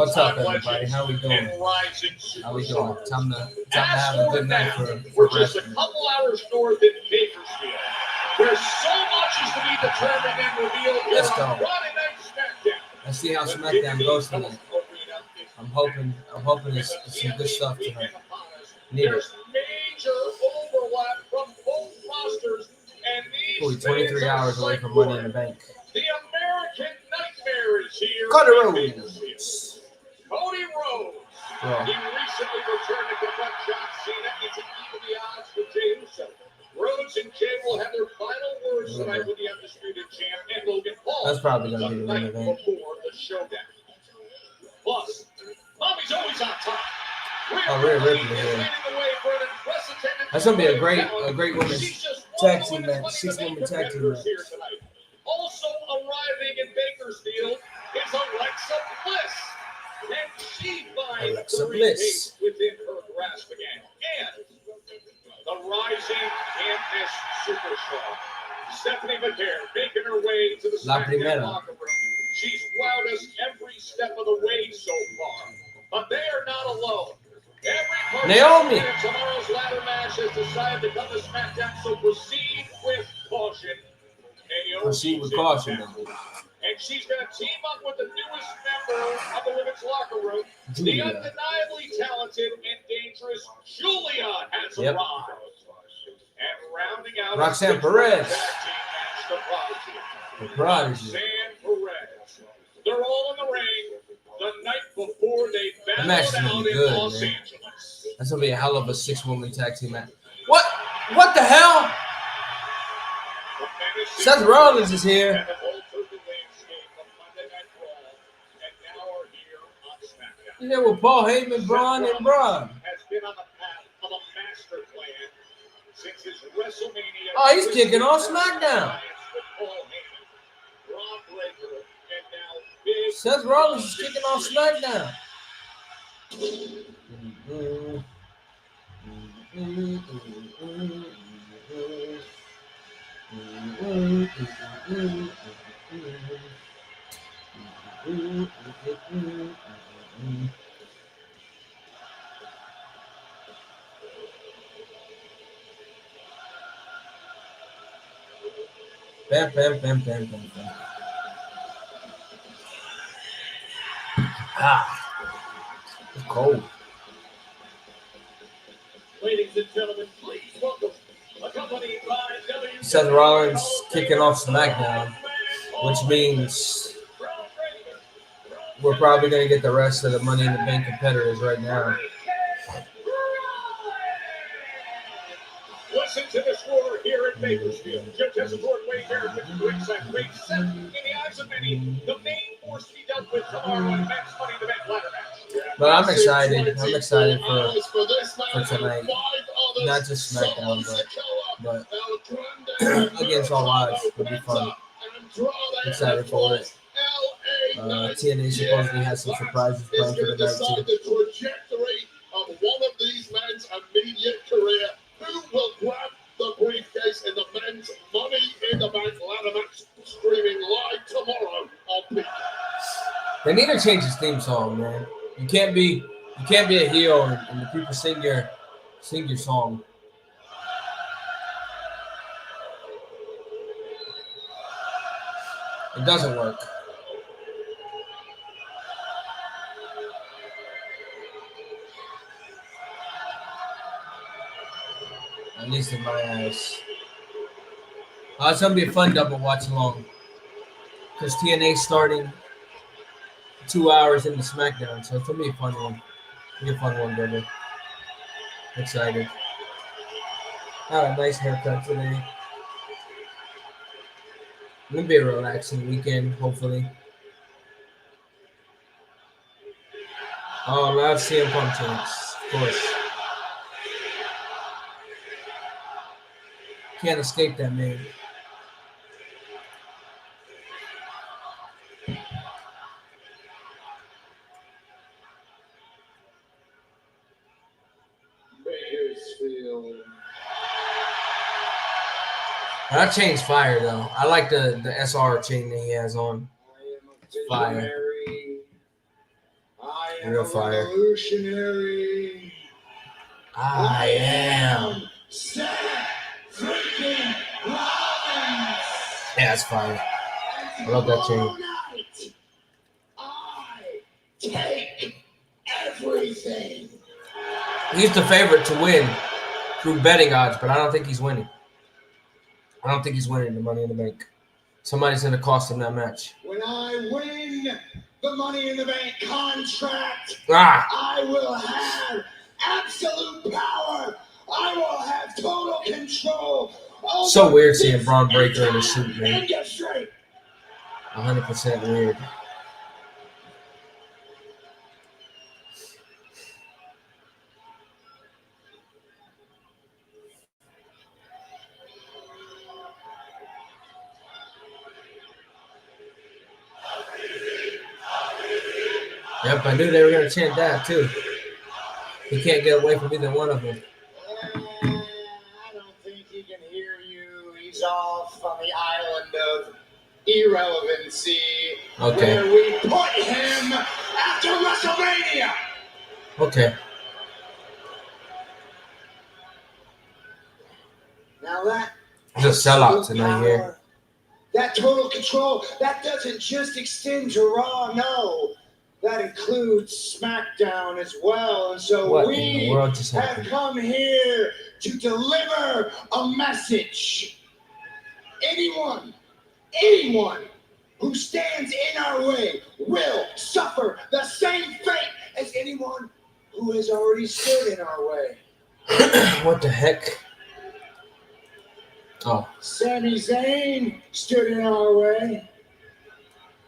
What's up, everybody? How we doing? How we doing? Time to have a good night for just a couple hours north in Bakersfield, where so much is to be determined and revealed. Let's go. Friday Night SmackDown. Let's see how SmackDown goes tonight. I'm hoping it's some good stuff tonight. Need it. There's major overlap from both rosters, and these 23 hours away from Money in the Bank. The American Nightmare is here. Cody Rhodes. Cody Rhodes. Bro. He recently returned to confront John Cena and to even the odds with Jey Uso. Rhodes and Jey will have their final words tonight with the undisputed champ and Logan Paul. That's probably going to be the main night event. before the showdown. Plus, Mommy's always on top. Oh, Rhea Ripley here. That's going to be a great women's tag team match. 6-woman tag team match. Also arriving in Bakersfield is Alexa Bliss. And she finds Alexa the Bliss within her grasp again. And the rising campus superstar, Stephanie McCare, making her way to the SmackDown locker room. She's wowed us every step of the way so far. But they are not alone. Every Naomi in tomorrow's ladder match has decided to come to SmackDown, so proceed with caution. Proceed with caution. And she's going to team up with the newest member of the women's locker room, the undeniably talented and dangerous Julia has arrived. And rounding out Roxanne Perez. The Prodigy. Roxanne Perez. They're all in the ring the night before they The match is battle gonna be out good, in Los man. Angeles. That's gonna be a hell of a 6-woman tag team match. What the hell? Seth Rollins is here. He's there with Paul Heyman, Braun, and Braun. Oh, he's kicking off SmackDown. Seth Rollins is kicking off SmackDown. Bam, bam, bam, bam, bam, bam. It's cold. Ladies and gentlemen, please welcome, accompanied by Seth Rollins kicking off SmackDown, which means we're probably going to get the rest of the Money in the Bank competitors right now. Listen to the score here in Bakersfield. Judge has scored Wade Harris at the ringside. Wade seven in the eyes of many. The main force to be dealt with tomorrow in men's Money in the Bank ladder match. But I'm excited. I'm excited for tonight. Not just SmackDown, but against all odds would be fun. Excited for it. TNA supposedly has some surprises planned for the night too. The trajectory of one of these men's immediate career. Who will grab the briefcase in the men's Money in the Bank ladder match, streaming live tomorrow on Peacock? They need to change his theme song, man. You can't be a heel and the people sing your song. It doesn't work. At least in my eyes. It's going to be a fun double watch along. Because TNA starting 2 hours into SmackDown. So it's going to be a fun one. It'll be a fun one, double. Excited. A nice haircut today. It's going to be a relaxing weekend, hopefully. Oh, loud CM Punk chants, of course. Can't escape that man. Bakersfield. That chain's fire though. I like the SR chain that he has on. It's fire. Real fire. Revolutionary. I am. Seth freaking Rollins. Yeah, that's fire. I love that chain. I take everything. He's the favorite to win through betting odds, but I don't think he's winning. I don't think he's winning the Money in the Bank. Somebody's going to cost him that match. When I win the Money in the Bank contract, Ah! I will have absolute power. I will have total control. So weird seeing Braun Breaker in a suit, man. Industry. 100% weird. Yep, I knew they were going to chant that, too. He can't get away from either one of them. I don't think he can hear you. He's off on the island of irrelevancy. Okay. Where we put him after WrestleMania. Okay. Now that He's a sellout tonight here. That total control, that doesn't just extend to Raw, no. That includes SmackDown as well. And so What we in the world just have happened? come here to deliver a message. Anyone who stands in our way will suffer the same fate as anyone who has already stood in our way. What the heck? Oh. Sami Zayn stood in our way.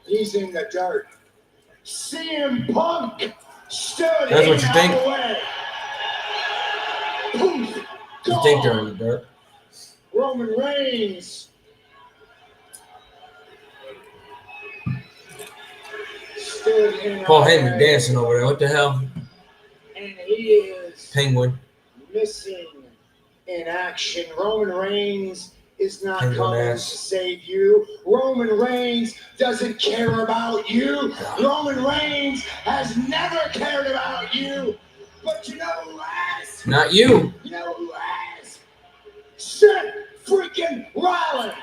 He's in the dirt. CM Punk stood That's in what you think? our way. Poof, You think they're in the dirt? Roman Reigns stood in Paul our Heyman way. dancing over there. What the hell? And he is Penguin. missing in action. Roman Reigns is not Penguin coming ass. to save you. Roman Reigns doesn't care about you. Roman Reigns has never cared about you. But you know who has? Not you. You know who has? Seth freaking Rollins.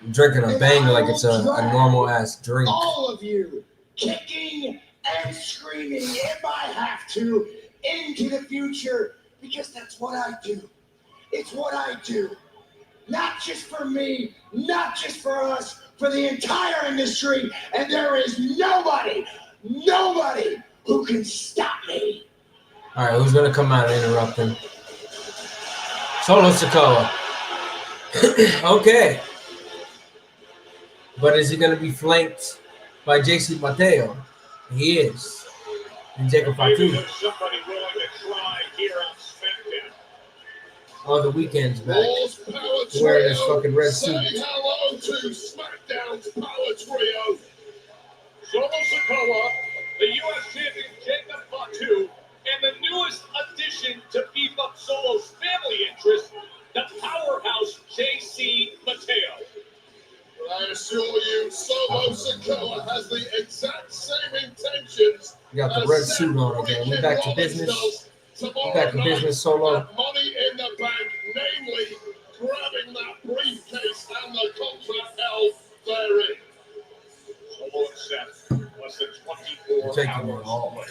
I'm drinking a bang like it's a normal ass drink. All of you kicking and screaming if I have to into the future, because that's what I do. It's what I do. Not just for me, not just for us, for the entire industry. And there is nobody who can stop me. All right, who's going to come out and interrupt him? Solo Sikoa. Okay. But is he going to be flanked by JC Mateo? He is. And Jacob Fatu. Somebody willing to try here on SmackDown. Oh, the weekend's back. Wearing his fucking red suit. Say hello to SmackDown's Power Trio. Solo Sikoa, the U.S. champion Jacob Fatu, and the newest addition to beef up Solo's family interest, the powerhouse JC Mateo. I assure you, Solo Sikoa has the exact same intentions. You got the red suit on again. We back to business. We back to business, Solo. Money in the bank, namely grabbing that briefcase and the contract held therein. Solo and Seth, less than 24 You're taking it hours all. away.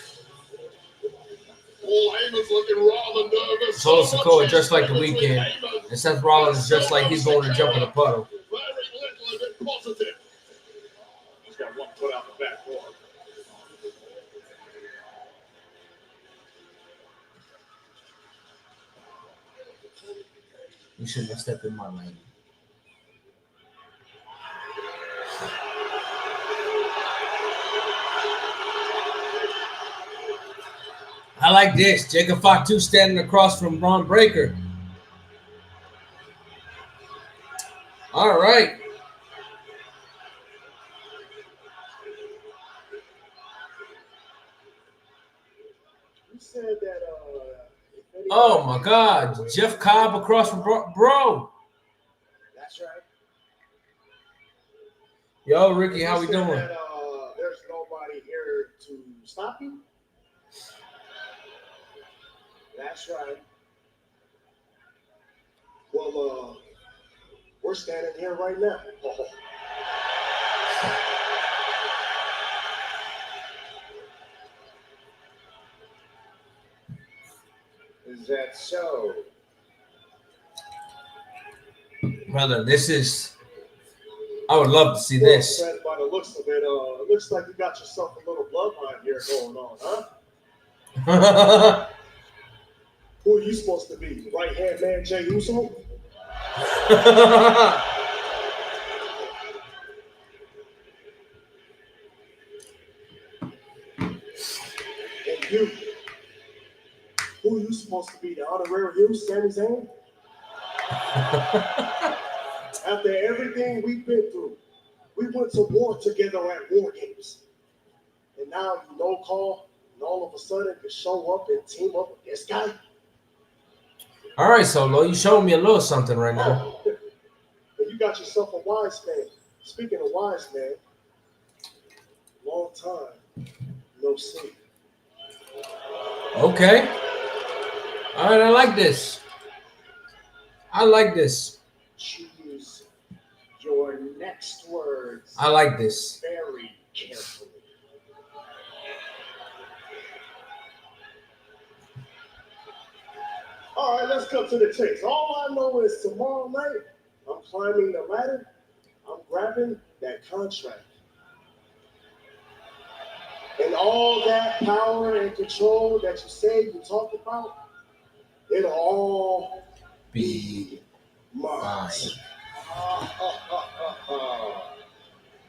Paul Heyman's looking rather nervous. Solo Sikoa dressed like the weekend. And Seth Rollins is just like he's going to jump in a puddle. Very little of it positive. He's got one foot out the back door. You shouldn't have stepped in my lane. I like this. Jacob Fatu standing across from Braun Breaker. All right. You said that, Oh my God. Jeff Cobb across from Bro. That's right. Yo, Ricky, how You we said doing? that, there's nobody here to stop you? That's right. Well, we're standing here right now. Is that so? Brother, this is... I would love to see Well, this. Fred, by the looks of it, it looks like you got yourself a little bloodline here going on, huh? Who are you supposed to be? Right-hand man Jay Uso? And you? Who are you supposed to be? The honorary you, Sami Zayn? After everything we've been through, we went to war together at War Games. And now you no call, and all of a sudden you show up and team up with this guy? All right, Solo, you showed me a little something right now. Oh, and you got yourself a wise man. Speaking of wise man, long time, no see. Okay. All right, I like this. I like this. Choose your next words I like this. very carefully. All right, let's cut to the chase. All I know is tomorrow night, I'm climbing the ladder. I'm grabbing that contract. And all that power and control that you say you talk about, it'll all Be mine.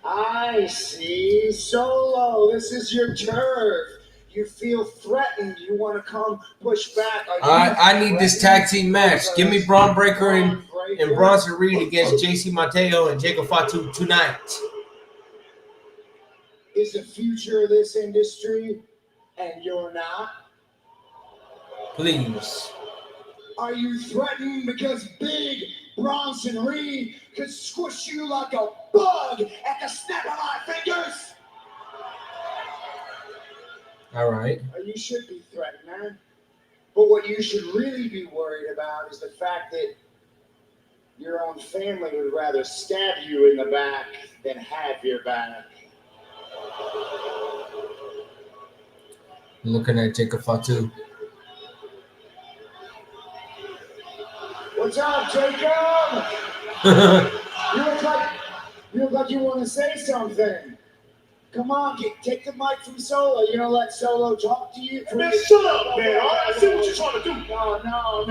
I see. Solo, this is your turf. You feel threatened. You want to come push back. I need this tag team match. Give me Braun Breaker and Bronson Reed against JC Mateo and Jacob Fatu tonight. Is the future of this industry, and you're not? Please. Are you threatened because big Bronson Reed could squish you like a bug at the snap of my fingers? All right. You should be threatened, man. But what you should really be worried about is the fact that your own family would rather stab you in the back than have your back. Looking at Jacob Fatu. What's up, Jacob? You look like you want to say something. Come on, take the mic from Solo. You know, let Solo talk to you. Man, shut up, man. All right, I see what you're trying to do. No.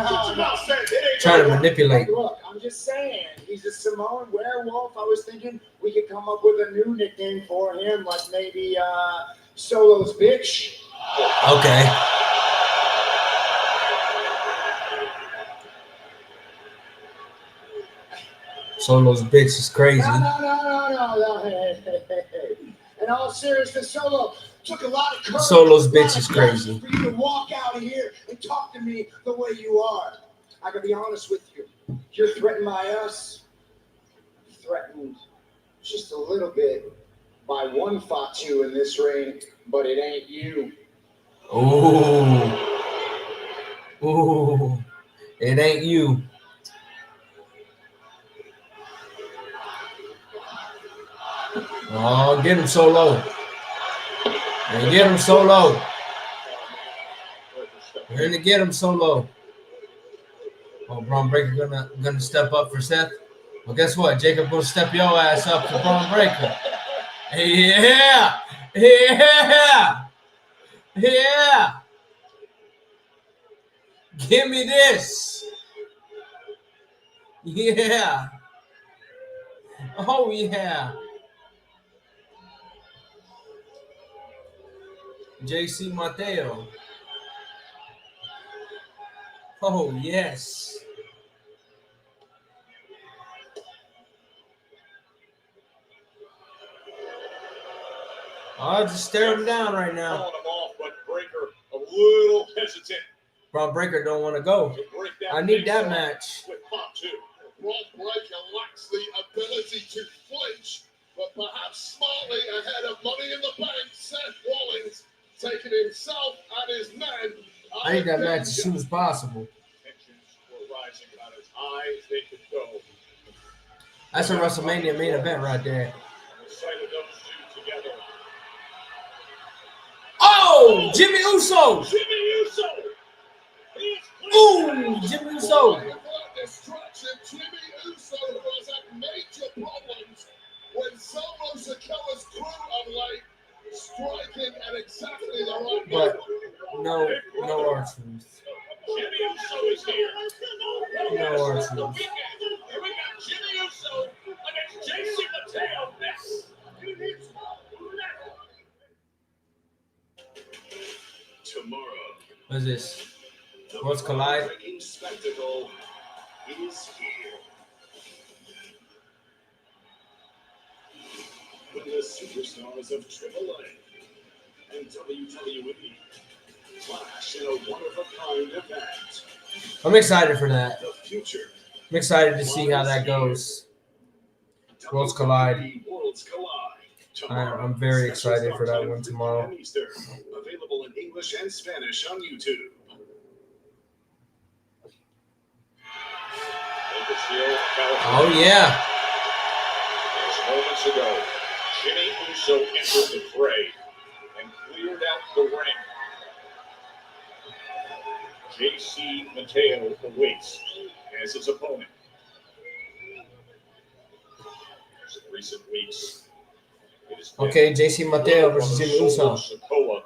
Trying to manipulate. Look, I'm just saying, he's a Samoan werewolf. I was thinking we could come up with a new nickname for him, like maybe Solo's bitch. Okay. Solo's bitch is crazy. No. Hey. In all seriousness, Solo took a lot of courage. Solo's bitch is crazy. For you to walk out of here and talk to me the way you are. I can be honest with you. You're threatened by us. Threatened just a little bit by one Fatu in this ring, but it ain't you. Ooh. It ain't you. Oh, get him Solo. And get him Solo. We're gonna get him Solo. Oh, Braun Breaker gonna step up for Seth. Well, guess what? Jacob gonna step your ass up to Braun Breaker. Yeah. Give me this. Yeah. Oh yeah. JC Mateo. Oh yes. I'll just stare him down right now. Calling him off, but Breaker a little hesitant. Braun Breaker don't want to go. I need that match. With Fatu. Braun Breaker lacks the ability to flinch, but perhaps I need that match as soon as possible. Tensions were rising about as high as they could go. That's a WrestleMania main event right there. The sight of those two together. Oh, Jimmy Uso! Jimmy Uso! Ooh, Jimmy Uso! Destruction. Jimmy Uso has had major problems when Solo Sikoa's crew are late, striking at exactly the right But moment. no R-Truth. Jimmy Uso is here. No R-Truth. And we got Jimmy Uso against JC Mateo next. Tomorrow. What is this? Worlds Collide? Breaking spectacle is here. When the superstars of AAA and WWE clash in a one-of-a-kind event. I'm excited for that. The future. I'm excited to see how that goes. Worlds Collide. Worlds Collide. I'm very excited for that one tomorrow. Eastern. Available in English and Spanish on YouTube. Oh, yeah. Just moments ago, Jimmy Uso entered the fray and cleared out the ring. JC Mateo awaits as his opponent. In recent weeks, it has been Okay, JC Mateo versus Jimmy Uso. Sikoa,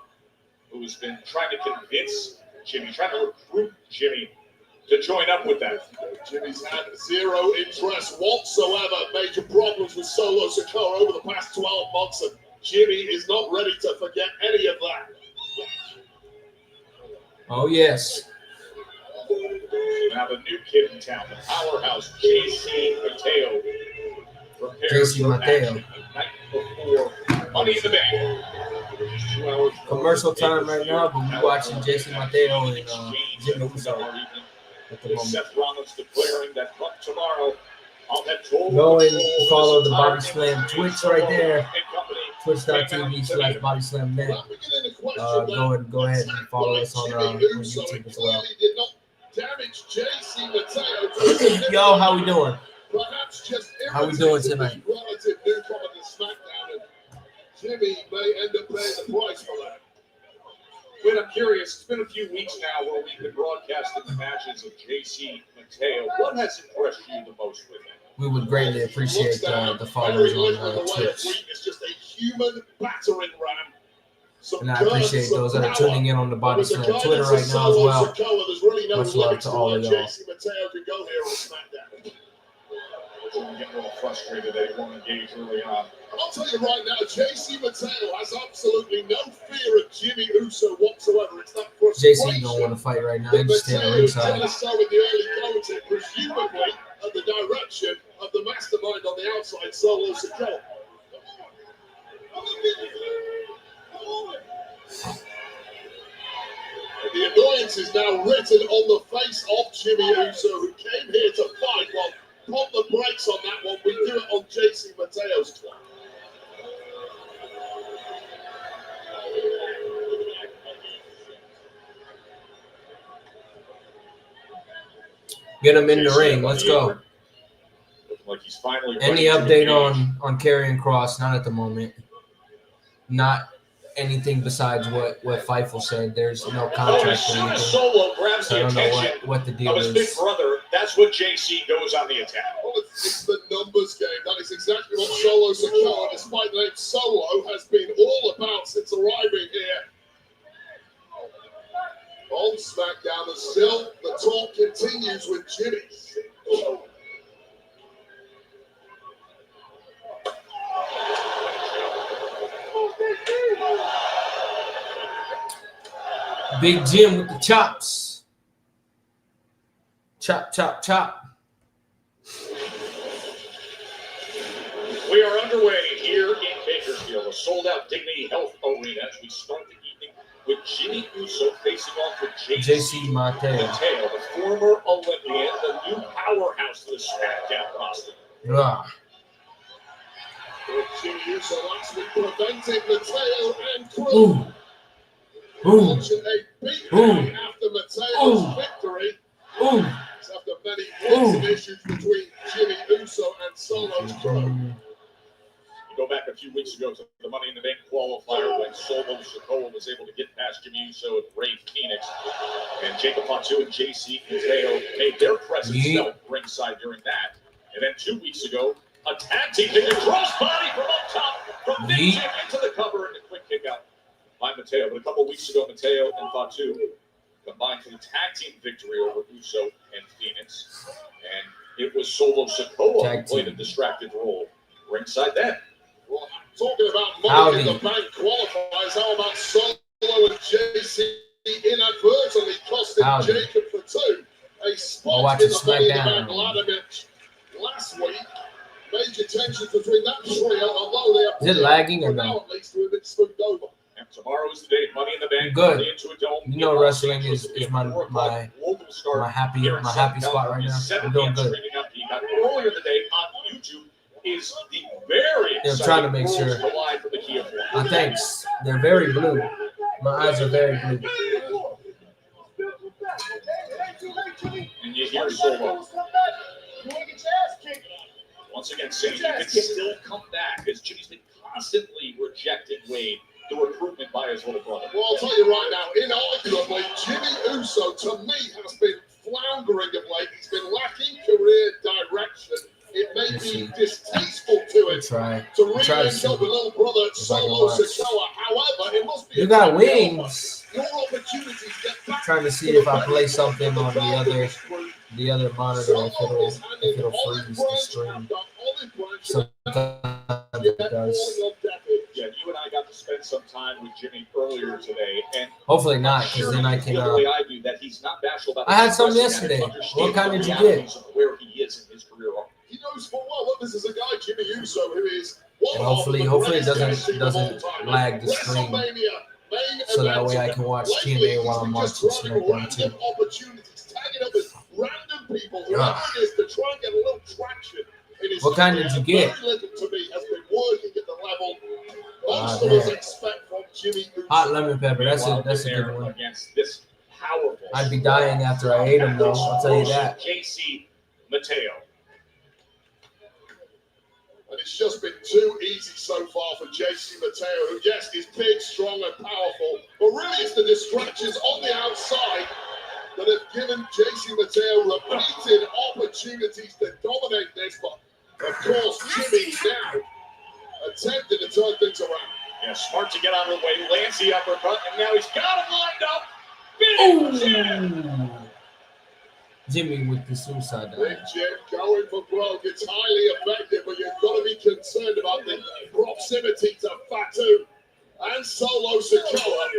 who's been trying to convince Jimmy, trying to recruit Jimmy to join up with that. Jimmy's had zero interest whatsoever. Major problems with Solo Sikoa over the past 12 months, and Jimmy is not ready to forget any of that. Oh, yes. Now the new kid in town, the powerhouse JC Mateo, prepares JC for Mateo. action the night before Money in the Bank. Just 2 hours before Commercial the time right now, but we're watching Jason JC Mateo and Jimmy Uso at the With moment. Seth Rollins declaring that tomorrow I'll have told Go and follow the Body Slam Twitch right there. Twitch.tv/BodySlamNet. Go ahead and follow us on YouTube as well. Damage JC Mateo. Yo, how we doing? Perhaps just How we doing tonight? Relative newcomer to SmackDown, and Jimmy may end up paying the price for that. But I'm curious, it's been a few weeks now where we've been broadcasting the matches of JC Mateo. What has impressed you the most with him? We would greatly appreciate the followers on Twitch. It's just a human battering ram. And I appreciate those that are tuning in on the Body Slam Twitter right now as well. Much love to all of y'all. JC Mateo can go here on SmackDown. I'm getting a little frustrated that he won't engage early on. I'll tell you right now, JC Mateo has absolutely no fear of Jimmy Uso whatsoever. It's that frustration. JC don't want to fight right now. He just standing ringside. So in the early going, presumably at the direction of the mastermind on the outside, Solo Sikoa. The annoyance is now written on the face of Jimmy Uso, who came here to fight. Well, pump the brakes on that one. We do it on JC Mateo's clock. Get him in the ring. Let's go. Looking like he's finally Any update on Karrion Kross? Not at the moment. Not anything besides what Fightful said. There's no contract as or soon as anything. Solo grabs So I the don't know attention what the deal of his big is. brother, that's what JC goes on the attack. Well, it's the numbers game. That is exactly what Solo Sikoa, despite the name Solo, has been all about since arriving here on SmackDown. And still, the talk continues with Jimmy. Big Jim with the chops. Chop, chop, chop. We are underway here in Bakersfield, a sold-out Dignity Health Arena, as we start the evening with Jimmy Uso facing off with JC Mateo. Mateo, the former Olympian, the new powerhouse of the SmackDown roster. Yeah. Jimmy Uso last week prevented Mateo and crew. Ooh. Boom. launching a big Boom. hang after Mateo's Boom. victory. Boom. After many weeks of issues between Jimmy Uso and Solo's crew. You go back a few weeks ago to the Money in the Bank qualifier when Solo Sikoa was able to get past Jimmy Uso and Ray Phoenix. And Jacob Fatu and JC Mateo made their presence felt ringside during that. And then 2 weeks ago, a tag team did a crossbody from up top from Big Jim into the cover and a quick kick out by Mateo. But a couple weeks ago, Mateo and Fatu combined for the tag team victory over Uso and Phoenix. And it was Solo Sikoa who played a distracted role ringside then. Well, talking about Money in the Bank qualifiers, how about Solo and JC inadvertently costing Jacob Fatu a spot in the Money in the Bank ladder match last week? Major tension between that trio, although they are is it lagging or no? at least to have been spooked over. And tomorrow is the day Money in the Bank. Good. You know, wrestling is my happy spot right now. I'm doing good. Earlier in the day on YouTube is the very They're trying to make sure. Thanks. They're very blue. My eyes are very blue. And you hear Solo once again saying he can still come back as Jimmy's been constantly rejecting Wade, the recruitment by his little brother. Well, I'll tell you right now, inarguably, Jimmy Uso to me has been floundering of late. He's been lacking career direction. It may be distasteful to him to relink up with little brother Solo Sikoa. However, it must be you got wings. Your opportunities get back. Trying to see if I play something on the other monitor if it'll freeze the stream. Sometimes it does. Yeah, you and I got to spend some time with Jimmy earlier today, and hopefully not, because then I can. I had some yesterday. What kind did you get? Where he is in his career. He knows full well. Look, this is a guy, Jimmy Uso, who is. And hopefully it doesn't lag the stream, so that way I can watch TNA while I'm watching SmackDown too. Tagging up with random people, whoever it is, to try and get a little traction. What kind did you get? Very little to me has been working at the level most of us expect from Jimmy Uso. Hot lemon pepper. That's a good one. Against this powerful. I'd be dying after I ate them, though. I'll tell you that. JC Mateo. And it's just been too easy so far for JC Mateo, who, yes, is big, strong, and powerful, but really it's the distractions on the outside that have given JC Mateo repeated opportunities to dominate this. But, of course, Jimmy now attempting to turn things around. Yeah, smart to get out of the way, lands the uppercut, and now he's got him lined up. Big Jimmy with the suicide dive. Big Jim going for broke. It's highly effective, but you've got to be concerned about the proximity to Fatu and Solo Sikoa.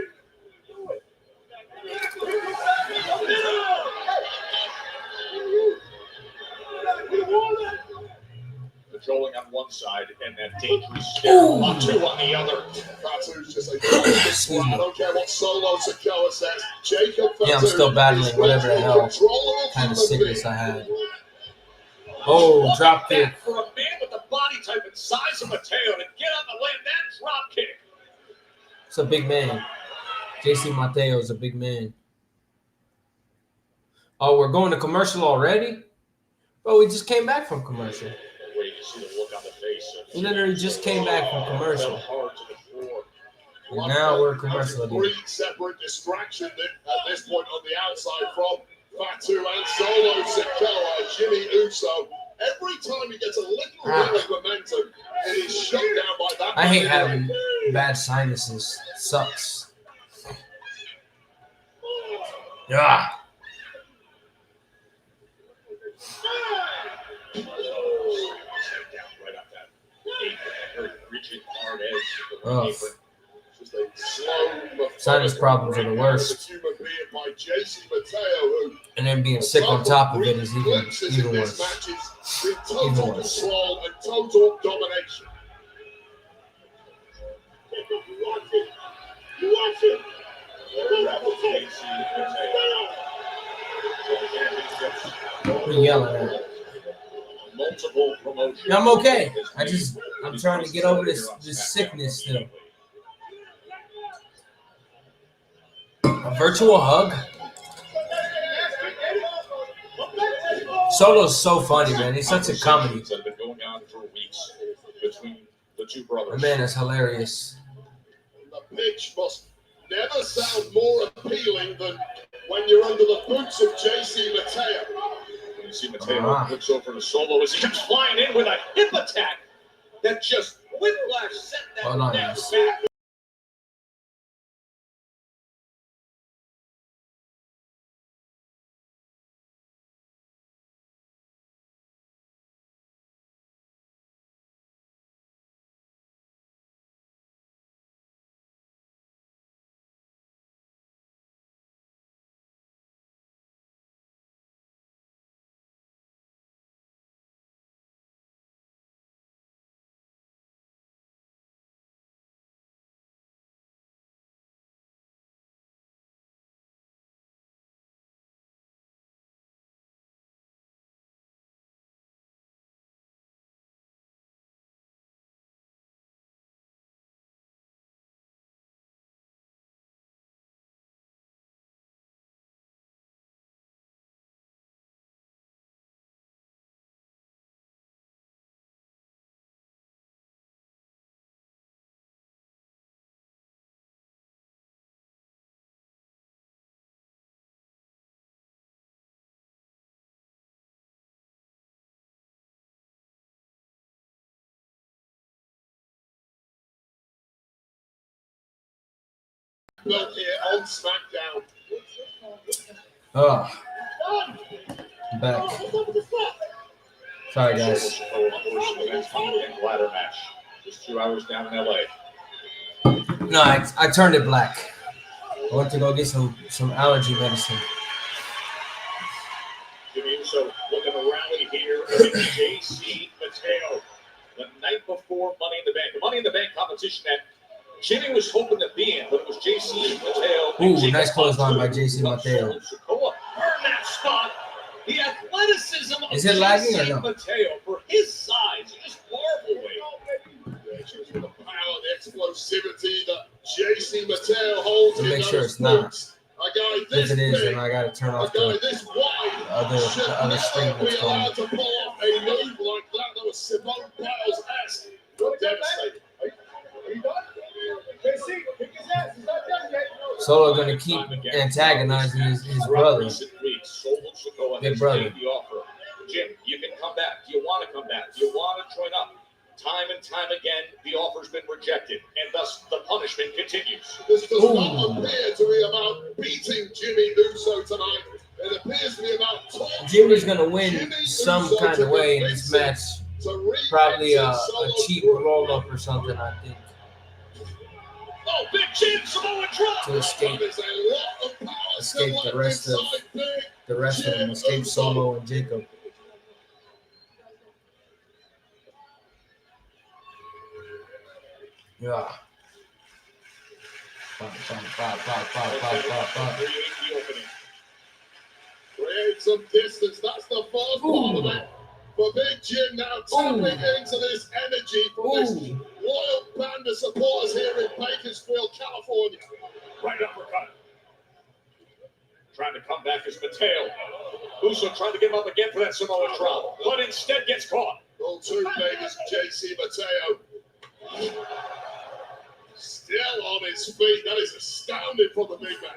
Controlling on one side and that dangerous Fatu on the other. Fatu's just like, I don't care what Solo Sikoa says. Jacob Fatu, yeah, I'm still battling whatever the hell kind of sickness I had. Oh, drop kick. For a man with the body type and size of Mateo to get up and land that drop kick. It's a big man. JC Mateo is a big man. Oh, we're going to commercial already? Bro, we just came back from commercial. We literally just came back from commercial. And now we're commercial again. Three separate distractions at this point on the outside from Fatu and Solo Sikoa, Jimmy Uso. Every time he gets a little bit of momentum, it is shut down by that. I hate having bad sinuses. It sucks. Yeah. Sinus problems are the worst. And then being sick on top of it is even worse. Even worse. Control and total domination. What are you yelling at? Yeah, I'm okay. I'm trying to get over this sickness still. A virtual hug? Solo's so funny, man. He's such a comedy. That have been going on for weeks between the two brothers. The man is hilarious. The pitch must never sound more appealing than when you're under the boots of JC Mateo. You see Mateo looks over to Solo as he comes flying in with a hip attack that just whiplash sent that neck back. Well, here on SmackDown. Oh, I'm back. Sorry, guys. Ladder match. Just 2 hours down in LA. No, I turned it black. I went to go get some allergy medicine. Jimmy Uso looking to rally here with JC Mateo. The night before Money in the Bank. The Money in the Bank competition that Jimmy was hoping to be in, but it was JC Mateo. Ooh, nice clothesline by JC Mateo. Earn that spot. The athleticism of Is it lagging or JC no? Mateo for his size. You just marvel away. The power and explosivity that JC Mateo holds To in make sure those it's not. boots. A guy this If it is, big, then I gotta turn a off guy the this wide should other never string be that's going. allowed to pull off a move like that. That was Simone Biles-esque. Devastating. Solo gonna keep antagonizing his brother. Big brother. Jim, you can come back. Do you want to come back? Do you want to join up? Time and time again, the offer's been rejected, and thus the punishment continues. This does not appear to be about beating Jimmy Uso tonight. It appears to be about torturing Jimmy's gonna win Jimmy some Uso kind to of way in convince this him match. to re-enter Probably a Solo's cheap group. roll up or something, I think, Oh, big chin, Samoa drop. to escape There's a lot of power escape still the left rest of inside Big them. Escape Solo and Jacob. Yeah. Create some distance. That's the first part of it. For Big Jim now tapping into this energy from this loyal band of supporters here in Bakersfield, California. Right uppercut. Trying to come back is Mateo. Uso trying to get him up again for that Samoa drop, but instead gets caught. All two babies, JC Mateo. Still on his feet. That is astounding for the big man.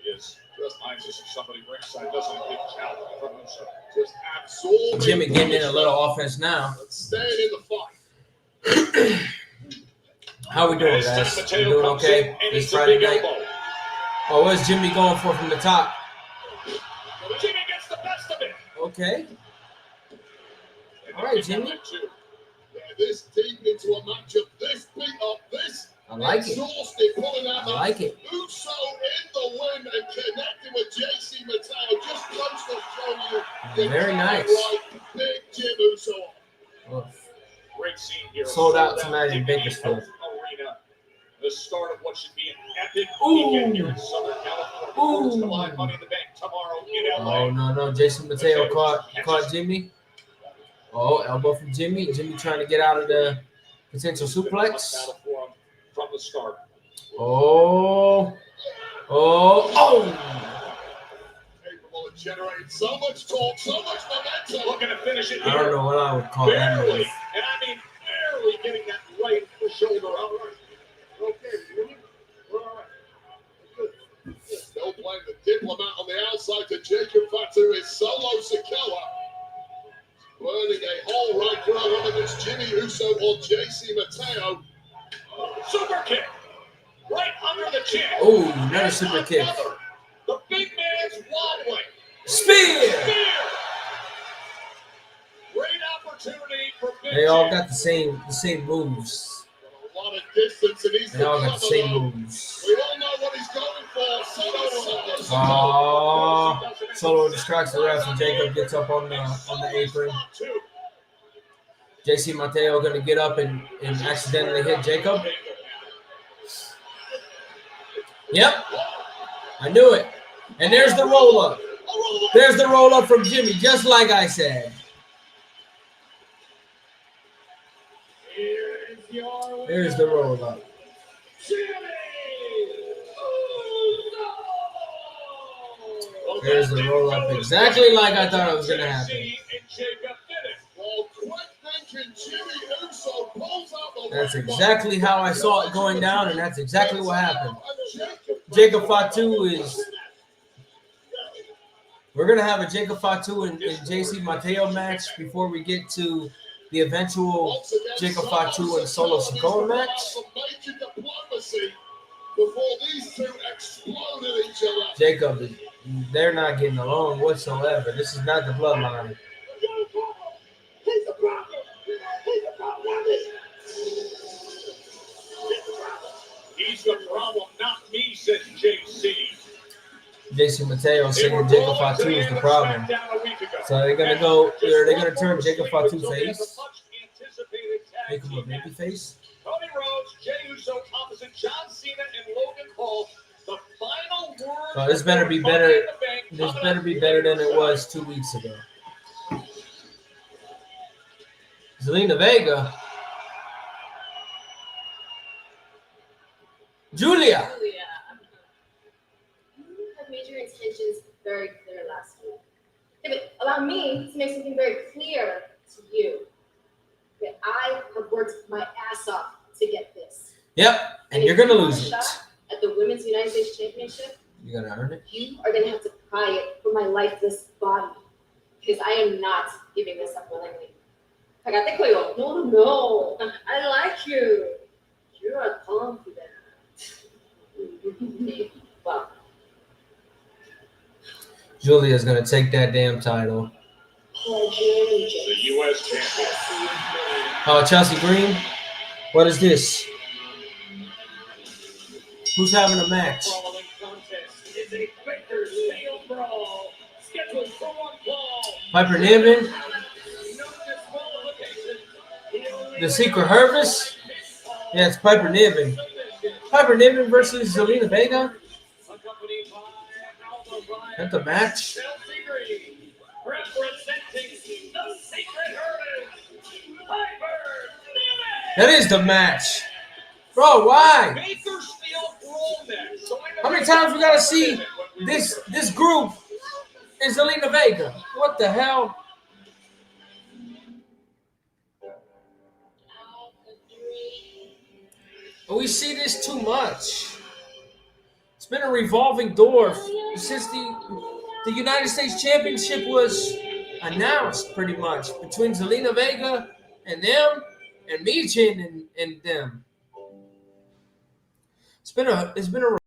He is. Just nice to see somebody ringside doesn't a big challenge from Uso. Just absorbing. Jimmy getting in a little offense now. Staying in the fight. How we doing, guys? We doing okay? This Friday night. Oh, where's Jimmy going for from the top? Jimmy gets the best of it. Okay. All right, Jimmy. Yeah, this deep into a matchup, this beat up, this I like it. exhausted, pulling out I like it. Uso in the win and connecting with JC Mateo just goes to show you. Very nice. Right, Big Jim Uso. Oh, Great scene here. sold out tonight in Bakersfield. Arena. The start of what should be an epic weekend here in Southern California. First live Money in the Bank tomorrow in LA. Oh, no. Jason Mateo caught Jimmy. Oh, elbow from Jimmy. Jimmy trying to get out of the potential suplex. From the start. Oh. Oh. Capable of generating so much talk, so much momentum. Looking to finish it I don't here. know what I would call that Barely, move. and I mean barely getting that right shoulder up. Okay, we're all right. Good. Still playing the diplomat on the outside to Jacob Fatu is Solo Sikoa. Burning a hole right through whether it's Jimmy Uso or JC Mateo. Super kick. Right under the chin. Oh, another super kick. The big man's wobbling. Spear. Great opportunity for Big They all Jim. got the same moves. A lot of distance and he's They all got the same though. moves. We all know what he's going for. Solo. Solo distracts the ref and Jacob gets up on the apron. JC Mateo gonna get up and accidentally hit Jacob. Yep. I knew it. And there's the roll up. There's the roll up from Jimmy, just like I said. There's the roll up. There's the roll up, exactly like I thought it was gonna happen. That's exactly how I saw it going down, and that's exactly what happened. Jacob Fatu is. We're gonna have a Jacob Fatu and JC Mateo match before we get to the eventual Jacob Fatu and Solo Sikoa match. Jacob, they're not getting along whatsoever. This is not the bloodline. He's the problem, not me, says JC. JC Mateo saying Jacob Fatu is the problem. So they're gonna turn Jacob Fatu face. Make him a baby face. Tony Rhodes, Jey Uso opposite John Cena and Logan Paul. The final word. So this better be better. This better be better than it was 2 weeks ago. Zelina Vega. Julia. You have made your intentions very clear last week. Yeah, but allow me to make something very clear to you. That I have worked my ass off to get this. Yep, and you're gonna lose it. At the Women's United States Championship, You're gonna earn it. you are gonna have to pry it from my lifeless body. Because I am not giving this up willingly. No. I like you. You are confident. Well, Julia's gonna take that damn title. The U.S. champion. Chelsea Green. What is this? Who's having a match? Following contest is a Baker's Steel Brawl scheduled for one fall. Piper Niven. No disqualification. The Secret Harvest. Yeah, it's Piper Niven. Piper Niven versus Zelina Vega. Accompanied by Alpha That's the match. Chelsea Green, representing the Secret Hermits, Piper Niven. That is the match. Bro, why? Bakersfield Brawl next. How many times we gotta see this group is Zelina Vega? What the hell? We see this too much. It's been a revolving door since the United States Championship was announced, pretty much, between Zelina Vega and them, and Michin and them. It's been a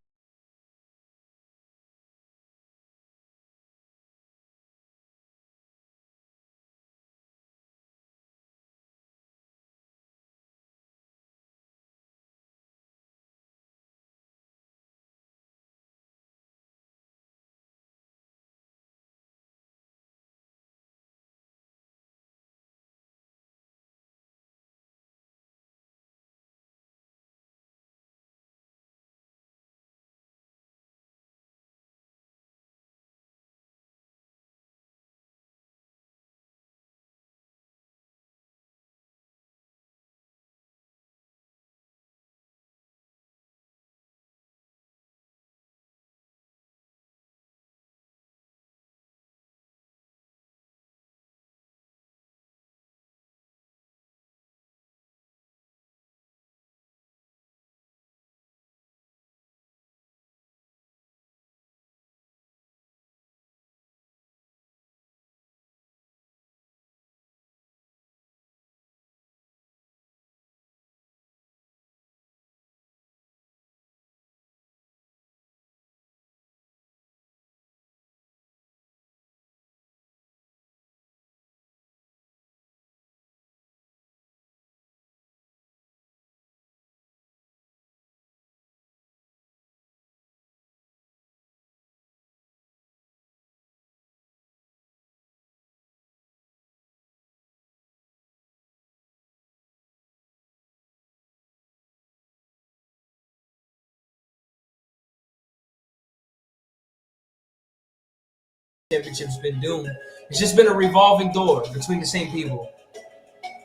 championship's been doomed. It's just been a revolving door between the same people.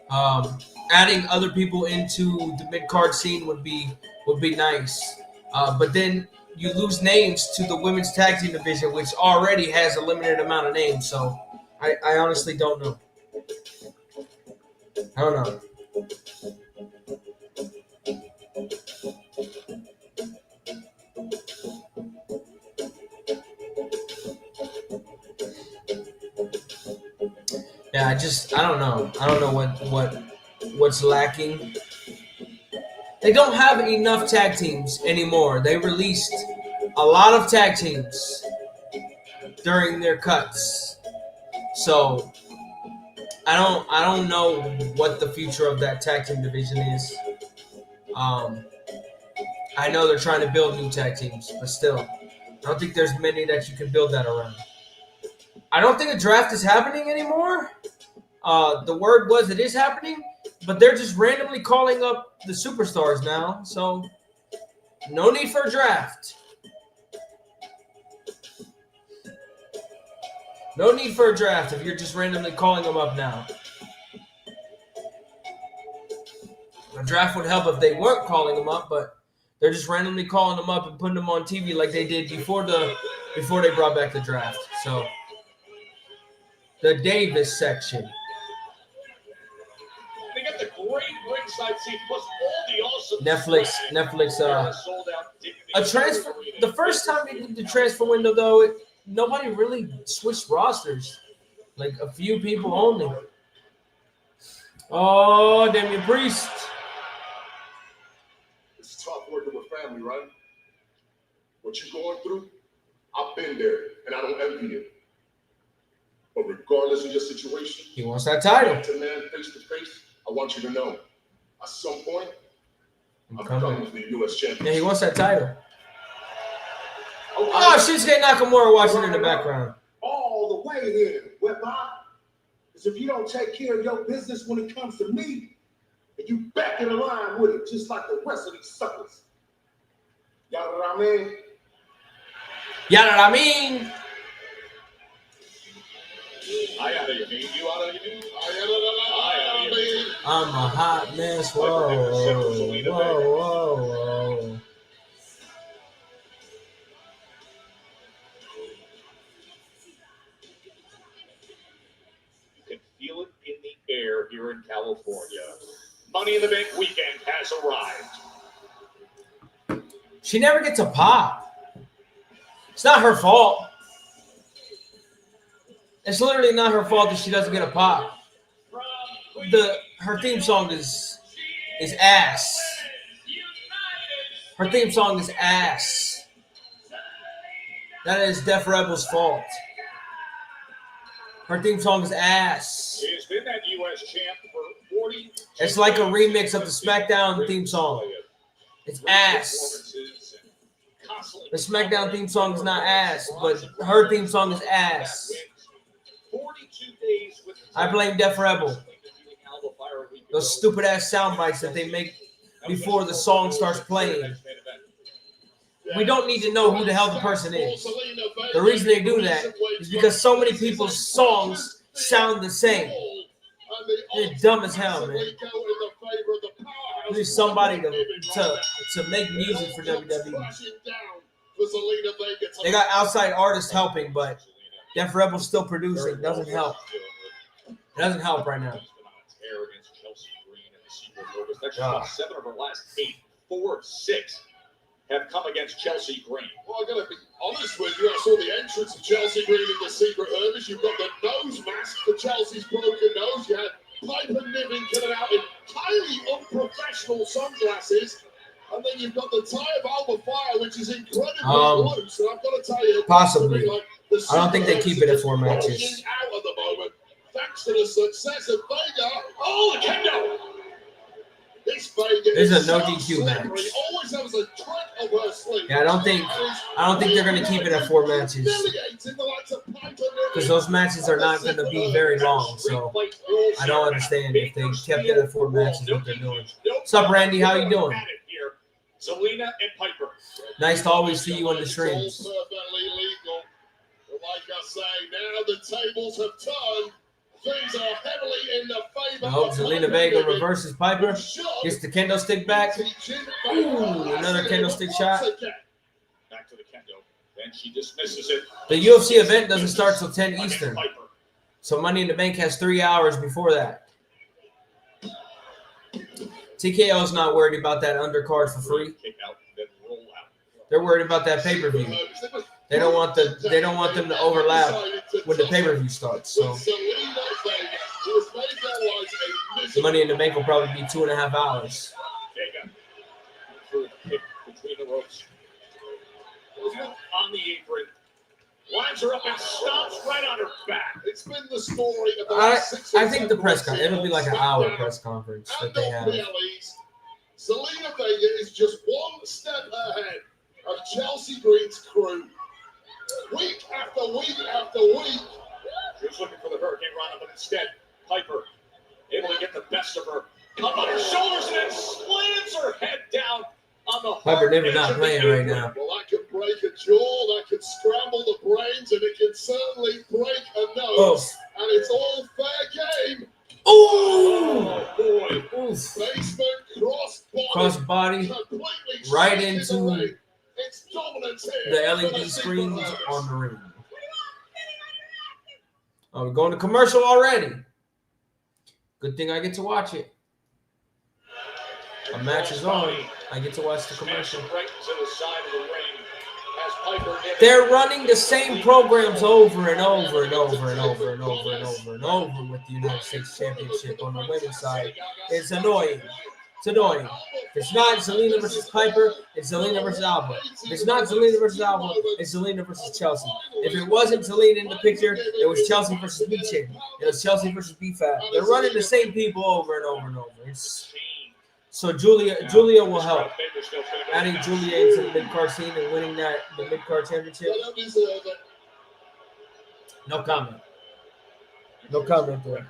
Adding other people into the mid-card scene would be nice. But then you lose names to the women's tag team division, which already has a limited amount of names. So I honestly don't know. I don't know. Yeah, I don't know. I don't know what's lacking. They don't have enough tag teams anymore. They released a lot of tag teams during their cuts. So I don't know what the future of that tag team division is. I know they're trying to build new tag teams, but still, I don't think there's many that you can build that around. I don't think a draft is happening anymore. The word was it is happening, but they're just randomly calling up the superstars now. So no need for a draft. No need for a draft if you're just randomly calling them up now. A draft would help if they weren't calling them up, but they're just randomly calling them up and putting them on TV like they did before they brought back the draft. So the Davis section. They got the great ringside seat plus all the awesome Netflix. A transfer. The first time they did the transfer window, though, nobody really switched rosters. Like a few people only. Oh, Damian Priest. It's tough working with family, right? What you're going through, I've been there, and I don't envy it. But regardless of your situation, He wants that title. to man face to face, I want you to know, at some point, I'm coming. coming for the U.S. champion. Yeah, he wants that title. Oh, Shinsuke Nakamura watching in the background. All the way here, whereby, because if you don't take care of your business when it comes to me, and you back in the line with it, just like the rest of these suckers. Y'all know what I mean? You know what I mean? I out of you, mean you out of you. I out of you. I'm a hot mess. Whoa, whoa. You can feel it in the air here in California. Money in the Bank weekend has arrived. She never gets a pop. It's not her fault. It's literally not her fault that she doesn't get a pop. Her theme song is ass. Her theme song is ass. That is Def Rebel's fault. Her theme song is ass. She's been that U.S. champ for 40. It's like a remix of the SmackDown theme song. It's ass. The SmackDown theme song is not ass, but her theme song is ass. 42 days with I blame Def Rebel. Those stupid ass sound bites that they make before the song starts playing. We don't need to know who the hell the person is. The reason they do that is because so many people's songs sound the same. They're dumb as hell, man. Need somebody to make music for WWE. They got outside artists helping, but Def Rebel's still producing. It doesn't help. It doesn't help right now. Actually, 7 of her last 8, 4 of 6 have come against Chelsea Green. Well, I gotta be honest with you. I saw the entrance of Chelsea Green in the Secret Service. You've got the nose mask for Chelsea's broken nose. You had Piper Niven coming out in highly unprofessional sunglasses. And then you've got the tie of Alba Fire, which is incredibly loose. And I've got to tell you, possibly. Like I don't think they keep it at 4 matches. Out at the moment, thanks to the success of Vega. Oh, the kendo! This Vega This is a so no DQ match. slippery. Always has a trick of her sleeve. Yeah, I don't think they're gonna keep it at 4 matches. Because those matches are not gonna be very long. So I don't understand if they kept it at 4 matches what they're doing. What's up, Randy? How you doing? Zelina and Piper. Nice to always see you on the streams. say now the tables have turned. Things are heavily in the favor. I hope Zelina Vega reverses Piper. Gets the kendo stick back. Ooh, another kendo stick shot. Back to the kendo. Then she dismisses it. The UFC event doesn't start till 10 Eastern. So Money in the Bank has 3 hours before that. TKO's not worried about that undercard for free. They're worried about that pay-per-view. They don't want them to overlap when the pay-per-view starts. So the Money in the Bank will probably be 2.5 hours. Between the ropes. On the apron. Lines her up and stomps right on her back. It's been the story of the I think the press conference, it'll be like an hour press conference that they have. Zelina Vega is just one step ahead of Chelsea Green's crew. Week after week after week. She was looking for the Hurricane Rana, but instead, Piper able to get the best of her. Come on her shoulders and then slams her head down on the Piper Niven not playing right now. Well, that could break a jaw, that could scramble the brains, and it can certainly break a nose. And it's all fair game. Oh boy. Basement crossbody right into the LED screens on the ring. Oh, we're going to commercial already. Good thing I get to watch it. A match is on. I get to watch the commercial. They're running the same programs over and over and over and over and over and over and over with the United States Championship on the women's side. It's annoying. It's annoying. If it's not Zelina versus Piper, it's Zelina versus Alba. If it's not Zelina versus Alba, it's Zelina versus Chelsea. If it wasn't Zelina in the picture, it was Chelsea versus B-Chain. It was Chelsea versus B-Fab. They're running the same people over and over and over. So Julia will help. Adding Julia into the mid-card scene and winning the mid-card championship. No comment. No comment there.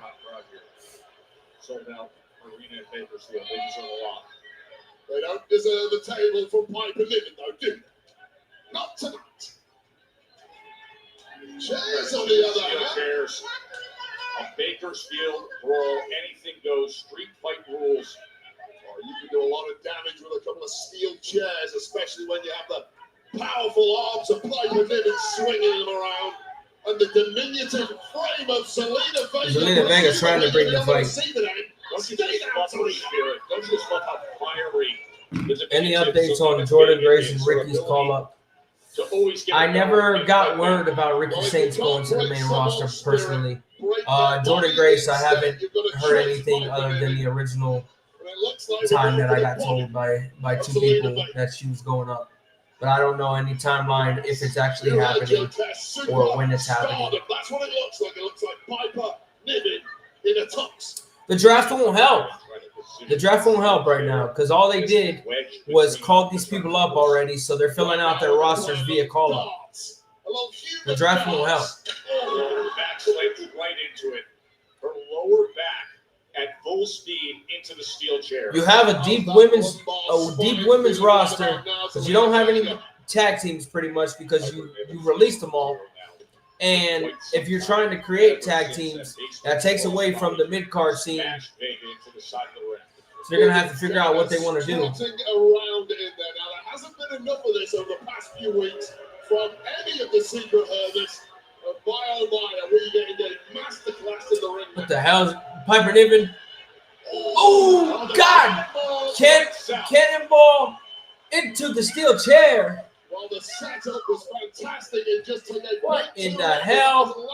Sold out Arena and Bakersfield. They deserve a lot. They don't deserve a table from Piper Niven, though, do they? Not tonight. Chairs on the other hand. Chairs. A Bakersfield brawl. Anything goes. Street fight rules. You can do a lot of damage with a couple of steel chairs, especially when you have the powerful arms of Piper Niven swinging them around. And the diminutive frame of Zelina Vega. Zelina Vega trying to bring the fight. Don't you just love how fiery. Any updates on Jordan Grace and Ricky's call-up? I never got word about Ricky Saints going to the main roster personally. Jordan Grace, I haven't heard anything other than the original time that I got told by two people that she was going up. But I don't know any timeline if it's actually happening or when it's happening. That's what it looks like. It looks like Piper Niven in a tux. The draft won't help. The draft won't help right now because all they did was call these people up already, so they're filling out their rosters via call-up. The draft won't help. Her back slammed right into it. Her lower back at full speed into the steel chair. You have a deep women's roster, but you don't have any tag teams pretty much because you released them all. And if you're trying to create tag teams, that takes away from the mid-card scene. So they're going to have to figure out what they want to do. Around in there. Now, there hasn't been enough of this over the past few weeks from any of the Secret Service. My oh my, are we getting a masterclass in the ring? What the hell is Piper Niven? Oh, God! Cannonball into the steel chair. Well, the setup was fantastic. It just took a what in the hell?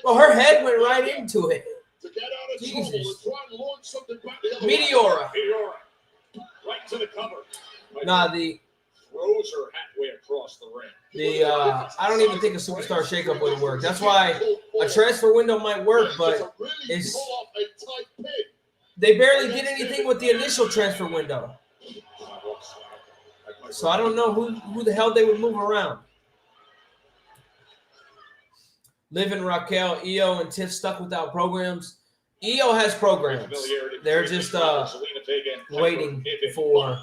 Well, her head went right into it. To get out of trouble and try and launch something back the other Meteora. Right to the cover. Nah, throws her halfway across the ring. I don't even think a superstar shakeup would work. That's why a transfer window might work, but they barely did anything with the initial transfer window. So I don't know who the hell they would move around. Liv and Raquel, Io, and Tiff stuck without programs. Io has programs. They're just waiting for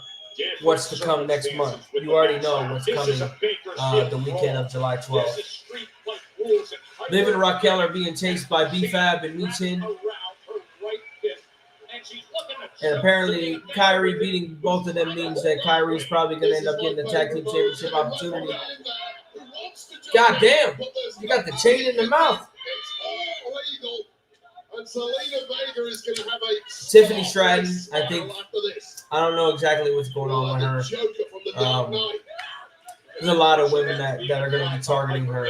what's to come next month. You already know what's coming the weekend of July 12th. Liv and Raquel are being chased by B-Fab and Michin. And apparently, Kyrie beating both of them means that Kyrie's probably going to end up getting the tag team championship opportunity. God damn, you got the chain in the mouth. And Zelina Vega is going to have a Tiffany Stratton, I think. I don't know exactly what's going on with her. There's a lot of women that are going to be targeting her.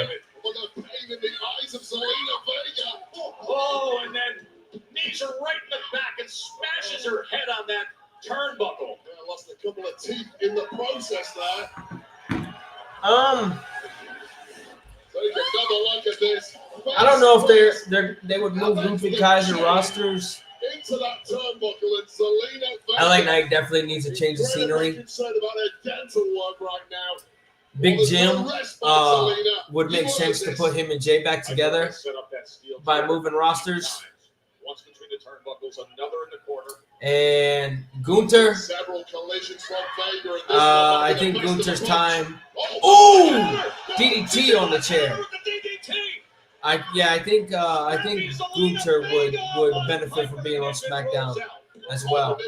Oh, and then knees her right in the back and smashes her head on that turnbuckle. Yeah, lost a couple of teeth in the process there. Take another look at this. I don't know if they would move Ludwig Kaiser rosters. Into that turnbuckle, and Zelina Vega. LA Knight definitely needs to change the scenery. Concerned about her dental work right now. Big Jim would make sense to put him and Jay back together by moving rosters. Once between the turnbuckles, another in the corner. And Gunther. Several collisions from Vega. I think Gunther's time. Oh, DDT on the chair. I think Gunther would benefit from being on SmackDown as well.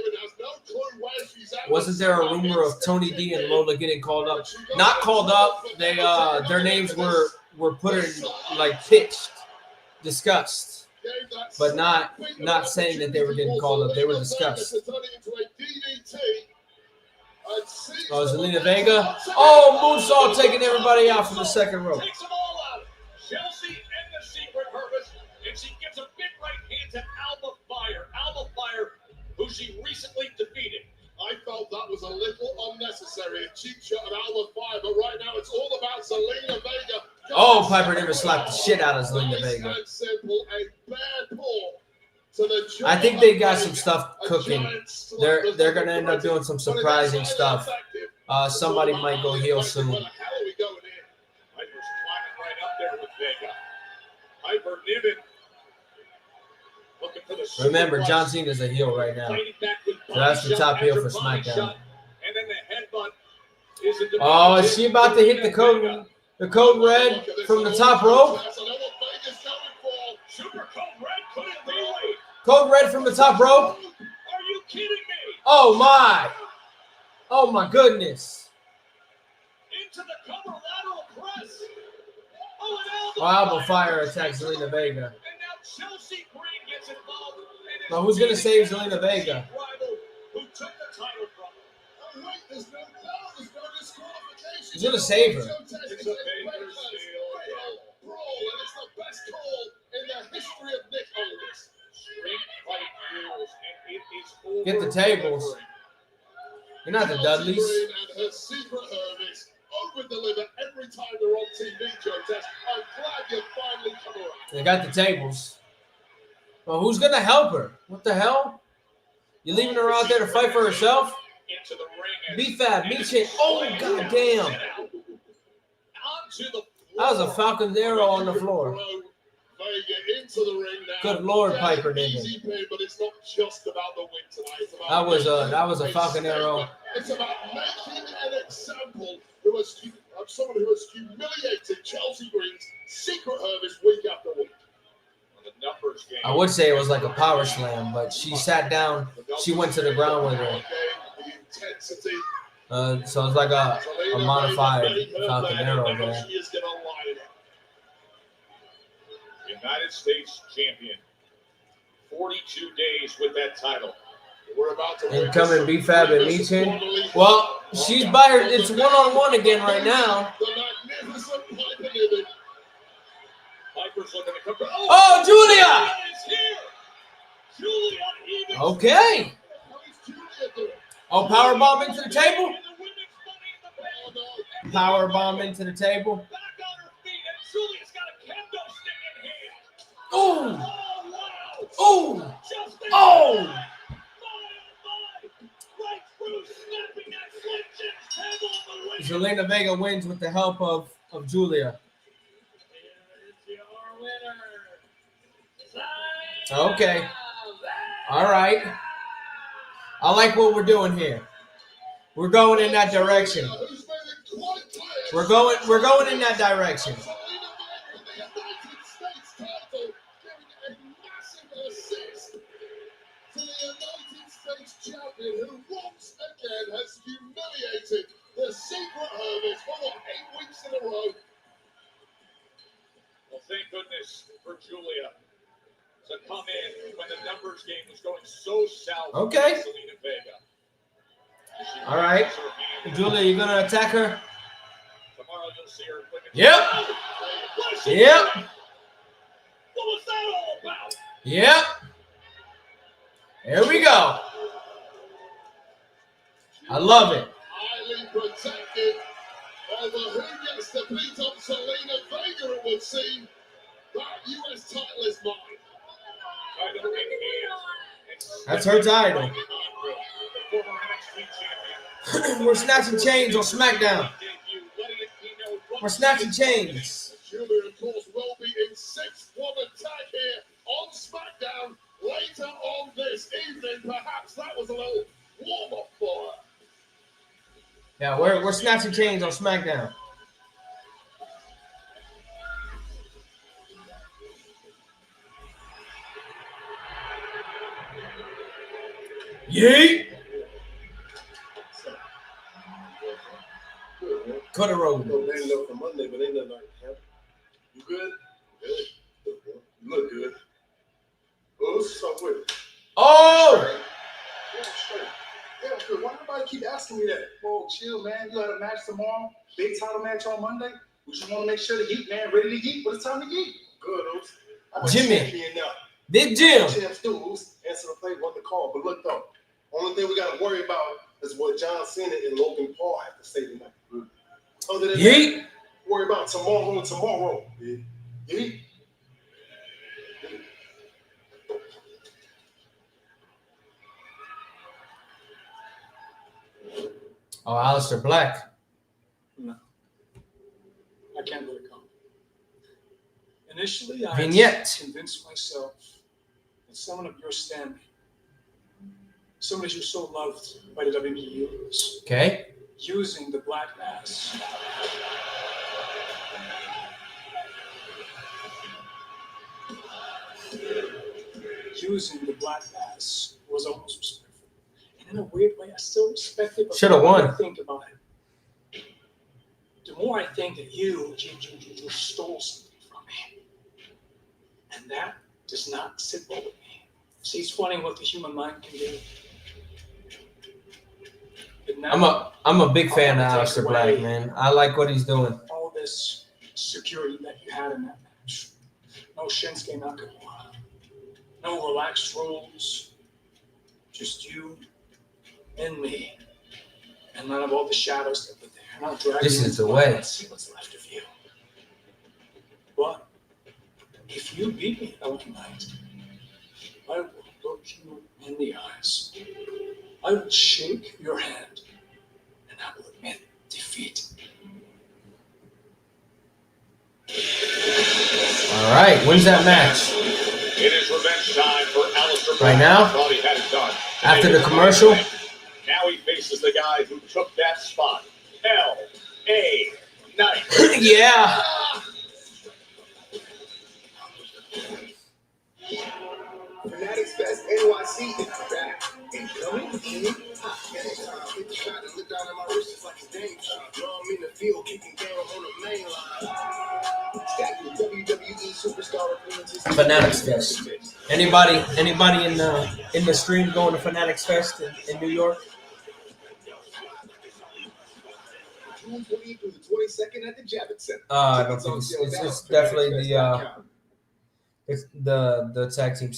Wasn't there a rumor of Tony D and Lola getting called up? Not called up. They their names were put in like pitched, discussed, but not saying that they were getting called up. They were discussed. Oh, Zelina Vega. Oh, moonsault taking everybody out from the second rope. Chelsea and the Secret Harvest, and she gives a big right hand to Alba Fire. Alba Fire, who she recently defeated. I felt that was a little unnecessary, a cheap shot at Alba Fire, but right now it's all about Zelina Vega. Oh, Piper never slapped the shit out of Zelina Vega. Simple, a bad pull to the I think they got some stuff cooking. They're gonna end up doing some surprising stuff. Somebody might go heel soon. Piper Niven looking for the Remember, John Cena's a heel right now. So that's the top heel for SmackDown. And then the headbutt is in the Oh, is she about to hit the code red from the top rope? Super Code Red couldn't really. Code red from the top rope? Are you kidding me? Oh my goodness. Into the cover lateral press. Oh, and Alba Fire attacks Zelina Vega. And now Chelsea Green gets involved. Now who's gonna save Zelina Vega? Who took the title from her? Oh, wait, there's no disqualification. Who's gonna save her? It's a Vader steel brawl, and it's the best call in the history of Nick Aldis. Street fight rules, and it is over. Get the tables. You're not the Dudleys. Green and her secret Hermes over-deliver every time they're on TV, Joe Test. I'm glad you finally come around. They got the tables. Well, who's gonna help her? What the hell? You leaving her out there to fight for herself? Into the ring. B-Fab, Michin. Oh, goddamn. That was a Falcon's arrow on the floor. Vega into the ring now. Good Lord, Piper Niven. Easy pin, but it's not just about the win tonight. It's about That was a Falcon arrow. It's about making an example of someone who has humiliated Chelsea Green's secret Hermes week after week. I would say it was like a power slam, but she sat down. She went to the ground with her. The intensity. So it's like a modified Falcon arrow there. She is going to line it. United States champion. 42 days with that title. We're about to Incoming B-Fab and Michin. Well, she's by her. It's one-on-one again right now. The magnificent Piper Niven. Piper's looking to come. Oh, Julia! Is here. Julia even. Okay. How is Julia doing? Oh, power bomb into the table. And the women's money in the bank. Power bomb into the table. Back on her feet, and Julia's got a kendo stick in hand. Ooh! Oh, wow. Ooh! Just in Oh! time. My. Right through, snapping that Slim Jim's table on the wing. Zelina Vega wins with the help of Julia. Okay. All right. I like what we're doing here. We're going in that direction. We're going in that direction. States champion who once again has humiliated the Secret Hermits for what, 8 weeks in a row. Well, thank goodness for Julia to come in when the numbers game was going so south. Okay. for Selena Vega. All right. Julia, you gonna attack her? Tomorrow you'll see her. Yep. Yep. What was that all about? Yep. Here we go. I love it. Highly protected over who gets to beat up Selena Vega, it would seem. That US title is mine. Title in hand. That's her title. The former NXT champion. We're snatching chains on SmackDown. We're snatching chains. Julia, of course, will be in 6-woman tag here on SmackDown later on this evening. Perhaps that was a little warm-up for her. Yeah, we're snatching chains on SmackDown. Yeet! Cut a road. No, they ain't left for Monday, but ain't nothing like that. You good? Good. You look good. What's up with it? Oh! Yeah, straight. Yeah, good. Why everybody keep asking me that? Oh, chill, man. You had a match tomorrow. Big title match on Monday. We just want to make sure the heat, man, ready to eat. But it's time to eat. Good, Oos. I'm a Jimmy. champion now. Big Jim. Champs do, Oos. Answer the play, what the call. But look, though, only thing we got to worry about is what John Cena and Logan Paul have to say tonight. Other than Yeet. that, worry about tomorrow. Yeet. Oh, Aleister Black. No. I can't let it come. Initially, I Vignette. convinced myself that someone of your standing, someone that you so loved by the WWE Universe, Okay. using the black mass. Using the black mass was almost respectful. And in a weird way, I still respect it. But Shoulda the more won. I think about it, the more I think that you stole something from me. And that does not sit well with me. See, it's funny what the human mind can do. But now, I'm a big fan of I wanna take Aleister Black, away man. I like what he's doing. all this security that you had in that match. No Shinsuke Nakamura. No relaxed rules. Just you and me. And none of all the shadows that were there. And I'll drag This you is into the my way. life, see what's left of you. But if you beat me that night, I will look you in the eyes. I will shake your hand. And I will admit defeat. All right. When's that match? It is revenge time for Aleister Black. Right now? Thought he had it done. After the commercial? Now he faces the guy who took that spot. L.A. Knight. Yeah. Fanatics Fest NYC is back. Incoming hot game. Hit the shot and look down at my wrist, it's like it's game time. Now I'm in the field kicking down on the main line. Stacked with WWE superstar appearances. Fanatics Fest. Anybody in the stream going to Fanatics Fest in New York? June 20th through the 22nd at the Javits Center. I don't think it's definitely the tag team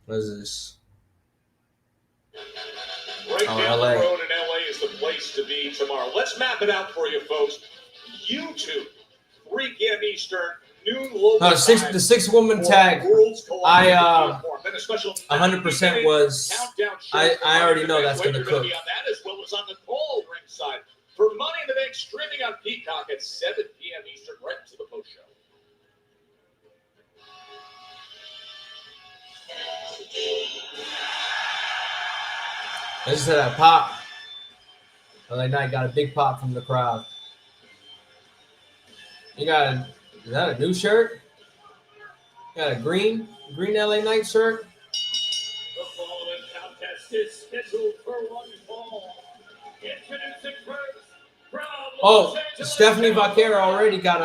What is this? Right Oh, down LA. the road in LA is the place to be tomorrow. Let's map it out for you, folks. YouTube, 3 p.m. Eastern, noon local No, time. the 6-woman tag. I 100% was. I already know that's gonna cook. Be on that as well as on the call ringside for Money in the Bank streaming on Peacock at 7 p.m. Eastern, right to the post show. Listen to that pop. LA Knight got a big pop from the crowd. You got a, is that a new shirt? You got a green LA Knight shirt? The following contest is scheduled for one fall. Introducing first from Oh, Los Angeles, Stephanie Vaquera already got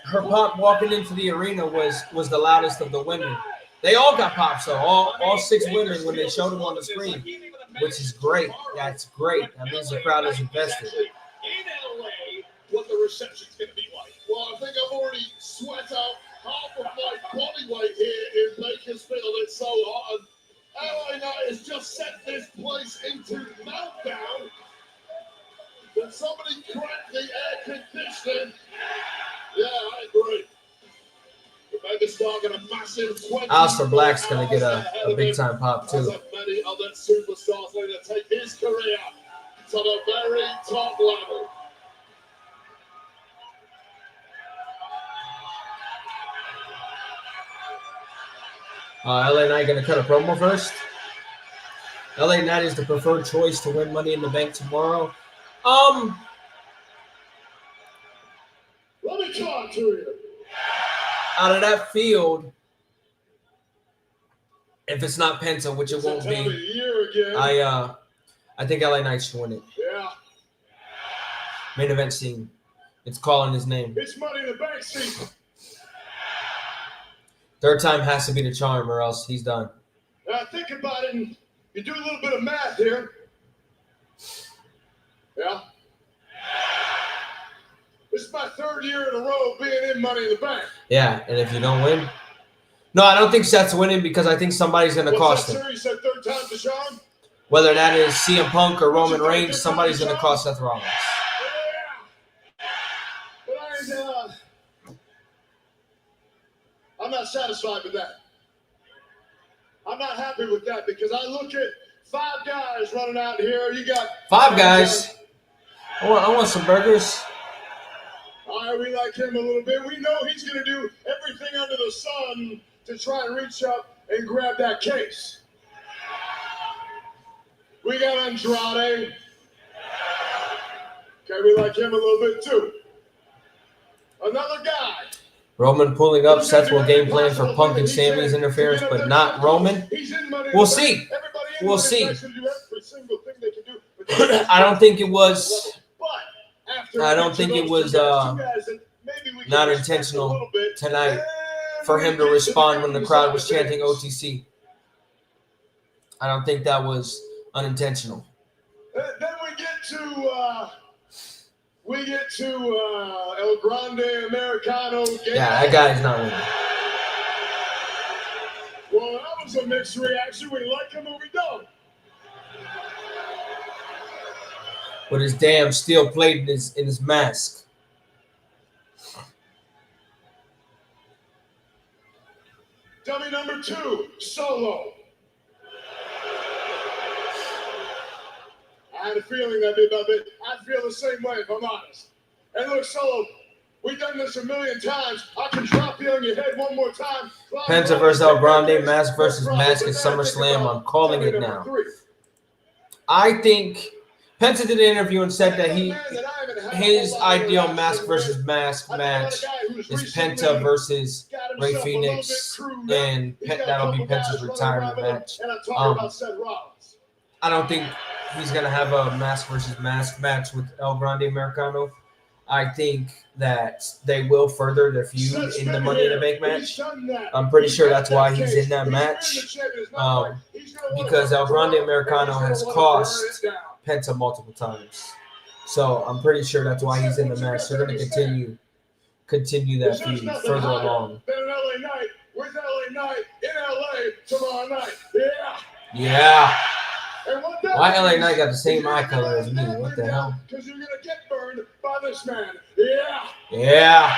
her pop walking into the arena was the loudest of the women. They all got pops, so all 6 women when they showed them on the screen, which is great. That's great. That means the crowd is invested. In LA, what the reception's going to be like. Well, I think I've already sweat out half of my body weight here in Bakersfield. It's so hot. And LA Knight has just set this place into meltdown. Can somebody crack the air conditioning? Yeah, I agree. The megastar got a massive 20. Aleister Black's going to get a big time pop too. As many other superstars going to take his career to the very top level. LA Knight going to cut a promo first. LA Knight is the preferred choice to win Money in the Bank tomorrow. Let me talk to you. Out of that field, if it's not Penta, which it won't be, I think LA Knight should win it. Yeah. Main event scene. It's calling his name. It's Money in the Bank season. Third time has to be the charm, or else he's done. Now think about it, and you do a little bit of math here. Yeah. This is my 3rd year in a row being in Money in the Bank. Yeah, and if you don't win, no, I don't think Seth's winning because I think somebody's going to cost him. You said 3rd time to Sean? Whether that is CM Punk or Roman Reigns, somebody's going to cost Seth Rollins. Yeah. But I'm not satisfied with that. I'm not happy with that because I look at 5 guys running out here. You got 5 guys. I want some burgers. All right, we like him a little bit. We know he's going to do everything under the sun to try and reach up and grab that case. We got Andrade. Okay, we like him a little bit too. Another guy. Roman pulling up. Seth will game plan for Punk and Sammy's interference, but not Roman. We'll see. We'll see. I don't think it was. I don't think it was not intentional tonight for him to respond when the crowd was chanting OTC. I don't think that was unintentional. Then we get to El Grande Americano. Yeah, that guy's not winning. Well, that was a mixed reaction. We like him or we don't. With his damn steel plate in his mask. Dummy number 2, Solo. I had a feeling that'd be about it. I feel the same way, if I'm honest. And look, Solo, we've done this a million times. I can drop you on your head one more time. Penta versus El Grande, mask versus mask at SummerSlam. I'm calling it now. I think Penta did an interview and said that his ideal mask versus mask match is Penta versus Rey Fenix, and that'll be Penta's retirement match. I don't think he's going to have a mask versus mask match with El Grande Americano. I think that they will further their feud in the Money in the Bank match. I'm pretty sure that's why he's in that match, because El Grande Americano has cost Penta multiple times. So I'm pretty sure that's why he's in the match. They're going to continue continue that feud further along. Then an LA Knight with LA Knight in LA tomorrow night. Yeah. Yeah. And what that Why LA means Knight got the same is eye you're color gonna as me? let What him the down hell? Because you're gonna get burned by this man. Yeah. Yeah.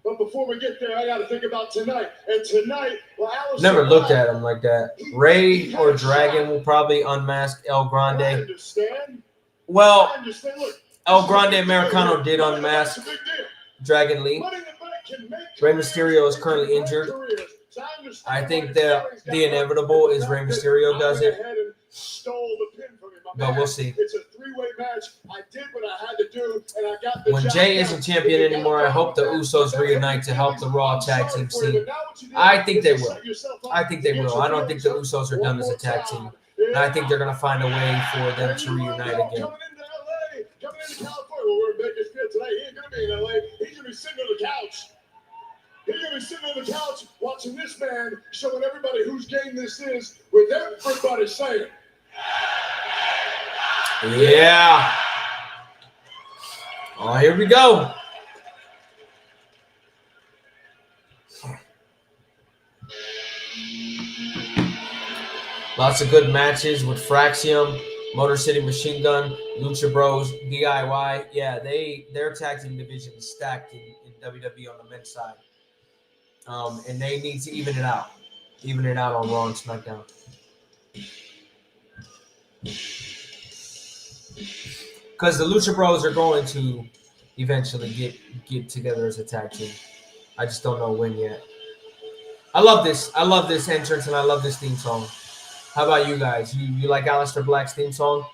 But before we get there, I got to think about tonight. And tonight, well, Alice Never looked at him like that. Ray or Dragon will probably unmask El I Grande. understand. Well, I understand. Look, El Grande Americano did unmask it's a big deal. Dragon Lee. Money in the Bank can make Rey careers, Mysterio is it currently can break injured. careers. So I understand I think why the Sterling's got inevitable the is Rey fact that Mysterio I does went it. ahead and stole the pin from him, my But man. we'll see. It's a three-way match. I did what I had to do, and I got the When job Jay done. isn't champion If you anymore, got I hope the done, Usos then reunite to help the Raw I'm tag sorry team for you, scene. but now what you did I think is they you will. set yourself up I think they to get will. your I don't think the feelings Usos are up done as a one tag more team. time. And I think they're going to find a way for them And to you will reunite know, again. coming into LA, coming into California. Well, we're in Bakersfield today. He ain't gonna be in LA. He's gonna be sitting on the couch. He's gonna be sitting on the couch watching this man, showing everybody whose game this is, with everybody saying, Yeah. Oh, here we go. Lots of good matches with Fraxium, Motor City Machine Gun, Lucha Bros, DIY. Yeah, their tag team division is stacked in WWE on the men's side. And they need to even it out. Even it out on Raw and SmackDown. Because the Lucha Bros are going to eventually get together as a tag team. I just don't know when yet. I love this. I love this entrance and I love this theme song. How about you guys? You like Aleister Black's theme song?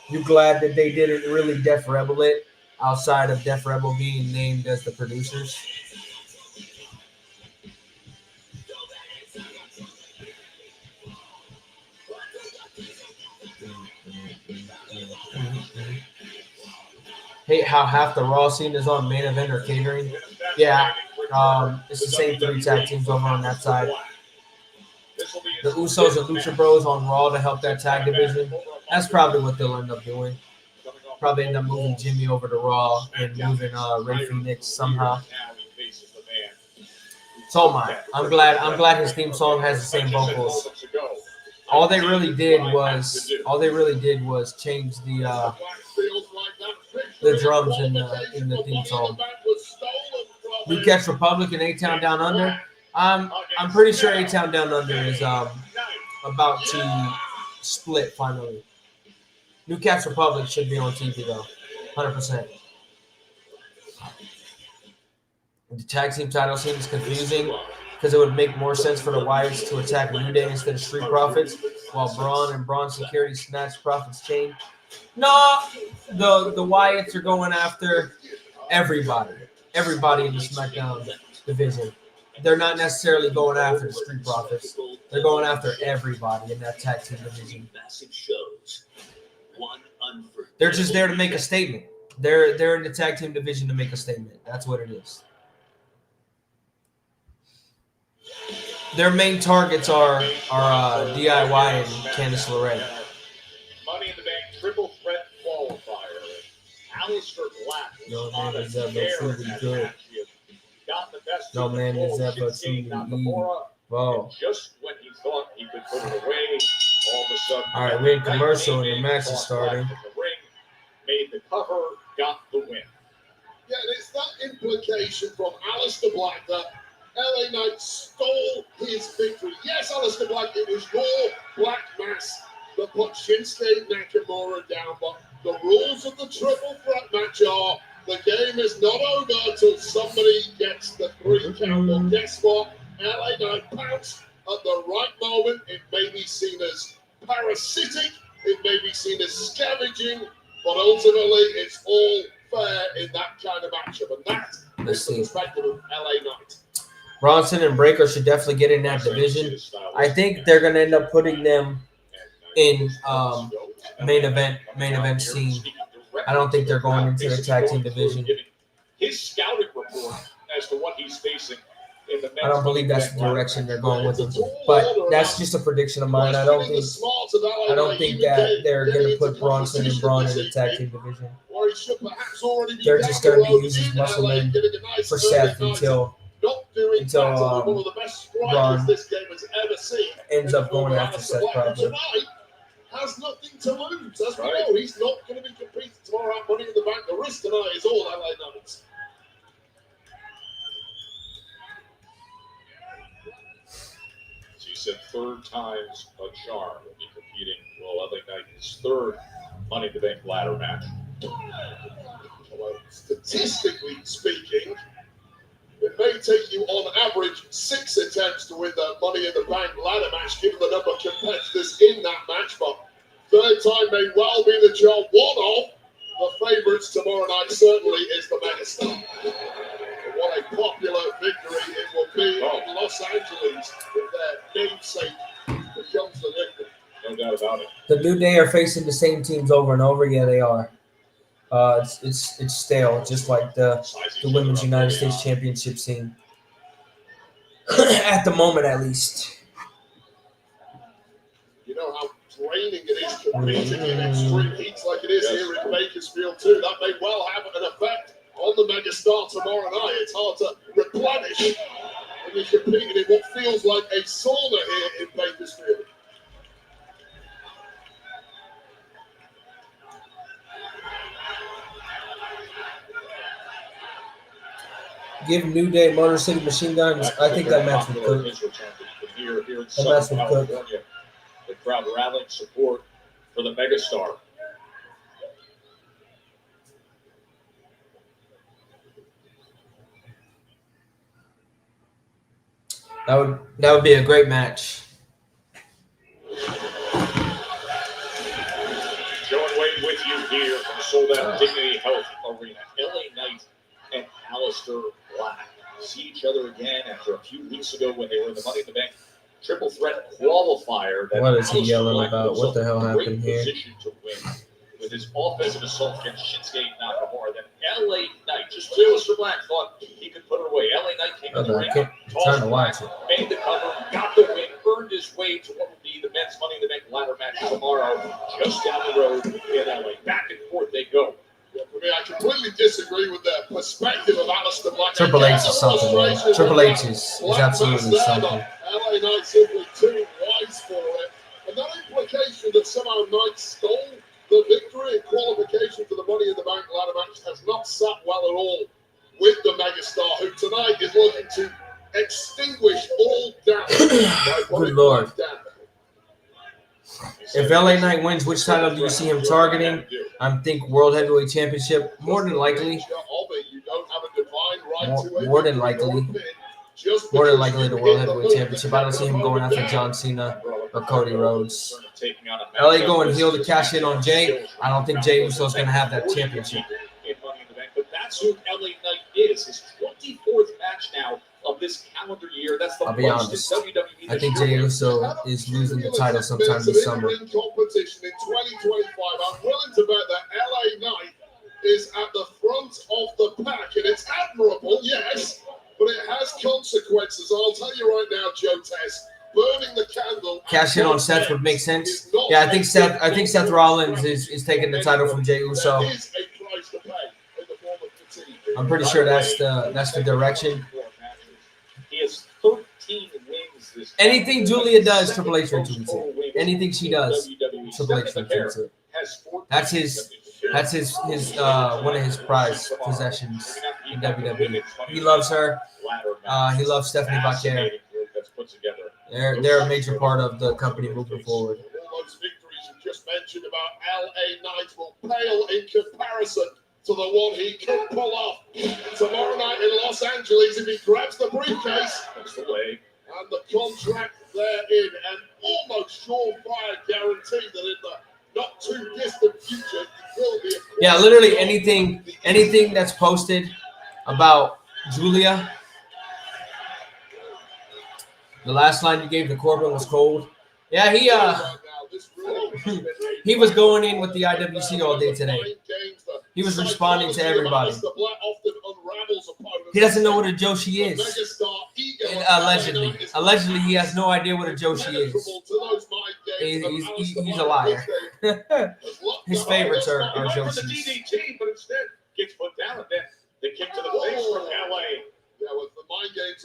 You glad that they didn't really Def Rebel it outside of Def Rebel being named as the producers? Hate how half the Raw scene is on main event or catering. Yeah, it's the same three tag teams over on that side. The Usos and Lucha Bros on Raw to help that tag division. That's probably what they'll end up doing. Probably end up moving Jimmy over to Raw and moving Ray Phoenix somehow. So am I. I'm glad his theme song has the same vocals. All they really did was change the drums in the theme song. New Catch Republic and A-Town Down Under. I'm pretty sure A-Town Down Under is about to split finally. New Catch Republic should be on TV though, 100%. The tag team title seems confusing because it would make more sense for the Wyatts to attack New Day instead of Street Profits, while Braun and Braun Security snatch Profits chain. No, the Wyatts are going after everybody in the SmackDown division. They're not necessarily going after the Street Profits. They're going after everybody in that tag team division. They're just there to make a statement. They're in the tag team division to make a statement. That's what it is. Their main targets are DIY and Candice LeRae. Money in the Bank triple threat qualifier. Aleister Black No on man a is ever tear in truly that good. match. He got the best No of the man is bullshit ever game, truly Nakamura. Whoa. And just when he thought he could put it away, all of a sudden. All right, we're in commercial and the match is starting. The ring, made the cover, got the win. yeah, and it's that implication from Aleister Black that LA Knight stole his victory. Yes, Aleister Black, it was your black mass that put Shinsuke Nakamura down, but the rules of the triple threat match are the game is not over until somebody gets the 3 count. Well, guess what? LA Knight pounced at the right moment. It may be seen as parasitic, it may be seen as scavenging, but ultimately it's all fair in that kind of matchup. And that is the perspective of LA Knight. Bronson and Breakker should definitely get in that division. I think they're going to end up putting them in main event scene. I don't think they're going into the tag team division. His scouting report as to what he's facing in the I don't believe that's the direction they're going with them. But that's just a prediction of mine. I don't think that they're going to put Bronson and Braun in the tag team division. Or he should perhaps already be they're down just the going to be road using in muscle LA, men getting a nice for early Seth night, until not doing until, better than one of the best strikers Braun this game has ever seen. ends up going Former after Aleister Seth Black, who probably. tonight has nothing to lose. As we Right. know, he's not going to be competing tomorrow at Money in the Bank. The risk tonight is all LA Knights. As you said, third time's a charm. Will be competing. Well, LA Knight his third Money in the Bank ladder match. Well, statistically speaking, it may take you on average 6 attempts to win the Money in the Bank ladder match, given the number of competitors in that match. But third time may well be the job. One of the favourites tomorrow night certainly is the Megastar. And what a popular victory it will be in Los Angeles if their namesake becomes the victor. No doubt about it. The New Day are facing the same teams over and over. Yeah, they are. It's stale, just like the Women's United States Championship scene. At the moment, at least. You know how draining it is competing in extreme heats like it is here in Bakersfield too. That may well have an effect on the Megastar tomorrow night. It's hard to replenish when you're competing in what feels like a sauna here in Bakersfield. Give New Day Motor City Machine Guns. I think that match would cook. Here in That Southern match would cook. California, the crowd rallying support for the Megastar. That would be a great match. Joe and Wade with you here from the Sold Out Dignity Health Arena. LA Knight and Aleister Black see each other again after a few weeks ago when they were in the Money in the Bank triple threat qualifier. That What is he Aleister yelling Black about? was What the in hell great happened here? position to win with his offensive assault against Shinsuke Nakamura. Then LA Knight, just Aleister Black thought he could put her away. LA Knight came in the ring, I'm trying to watch it. made the cover, got the win, earned his way to what will be the men's Money in the Bank ladder match tomorrow, just down the road in LA. Back and forth they go. Yeah, for me, I completely disagree with the perspective of Aleister Black. Triple H is something, man. Triple H is absolutely something. LA Knight simply too wise for it. And that implication that somehow Knight stole the victory and qualification for the Money in the Bank ladder match has not sat well at all with the Megastar, who tonight is looking to extinguish all doubt. Good Lord. If LA Knight wins, which title do you see him targeting? I think World Heavyweight Championship, more than likely. More than likely the World Heavyweight Championship. I don't see him going after John Cena or Cody Rhodes. LA going heel to cash in on Jay. I don't think Jey Uso's going to have that championship. But that's who LA Knight is. His 24th match now of this calendar year. That's the I'll be most honest. in WWE. I think Jey Uso is losing the title sometime this summer. Competition in 2025. I'm willing to bet that LA Knight is at the front of the pack, and it's admirable, yes, but it has consequences. I'll tell you right now, Joe Tess, burning the candle. Cash in on Seth would make sense. Yeah, I think Seth Rollins is taking the title from Jey Uso. There is a price to pay in the form of fatigue. I'm pretty sure that's the direction. He has 13 wins this Anything Julia does, Triple H wins it. Anything she does, Triple H wins it. That's his one of his prized possessions in WWE. He loves her. He loves Stephanie Bachir. They're a major part of the company moving forward. All those victories you just mentioned about LA Knight will pale in comparison to the one he could pull off tomorrow night in Los Angeles if he grabs the briefcase and the contract therein, an almost surefire guarantee that in the not too distant future he will be. Yeah, literally anything that's posted about Julia. The last line you gave to Corbin was cold. Yeah, he was going in with the IWC all day today. He was responding to everybody. He doesn't know what a Joshi is. And allegedly, he has no idea what a Joshi is. He's a liar. His favorites are Joshis.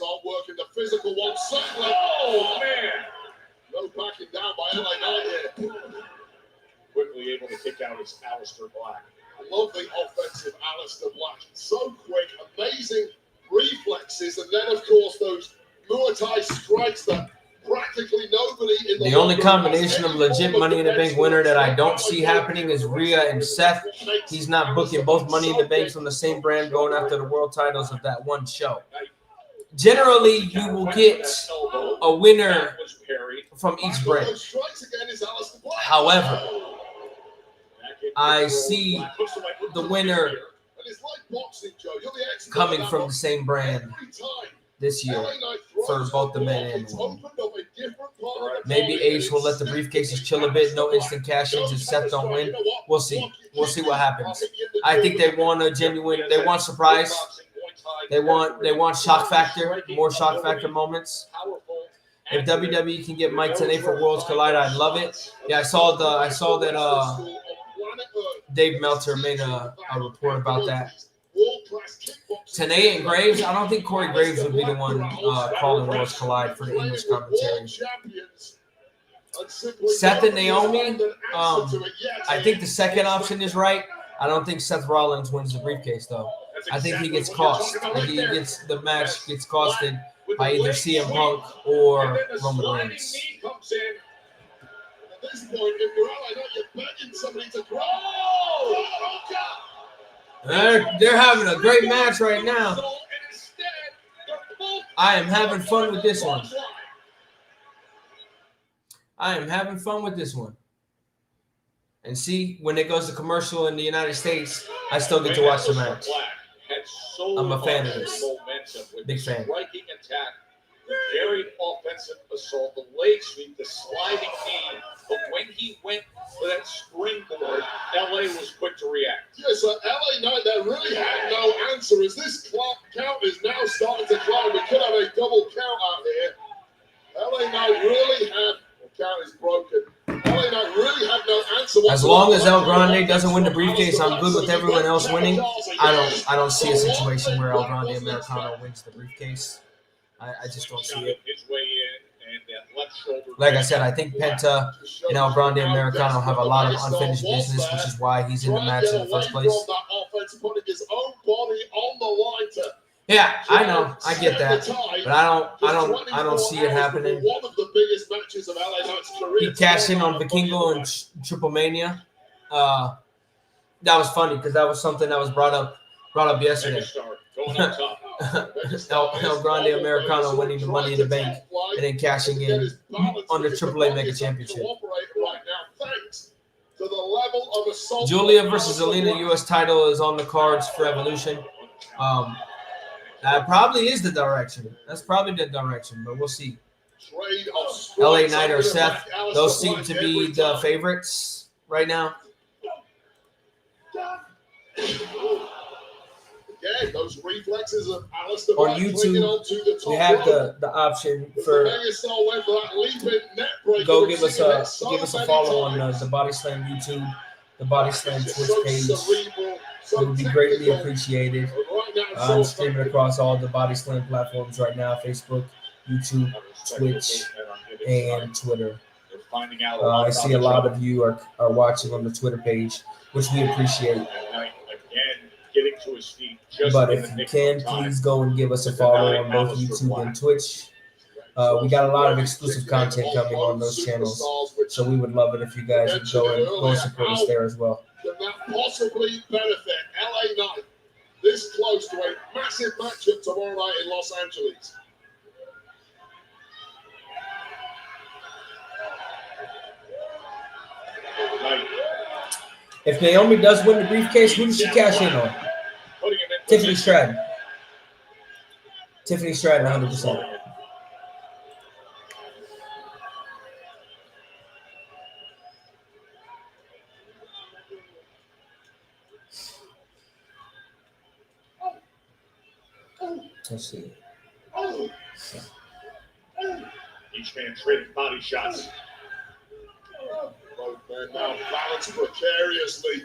start working the physical one. Certainly. Oh, man. No backing down by LA Knight here. Quickly able to kick out his Aleister Black. I love the offensive Aleister Black. So quick, amazing reflexes, and then, of course, those Muay Thai strikes that practically nobody in The only combination of legit Money in the Bank winner that I don't see happening is Rhea and Seth. He's not booking both Money in the Banks from the same brand going after the world titles of that one show. Generally, you will get a winner from each brand. However, I see the winner coming from the same brand this year for both the men and women. Maybe Ace will let the briefcases chill a bit. No instant cash-ins if Seth don't win. We'll see. We'll see what happens. I think they want a genuine. They want surprise. They want shock factor. More shock factor moments. If WWE can get Mike Tenay for Worlds Collide, I'd love it. Yeah, I saw that Dave Meltzer made a report about that. Tenay and Graves, I don't think Corey Graves would be the one calling Worlds Collide for the English commentary. Seth and Naomi, I think the second option is right. I don't think Seth Rollins wins the briefcase, though. I think he gets cost. The match gets costed by either CM Punk or Roman Reigns. At this point, if you're you're begging somebody to grow. They're having a great match right now. I am having fun with this one. And see, when it goes to commercial in the United States, I still get to watch the match. I'm a fan of this. Big fan. Striking attack, the very offensive assault, the leg sweep, the sliding knee. But when he went for that springboard, LA was quick to react. Yes, LA Knight, that really had no answer. As this count is now starting to climb, we could have a double count out here. LA Knight really had. The count is broken. LA Knight really had no answer. As long as El Grande doesn't win the briefcase, I'm good with everyone else winning. I don't see a situation where El Grande Americano wins the briefcase. I just don't see it. Like I said, I think Penta and El Grande Americano have a lot of unfinished business, which is why he's in the match in the first place. Yeah, I know, I get that, but I don't see it happening. He cashed in on Vikingo and Triple Mania. That was funny because that was something that was brought up yesterday. El Grande Americano winning the Money in the Bank and then cashing in on the AAA Mega Championship. Julia versus Alina U.S. title is on the cards for Evolution. That probably is the direction. That's probably the direction, but we'll see. LA Knight or Seth, those seem to be the favorites right now. Again, those reflexes of Aleister on YouTube, we have the option for go give us a follow on the Body Slam YouTube, the Body Slam Twitch page. It would be greatly appreciated. I'm streaming across all the Body Slam platforms right now: Facebook, YouTube, Twitch, and Twitter. I see a lot of you are watching on the Twitter page, which we appreciate. But if you can, please go and give us a follow on both YouTube and Twitch. We got a lot of exclusive content coming on those channels, so we would love it if you guys would go and support us there as well. Can that possibly benefit LA Knight this close to a massive matchup tomorrow night in Los Angeles? If Naomi does win the briefcase, who does she cash in on? Tiffany Stratton. Tiffany Stratton, 100%. Let's see. Each man trading body shots. Both men now balanced precariously.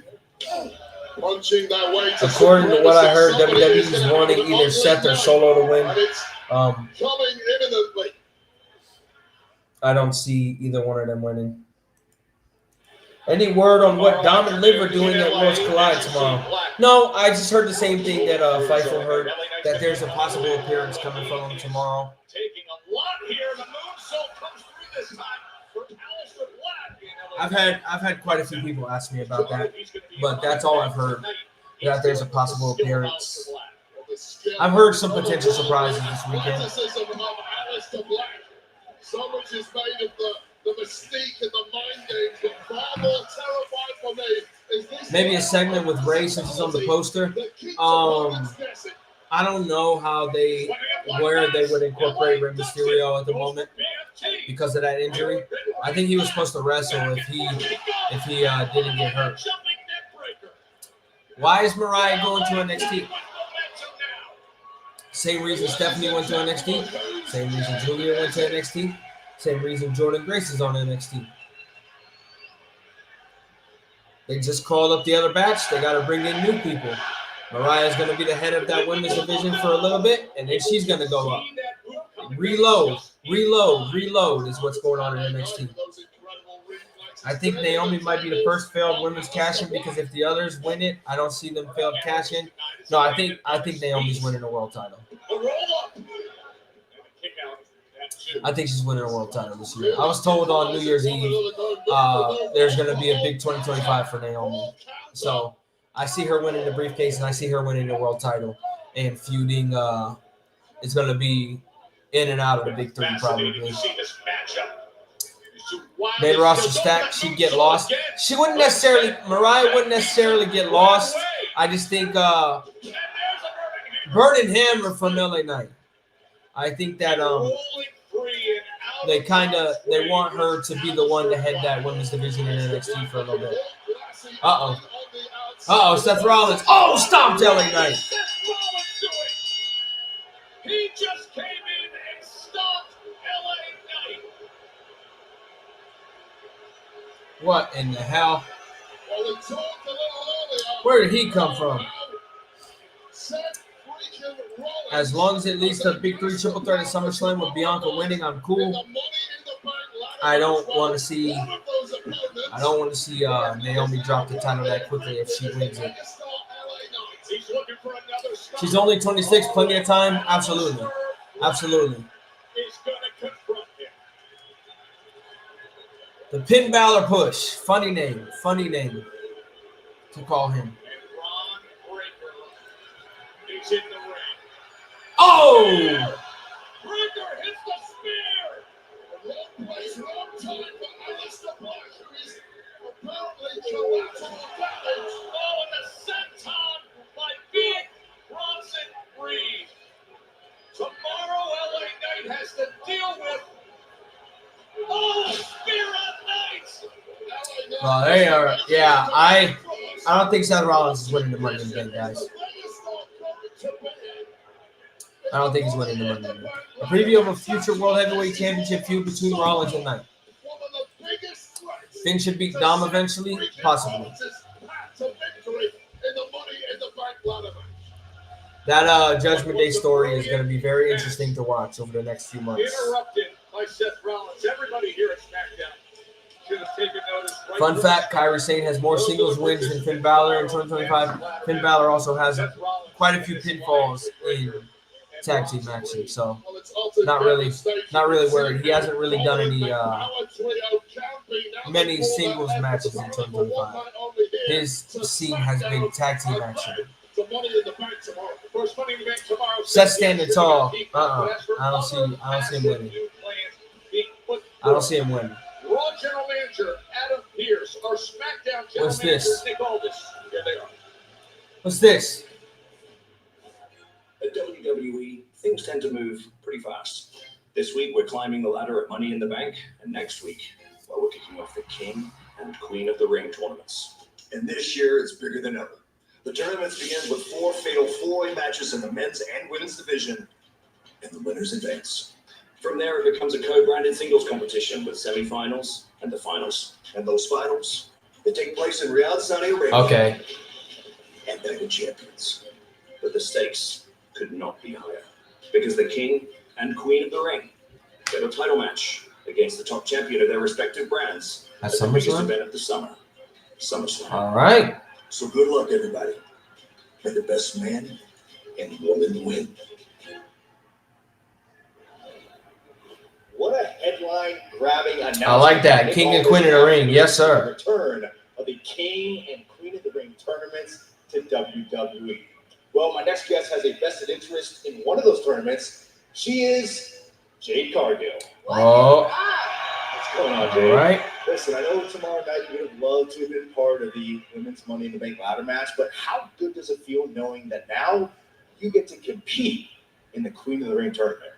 Punching their way to according to what I heard, WWE is wanting either Seth or Solo to win. Coming imminently. I don't see either one of them winning. Any word on what Dom and Liv are doing at Worlds Collide tomorrow? No, I just heard the same thing that Fightful heard, that there's a possible appearance coming from him tomorrow. Taking a lot here. The moonsault comes through this time for Aleister Black. I've had quite a few people ask me about that, but that's all I've heard, that there's a possible appearance. I've heard some potential surprises this weekend. So much is made of the mystique and the mind games, but far more terrifying for me is this. Maybe a segment with Ray since he's on the poster. I don't know where they would incorporate Rey Mysterio at the moment because of that injury. I think he was supposed to wrestle if he didn't get hurt. Why is Mariah going to NXT? Same reason Stephanie went to NXT. Same reason Julia went to NXT. Same reason Jordan Grace is on NXT. They just called up the other batch. They got to bring in new people. Mariah's going to be the head of that women's division for a little bit, and then she's going to go up. Reload is what's going on in NXT. I think Naomi might be the first failed women's cash-in because if the others win it, I don't see them failed cash-in. No, I think Naomi's winning a world title. I think she's winning a world title this year. I was told on New Year's Eve there's going to be a big 2025 for Naomi. So I see her winning the briefcase and I see her winning the world title and feuding. It's going to be in and out of the big three probably. Main roster stack, she'd get lost. Mariah wouldn't necessarily get lost. I just think Bert and him are from LA Knight. I think that they want her to be the one to head that women's division in NXT for a little bit. Seth Rollins. Oh, stomped LA Knight. He just came in and stopped LA Knight. What in the hell? Where did he come from? As long as it leads to a big 3 triple threat at SummerSlam with Bianca winning, I'm cool. I don't want to see Naomi drop the title that quickly if she wins it. She's only 26, plenty of time. Absolutely. The Pin Balor push. Funny name to call him. Oh! Breaker hits the spear. Wrong place, wrong time for Aleister Black, who is apparently collateral damage. Oh, and the senton by Big Bronson Reed. Tomorrow, LA Knight has to deal with spear on Knight. Well, they are. Yeah, I don't think Seth Rollins is winning the Money in the Bank, guys. I don't think he's winning the Money in the Bank. A preview of a future World Heavyweight Championship feud between Rollins and Knight. Finn should beat Dom eventually, possibly. That Judgment Day story is going to be very interesting to watch over the next few months. Interrupted by Seth Rollins. Everybody here at SmackDown should have taken notice. Fun fact, Kairi Sane has more singles wins than Finn Balor in 2025. Finn Balor also has quite a few pinfalls in tag team matches, so not really worried. He hasn't really done any many singles matches in 2025. His scene has been tag team action. Seth standing tall. I don't see him winning. I don't see him winning. Raw General Manager Adam Pearce, our SmackDown General What's this? Nick Aldis. Here they are. What's this? At WWE, things tend to move pretty fast. This week, we're climbing the ladder at Money in the Bank, and next week, we're kicking off the King and Queen of the Ring tournaments. And this year, it's bigger than ever. The tournaments begins with 4 fatal 4-way matches in the men's and women's division, and the winners advance. From there, it becomes a co-branded singles competition with semi-finals and the finals. And those finals, they take place in Riyadh, Saudi Arabia. Okay. And they're the champions. But the stakes could not be higher, because the King and Queen of the Ring get a title match against the top champion of their respective brands At at the biggest SummerSlam? event of the summer, SummerSlam. All right. So good luck, everybody. May the best man and woman win. What a headline-grabbing announcement. I like that. King and Queen in the Ring. Yes, sir. Return of the King and Queen of the Ring tournaments to WWE. Well, my next guest has a vested interest in one of those tournaments. She is Jade Cargill. Oh. What's going on, All Jade? right. Listen, I know tomorrow night you would have loved to have been part of the Women's Money in the Bank ladder match, but how good does it feel knowing that now you get to compete in the Queen of the Ring tournament?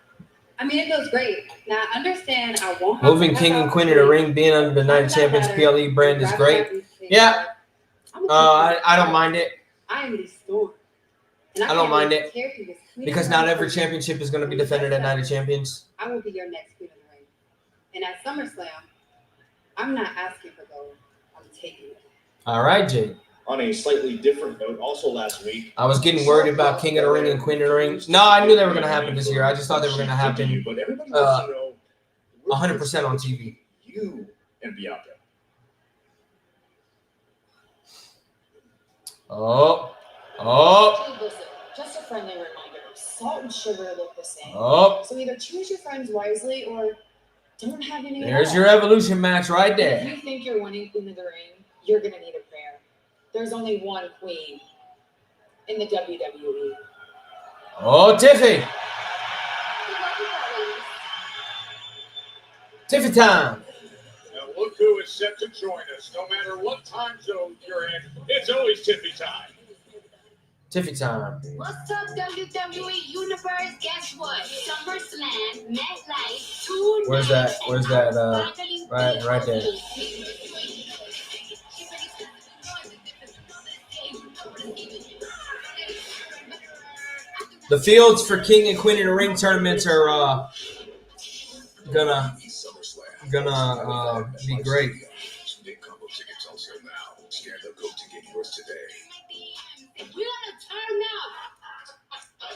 I mean, it feels great. Now, I understand I won't have Moving to King have and Queen in the Ring, being under the Night Champions PLE brand is great. Yeah. I don't mind it. I am the Storm. And I don't mind it. care who is Queen Because of the not Ring every person. championship is going to be defended at Night of Champions. I will be your next Queen of the Ring. And at SummerSlam, I'm not asking for gold. I'm taking it. All right, Jade. On a slightly different note, also last week, I was getting worried about King of the Ring and Queen of the Ring. No, I knew they were going to happen this year. I just thought they were going to happen but everybody wants to know 100% on TV. you and Bianca. Oh. Oh. Hey, listen, just a friendly reminder. Salt and sugar look the same. Oh. So either choose your friends wisely or don't have any. There's your evolution match right If there. you think you're winning Queen of the Ring, you're gonna need a prayer. There's only one queen in the WWE. Oh, Tiffy. Tiffy time. Now look who is set to join us. No matter what time zone you're in, it's always Tiffy time. Tiffy time. What's up, WWE Universe? Guess what? SummerSlam, MetLife, 2 Where's that? Where's that? Right there. The fields for King and Queen of the Ring tournaments are gonna be great. Get combo tickets on sale now. Scan the code to get yours today. We gotta turn up.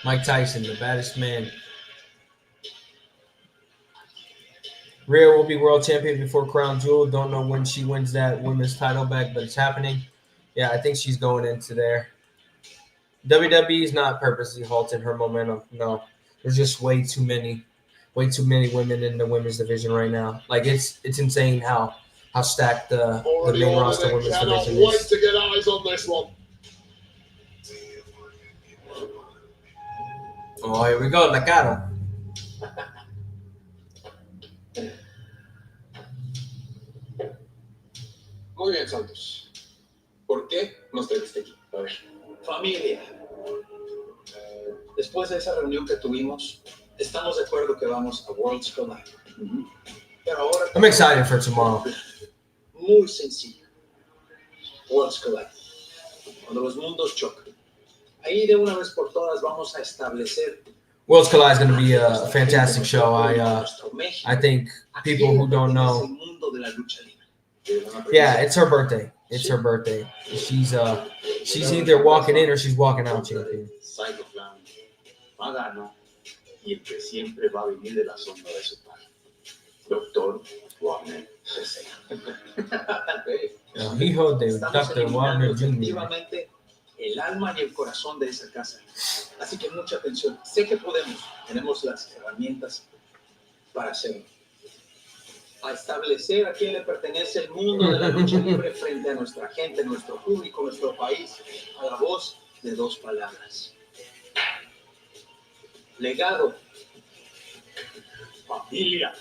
Mike Tyson, the baddest man. Rhea will be world champion before Crown Jewel. Don't know when she wins that women's title back, but it's happening. Yeah, I think she's going into there. WWE's not purposely halted her momentum. No, there's just way too many women in the women's division right now. Like it's insane how stacked the main roster women's division Wait is. to get eyes on this one. Oh, here we go, la cara. Muy bien, Santos. ¿Por qué nos trajiste aquí? A ver. Familia, después de esa reunión que tuvimos, estamos de acuerdo que vamos a Worlds Collide. Pero ahora... I'm excited for tomorrow. Muy sencillo. Worlds Collide. Cuando los mundos chocan. Ahí de una vez por todas vamos a establecer... Worlds Collide is going to be a fantastic show. I think people who don't know... Yeah, it's her birthday. It's her birthday. She's either walking in or she's walking out champion. Cycloplan va a ganar y el que siempre va a venir de la sombra de su padre. Doctor Wagner Hijo de Dr. Wagner Jr. Efectivamente, el alma y el corazón de esa casa. Así que mucha atención. Sé que podemos. Tenemos las herramientas para hacerlo. A establecer a quién le pertenece el mundo de la lucha libre frente a nuestra gente, nuestro público, nuestro país, a la voz de dos palabras. Legado. Familia.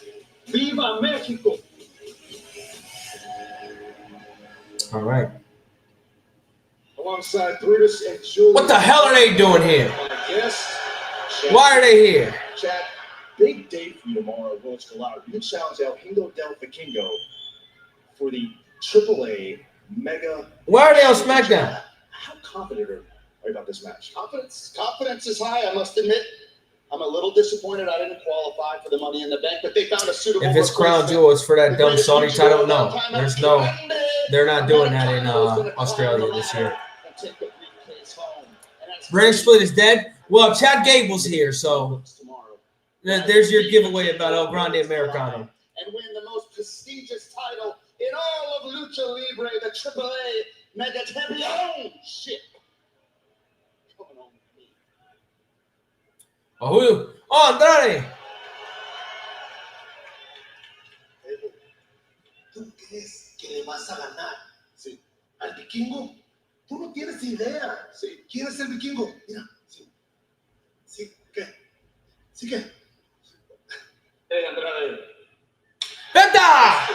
¡Viva México! All right. Alongside Brutus and Julius. What the hell are they doing here? Why are they here? Chad, big day for you tomorrow at Worlds Collide. You challenge El Hingo del Vikingo for the AAA Mega. Why are they on SmackDown? How confident are you about this match? Confidence is high, I must admit. I'm a little disappointed I didn't qualify for the Money in the Bank, but they found a suitable. If it's Crown Jewel, it's for that dumb Saudi title. No, they're not doing that in Australia this year. Brandon Split is dead. Well, Chad Gable's here, so there's your giveaway about El Grande Americano. And win the most prestigious title in all of Lucha Libre, the AAA Mega Champion. Shit. Coming on with me. Oh, Andrade. ¿Tú crees que le vas a ganar? Sí. ¿Al vikingo? Tú no tienes idea. Sí. ¿Quién es el vikingo? Mira. Sí. ¿Sí qué? ¿Sí qué? Andrade. ¡Penta!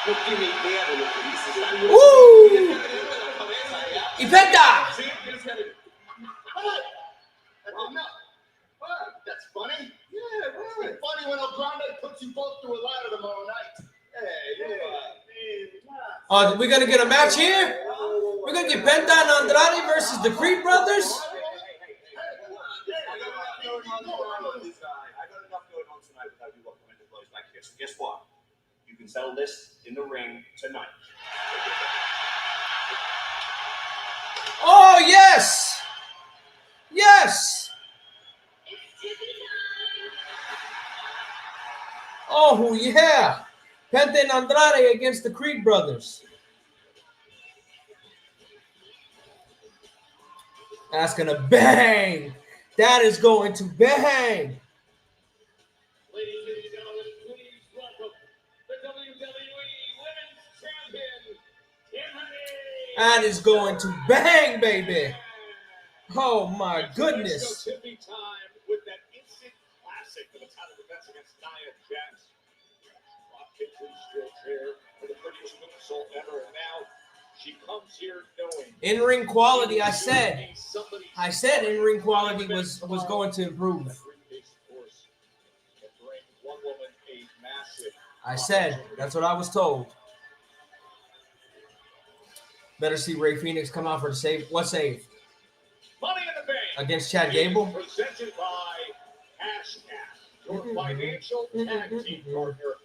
No tiene idea de lo que dices. ¡Y Penta! Sí, that's funny. Yeah, right. It's funny when El Grande puts you both through a ladder tomorrow night. Oh, we're going to get a match here? We're going to get Penta and Andrade versus the Creed brothers? I got enough going on tonight without you welcoming the place back here. So guess what? You can settle this in the ring tonight. Oh, yes! Yes! Oh, yeah! Penta and Andrade against the Creed brothers. That's going to bang! That is going to bang! Ladies and gentlemen, please welcome the WWE Women's Champion, TNA. That is going to bang, baby! Oh my goodness! Tippy time with that instant classic for the title defense against Nia Jax. Rock kick to the steel chair for the prettiest moonsault ever, and now she comes here knowing In-ring quality, I said in-ring quality was going to improve. I said, that's what I was told. Better see Ray Phoenix come out for the save. What save? Money in the Bank Against Chad Gable? Presented by Cash App, your financial tag team partner.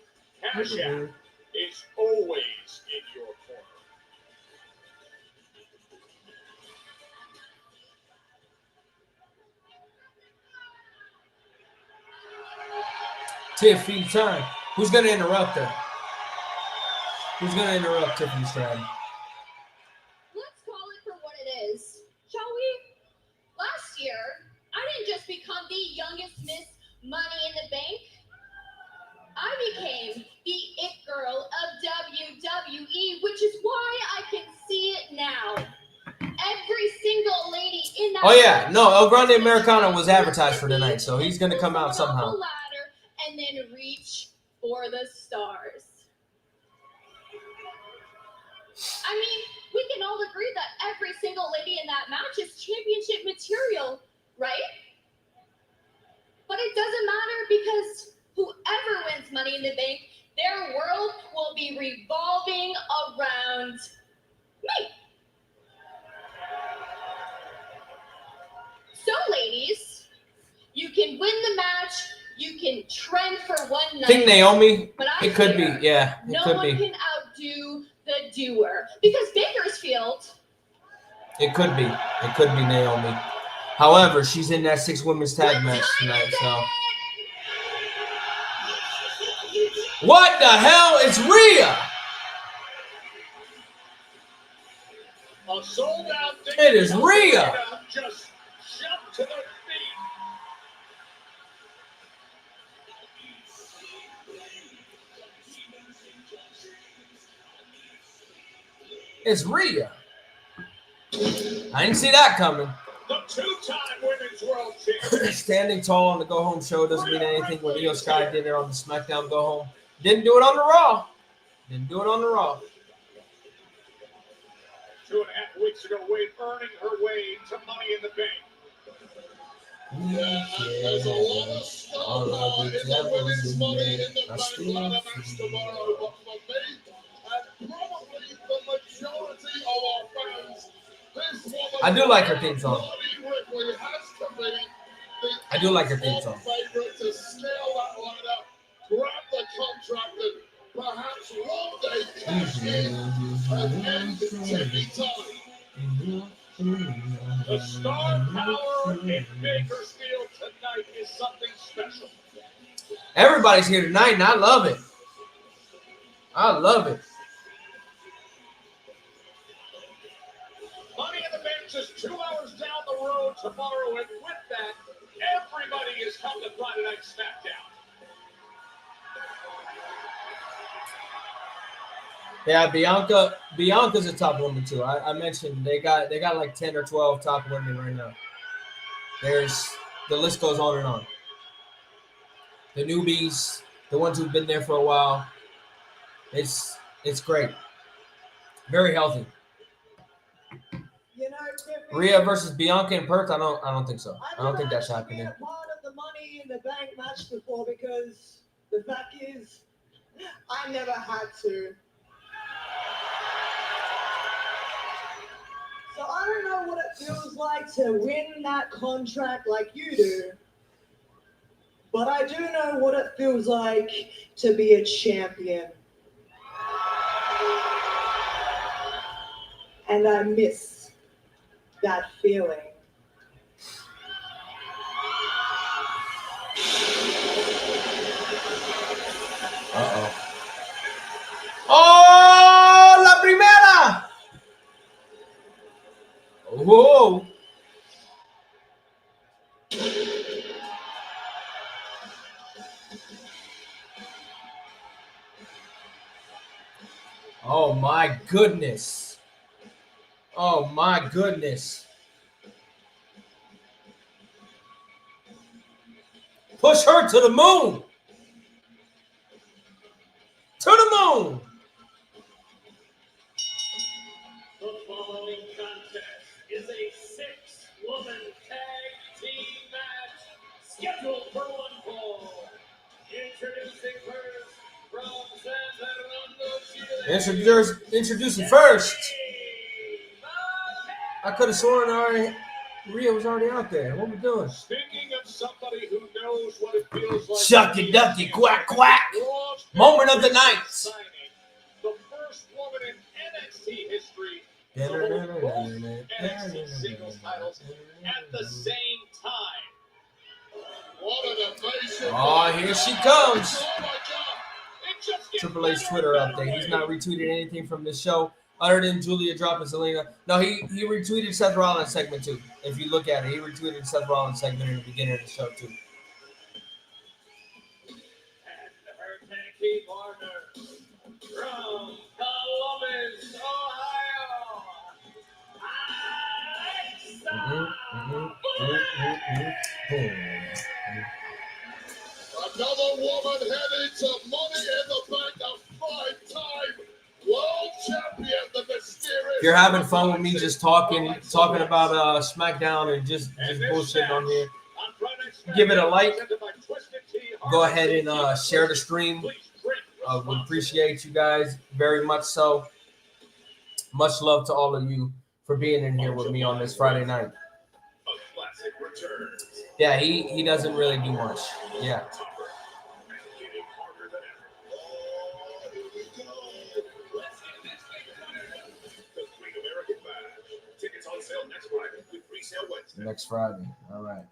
Cash App is always in your corner. Tiffany turn. Who's going to interrupt her? Who's going to interrupt Tiffany's turn? Let's call it for what it is, shall we? Last year, I didn't just become the youngest Miss Money in the Bank. I became the it girl of WWE, which is why I can see it now. Every single lady in that. Oh, yeah. No, El Grande Americano was advertised for tonight, so he's going to come out somehow. Ladder and then reach for the stars. I mean, we can all agree that every single lady in that match is championship material, right? But it doesn't matter because whoever wins Money in the Bank, their world will be revolving around me. So, ladies, you can win the match, you can trend for one night. I think Naomi, but it could be, yeah, it no could one be. can outdo the doer. Because Bakersfield. It could be Naomi. However, she's in that 6 women's tag match tonight, so. What the hell? It's Rhea! A sold-out It is Rhea! Just jump to their feet. It's Rhea. I didn't see that coming. The two-time women's world champion. Standing tall on the go-home show doesn't mean anything. When Io Sky did it on the SmackDown go-home. Didn't do it on the Raw. 2.5 weeks ago, Wade earning her way to Money in the Bank. Yeah, there's a lot of star power in the women's Money in the Bank ladder match tomorrow, but for me, and probably the majority of our fans, this woman I do like her theme song. Molly Ripley has to be the I do like her theme song. favorite to scale that ladder, grab the contract, and perhaps one day cash in and end Tiffy time. The star power in Bakersfield tonight is something special. Everybody's here tonight, and I love it. Money in the Bank just 2 hours down the road tomorrow, and with that, everybody is come to Friday Night SmackDown. Yeah, Bianca's a top woman too. I mentioned they got like 10 or 12 top women right now. The list goes on and on. The newbies, the ones who've been there for a while. It's great. Very healthy. You know, Tiffy, Rhea versus Bianca in Perth, I don't think so. I don't think that's happening. I've never been a part of the Money in the Bank match before because the fact is, I never had to. So I don't know what it feels like to win that contract like you do, but I do know what it feels like to be a champion. And I miss that feeling. ¡Oh! ¡La primera! ¡Whoa! Oh my goodness. Oh my goodness. Push her to the moon. To the moon. The following contest is a 6-woman tag team match scheduled for one fall. Introducing first from San Fernando, Chile. Introducing first. I could have sworn Rhea was already out there. What we doing? Speaking of somebody who knows what it feels like. Shucky ducky quack quack. Moment of the night. NXT history. To hold both NXT singles titles at the same time. What an amazing Oh, here she comes. Oh my God. It just gets Triple H's Twitter update. He's not retweeted anything from this show other than Julia dropping Selena. No, he retweeted Seth Rollins segment too. If you look at it, he retweeted Seth Rollins segment in the beginning of the show too. And her tag team partner from Columbus, Ohio. Another woman headed to Money in the Bank, a 5-time world champion, the mysterious. If you're having fun with me just talking about SmackDown and just bullshitting on here, give it a like. Go ahead and share the stream. Would appreciate you guys very much so. Much love to all of you for being in here with me on this Friday night. Yeah, he doesn't really do much. Yeah. Tickets on sale next Friday with resale Wednesday. Next Friday. All right.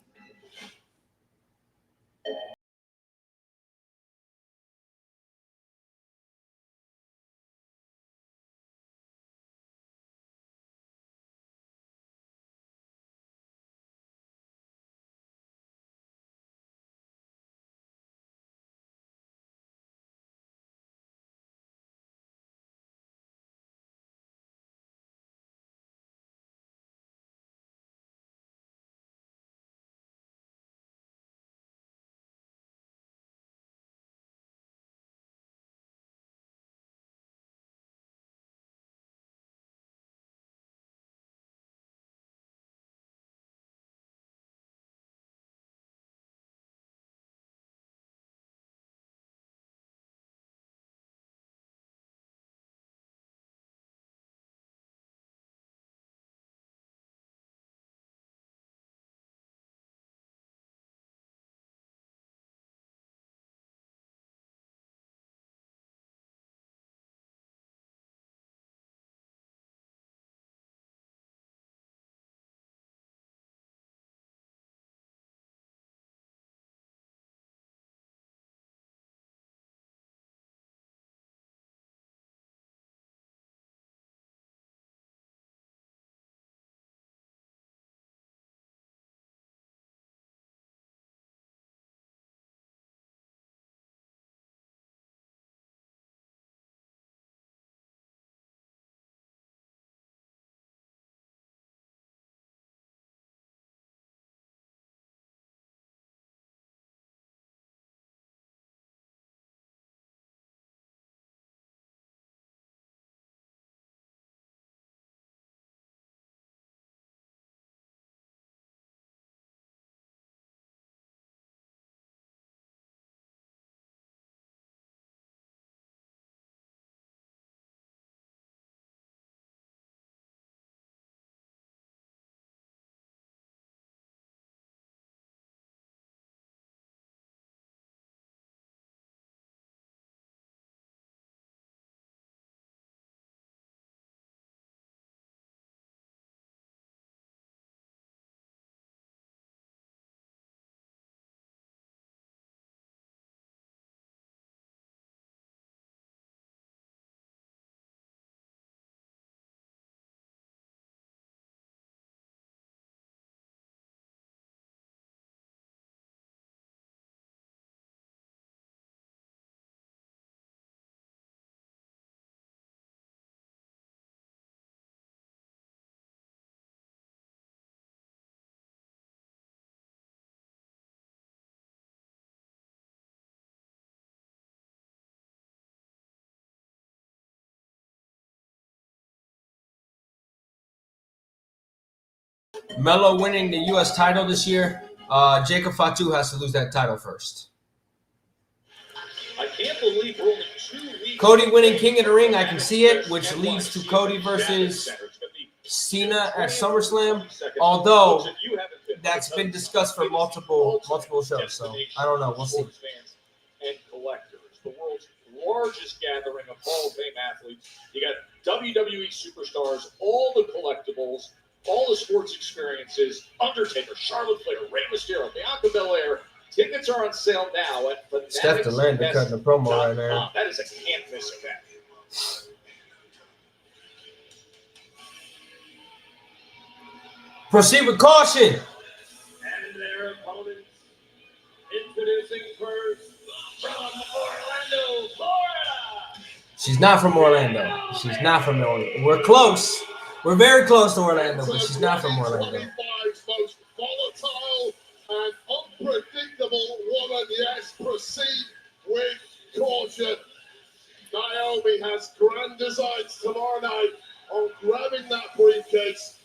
Melo winning the U.S. title this year. Jacob Fatu has to lose that title first. I can't believe we're only 2 weeks. Cody winning King of the Ring, I can see it, which leads to Cody versus Cena at SummerSlam. Although that's been discussed for multiple shows, so I don't know. We'll see. And collectors, the world's largest gathering of Hall of Fame athletes. You got WWE superstars, all the collectibles, all the sports experiences, Undertaker, Charlotte Flair, Rey Mysterio, Bianca Belair. Tickets are on sale now at Steph DeLander cutting the promo right there. That is a can't miss event. Proceed with caution. And their opponents, introducing first from Orlando, Florida. She's not from Orlando. She's not from Orlando. We're close. We're very close to Orlando, but she's not from Orlando. Most volatile and unpredictable woman. Yes, proceed with caution. Naomi has grand designs tomorrow night on grabbing that briefcase,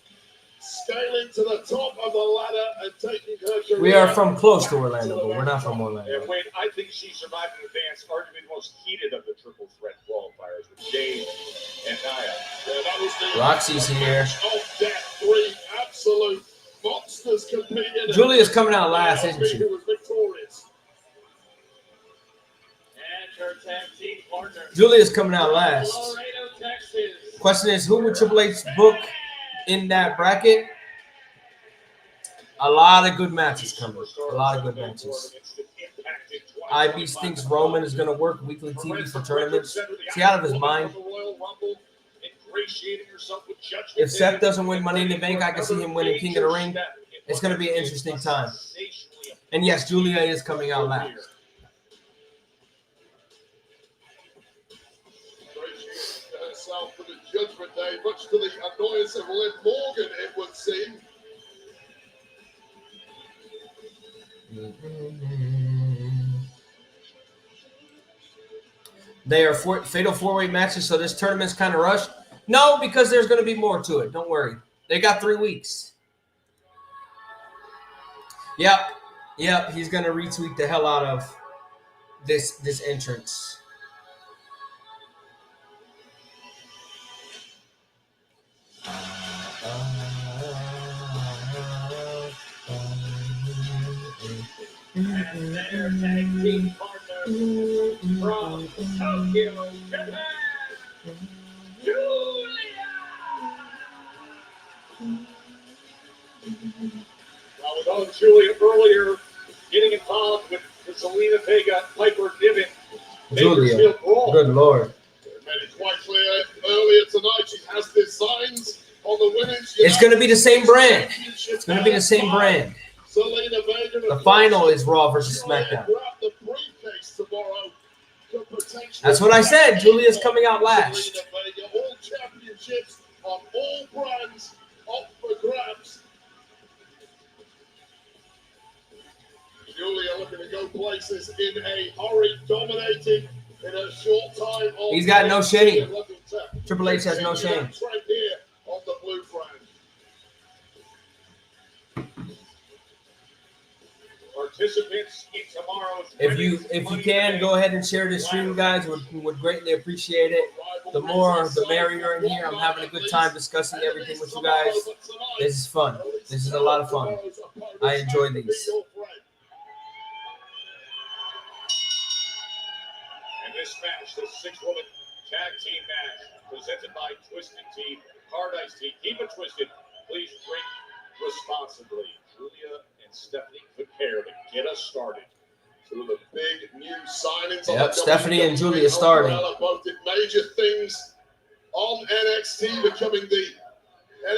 scaling to the top of the ladder and taking her career. We are from close to Orlando, but we're not from Orlando. And Wayne, I think she survived in advance, arguably the most heated of the triple threat qualifiers with Jade and Nia. Yeah, that was the Roxy's here. Of death, 3 absolute monsters competing. Julia's coming out last, isn't she? Who was victorious. And her tag team partner, Julia's coming out last. Laredo, Texas. Question is, who would Triple H book in that bracket? A lot of good matches coming. A lot of good matches. IB thinks Roman is going to work weekly TV for tournaments. Is he out of his mind? If Seth doesn't win Money in the Bank, I can see him winning King of the Ring. It's going to be an interesting time. And yes, Julia is coming out last. Herself for the Judgment Day, much to the annoyance of Liv Morgan, it would seem. They are fatal 4-way matches, so this tournament's kind of rushed. No, because there's going to be more to it. Don't worry. They got 3 weeks. Yep. He's going to retweet the hell out of this entrance. And their tag team partner from Tokyo, Japan, Julia. Well, with all Julia earlier getting involved with the Zelina Vega, Piper Niven, Julia, good Lord. Made it quite clear earlier tonight she has designs on the women's. It's going to be the same brand. It's going to be the same brand. The final is Raw versus SmackDown. That's what I said. Julia's coming out last. All championships on all brands up for grabs. Julia looking to go places in a hurry, dominating in a short time. He's got no shame. Triple H has no shame. Right here on the blue brand. Participants in tomorrow's. If you can, go ahead and share this stream, guys. Would greatly appreciate it. The more, the merrier in here. I'm having a good time discussing everything with you guys. This is fun. This is a lot of fun. I enjoy these. And this match, the 6-woman tag team match, presented by Twisted Tea, Hard Iced Tea. Keep it twisted. Please drink responsibly. Julia and Stephanie prepare to get us started. Two of the big new signings. Yep, Stephanie and Julia starting. Both did major things on NXT, becoming the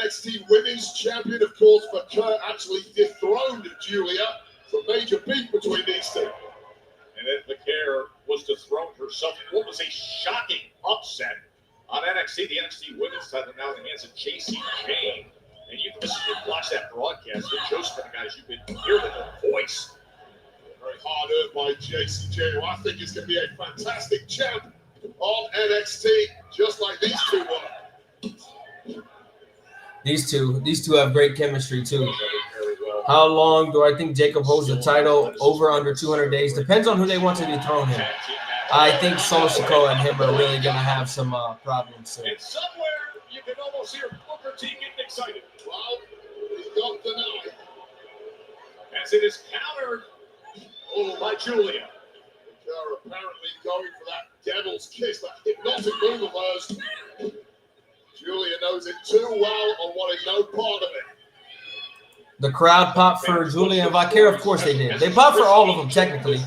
NXT Women's Champion, of course, but Kurt actually dethroned Julia. So major beef between these two. And then Vaquer was dethroned herself in what was a shocking upset on NXT. The NXT Women's title now in the hands of JC Jane. And you can watch that broadcast. The Joe's kind of guys, you can hear the voice. Very hard earned by JCJ, who I think is going to be a fantastic champ on NXT, just like these two were. These two have great chemistry too. How long do I think Jacob holds the title? Over under 200 days. Depends on who they want to dethrone him. I think Solo Sikoa and him are really going to have some problems soon. And somewhere you can almost hear Booker T getting excited. Well, he's got denied. As it is countered by Julia. They're apparently going for that devil's kiss, that hypnotic move of hers. Julia knows it too well and wanted no part of it. The crowd popped for Julia and Vaquero. Of course they did. They popped for all of them, technically.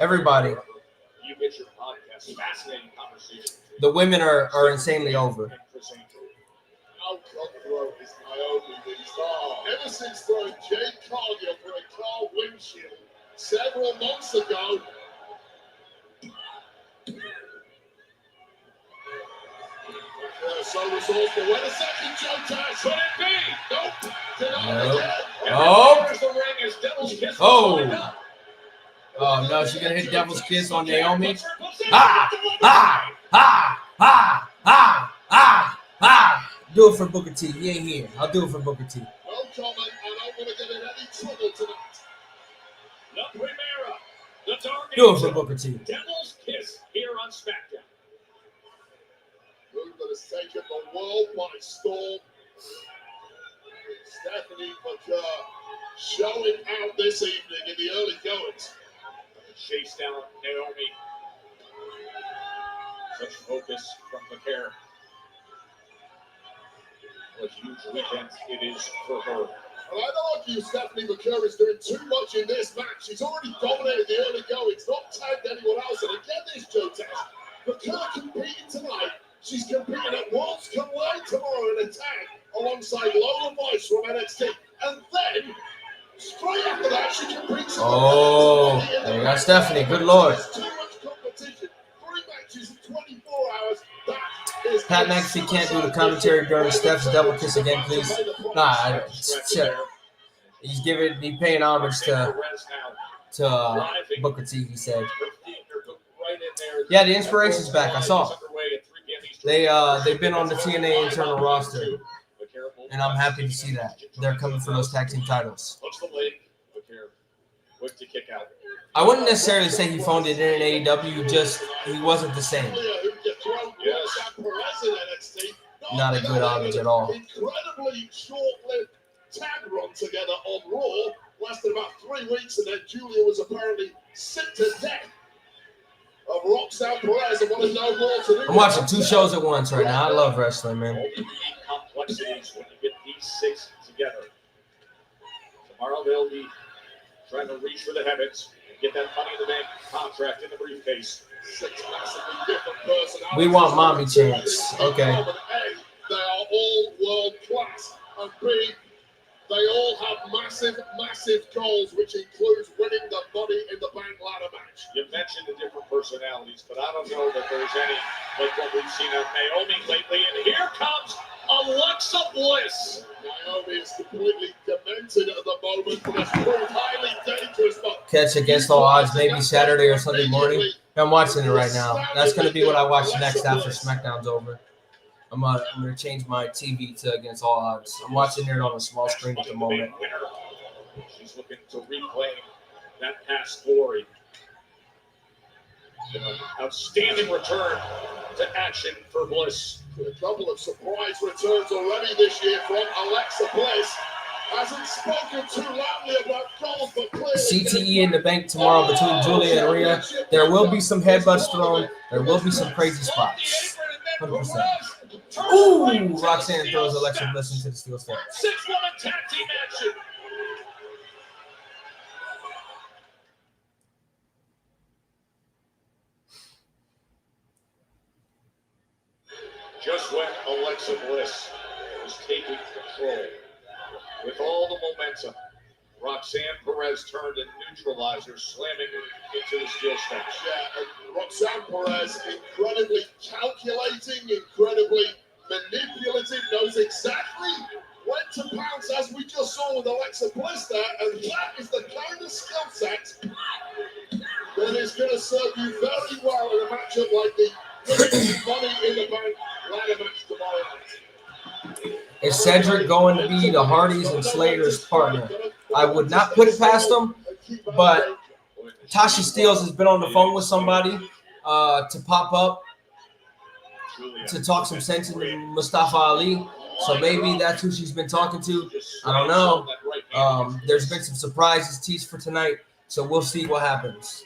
Everybody. You get your podcast. Fascinating conversation. The women are insanely over. How cutthroat is Naomi these days? Ever since throwing Jade Cargill for a car windshield several months ago. So resourceful. Wait a second, Joe Tash. Could it be? Nope. Nope. Oh. Oh no, she's gonna hit Devil's Kiss on Naomi. Ah! Ah! Ah! Ah! Ah! Ah! Ah! Do it for Booker T. He ain't here. I'll do it for Booker T. No comment. I don't want to get in any trouble tonight. La Primera. The Dark Do it for Booker T. Devil's Kiss here on SmackDown. Move that has taken the world by storm. Stephanie Baker showing out this evening in the early goings. Chase down Naomi. Such focus from Baker. What a huge weekend it is for her. And I'd argue Stephanie Baker is doing too much in this match. She's already dominated the early goings, not tagged anyone else. And again, this Joe Test. Baker competing tonight. She's competing at Worlds Collide tomorrow in a tag alongside Lola Vice from NXT. And then, straight after that, she competes. Oh, there you got Stephanie. Good Lord. Too much competition. 3 matches in 24 hours. That is Pat McAfee can't do the commentary during Steph's Devil Kiss again, please. Nah, he's paying homage to Booker T. He said. Yeah, the inspiration's back. I saw. They've been on the TNA internal roster, and I'm happy to see that they're coming for those tag team titles. I wouldn't necessarily say he phoned it in AEW, just he wasn't the same. Not a good homage at all. Incredibly short-lived tag run together on Raw. Lasted about 3 weeks, and then Julia was apparently sick to death of Roxanne Perez and wanted no more to do. I'm watching 2 shows at once right now. I love wrestling, man. Complexities when you get these 6 together. Tomorrow they'll be trying to reach for the heavens and get that Money in the Bank contract in the briefcase. 6 massively different personalities. We want mommy chance. Okay. A, they are all world class, and B, they all have massive, massive goals, which includes winning the Money in the Bank ladder match. You mentioned the different personalities, but I don't know that there's any like what we've seen of Naomi lately. And here comes Alexa Bliss. Naomi is completely demented at the moment, but it's proved highly dangerous. But Catch Against All Odds, maybe Saturday or Sunday morning. I'm watching it right now. That's going to be what I watch next after SmackDown's over. I'm gonna change my TV to Against All Odds. I'm watching it on a small screen at the moment. She's looking to reclaim that past glory. Outstanding return to action for Bliss. A couple of surprise returns already this year from Alexa Bliss. Hasn't spoken too loudly about goals, but clearly CTE in the bank tomorrow between Julia and Rhea. There will be some headbutts thrown. There will be some crazy spots. 100%. Ooh, Roxanne throws Alexa Bliss into the steel steps. 6-woman tag team action. Just when Alexa Bliss was taking control, with all the momentum, Roxanne Perez turned and neutralized her, slamming into the steel steps. Yeah, and Roxanne Perez, incredibly calculating, incredibly manipulative, knows exactly when to pounce, as we just saw with Alexa Bliss there, and that is the kind of skill set that is going to serve you very well in a matchup like the Money in the Bank ladder match tomorrow night. Is Cedric going to be the Hardys and Slater's partner? I would not put it past them, but Tasha Steelz has been on the phone with somebody to pop up to talk some sense into Mustafa Ali. So maybe that's who she's been talking to. I don't know. There's been some surprises teased for tonight, so we'll see what happens.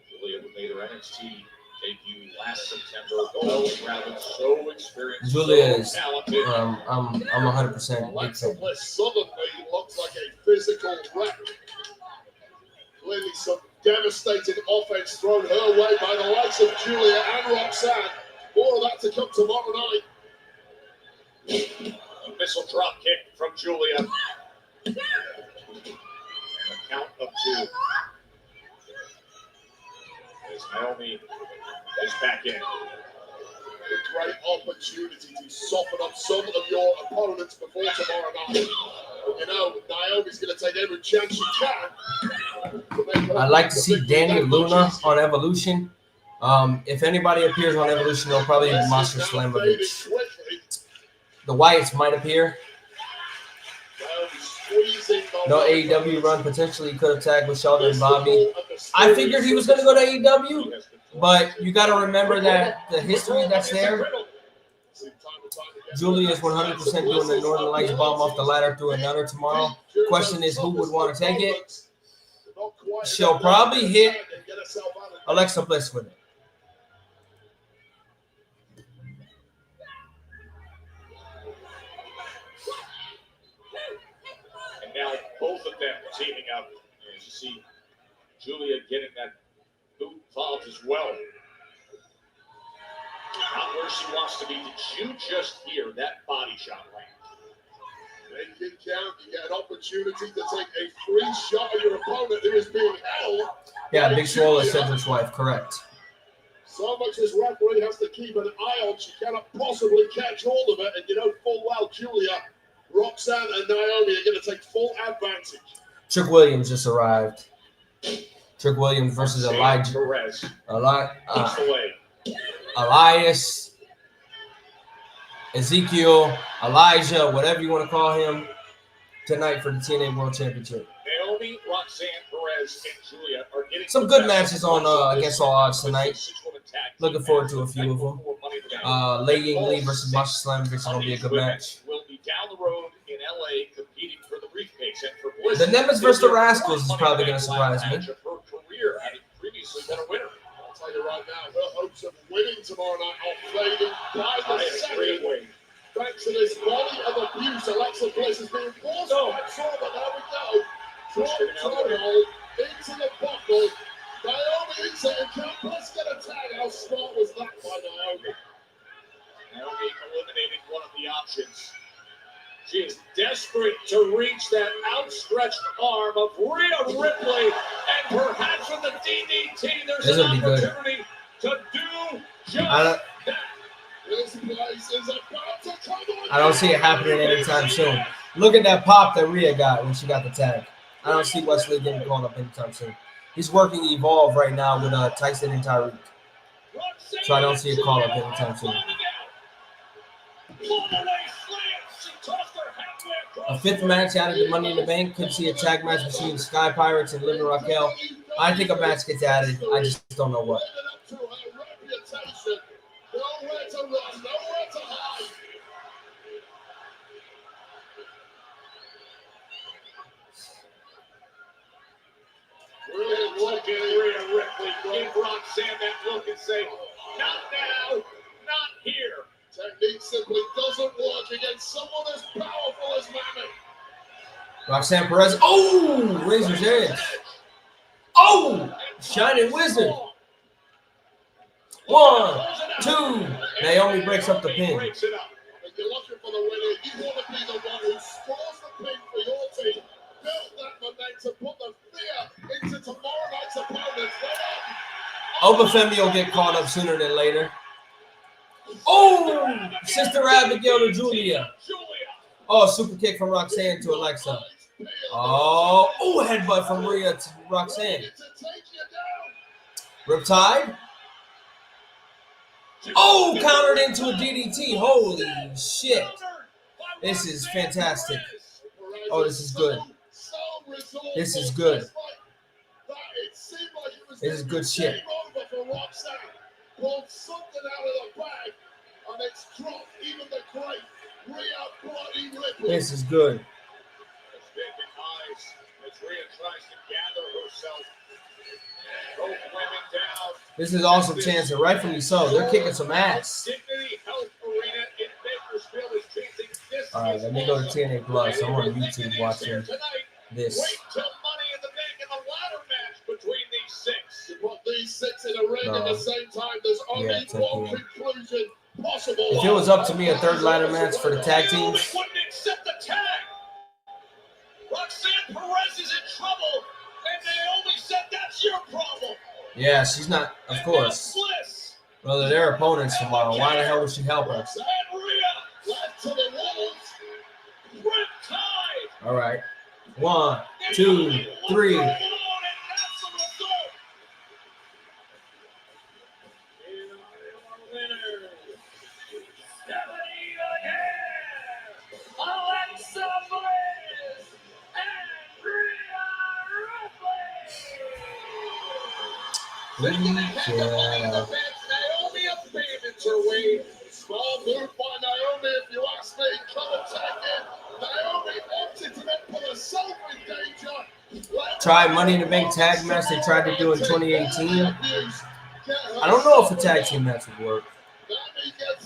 Julia with made her NXT debut last September. Oh, Rabbit, so experienced, Julia so is, talented. I'm 100% big Alexa fan. Bliss suddenly looks like a physical wreck. Clearly some devastating offense thrown her way by the likes of Julia and Roxanne. More of that to come tomorrow night. A missile drop kick from Julia. And a count of 2. As Naomi is back in. A great opportunity to soften up some of your opponents before tomorrow night. You know, Naomi's going to take every chance she can. I'd like to see Danny Luna on Evolution. If anybody appears on Evolution, they'll probably be Monster Slamovich. The Wyatts might appear. No AEW run potentially could have tagged with Sheldon and Bobby. I figured he was going to go to AEW, but you got to remember that the history that's there. Julia is 100% doing the Northern Lights bomb off the ladder through another tomorrow. Question is, who would want to take it? She'll probably hit Alexa Bliss with it. And now both of them teaming up. As you see Julia getting that boot involved as well. Not where she wants to be. Did you just hear that body shot land? Make it count. You get an opportunity to take a free shot at your opponent who is being held. Yeah, Big Swole is Cedric's wife, correct. So much this referee has to keep an eye on. She cannot possibly catch hold of it. And you know full well, Julia, Roxanne, and Naomi are going to take full advantage. Trick Williams just arrived. Trick Williams versus Elijah. Perez. Elias, Ezekiel, Elijah, whatever you want to call him, tonight for the TNA World Championship. Naomi, Roxanne, Perez, and Julia are getting some good matches on Against All Odds tonight. Looking forward to a few of them. Lei Ying Lee versus Masha Slamovich is going to be a good match. Will be down the road in LA competing for the briefcase. And for Bliss, The Nemesis versus the Rascals is probably going to surprise me. Her career, having previously been a winner. I'll tell you right now, her hopes of winning tomorrow night are fading by the second. Thanks to this volley of abuse, Alexa Bliss is being forced by Trauma. There we go. Toronto into the buckle. Naomi into it. Can Bliss get a tag? How smart was that by Naomi? Naomi eliminating one of the options. She is desperate to reach that outstretched arm of Rhea Ripley, and perhaps with the DDT, there's an opportunity to do just that. This place is about to come on. I don't see it happening anytime soon. Look at that pop that Rhea got when she got the tag. I don't see Wesley getting called up anytime soon. He's working Evolve right now with Tyson and Tyreek. So I don't see a call up anytime soon. A fifth match out of the Money in the Bank. Could see a tag match between Sky Pirates and Liv and Raquel. I think a match gets added. I just don't know what. Nowhere to run, nowhere to hide. Brilliant look at Rhea Ripley. Give Roxanne that look and say, not now, not here. Technique simply doesn't work against someone as powerful as Mammoth. Roxanne Perez. Oh, Razor's Edge. Oh, Shining Wizard. 1, 2. Naomi breaks up the pin. If you're looking for the winner, you want to be the one who scores the pin for your team. Build that momentum, put the fear into tomorrow night's opponents. Obafemi will get caught up sooner than later. Oh, Sister Abigail to Julia. Oh, super kick from Roxanne to Alexa. Oh, headbutt from Rhea to Roxanne. Riptide. Oh, countered into a DDT. Holy shit. This is fantastic. Oh, this is good. This is good. This is good shit. Pulled something out of the bag, and it's dropped even the great Rhea Bloody Ripley. This is good. As Rhea tries to gather herself. Both women down. This is awesome chance, and rightfully so. They're kicking some ass. Dignity Health Arena in Bakersfield is chanting this. All right, let me go to TNA Plus. I'm on YouTube watching this. Wait till Money in the Bank in the ladder match between these six. You put these six in a ring at the same time, there's only Yeah, 10 one p.m. conclusion possible. If it was up to me, a third ladder match for the tag Naomi teams. wouldn't accept the tag. Roxanne Perez is in trouble, and Naomi said that's your problem. Yeah, she's not, of course. Brother, they're opponents tomorrow. Why the hell would she help her? And Rhea left to the walls. Riptide. All right. 1, 2, 3. Alexa Bliss and Rhea Ripley. Yeah. Naomi abandons her way. Small move by Naomi, if you ask me. Come attack it. Naomi opted to then put herself in danger. Try Money in the Bank tag match they tried to do in 2018. I don't know if a tag team match would work.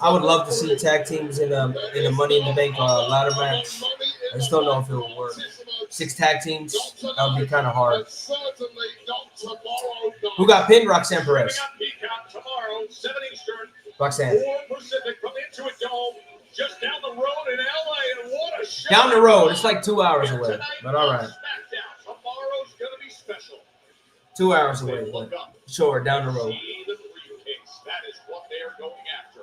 I would love to see tag teams in a Money in the Bank ladder match. I just don't know if it will work. 6 tag teams, that would be kind of hard. Who got pinned? Roxanne Perez. Tomorrow, 7 Eastern, Roxanne. 4 Pacific from Intuit Dome, just down the road in LA. And what a show. Down the road. It's like 2 hours away. But all right. SmackDown. Tomorrow's going to be special. 2 hours away. But sure, down the road. See the briefcase. That is what they are going after.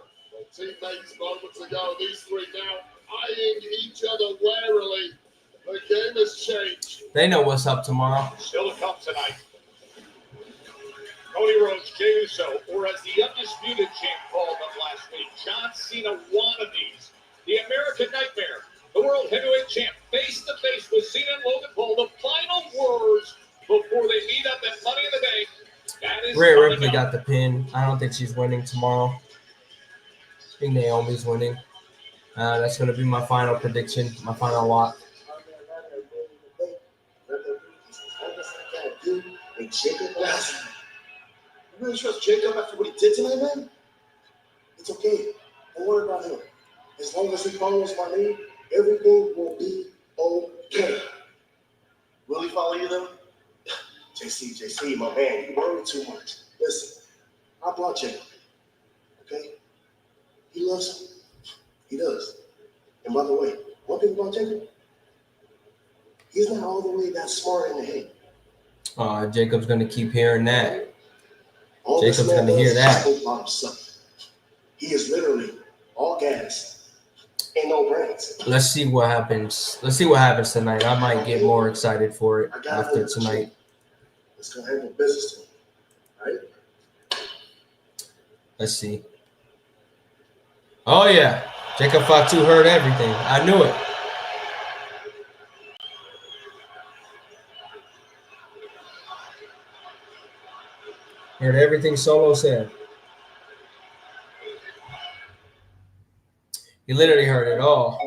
Teammates moments ago, these three now eyeing each other warily. The game has changed. They know what's up tomorrow. Still to come tonight. Cody Rhodes, Jey Uso, or as the Undisputed Champ called them last week, John Cena wannabes. The American Nightmare, the World Heavyweight Champ, face-to-face with Cena and Logan Paul. The final words before they meet up at Money in the Bank. That is Rhea Ripley got the pin. I don't think she's winning tomorrow. I think Naomi's winning. That's going to be my final prediction, my final lock. You really trust Jacob after what he did tonight, man? It's okay. Don't worry about him. As long as he follows my lead, everything will be okay. Will he follow you, though? JC, my man, you worry too much. Listen, I brought Jacob. Okay? He loves him. He does. And by the way, one thing about Jacob, he's not all the way that smart in the head. Jacob's going to keep hearing that. All Jacob's going to hear that. He is literally all gas and no brains. Let's see what happens. Let's see what happens tonight. I might get more excited for it after tonight. Let's go handle business to him. All right? Let's see. Oh, yeah. Jacob Fatu heard everything. I knew it. Heard everything Solo said. He literally heard it all.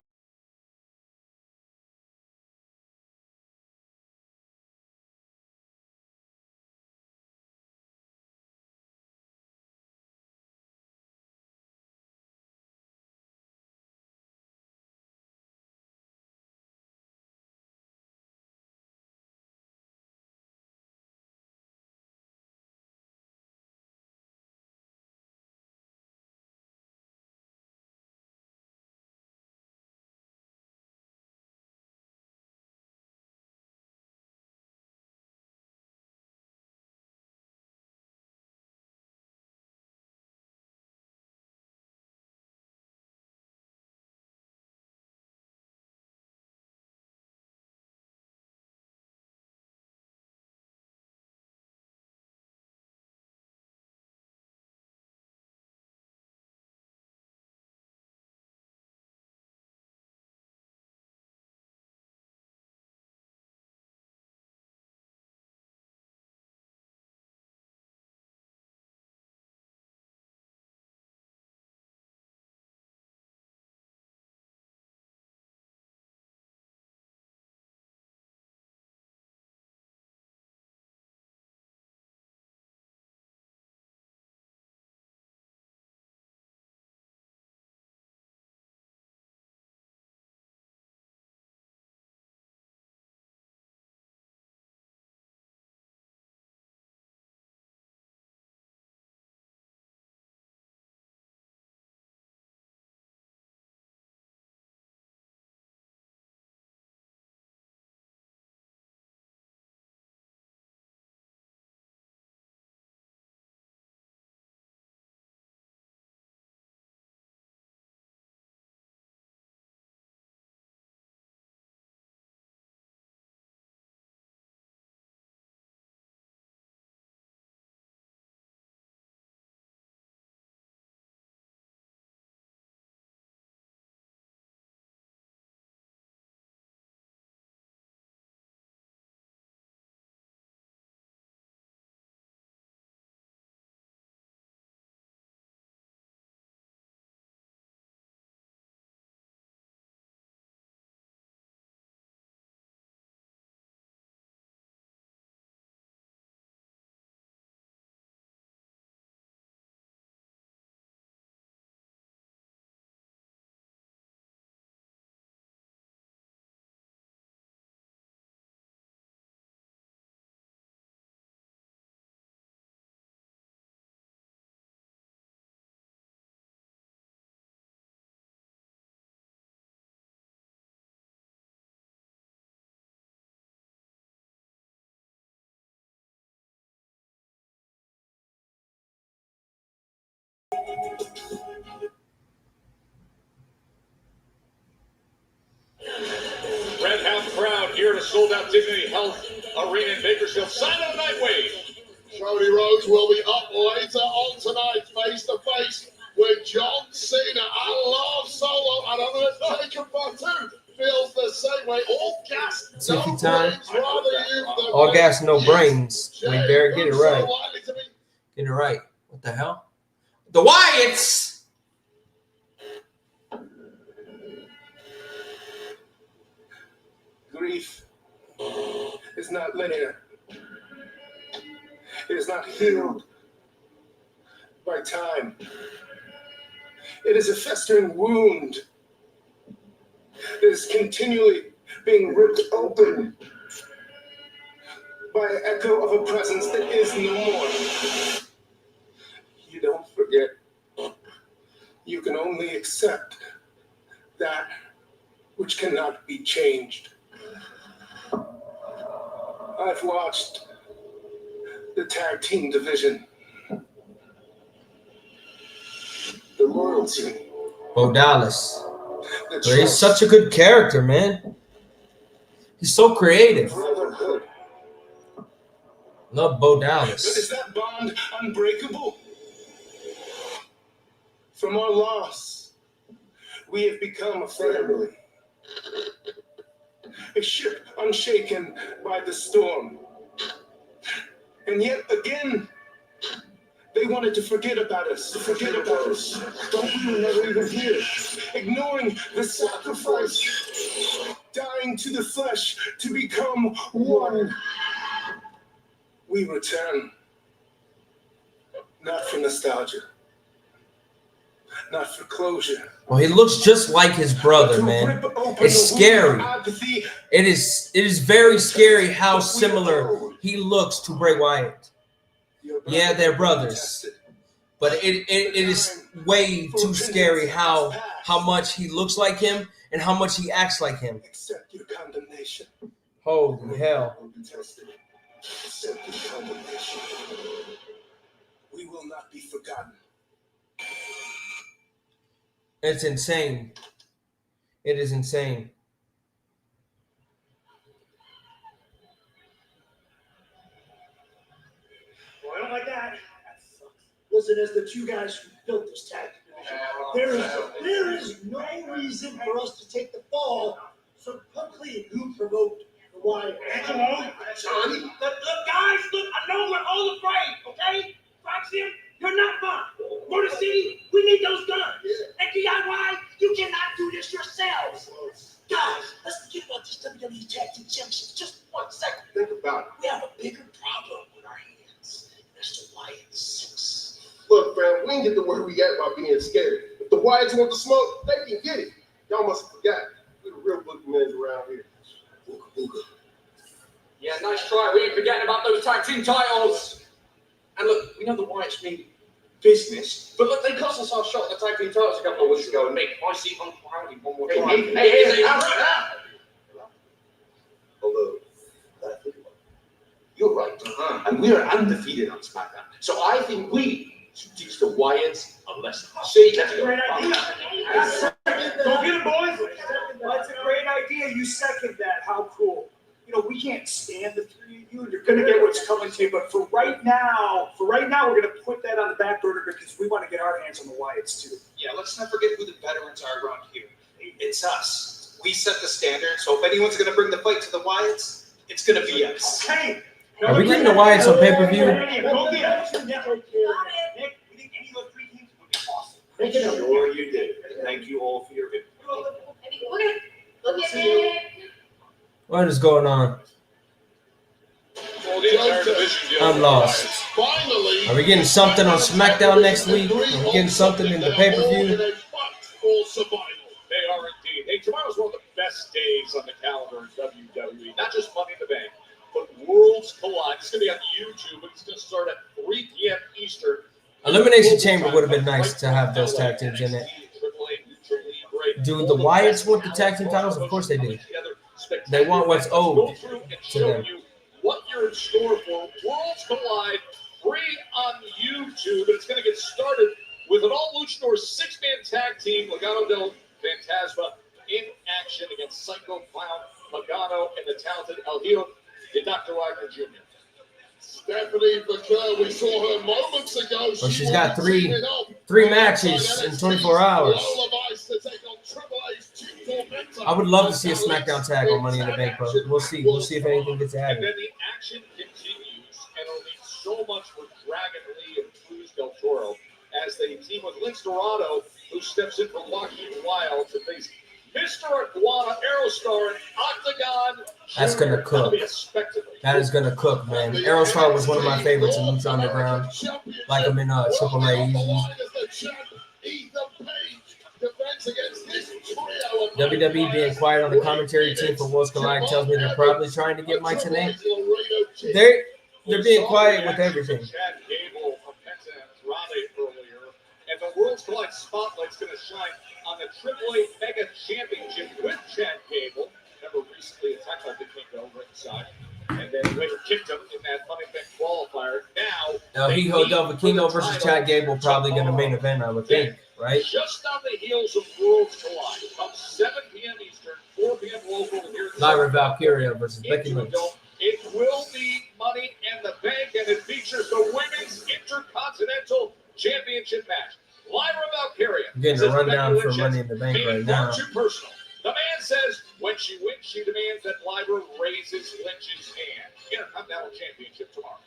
the sold-out Dignity Health Arena in Bakersfield. Silent Nightwave. Cody Rhodes will be up later on tonight, face to face with John Cena. I love Solo, and I know that Jacob Batu feels the same way. All gas, no Tiffy time. brains, rather you than All me. gas, no brains. Jay We better get it Uso right. likely to be Get it right. What the hell? The Wyatts. Grief is not linear. It is not healed by time. It is a festering wound that is continually being ripped open by an echo of a presence that is no more. You don't forget. You can only accept that which cannot be changed. I've watched the tag team division, the loyalty, Bo Dallas. the He's trust, such a good character, man. He's so creative. brotherhood. Love Bo But Dallas. is that bond unbreakable? From our loss, we have become a family. A ship unshaken by the storm. And yet again, they wanted to forget about us, Don't we were never even here. Ignoring the sacrifice, dying to the flesh to become one. We return, not for nostalgia, not for closure. Well, he looks just like his brother, man. It's scary. It is very scary how similar he looks to Bray Wyatt. Yeah, they're brothers, but it is way too scary how much he looks like him and how much he acts like him. Accept your condemnation. Holy hell. Accept your condemnation. We will not be forgotten. It's insane. It is insane. Well, I don't like that. Listen, as the two guys who built this tag division, there is no reason for us to take the fall so quickly. Who provoked the Wyatt? Johnny. Look, guys, look, I know we're all afraid, okay? Roxy, you're not fun. Motor City, we need those guns. And DIY, you cannot do this yourselves. Guys, let's forget about this WWE Tag Team Championship just 1 second. Think about it. We have a bigger problem with our hands. That's the Wyatts. Look, fam, we ain't get to where we at by being scared. If the Wyatts want the smoke, they can get it. Y'all must have forgot. We're the real boogeymen around here. Booga booga. Yeah, nice try. We ain't forgetting about those tag team titles. And look, we know the Wyatts mean business, but look, they cost us our shot at the tag team titles a couple of weeks ago and make Icy Uncloudy one more time. Hey, Although, you're right. And we are undefeated on SmackDown. So I think we should teach the Wyatts a lesson. See, that's a great idea. Go get it, boys. That's a great idea. You second that. How cool. You know, we can't stand the three of you. You're going to get what's coming to you. But for right now, we're going to put that on the back burner because we want to get our hands on the Wyatts too. Yeah, let's not forget who the veterans are around here. It's us. We set the standard, so if anyone's going to bring the fight to the Wyatts, it's going to be us. Okay. Are we getting the Wyatts on pay-per-view? Go get it. Nick, we think any of those three teams would be awesome. Sure you did. Thank you all for your input. Look at it. What is going on? Well, the entire division deal. I'm lost. Finally, Are we getting something on SmackDown next week? Are we getting something in the pay-per-view? For survival. They are indeed. Hey, tomorrow's one of the best days on the calendar in WWE. Not just Money in the Bank, but Worlds Collide. It's going to be on YouTube. It's going to start at 3 p.m. Eastern. Elimination Chamber would have been nice to have those tag teams in it. Do the Wyatts want the tag team titles? Of course they do. They want what's owed to them. What you're in store for Worlds Collide, free on YouTube, and it's going to get started with an all luchador 6-man tag team, Legado del Fantasma in action against Psycho Clown Magano and the talented El Hijo de Dr. Wagner Jr. Stephanie Baker, we saw her moments ago. Well, she's got three matches in 24 hours. I would love to see a SmackDown tag on Money in the Bank, but we'll see. We'll see if anything gets added. And then the action continues, and it'll mean so much for Dragon Lee and Cruz del Toro as they team with Lince Dorado, who steps in for Joaquin Wild to face Mr. Iguana Aerostar and Octagon. That's going to cook. That is going to cook, man. Aerostar was one of my favorites in Lucha Underground. Like him in AAA. WWE being quiet on the commentary team for Worlds Collide tells me they're probably trying to get Mike Tenay. They're being quiet with everything. And the Worlds Collide Spotlight's going to shine on the AAA Mega Championship with Chad Gable. Remember, recently attacked by the King over inside, and then later kicked him in that Money Bank qualifier. Now, Hijo del Vikingo versus Chad Gable probably going to main event, I would think, right? Just on the heels of Worlds Collide, from 7 p.m. Eastern, 4 p.m. local here in Lyra Valkyria versus Becky Lynch. It will be Money in the Bank, and it features the Women's Intercontinental Championship match. Lyra Valkyria. I'm getting a rundown for Money in the Bank right now. Too personal. The man says when she wins, she demands that Lyra raises Lynch's hand. Intercontinental Championship tomorrow.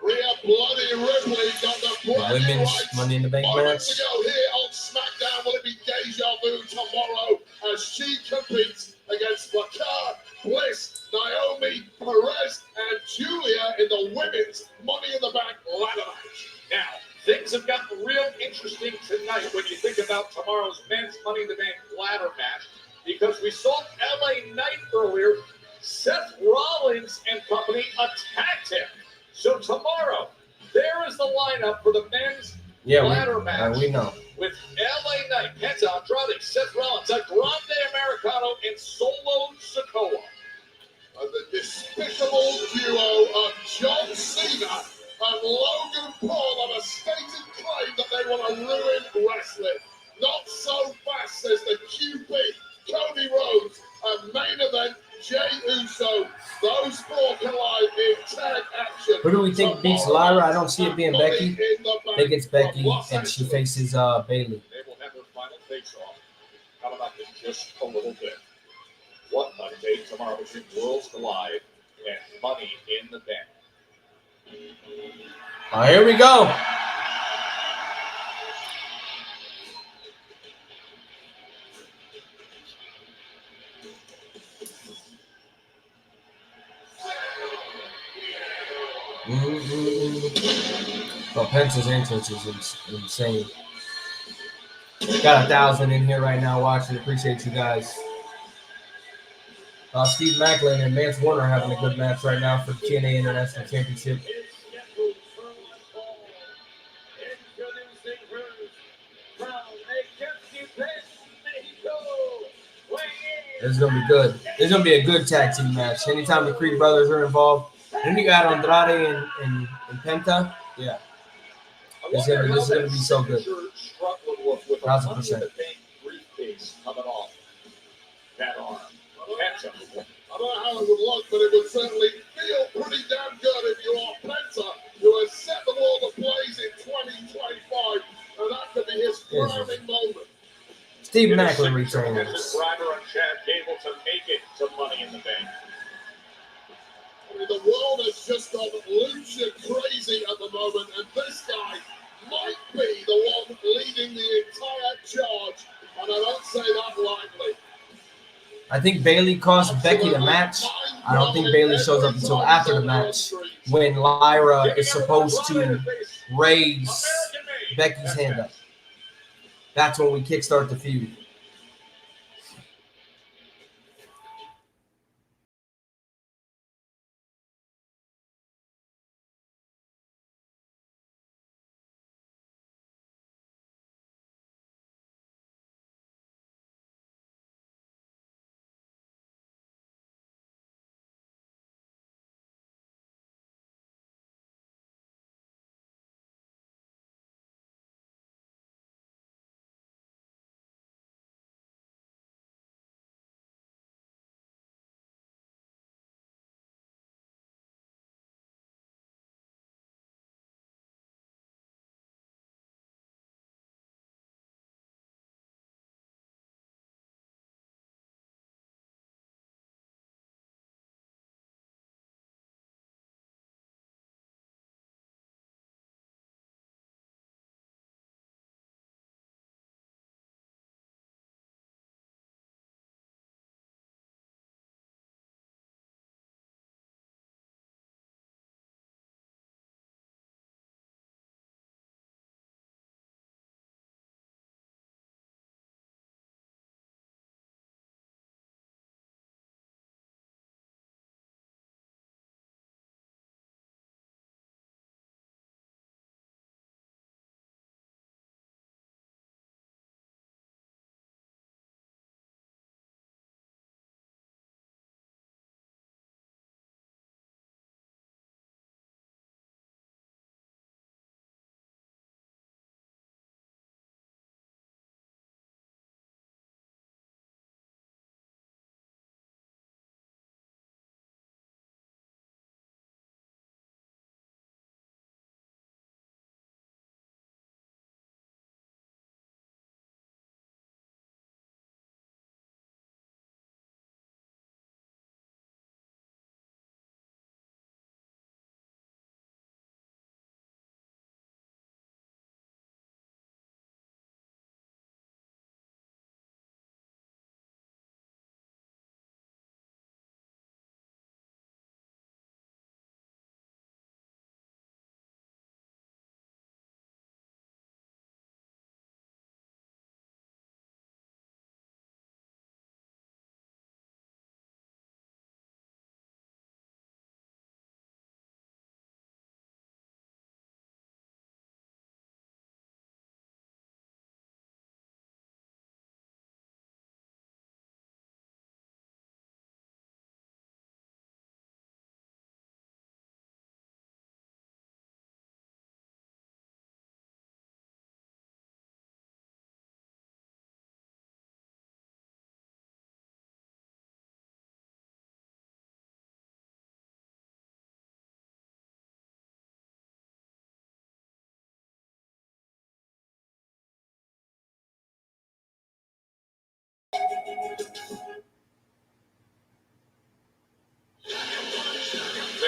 Rhea Bloody Ripley got the Women's Money in the Bank match. Ago here on SmackDown, will it be Deja Vu tomorrow as she competes against Bakar, Bliss, Naomi, Perez, and Julia in the Women's Money in the Bank ladder match. Now, things have gotten real interesting tonight when you think about tomorrow's men's Money in the Bank ladder match, because we saw LA Knight earlier. Seth Rollins and company attacked him. So tomorrow, there is the lineup for the men's ladder match. We know. With LA Knight, Penta Andrade, Seth Rollins, Grande Americano, and Solo Sikoa. The despicable duo of John Cena and Logan Paul have a stated claim that they want to ruin wrestling. Not so fast, says the QP, Cody Rhodes, and main event, Jey Uso. Those four collide in tag action. Who do we think beats Lyra? I don't see it being Becky. I think it's Becky, and she faces Bayley. They will have their final face-off coming up in just a little bit. What a day tomorrow between Worlds Collide and Money in the Bank. All right, here we go. Well, Penta's entrance is insane. Got 1,000 in here right now watching. Appreciate you guys. Steve Macklin and Mance Warner are having a good match right now for the TNA International Championship. This is going to be good. This is going to be a good tag team match. Anytime the Creed brothers are involved. Then you got Andrade and Penta. Yeah. This is going to be so good. 1,000%. Coming off that arm. I don't know how it would look, but it would certainly feel pretty damn good if you are Penta, who has set the world ablaze in 2025, and that could be his crowning moment. Steve Macklin returns. Driver and Chad Gable to make it to Money in the Bank. I mean, the world has just gone lucha crazy at the moment, and this guy might be the one leading the entire charge, and I don't say that lightly. I think Bayley cost Becky the match. I don't think Bayley shows up until after the match when Lyra is supposed to raise Becky's hand up. That's when we kickstart the feud.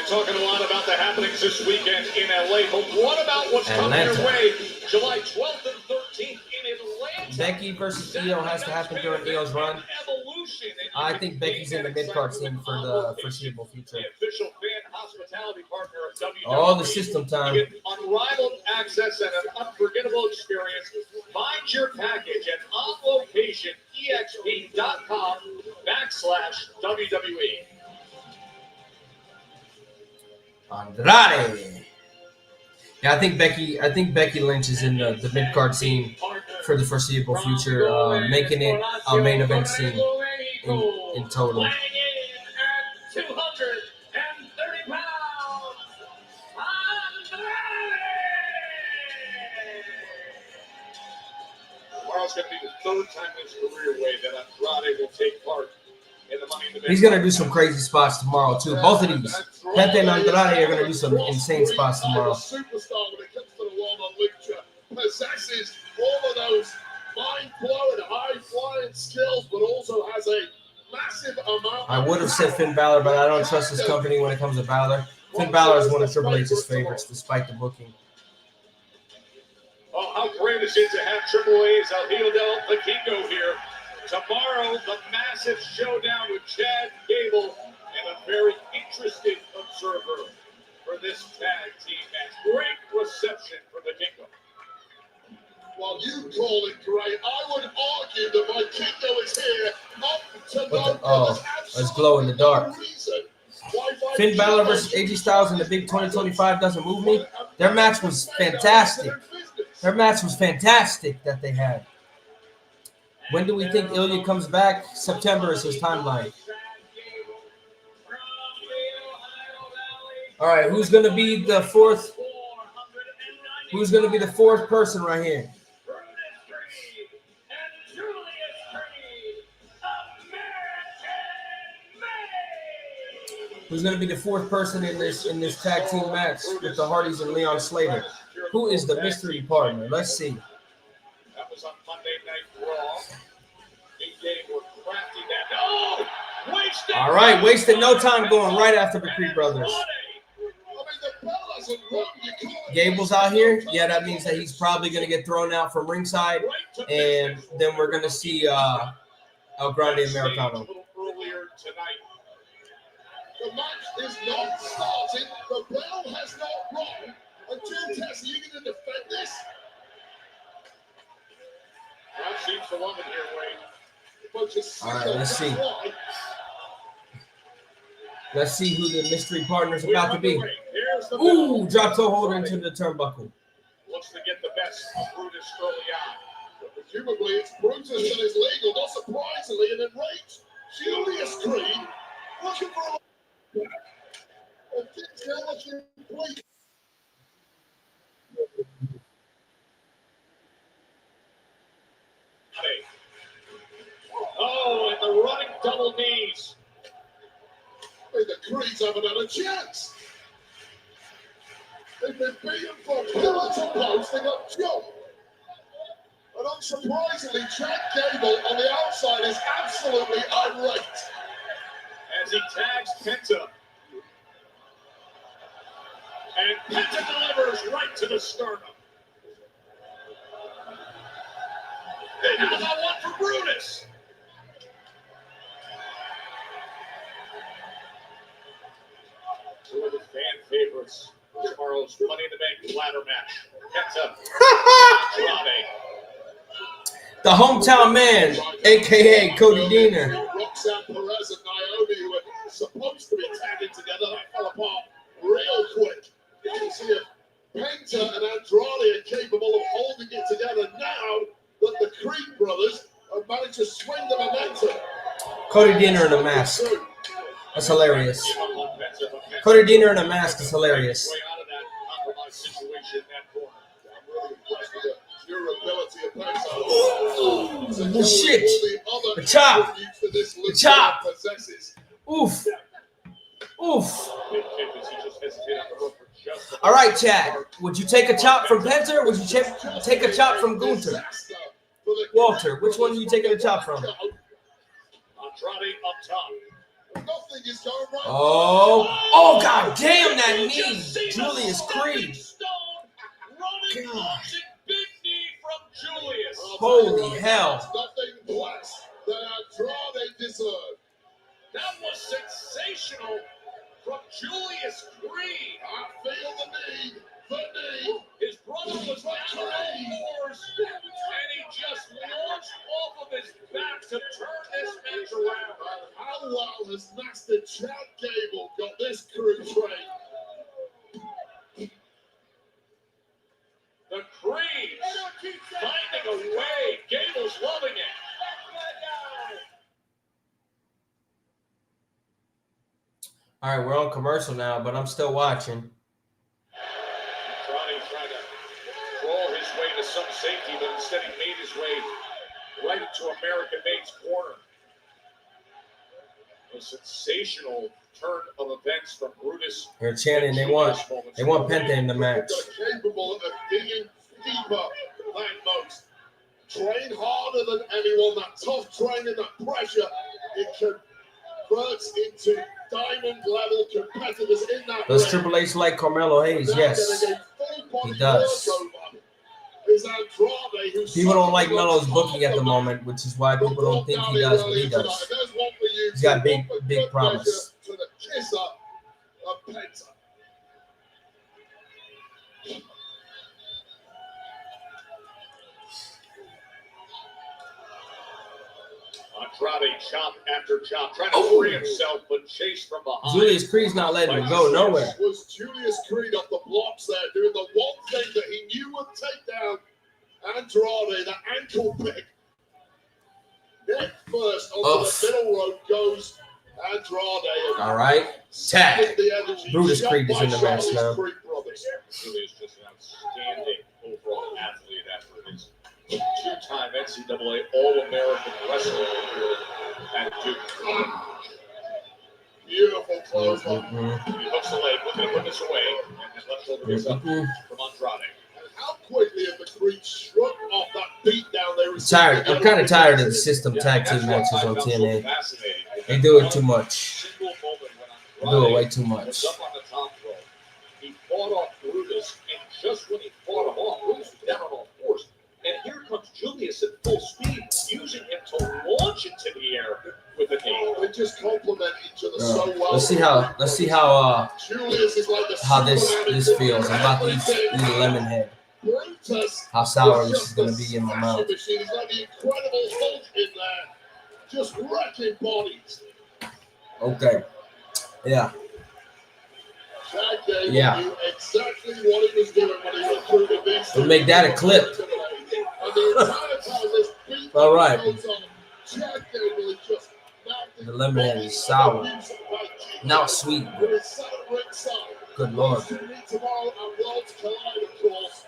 been talking a lot about the happenings this weekend in LA, but what about what's coming your way July 12th and 13th in Atlanta? Becky versus Io has to happen during Io's run. I think Becky's in the mid-card scene for the foreseeable future. The official fan hospitality partner of WWE. All the system time. You get unrivaled access and an unforgettable experience. Find your package at onlocation.com/WWE. Andrade. Yeah, I think Becky Lynch is in the mid-card scene for the foreseeable future, making it a main event scene in total. Weighing in at 230 pounds, Andrade! Tomorrow's going to be the third time in his career way that Andrade will take part in the Money in the Bank. He's going to do some crazy spots tomorrow, too. Both of these. Pepe and Andrade are going to do some insane spots tomorrow. Superstar when it comes to the world of lucha possesses all of those mind-blowing, high-flying skills, but also has a massive amount. I would have said Finn Balor, but I don't trust his company when it comes to Balor. Finn Balor is one of Triple H's favorites, despite the booking. Oh, how great is it to have Triple A's El Hijo del Vikingo here. Tomorrow, the massive showdown with Chad Gable and a very interesting observer for this tag team match. Great reception for the Vikingo. While you call it great, I would argue that my Vikingo is here up to no let's glow in the dark. reason. Finn Balor versus AJ Styles in the big 2025 doesn't move me. Their match was fantastic. Their match was fantastic that they had. When do we think Ilya comes back? September is his timeline. All right, who's going to be the fourth? Who's going to be the fourth person right here? Who's going to be the fourth person in this tag team match with the Hardys and Leon Slater? Who is the mystery partner? Let's see. That was on Monday Night Raw. Big Game were crafting that. Oh! Wasted! All right, wasted no time going right after the Creed Brothers. Gable's out here. Yeah, that means that he's probably going to get thrown out from ringside. And then we're going to see El Grande Americano. Earlier tonight. The match is not started. The bell has not rung. Until Tess, are you going to defend this? That seems to love it here, Wade. All right, let's see. Let's see who the mystery partner is about to be. Ooh, drop toe holder into the turnbuckle. Looks to get the best of Brutus early on. But presumably it's Brutus that is legal, not surprisingly, and enraged Julius Creed looking for a complete. Oh, and the running double knees. The Creeds haven't had a chance. They've been beaten from pillar to post. They got jumped. And unsurprisingly, Chad Gable on the outside is absolutely irate. As he tags Penta. And Penta delivers right to the sternum. And how about one for Brutus? Two of the fan favorites. Tomorrow's Money in the Bank ladder match. Penta. Andrade. The hometown man, a.k.a. Cody Deaner. Roxanne Perez and Naomi, who were supposed to be tagging together, that fell apart real quick. You can see if Penta and Andrade are capable of holding it together now that the Creed brothers have managed to swing the momentum. Cody Deaner in a mask. That's hilarious. Cody Deaner in a mask is hilarious. Oh, shit. The chop. The chop. Oof. Oof. All right, Chad. Would you take a chop from Penta or would you take a chop from Gunther? Walter, which one are you taking a chop from? Andrade up top. Nothing is going right. Oh, god damn that knee. Julius Creed. Running launching big knee from Julius. Holy hell. Nothing less than Andrade deserved. That was sensational from Julius Creed. I feel the need. The need. His brother was down on all fours, and he just launched off of his back to turn this match around. And how well has Master Chad Gable got this crew trained? The Creeds finding a way. Gable's loving it. All right, we're on commercial now, but I'm still watching. Trying to crawl his way to some safety, but instead he made his way right into American Babe's corner. A sensational turn of events from Brutus. They're chanting. They want Penta in the match. They're capable of digging deeper than most. Train harder than anyone. That tough training, that pressure, it converts into diamond level competitors in that. Does ring. Triple H like Carmelo Hayes? Yes, he does. People don't like Melo's booking at the moment, which is why people don't think he does, but he does. He's got big promise. To the kisser of Penta. Andrade chop after chop, trying to free himself, but chased from behind. Julius Creed's not letting him go nowhere. Was Julius Creed off the blocks there, doing the one thing that he knew would take down Andrade, the ankle pick. Neck first onto the middle rope goes Andrade. All right, tag. Brutus Shot Creed is by in the match Charlie's now. Creed brothers. Julius just an outstanding overall athlete after his two-time NCAA All-American wrestler at Duke. Beautiful close up. He hooks the leg, looking to put this away, and his left shoulder is up from Andrade. And how quickly have the Creed shrugged off that beatdown they received? Tired. I'm kind of tired of the system tag team matches on TNA. They do it too much. They do it way too much. Up on the top rope. He fought off Brutus, and just when he fought him off, Brutus was down on all fours. And here comes Julius at full speed, using him to launch into the air with a knee. They just complement each other so well. Let's see how Julius is like the this feels. I'm about to eat a lemon head. Brutus How sour is this just is gonna a be in my smashing mouth. machine. He's like the Incredible Hulk in there, just wrecking bodies. Okay. Yeah. Chad Gable Yeah. knew exactly what he was doing when he recruited these. We'll make that a clip. And the entire time this beat All right. goes on, Chad Gable is just The lemon head is sour. Now it's sweet. with his son at ringside. Good lord. Those two meet tomorrow and Worlds Collide, of course.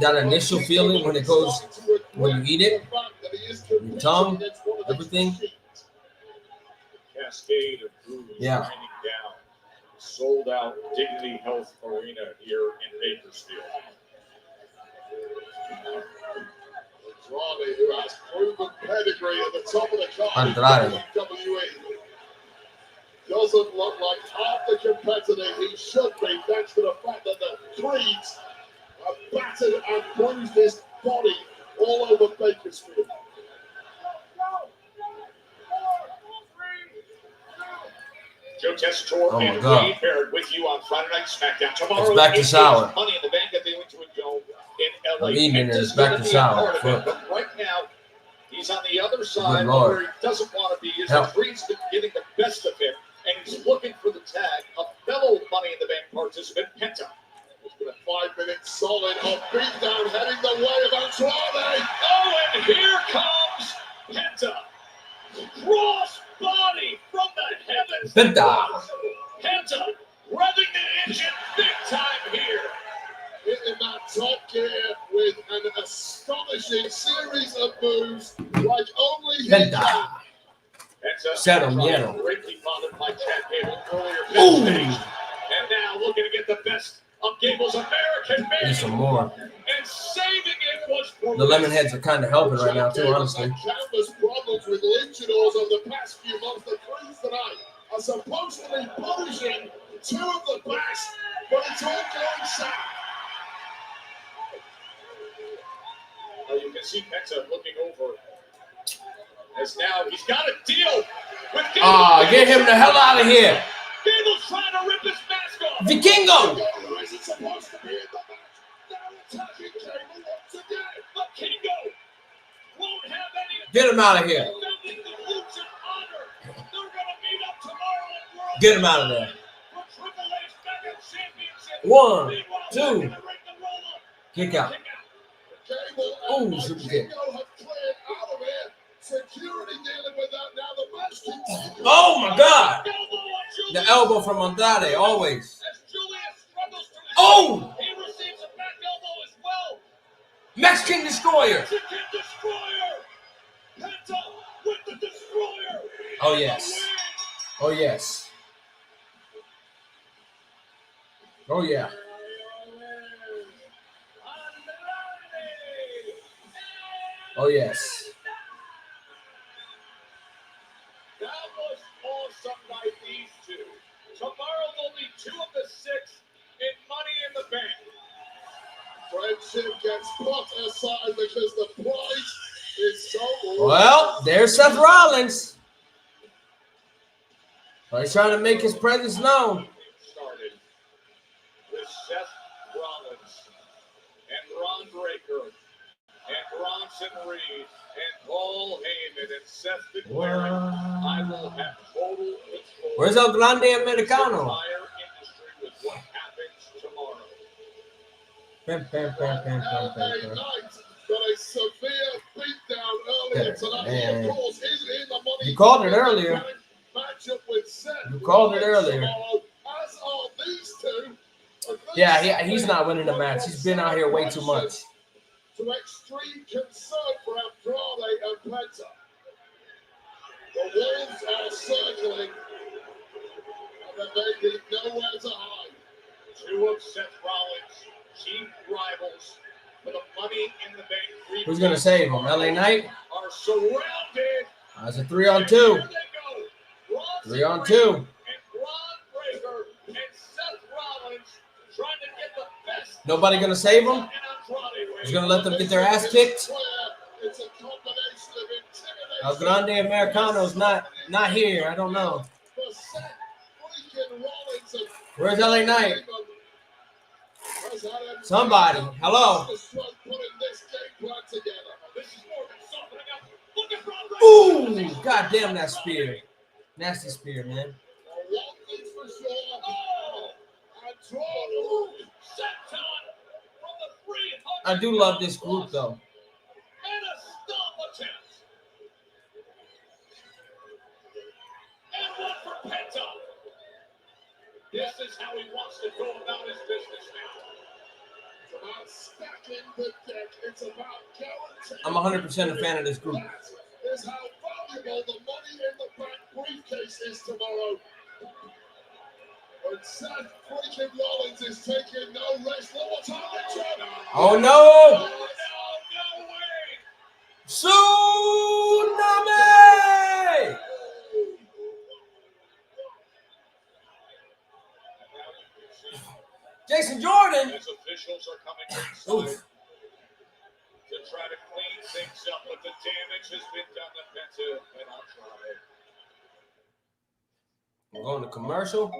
That initial feeling when it goes, when you eat it, your tongue, everything. Cascade of booze Yeah. raining down. Sold out Dignity Health Arena here in Bakersfield. Andrade, who has proven pedigree at the top of the card Andrade. in WWE, doesn't look like half the competitor he should be, thanks to the fact that the Creeds have battered and bruised his body all over Bakersfield. Joe Tessitore Oh my and God. Wade Barrett with you on Friday Night SmackDown. Tomorrow, It's back to it is sour. Money in the Bank at the Winterwood Dome in LA. I'm eating it, Penta's it's back gonna to be a sour. part of it, Fuck. but right now, he's on the other side Lord. where he doesn't want to be. His Help. Creed's been getting the best of him, and he's looking for the tag of fellow Money in the Bank participant, Penta. It's been a 5 minute solid of beatdown heading the way of Andrade. Oh, and here comes Penta. Cross body from the heavens. Penta. Penta revving the engine big time here. Hitting that top gear with an astonishing series of moves like only he Penta. can. Penta Cero miedo. greatly bothered by Chad Gable earlier Ooh. backstage. And now looking to get the best of Gable's American Need man. some more. And saving it was The lemon heads are kind of helping right now too, Gable honestly. had countless problems with with luchadors over the past few months. The Queens tonight are supposed to be punishing two of the best, but it's all going south. You can see Penta looking over. As now he's got a deal with Gable. Get him the hell out of here. Gable's trying to rip his mask off. Vikingo! Gable isn't supposed to be in the match. Now attacking Gable once again. But Kingo won't have any. Get him out of here. Defending the Lucha honor. They're going to meet up tomorrow in World Get him out of there. for Triple H Mega Championship. 1, Meanwhile, 2. back in the ring, the roll-up. Kick out. Gable Oh, and super kick. Kingo have cleared out of here. Security dealing with that now. The match continues. Oh my God! Elbow on Julius. The elbow from Andrade, always. As Julius struggles to his Oh! he receives a back elbow as well. Mexican Destroyer. Mexican Destroyer. Penta with the Destroyer. Oh, And the yes. win. Oh, yes. Oh, yeah. Oh, yes. That was awesome by these two. Tomorrow there'll be 2 of the 6 in Money in the Bank. Friendship gets put aside because the price is so low. Well, there's Seth Rollins. Well, he's trying to make his presence known. Started with Seth Rollins and Ron Breakker and Bronson Reed and Paul Heyman and Seth declaring, I will have total control. Where's El Grande of the Americano? entire industry with what happens tomorrow. Bam, bam, bam, bam, bam, LA bam, bam. Knight got a severe beatdown earlier tonight. Man. Of course, isn't in the money. You called it earlier. Matchup with Seth You called it Rollins earlier. tomorrow, as are these two. Yeah, he's not winning the match. He's been out here way too much. To extreme concern for Andrade and Penta. The Wolves are circling, and they need nowhere to hide. 2 of Seth Rollins' chief rivals for the Money in the Bank. Who's going to save him? LA Knight? Are surrounded. It's a 3-on-2. Here they go. 3-on-2. And Ron Breakker and Seth Rollins trying to get the best. Nobody going to save him? And Andrade He's going to let them get their ass kicked? It's a combination of intimidation. El Grande Americano's not here. I don't know. For Seth freaking Rollins and Where's LA Knight? Somebody. Hello. Ooh, goddamn that spear. Nasty spear, man. I do love this group though. And a stomp attempt. And one for Penta. This is how he wants to go about his business now. It's about stacking the deck. It's about guaranteeing. I'm 100% a fan of this group. That is how valuable the Money in the Bank briefcase is tomorrow. But Seth freaking Rollins is taking no rest. One more time. Oh no! Oh, no way! Tsunami! Jason Jordan. As officials are coming inside to try to clean things up, but the damage has been done to Penta and Andrade. We're going to commercial.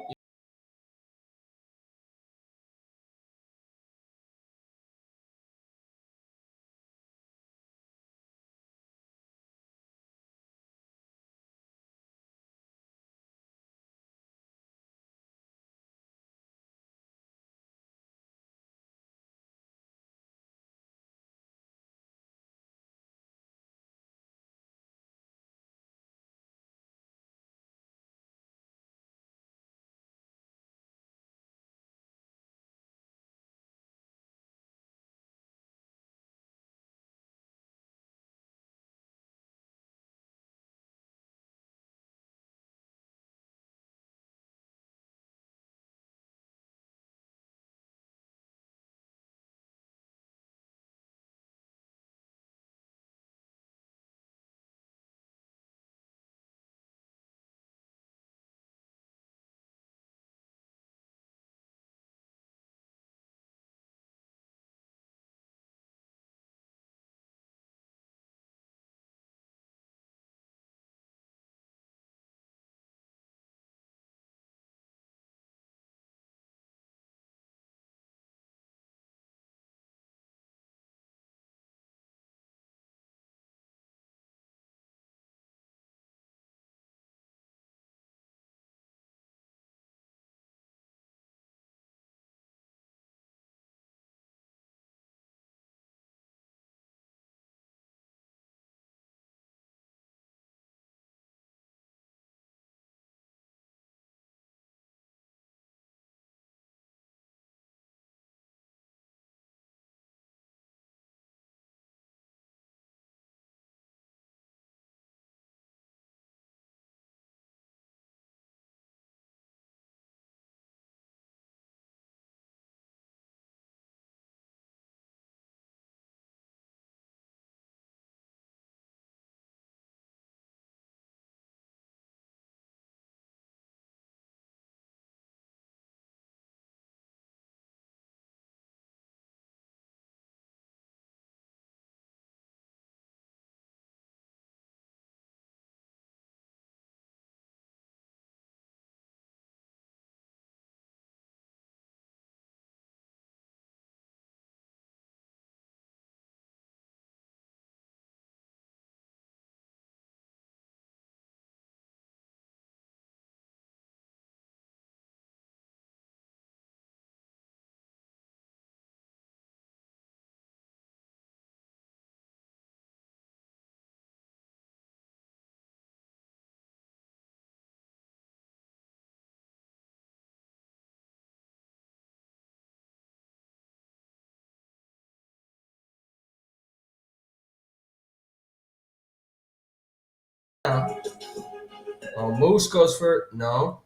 Oh, Moose goes for no.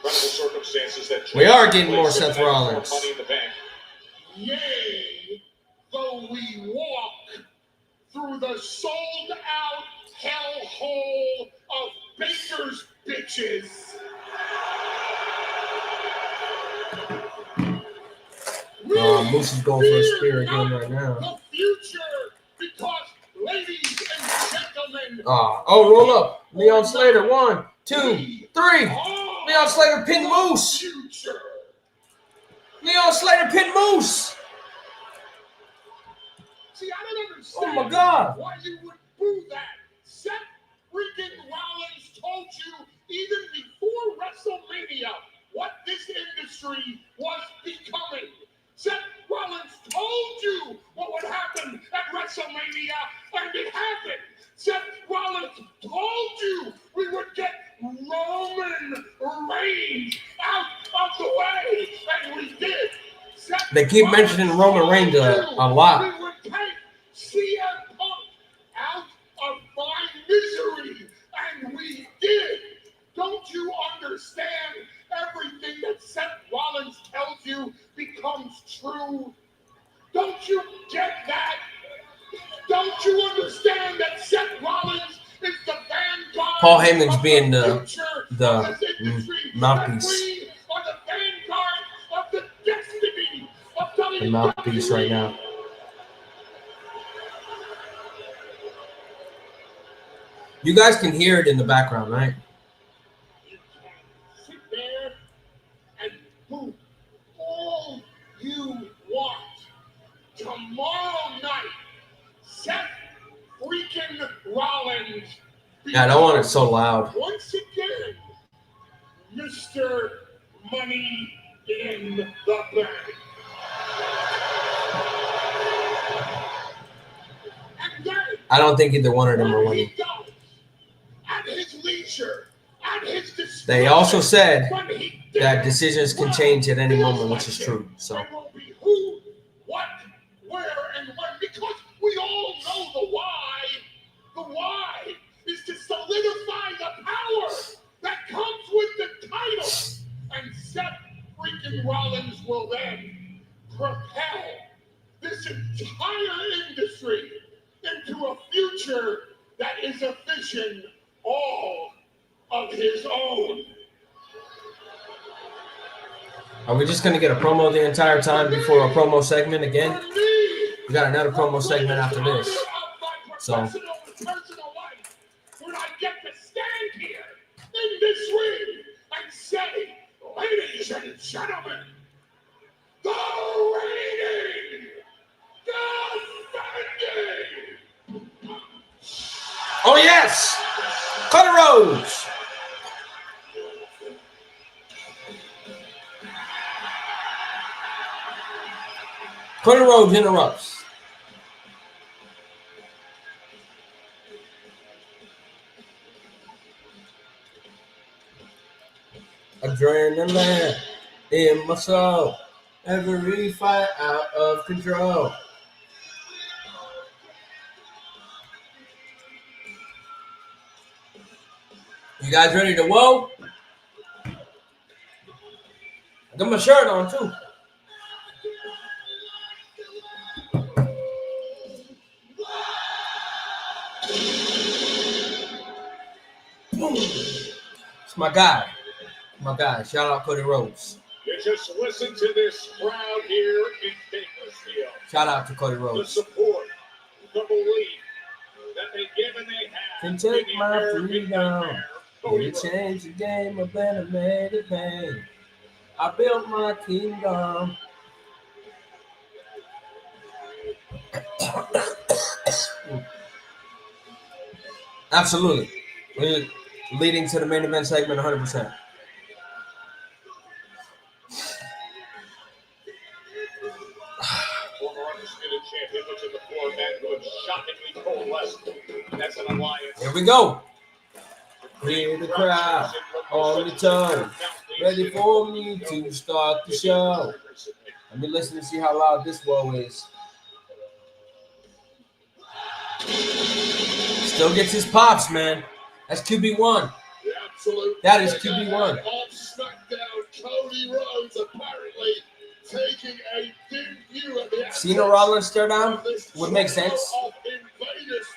Incredible circumstances that We are getting more place Seth tonight for Rollins. Money in the Bank. Yea, though we walk through the sold-out hellhole of Baker's bitches. Moose is going for a spear again right now. The future, because, ladies and gentlemen, Roll up. Leon Slater, 1, 2, 3. Leon Slater pinned Moose. future. Leon Slater pinned Moose. See, I don't understand Oh my God. why you would boo that. Seth freaking Rollins told you even before WrestleMania what this industry was becoming. Seth Rollins told you what would happen at WrestleMania, and it happened. Seth Rollins told you we would get Roman Reigns out of the way, and we did. Seth They keep mentioning Roman Reigns a lot. we would take CM Punk out of my misery, and we did. Don't you understand? Everything that Seth Rollins tells you becomes true. Don't you get that? Don't you understand that Seth Rollins is the vanguard? Paul Heyman's being the mouthpiece. mouthpiece. Are the vanguard of the destiny of WWE. The mouthpiece right now. You guys can hear it in the background, right? You can sit there and do all you want. Tomorrow night, Seth freaking Rollins. Yeah, I don't want it so loud. Once again, Mr. Money in the Bank. And then, I don't think either one of them are winning. at his leisure, at his discretion, They also said when he that does decisions can change at any moment, which is true. So It will be who, what, where, and when, because we all know the why. The why is to solidify the power that comes with the title. And Seth freaking Rollins will then propel this entire industry into a future that is a vision all of his own. are we just going to get a promo the entire time before a promo segment again? We got another promo segment after this. So Personal life, when I get to stand here in this ring and say, ladies and gentlemen, the reigning, defending. oh yes, Cody Rhodes. Cody Rhodes interrupts. Adrenaline in my soul. Every fight out of control. You guys ready to whoa? I got my shirt on too. It's my guy. My guy. Shout out Cody Rhodes. You just listen to this crowd here in Bakersfield. Shout out to Cody The Rhodes. support, the belief that they give and they have. Can take in the my American freedom. nightmare, Cody When it Rhodes. changed the game, I better made it pay. I built my kingdom. Absolutely. We're leading to the main event segment 100%. Former undisputed champion looks at the four men who have shockingly coalesced. That's an alliance. Here we go. Hear the crowd on the toe. Ready for me to start the show. Let me listen to see how loud this whoa is. Still gets his pops, man. That's QB1. The absolute That is figurehead QB1. of SmackDown, Cody Rhodes, apparently taking a dim view at the Cena Rollins stare down would make sense.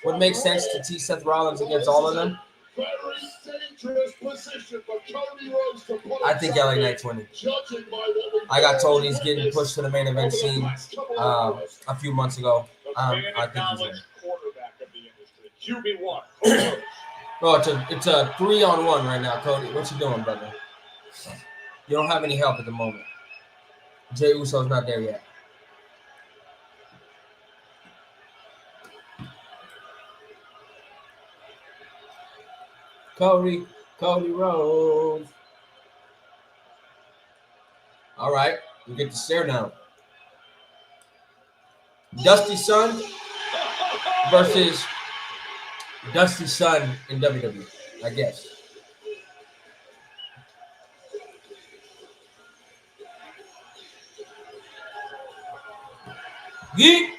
Would make sense to tease Seth Rollins against all of them. Very dangerous position for Cody Rhodes to put I think LA Knight's winning. judging by what we I got told he's getting pushed to the main event scene a few months ago. I think he's winning. Quarterback of the industry, QB1. Oh, it's a 3-on-1 right now, Cody. What you doing, brother? You don't have any help at the moment. Jey Uso's not there yet. Cody Rhodes. All right, we get the stare down. Dusty Sun versus Dusty Sun in WWE, I guess. Yeet.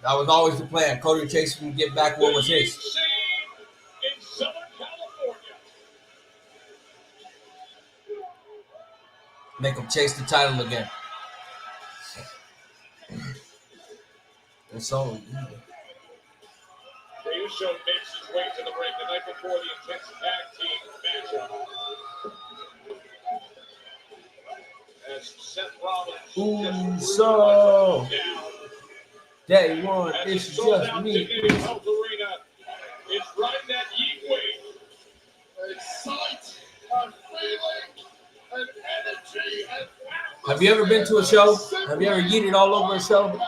That was always the plan. Cody Chase can get back what was his. In Southern California. Make him chase the title again. And so, Jey Uso makes his way to the ring the night before the intense tag team matchup. As Seth Rollins Uso. Day one, as it's he sold just out me. Dignity Health Arena, it's riding that yeet wave. a sight, a feeling, an energy, and Have you ever been to a show? Have you ever yeeted all over a show? arenas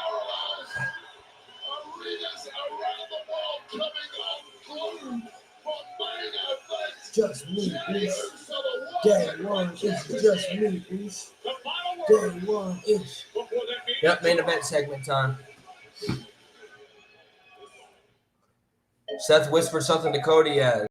around the world coming unglued for main events. Just me, please. So the Day one, it's just me, please. The final Day word one, it's. before that meeting. Yep, main event segment time. Seth whispers something to Cody as.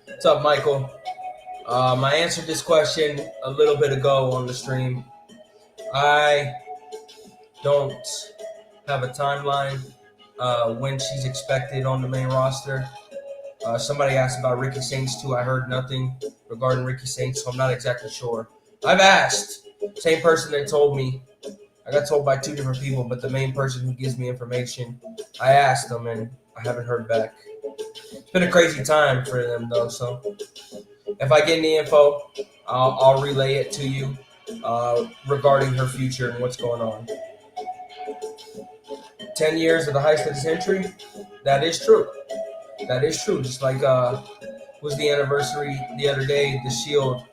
What's up, Michael? I answered this question a little bit ago on the stream. I don't have a timeline when she's expected on the main roster. Somebody asked about Ricky Saints too. I heard nothing regarding Ricky Saints, so I'm not exactly sure. I've asked. Same person that told me. I got told by two different people, but the main person who gives me information, I asked them and I haven't heard back. It's been a crazy time for them though, so if I get any info, I'll relay it to you regarding her future and what's going on. 10 years of the heist of the century, that is true. That is true. Just like was the anniversary the other day. The Shield,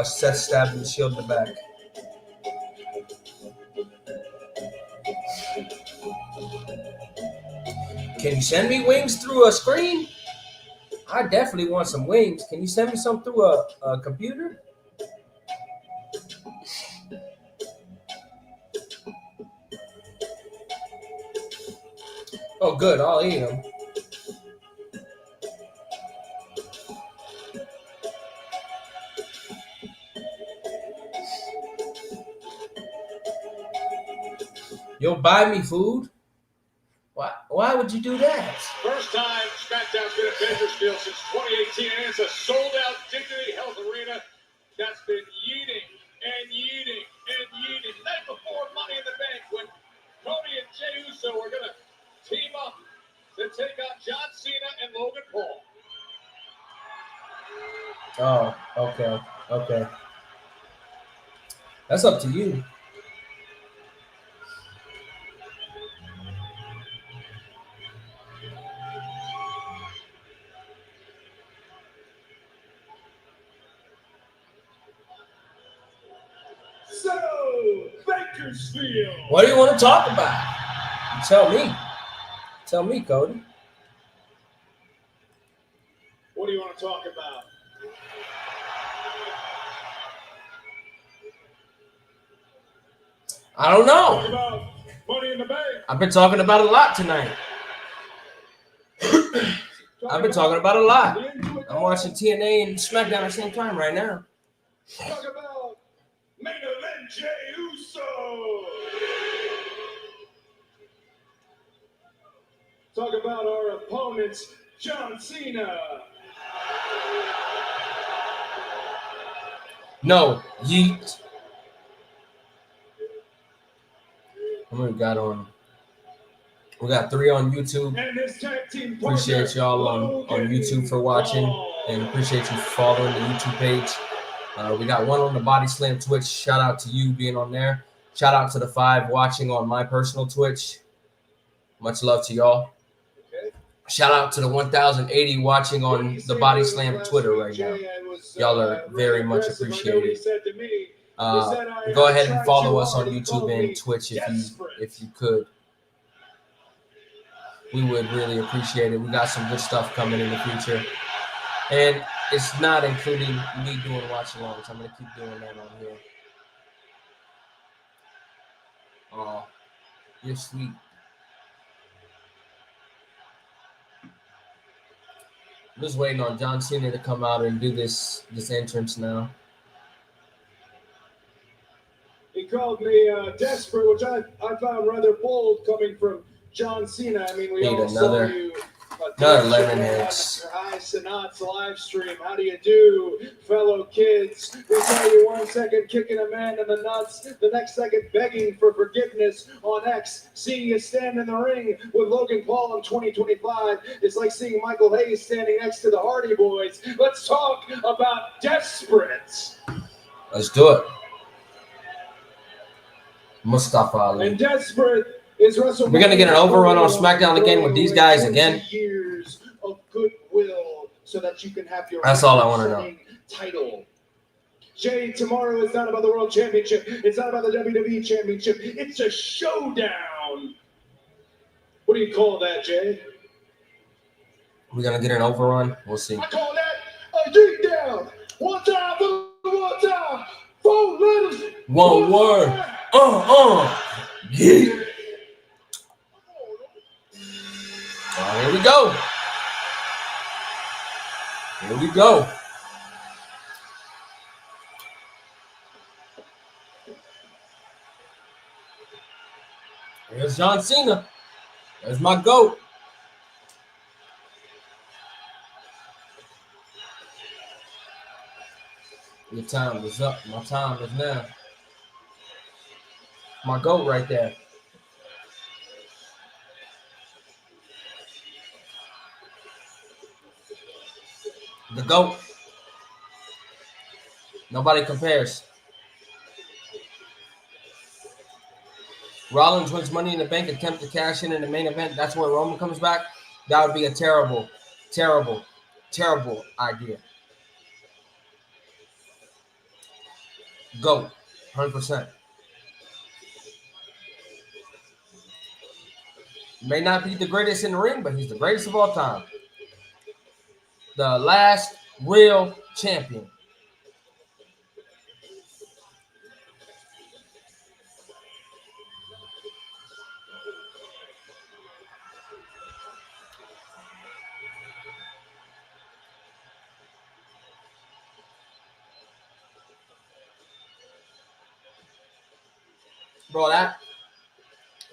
Seth stabbing the Shield in the back. Can you send me wings through a screen? I definitely want some wings. Can you send me some through a computer? Oh, good. I'll eat them. You'll buy me food? Why would you do that? First time SmackDown's been at Bakersfield since 2018, and it's a sold-out Dignity Health Arena that's been yeeting and yeeting and yeeting. Night before Money in the Bank, when Cody and Jey Uso are going to team up to take on John Cena and Logan Paul. Oh, okay. That's up to you. So, Bakersfield. What do you want to talk about? Tell me. Tell me, Cody. What do you want to talk about? I don't know. Talk about Money in the Bank. I've been talking about a lot tonight. I've been talking about a lot. I'm watching TNA and SmackDown at the same time right now. Talk about main event Jey Uso. Talk about our opponents, John Cena. No, yeet. How many we got on? We got 3 on YouTube. And this tag team partner, Appreciate y'all on YouTube for watching, and appreciate you following the YouTube page. We got 1 on the Body Slam Twitch. Shout out to you being on there. Shout out to the 5 watching on my personal Twitch. Much love to y'all. Okay. Shout out to the 1,080 watching on the Body Slam Twitter right now. Y'all are very much appreciated. Go ahead and follow us on YouTube and Twitch if you could. We would really appreciate it. We got some good stuff coming in the future. And it's not including me doing watch-alongs. I'm going to keep doing that on here. Oh, you're sweet. I'm just waiting on John Cena to come out and do this entrance now. He called me desperate, which I found rather bold coming from John Cena. I mean, we all saw you. Another lemon hits. Hi, Sinat's live stream. How do you do, fellow kids? We saw you 1 second kicking a man in the nuts, the next second begging for forgiveness on X. Seeing you stand in the ring with Logan Paul in 2025 is like seeing Michael Hayes standing next to the Hardy Boys. Let's talk about Desperate. Let's do it. Mustafa Ali. And Desperate is We're going to get an overrun on SmackDown again with these guys again. Years of goodwill so that you can have your That's all I want to know. Title. Jay, tomorrow is not about the World Championship. It's not about the WWE Championship. It's a showdown. What do you call that, Jay? We're going to get an overrun. We'll see. I call that a deep down. 1 time for the 1 time. 4 letters. 1 word. Yeah. Oh, here we go. Here we go. There's John Cena. There's my GOAT. Your time is up. My time is now. My GOAT right there. The GOAT. Nobody compares. Rollins wins Money in the Bank, attempt to cash in the main event. That's where Roman comes back. That would be a terrible, terrible, Terrible idea. Go. 100%. May not be the greatest in the ring, but he's the greatest of all time. The last real champion. Bro,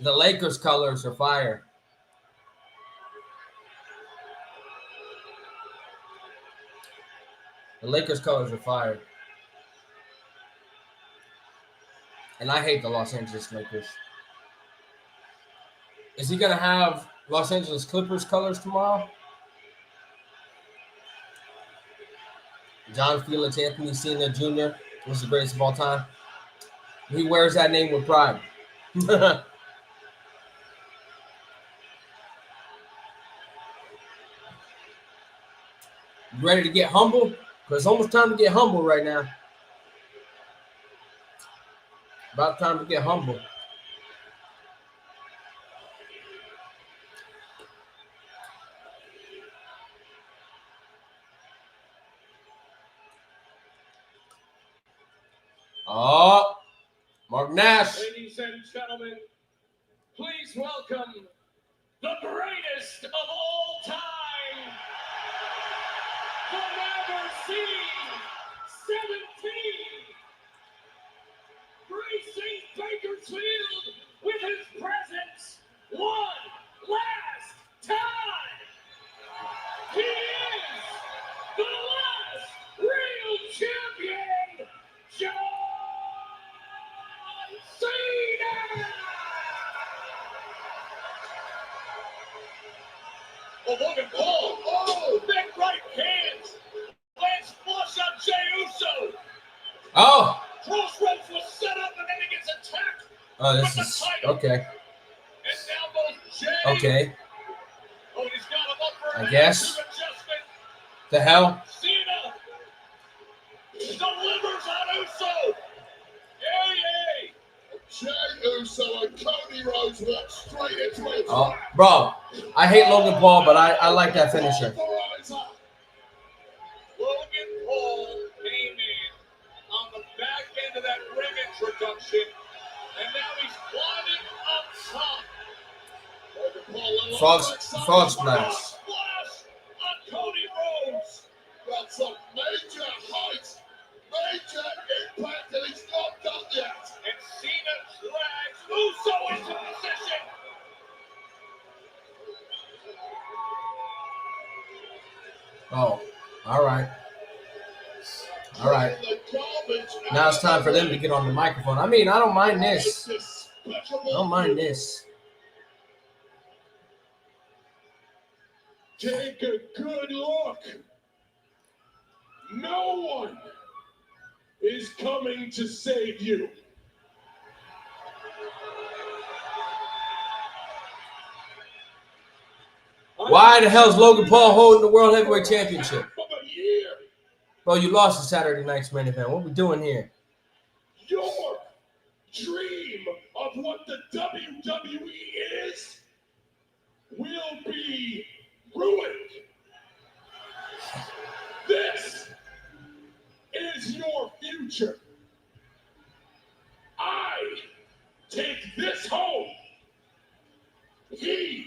the Lakers colors are fire. The Lakers colors are fire. And I hate the Los Angeles Lakers. Is he going to have Los Angeles Clippers colors tomorrow? John Felix Anthony Sr. Jr. was the greatest of all time. He wears that name with pride. You ready to get humble? Because it's almost time to get humble right now. About time to get humble. Oh, Mark Nash. Ladies and gentlemen, please welcome the greatest of all time, the never seen 17, gracing Bakersfield with his presence one last time. He is the last real champion, John Cena! Oh, look at Paul. Oh, big right hands. Lance flush on Jey Uso. Oh. Crossroads was set up and then he gets attacked. Oh, this is okay. And now both Jey. Okay. Oh, he's got him up for I guess. adjustment. The hell? Cena delivers on Uso. Yay! Jey Uso and Cody Rhodes walk straight into it. Oh, bro, I hate Logan Paul, but I like that finisher. Logan Paul came in on the back end of that ring introduction, and now he's climbing up top. Frog splash. Splash on Cody Rhodes. That's a major height, major impact, and he's not done yet. And Cena drags Uso into position. Oh, all right. All right. Now it's time for them to get on the microphone. I mean, I don't mind this. I don't mind this. Take a good look. No one is coming to save you. Why the hell is Logan Paul holding the World Heavyweight Championship? Bro, you lost the Saturday night's main event. What are we doing here? Your dream of what the WWE is will be ruined. This is your future. I take this home. He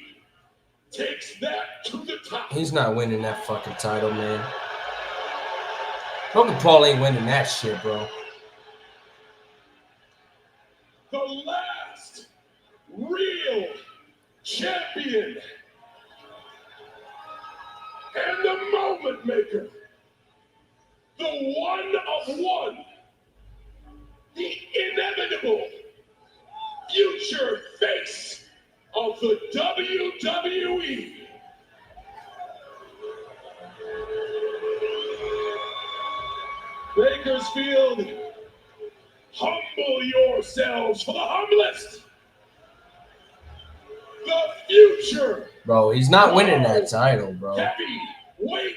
takes that to the top. He's not winning that fucking title, man. Logan Paul ain't winning that shit, bro. The last real champion and the moment maker, the one of one, the inevitable future face of the WWE. Bakersfield, humble yourselves for the humblest. The future. Bro, he's not winning that title, bro. Heavyweight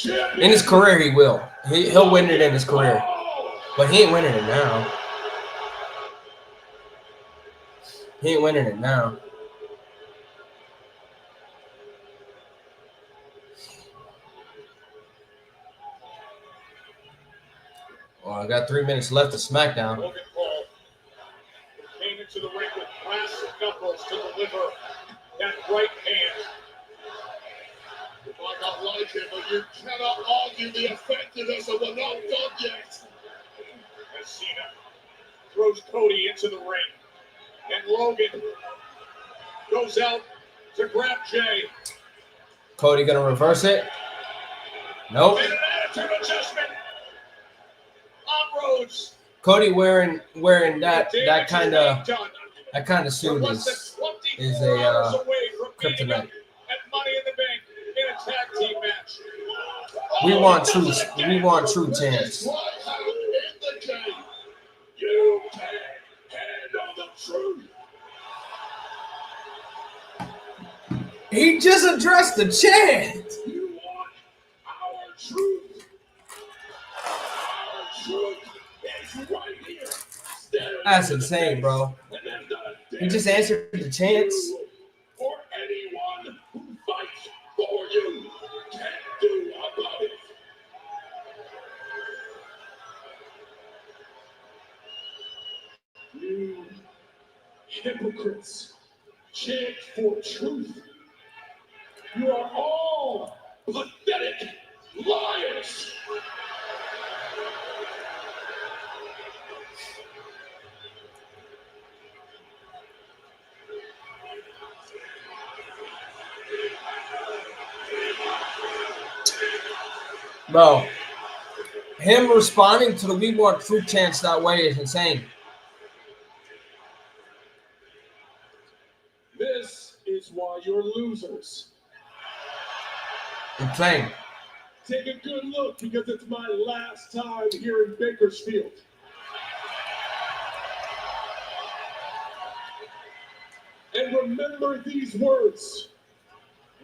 In his career, he will. He'll win it in his career. But he ain't winning it now. He ain't winning it now. Well, I got 3 minutes left of SmackDown. Logan Paul came into the ring with brass knuckles to deliver that right hand. You might not like it, but you cannot argue the effectiveness of the not done yet. As Cena throws Cody into the ring. And Logan goes out to grab Jay. Cody gonna reverse it? Nope. And an attitude adjustment on Rhodes. Cody wearing that kind of suit is a kryptonite. At Money in the Bank in a tag team match. We want true chance. You can't handle the truth. He just addressed the chant. You want our truth. Our truth is right here. That's insane, bro. He just answered the chants. For anyone who fights for you can do about it. You hypocrites chant for truth. You are all pathetic liars. Bro, him responding to the "We Want Truth" chants that way is insane. This is why you're losers. Insane. Take a good look because it's my last time here in Bakersfield. And remember these words.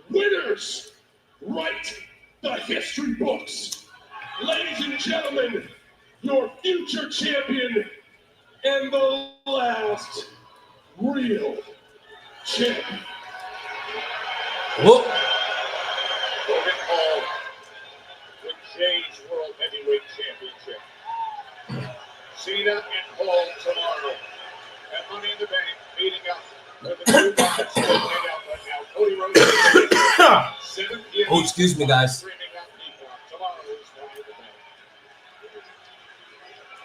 Winners write the history books. Ladies and gentlemen, your future champion and the last real champion. Whoop. Logan Paul with Jay's World Heavyweight Championship. Cena and Paul tomorrow at Money in the Bank, meeting up with the new markets that made out right now. Cody Rhodes. 7 p.m. Oh, excuse me, guys. Streaming on Peacock. Tomorrow is Money in the Bank.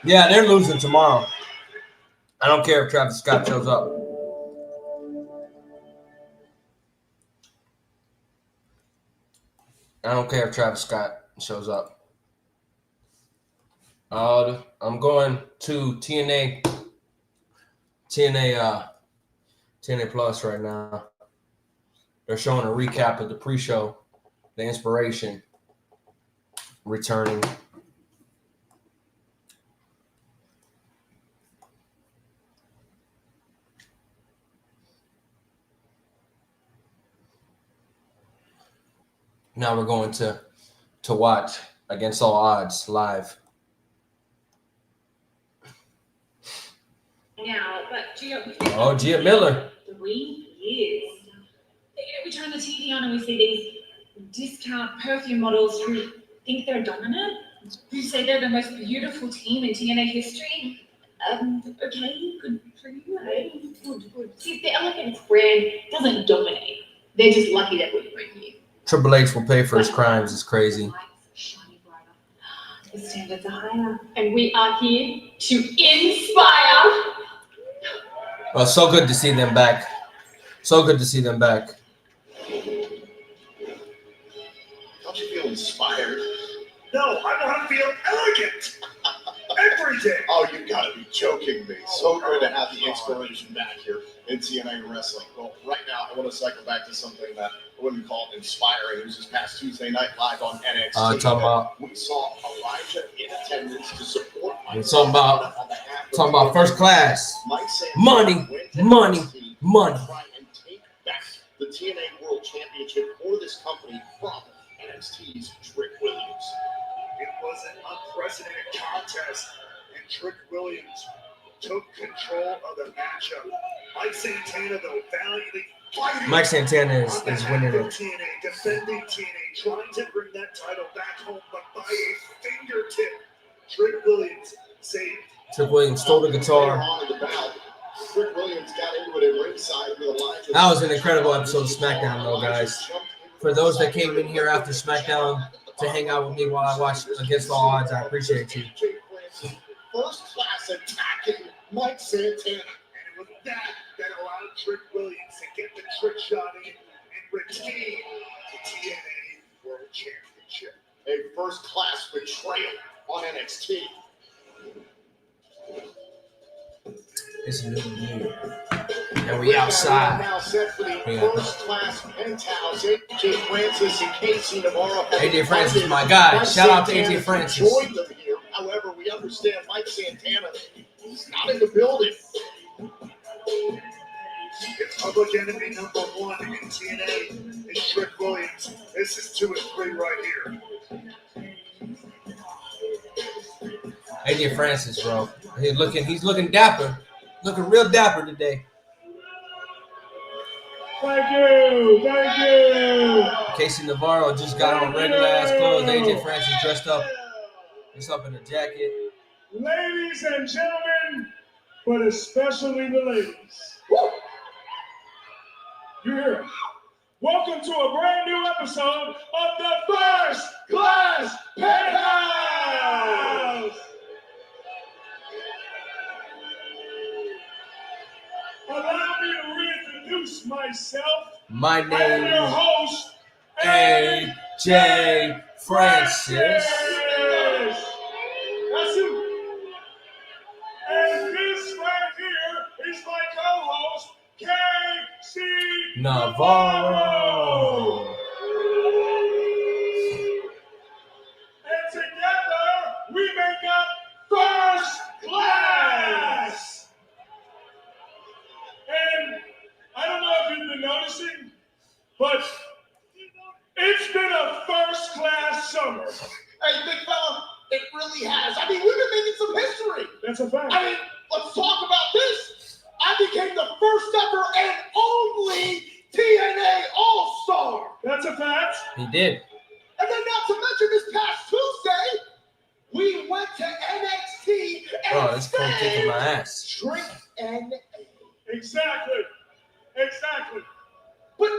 Yeah, they're losing tomorrow. I don't care if Travis Scott shows up. I don't care if Travis Scott shows up. I'm going to TNA Plus right now. They're showing a recap of the pre-show, the Inspiration returning. Now we're going to watch Against All Odds live. Now, but Gia Miller. 3 years. We turn the TV on and we see these discount perfume models who think they're dominant, who say they're the most beautiful team in TNA history. Okay, good for you. Good. See, the Elegance brand doesn't dominate. They're just lucky that we're here. Triple H will pay for his crimes. It's crazy. The standards are higher, and we are here to inspire. Well, so good to see them back. So good to see them back. Don't you feel inspired? No, I know how to feel elegant. Every day. Oh, you gotta be joking me. So good to have the inspiration back here in TNA Wrestling. Well, right now, I want to cycle back to something that I wouldn't call inspiring. It was this past Tuesday night live on NXT. We saw Elijah in attendance to support Mike. Talking about first class. Money. Try and take back the TNA World Championship for this company from NXT's Trick Williams. It was an unprecedented contest, and Trick Williams took control of the matchup. Mike Santana, though, valiantly fighting. Mike Santana is winning it. TNA, defending TNA, trying to bring that title back home, but by a fingertip, Trick Williams saved. Trick Williams stole the guitar. Trick Williams got into it at ringside with a line. That was an incredible episode of SmackDown, though, guys. For those that came in here after SmackDown to hang out with me while I watched Against All Odds, I appreciate you. First class attacking Mike Santana. And it was that allowed Trick Williams to get the trick shot in and retain the TNA World Championship. A first class betrayal on NXT. It's a new year. And we outside. Now set for the first class penthouse. AJ Francis and Casey Navarro. AJ Francis, my guy. Shout out to AJ Francis. Joined them here. However, we understand Mike Santana is not in the building. It's public enemy number one in TNA is Trick Williams. This is 2 and 3 right here. AJ Francis, bro. He's looking dapper. Looking real dapper today. Thank you. Casey Navarro just got on regular ass clothes. AJ Francis dressed up. He's up in a jacket. Ladies and gentlemen, but especially the ladies. You're here. Welcome to a brand new episode of the First Class Penthouse. Allow me to reintroduce myself. My I am name your is host, AJ Francis. Yes. That's him. And this right here is my co-host, Casey Navarro. And together we make up First Class. And I don't know if you've been noticing, but it's been a first class summer. Hey, big fella, it really has. I mean, we've been making some history. That's a fact. I mean, let's talk about this. I became the first ever and only TNA All-Star. That's a fact. He did. And then not to mention this past Tuesday, we went to NXT and Bro, this cold kicking my ass. Trick and Exactly. But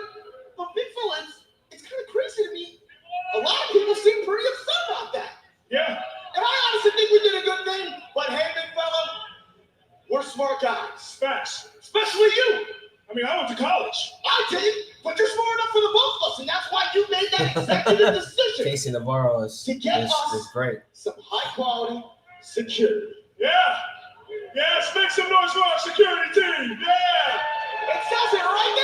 big fella, it's kind of crazy to me. A lot of people seem pretty upset about that. Yeah. And I honestly think we did a good thing. But hey, big fella, we're smart guys. Facts. Especially you. I mean, I went to college. I did, but you're smart enough for the both of us, and that's why you made that executive decision. Casey Navarro is great. Some high quality security. Yeah. Yes, make some noise for our security team. Yeah. It says it right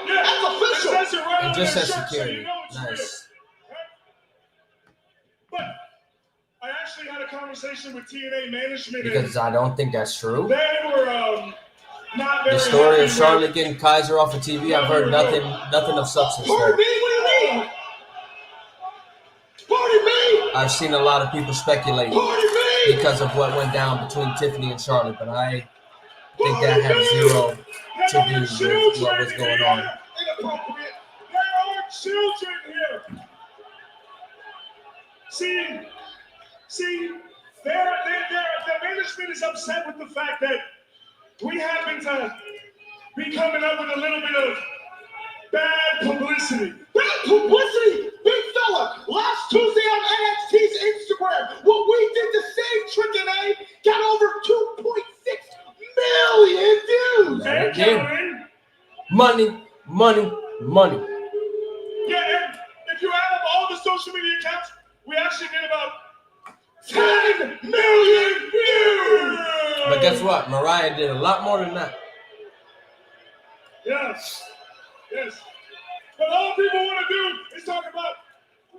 there. Yeah. That's official. It says it right It on just that says shirt, security. So you know it's Nice. real. But I actually had a conversation with TNA management. Because I don't think that's true. They were not very The story happy of Charlotte getting Kaiser off of TV, I've heard nothing of substance Pardon there. me? What do you mean? Pardon me? I've seen a lot of people speculate Pardon me? because of what went down between Tiffany and Charlotte, but I think that had zero to do with what was going on. Inappropriate. There are children here. See, the management is upset with the fact that we happen to be coming up with a little bit of bad publicity. Bad publicity? Big fella, last Tuesday on NXT's Instagram, what we did to save Trick and A got over 2.6 million views. And counting. Money. Yeah, and if you add up all the social media accounts, we actually get about 10 million views. But guess what? Mariah did a lot more than that. Yes. But all people want to do is talk about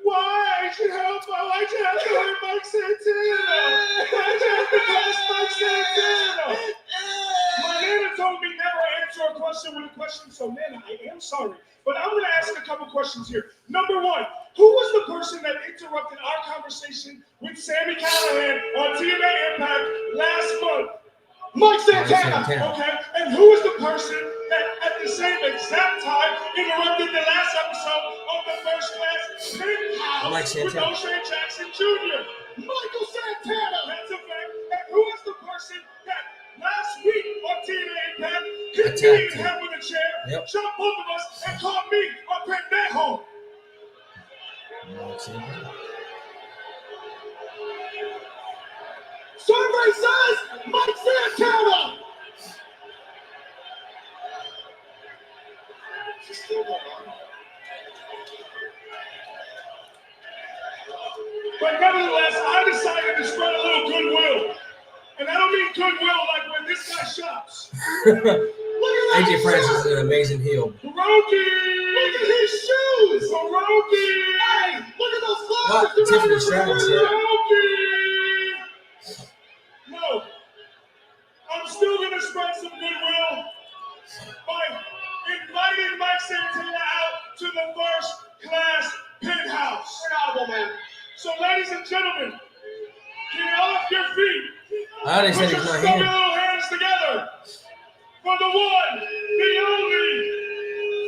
why'd you have to hurt Mike Santana? Why'd you have to curse Mike Santana? My nana told me never answer a question question with a question, so man, I am sorry. But I'm going to ask a couple questions here. Number one, who was the person that interrupted our conversation with Sami Callihan on TNA Impact last month? Mike Santana. Okay. And who was the person that at the same exact time interrupted the last episode of the First Class Penthouse with O'Shea Jackson Jr.? Michael Santana. That's a fact. And who is the person that last week on TNA Impact hit me in the head with a chair, jumped both of us, and called me a pendejo? Survey says Mike Santana. But nevertheless, I decided to spread a little goodwill. And I don't mean goodwill like when this guy shops. AJ Francis is an amazing heel. Hiroki! Look at his shoes! Hiroki! Hey, look at those clothes! What? Tiffany Stratton's here. No. I'm still going to spread some goodwill by inviting Mike Santana out to the First Class Penthouse. Man. So, ladies and gentlemen, get off your feet. I already said he's not Put your here. little hands together for the one, the only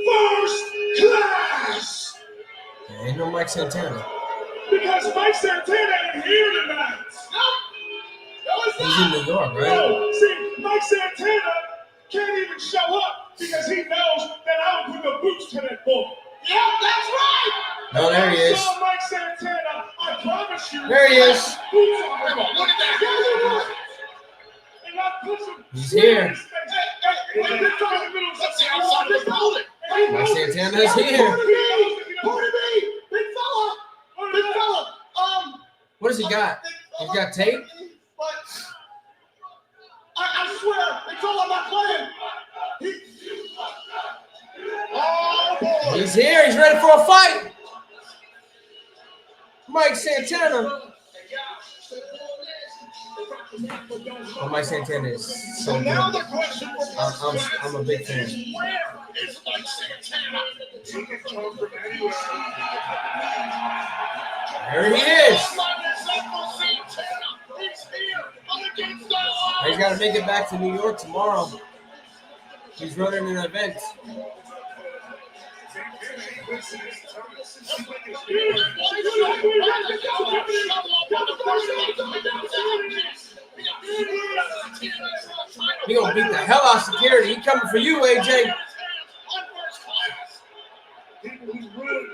First Class. There ain't no Mike Santana. Because Mike Santana ain't here tonight. He's in New York, right? No, see, Mike Santana can't even show up because he knows that I would put the boots to that boy. Yeah, that's right. Oh, there he is. I saw Mike Santana, I promise you. There he is. Boots on him. Look at that. And I put some He's here. in his face. Hey, let's see outside of the building. Mike Santana's here. Pardon me, big fella. Big fella. What does he got? He's got tape? I swear, it's all I'm not playing. Oh, boy. He's here. He's ready for a fight. Mike Santana. Oh, Mike Santana is so good. I'm a big fan. Where is Mike Santana? He can come from anywhere. There he is. He's got to make it back to New York tomorrow. He's running an event. He gonna beat the hell out of security. He coming for you, AJ. People who's ruined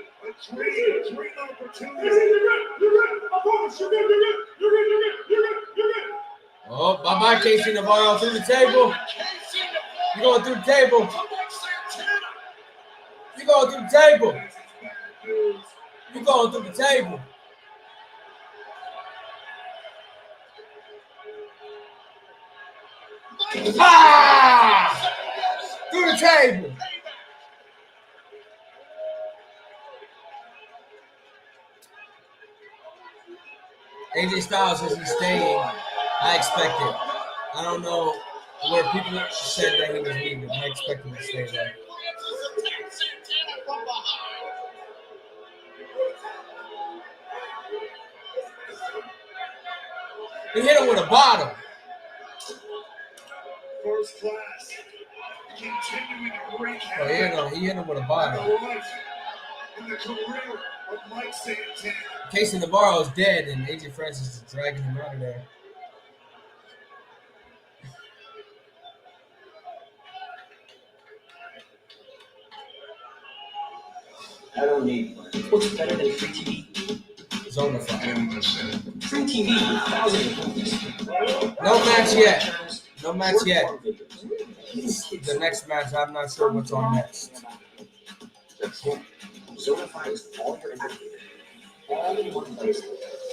a dream opportunity. Oh, bye-bye, Casey Navarro through the table. You going through the table. You going through the table. You going through the table. Ah! Through the table. AJ Styles says he's staying. I expect it. I don't know where people said that he was leaving. I expect him to stay there. He hit him with a bottle. First Class. Continuing to wreak Oh, he hit him with a bottle. in the career of Mike Santana. Casey Navarro is dead, and AJ Francis is dragging him out of there. I don't need money. What's better than free TV? Zonify. Free TV with thousands of movies. No match yet. No match yet. The next match, I'm not sure what's on next. That's it. Zonify is all your entertainment. All in one place.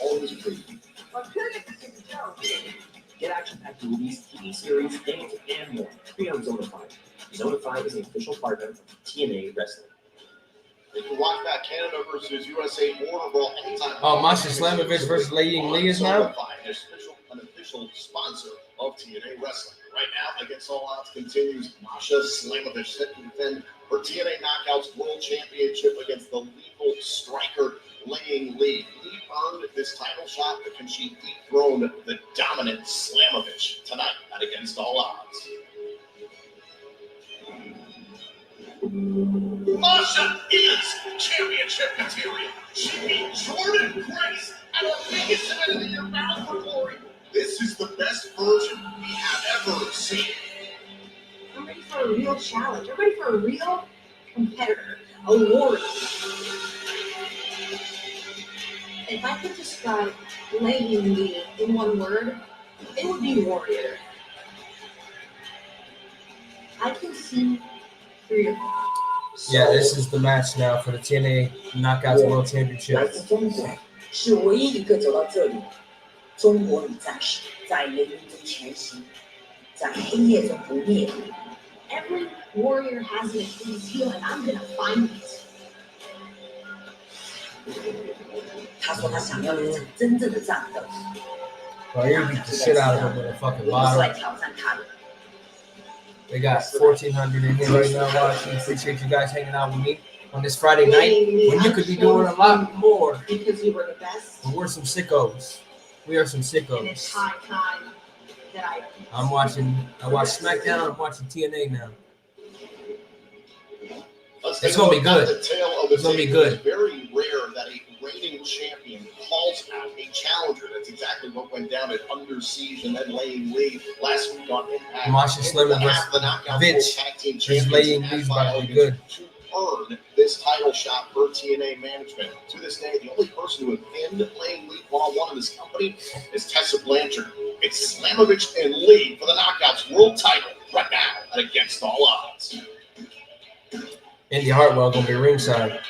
Always free. Get action-packed movies, TV series, games, and more. Free on Zonify. Zonify is an official partner of TNA Wrestling. You can watch that Canada versus USA Border Brawl anytime. Oh, Masha Slamovich versus Lei Ying Li is now? An official sponsor of TNA Wrestling. Right now, Against All Odds continues. Masha Slamovich set to defend her TNA Knockouts World Championship against the lethal striker, Laying Lee. Lee earned this title shot, but can she dethrone the dominant Slamovich tonight at Against All Odds? Masha is championship material. She beat Jordan Grace at the biggest event of the year, Battle for Glory. This is the best version we have ever seen. I'm ready for a real challenge. I'm ready for a real competitor, a warrior. If I could describe Laying Lee in one word, it would be warrior. I can see through your Yeah, this is the match now for the TNA Knockouts World Championship. 来自中国，是唯一一个走到这里。中国女战士在雷鸣中前行，在黑夜中不灭。Every warrior has an Achilles heel, and I'm gonna find it. 他说他想要一场真正的战斗。 Well, you beat the shit out of him with a fucking 我们是来 bottle. 挑战他的。 They got 1,400 in here right now watching. Appreciate you guys hanging out with me on this Friday night when you could be doing a lot more. Because you were the best. But we're some sickos. We are some And it's sickos. high time that I I watch SmackDown. I'm watching TNA now. Let's It's take a gonna be look at good. the tale of the It's gonna be tape. good. It's very rare that a reigning champion calls out a challenger. That's exactly what went down at Under Siege and then Laying Lee last week on Impact. Masha Slamovich Half the Knockouts Vince World Tag Team is Champions Laying and Lee's Ashley about to be Hogan good. to earn this title shot for TNA management. To this day, the only person who has pinned Laying Lee one-on-one in this company is Tessa Blanchard. It's Slamovich and Lee for the Knockouts World title right now at Against All Odds. Indy Hartwell gonna be ringside.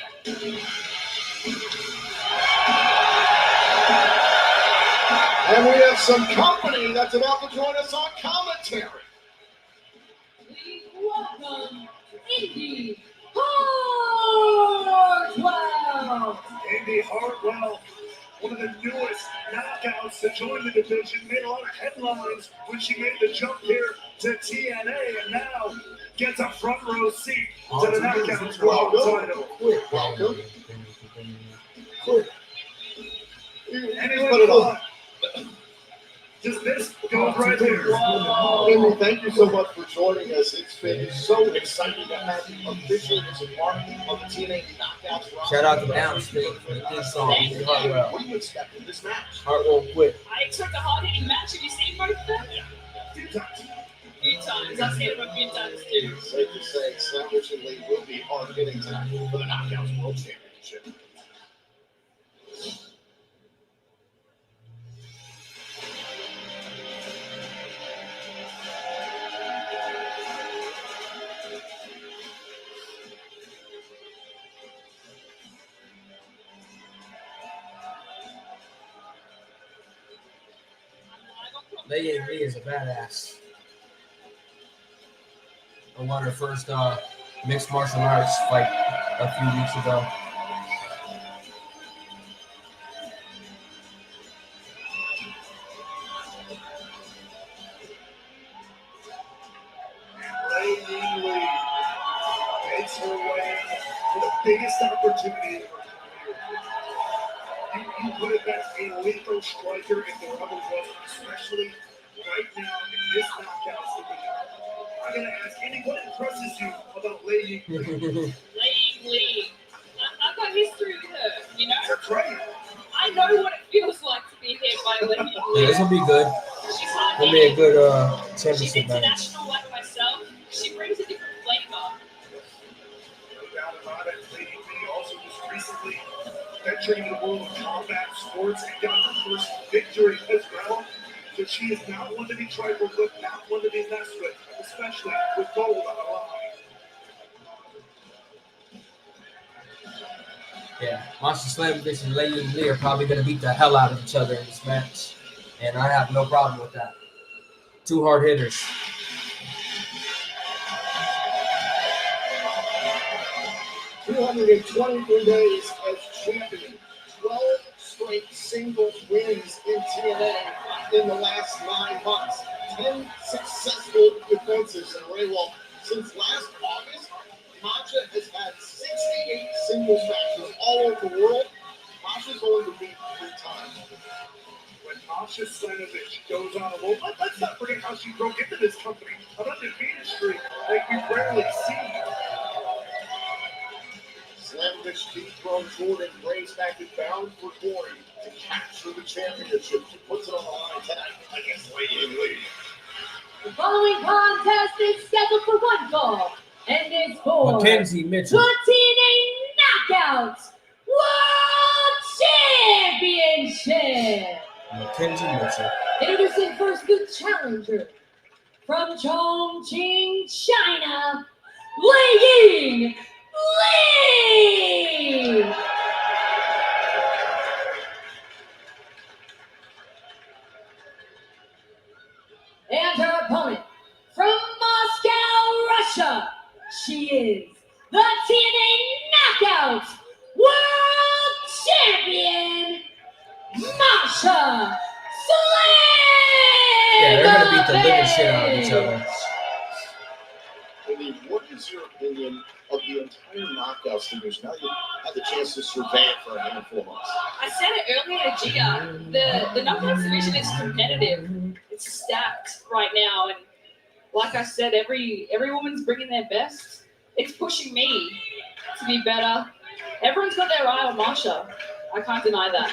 And we have some company that's about to join us on commentary. Please welcome Indy Hartwell. Indy Hartwell, one of the newest knockouts to join the division, made a lot of headlines when she made the jump here to TNA, and now gets a front row seat to the Knockouts World title. Welcome. And he's put it on. Just this goes right there. Indy, thank you so much for joining us. It's been so exciting to have you officially as a part of the TNA Knockouts roster. Shout out to Downstate for the theme song. Indy Hartwell. What do you expect in this match? Hartwell quit. I expect a hard-hitting match. Have you seen both of them? Few times. Few times. I've seen it a few times too. Safe to say, Slamovich and Lee will be hard hitting tonight for the Knockouts World Championship. Laying Lee is a badass. I won her first mixed martial arts fight a few weeks ago. Laying Lee makes her way to the biggest opportunity of her career. You put it as a lethal striker if there ever was, especially right now in this Knockouts division. I'm going to ask Andy, what impresses you about Laying Lee? Laying Lee. I've got history with her, you know? That's right. I know what it feels like to be hit by Laying Lee. Yeah, this will be good. She's It'll be a good She's championship match. international like myself. She brings a different flavor. No doubt about it. Laying Lee also just recently venturing into the world of combat sports and got her first victory as well. So she is not one to be trifled with, not one to be messed with, especially with gold on the line. Yeah, Masha Slamovich and Laying Lee are probably going to beat the hell out of each other in this match. And I have no problem with that. Two hard hitters. "223 days as champion, 12 straight singles wins in TNA in the last 9 months. 10 successful defenses in a row. Well, since last August, Masha has had 68 singles matches all over the world. Masha's only been beat 3 times. When Masha Slamovich goes on a roll, let's not forget how she broke into this company, an undefeated streak like we rarely see. Slamovich keeps throwing Jordan Grace back and bound for glory to capture the championship. She puts it on the line tonight against Lady Lee. The following contest is scheduled for one fall and is for Mackenzie Mitchell. the TNA Knockout World Championship. Mackenzie Mitchell. Introducing first the challenger from Chongqing, China, Lei Lee. And her opponent from Moscow, Russia, she is the TNA Knockout World Champion, Masha Slamovich. Yeah, they're gonna beat the living shit out of each other. Amy, what is your opinion of the entire knockouts division? Now you had the chance to survey it for a handful of months. I said it earlier, Gia. The knockouts division is competitive. It's stacked right now, and like I said, every woman's bringing their best. It's pushing me to be better. Everyone's got their eye on Masha. I can't deny that.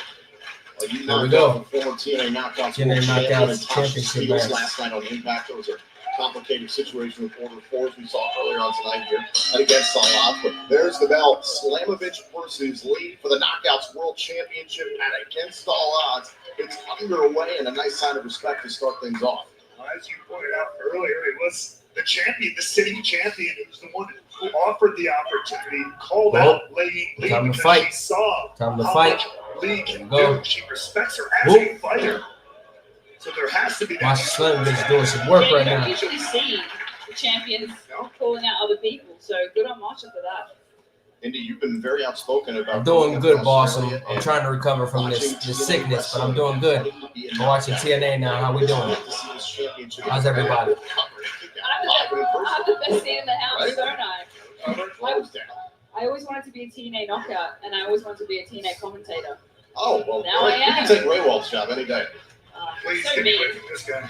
Well, you There we knocked go. out the former TNA Knockouts TNA Knockouts Championship match. last night on Impact. It was a complicated situation with Order 4, as we saw earlier on tonight here and against Salat. But there's the bell. Slamovich versus Lee for the Knockouts World Championship at against all odds. It's underway and a nice sign of respect to start things off. As you pointed out earlier, it was the champion, the sitting champion, who's the one who offered the opportunity, called out Lady Lee Time to because fight. she saw Time to how fight. much Lee can Go. do. She respects her as Whoop. a fighter. So there has to be that. Masha Slamovich doing some work Yeah, you right don't now. usually see the champions calling out other people, so good on Masha for that. Indy, you've been very outspoken about I'm doing good, boss. Australia I'm and trying to recover from this sickness, but I'm doing good. I'm watching TNA now. How we doing? How's everybody? I have the best seat in the house, don't I? I always wanted to be a TNA knockout, and I always wanted to be a TNA commentator. Oh, well, Now I you can am. take Raywald's job any day. Please so get mean. away from this guy.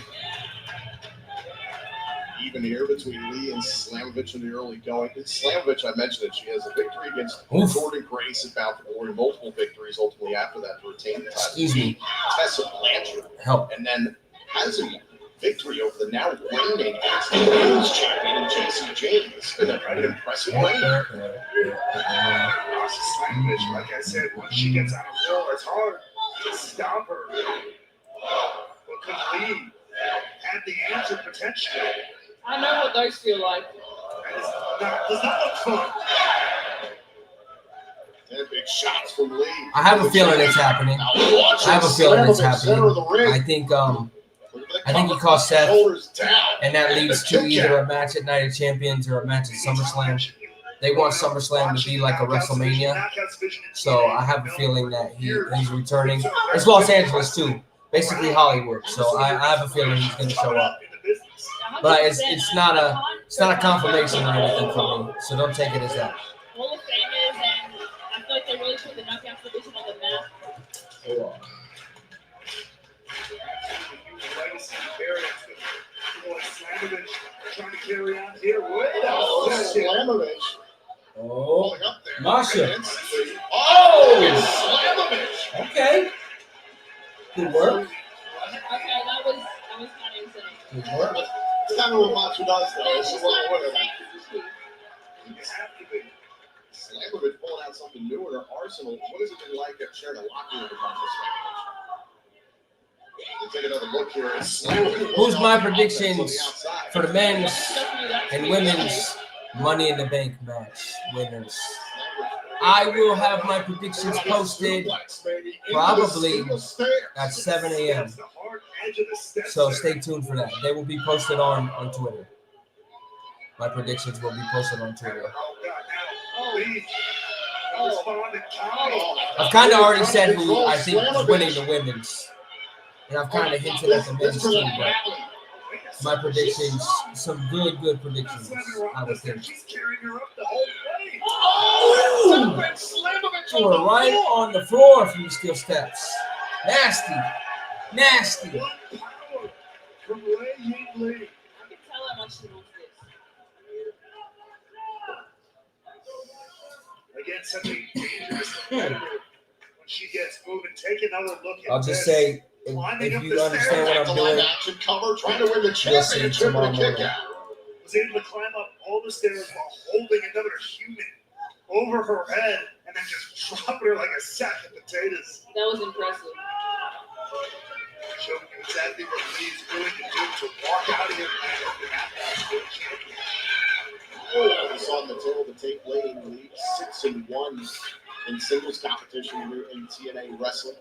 Even here between Lee and Slamovich in the early going. Slamovich, I mentioned that she has a victory against Oof. Jordan Grace at Bound for Glory, multiple victories ultimately after that to retain the title. Excuse me. Tessa Blanchard. Help. And then has a victory over the now reigning NXT Women's Champion, Jason James. It's been an impressive reign. Masha Slamovich, like I said, once she gets on a roll, it's hard to stop her. But could Lee have the answer potentially? I know what those feel like. Does not look fun. 10 big shots from Lee. I have a feeling it's happening. I have a feeling it's happening. I think he caught Seth, and that leads to either a match at Night of Champions or a match at SummerSlam. They want SummerSlam to be like a WrestleMania, so I have a feeling that he's returning. It's Los Angeles too, basically Hollywood. So I have a feeling he's going to show up. But it's not a confirmation or anything for me, so don't take it as that. Hall of Famers, and I feel like they really put the knockouts division on the map. Legacy variants with Slamovich trying to carry on here. Wait a second. Slamovich. Oh, Pulling up there. Masha. Oh, Slamovich. Okay. Good work. Okay, that was kind of insane. Good work. It's kind of what Masha does, though. It's She's a lot not of in the whatever. same position. You have to be. Slamovich pulling out something new in her arsenal. What has it been like sharing a locker room with Masha Slamovich? We'll take another look here. Who's my predictions for the men's and women's Money in the Bank match winners? I will have my predictions posted probably at 7 a.m. So stay tuned for that. They will be posted on Twitter. My predictions will be posted on Twitter. I've kind of already said who I think is winning the women's. And I've kind of hinted at the men's too, but My predictions, some good predictions. I would think. She's carrying her up the whole way. Oh! Threw her right on the floor from the steel steps. Nasty. Nasty. One power from Lei Ying Lee. I can tell how much she wants this. Again, such a dangerous competitor. When she gets moving, take another look at I'll just say, if you understand what I'm doing, action cover, trying to win the you'll see championship tomorrow with a kick morning. out. was able to climb up all the stairs while holding another human over her head and then just dropping her like a sack of potatoes. That was impressive. Showing you exactly what Lee's willing to do to walk out of here and have that world champion. Oh, it's on the table to take Lei Lee 6-1 in singles competition here in TNA wrestling.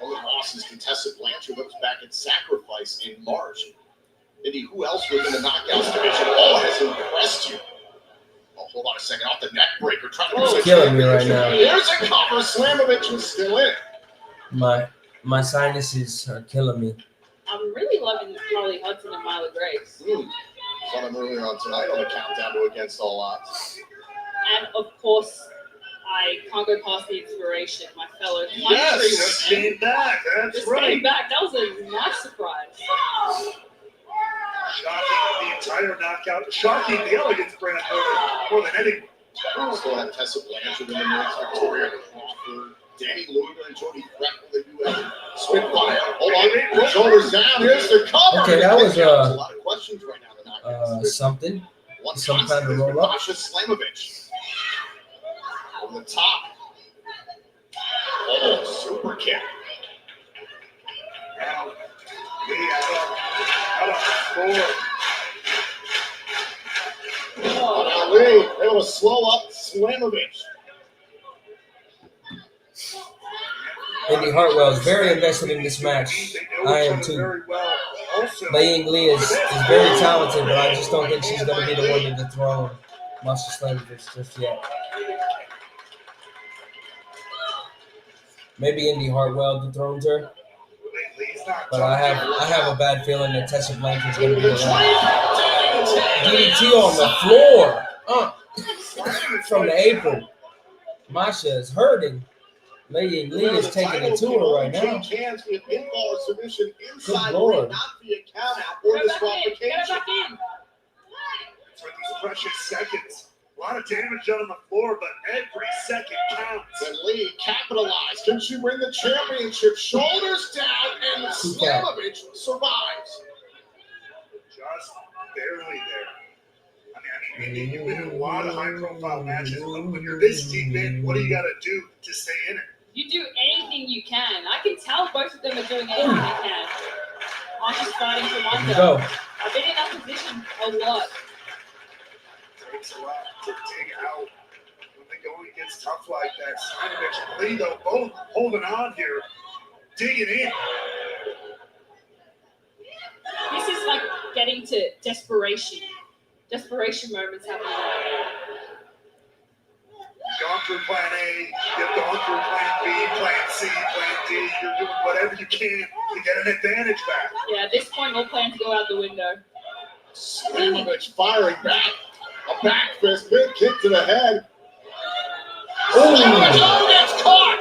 Only losses to Tessa Blanchard looks back at Sacrifice in March. Indy, who else within the knockouts division has impressed you? Oh, hold on a second. Off the neck breaker. Trying to It's killing me right now. There's a cover. Slamovich is still in. My sinuses are killing me. I'm really loving Carly Hudson and Myla Grace. Saw them earlier on tonight on the countdown to Against All Odds. And of course, I can't go past the inspiration, my fellow countrymen. Yes, just came back. That's Just right. came back. That was a nice surprise. Shocking the entire knockout. Shocking the Elegance brand more than anyone. Still have Tessa Blanchard in the mix, Victoria Crawford, Danny Luna, and Jody Threaten. They do have Spitfire. Hold on, shoulders down. Here's the cover. Okay, that was a lot of questions right now. The something. One Some kind of roll up. Masha Slamovich. Over the top. Oh, super kick. Now, Lee out on the floor. Oh, now Lee able to slow up Slamovich. Indy Hartwell is very invested in this match. I am too. Lei Ying Lee is very talented, but I just don't think she's going to be the one to dethrone Masha Slamovich just yet. Maybe Indy Hartwell dethrones her, but I have a bad feeling that Tessa Blanchard's going to be the one. DDT on the floor from the apron. Masha is hurting. Lei Ying Lee is taking it to her right now. Chance with pinfall submission inside Good Lord. not via count out or disqualification. For these precious seconds. A lot of damage done on the floor, but every second counts. And Lee capitalized. Can she win the championship? Shoulders down, and Slamovich survives. Just barely there. I mean, you've been in a lot of high-profile matches. When you're this deep in, what do you got to do to stay in it? You do anything you can. I can tell both of them are doing anything they can. I'm just starting to wonder. Go. I've been in that position a lot. Takes a lot to dig out when the going gets tough like that. Slamovich and Lee, though, both holding on here, digging in. This is like getting to desperation. Desperation moments happening right now. You've gone through plan A, you've gone through plan B, plan C, plan D. You're doing whatever you can to get an advantage back. Yeah, at this point, all plans go out the window. Slamovich firing back. A back fist, big kick to the head. Oh, Slamovich gets caught.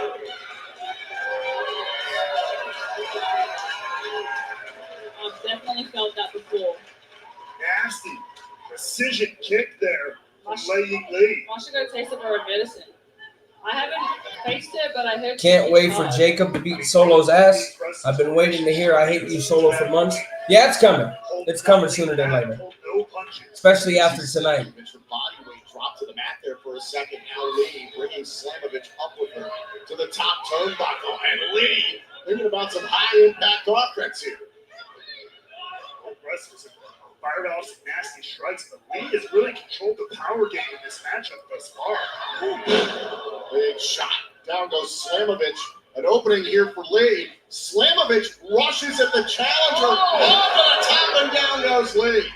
I've definitely felt that before. Nasty precision kick there from Lei Ying Lee. I should go taste of her own medicine. I haven't faced her, but I heard. Can't wait for Jacob to beat Solo's ass. I've been waiting to hear I hate you, Solo, for months. Yeah, it's coming. It's coming sooner than later. Especially after tonight. Her body weight dropped to the mat there for a second. Now Lee bringing Slamovich up with her to the top turnbuckle. And Lee thinking about some high-impact offense here. Wrestlers have fired off some nasty strikes, but Lee has really controlled the power game in this matchup thus far. Big shot. Down goes Slamovich. An opening here for Lee. Slamovich rushes at the challenger. Over the top and down goes Lee.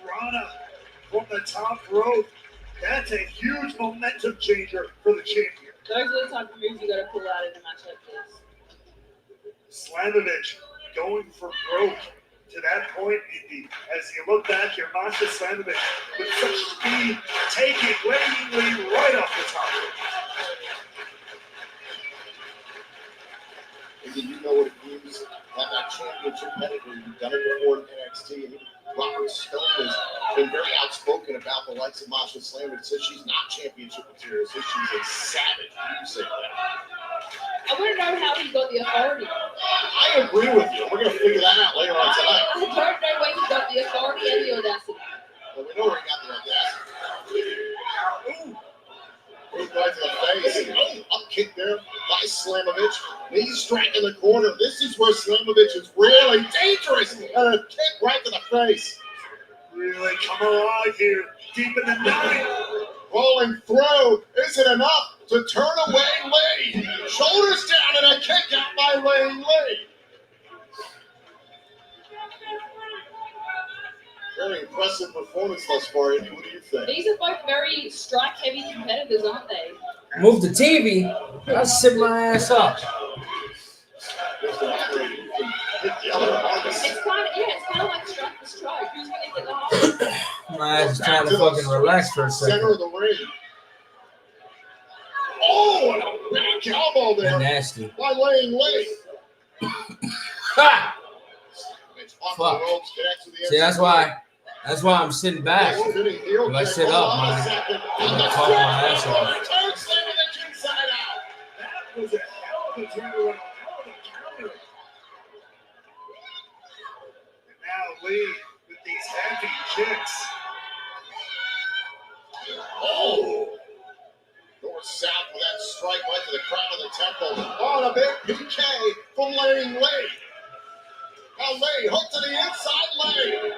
Rana from the top rope. That's a huge momentum changer for the champion. Those are the type of moves you got to pull out in a match like this. Slamovich going for broke. to that point, as you look back here, Masha Slamovich with such speed, taking Wei Yingli right off the top. And did you know what it means to have that championship pedigree? You've done it before in NXT. And Robert Stone has been very outspoken about the likes of Masha Slamovich. Says she's not championship material. Says she's a savage. What do you say to that? I want to know how he got the authority. I agree with you. We're going to figure that out later on tonight. I don't know where he got the authority and the audacity. Well, we know where he got the audacity. Ooh. Right to the face. Oh, up kick there by Slamovich. Knee strike in the corner. This is where Slamovich is really dangerous. And a kick right to the face. Really come alive here, deep in the night. Rolling through. Is it enough to turn away Lee? Shoulders down and a kick out by Lee. Very impressive performance thus far, Andy. What do you think? These are both very strike-heavy competitors, aren't they? Move the TV. I'll sit my ass up. It's kind of like strike for strike. Who's going to get the hardest? My ass is trying to fucking relax for a second. Center of the ring. Oh, and a big elbow there. Nasty. By Lee. Ha! Fuck. See, that's why I'm sitting back. If I sit up, man, I'm gonna talk my ass off. That was a hell of a turnaround, hell of a counter. And now Lee with these heavy kicks. Oh! North south with that strike right to the crown of the temple. Oh, a big PK from Lee. Now Lee hooked to the inside leg.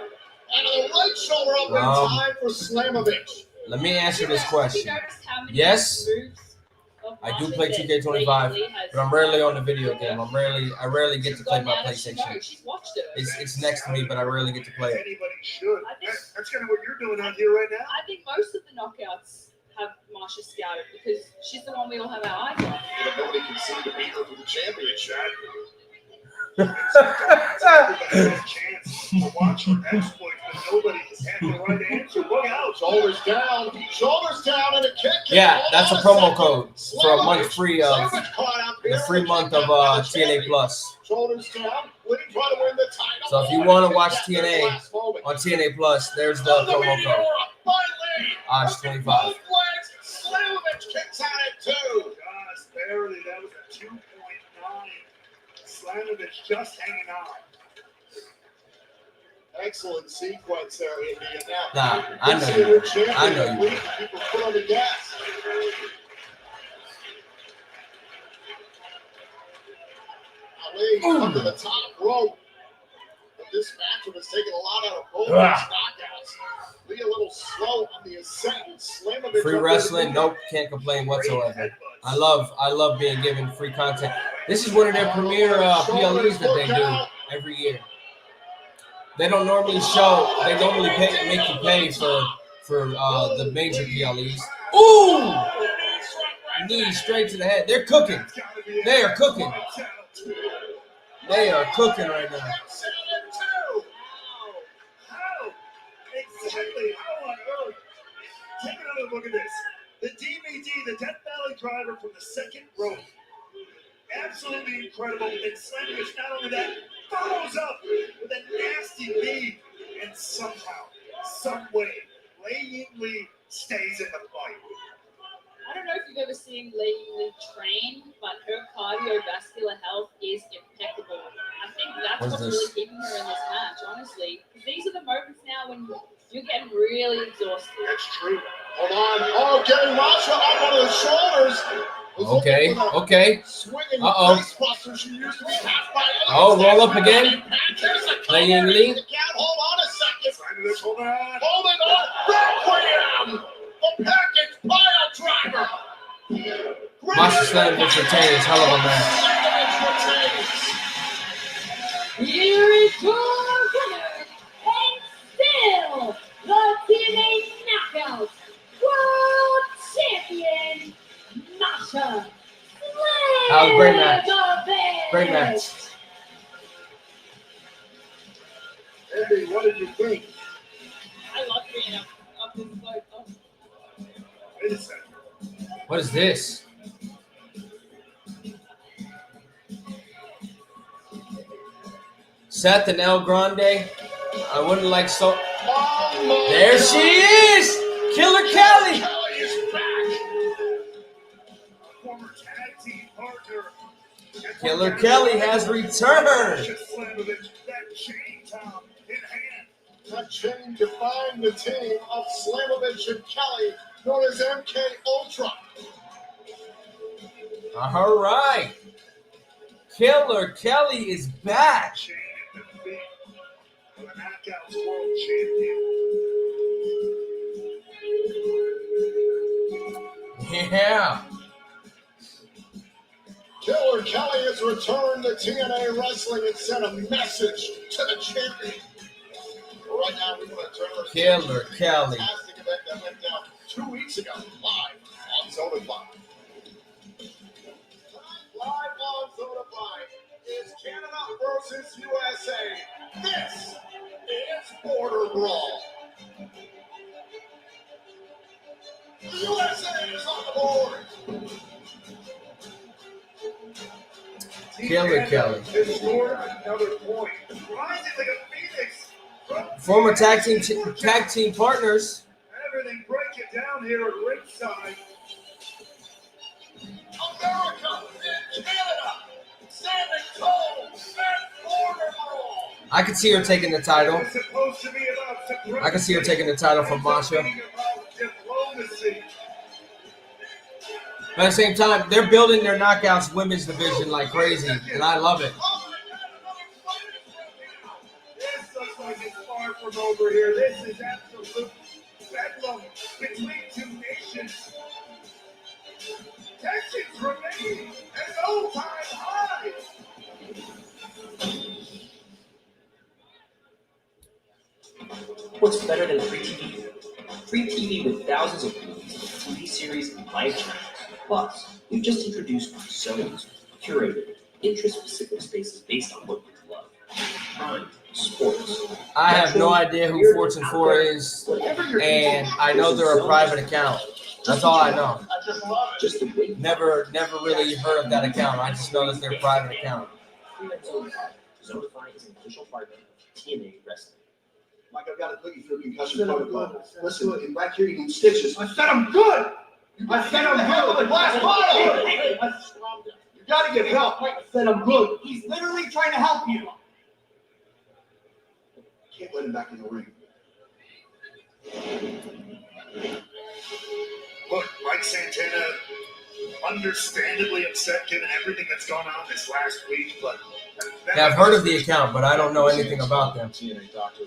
And the right shoulder up in time for Slamovich. Let me answer this question. Yes, I do play 2K25, but I'm rarely on the video game. I rarely get to play my PlayStation. It's next to me, but I rarely get to play it. Anybody should. That's kind of what you're doing out here right now. I think most of the knockouts have Marsha scouted because she's the one we all have our eyes on. But nobody can see the beat her for the championship. Chance to watch her exploit, but nobody has had the right answer. Look out! Shoulders down, and a kick. Yeah, that's a promo code for a month free of the free month of TNA Plus. Shoulders down, Lee trying to win the title. So if you want to watch TNA on TNA Plus, there's the promo code. Odds 25. Slamovich kicks out at 2. Just barely. That was a 2.9. Slamovich just hanging on. Excellent sequence there, Indy. Nah, I know you. I know you. People put on the gas. Ali under the top rope. This matchup has taken a lot out of both knockouts. Lee a little slow on the ascent. Free wrestling, nope, can't complain whatsoever. I love being given free content. This is one of their premier PLEs that they do every year. They don't normally show. They normally make you pay for the major PLEs. Ooh! Knee straight to the head. They're cooking. They are cooking. They are cooking right now. Exactly. How on earth? Take another look at this. The DVD, the Death Valley driver from the second rope. Absolutely incredible. And Slamovich, not only that, follows up with a nasty knee. And somehow, some way, Wei Yingli stays in the fight. I don't know if you've ever seen Wei Yingli train, but her cardiovascular health is impeccable. I think that's what's really keeping her in this match, honestly. These are the moments now when you're getting really exhausted. That's true. Hold on. Oh, getting Masha up on the shoulders. Okay. Uh-oh. Oh, roll up again. Wei Yingli. Hold on a second. Hold on. Requiem. The package pile driver. Masha Slamovich retains. Hell of a match. Here is your winner, and still the TNA Knockouts World Champion, Masha Slamovich. That was a great match. Great match. What is this? Seth and El Grande. I wouldn't like so. There she is! Killer Kelly! Kelly is back. Former tag team partner. Killer Kelly has returned. That chain, Tom, in hand. That chain defined the team of Slamovich and Kelly, known as MK Ultra. All right. Killer Kelly is back. Chain at the feet of the Knockouts World Champion. Yeah. Killer Kelly has returned to TNA Wrestling and sent a message to the champion. Right now, we want to turn our Killer Kelly. fantastic event that went down 2 weeks ago, live on Zonify. Live on Zonify is Canada versus USA. This is Border Brawl. The USA is on the board. Killer Kelly. Has scored another point. Rising like a phoenix. Former tag team partners. Everything break it down here at ringside. America and Canada standing tall and Border Brawl. I could see her taking the title. It's supposed to be about I could see her taking the title from Masha. diplomacy. But at the same time, they're building their Knockouts women's division like crazy, and I love it. This looks like it's far from over here. This is absolute bedlam between two nations. Tensions remain at all-time high. What's better than free TV? Free TV with thousands of movies, TV series, and live channels. Plus, we've just introduced zones, curated, interest-specific spaces based on what you love. Crime, sports. I have no idea who Fortune 4 is, and I know they're a private account. That's all I know. Never really heard of that account. I just know that they're a private account. Zonify is an official partner of TNA Wrestling. Mike, I've got to put you through concussion protocol. Listen, in back here you need stitches. I said I'm good. I said I'm good. The glass bottle. You got to get help. I said I'm good. He's literally trying to help you. Can't let him back in the ring. Look, Mike Santana, understandably upset given everything that's gone on this last week, but Yeah, I've heard of the account, but I don't know anything about them. TNA Dr.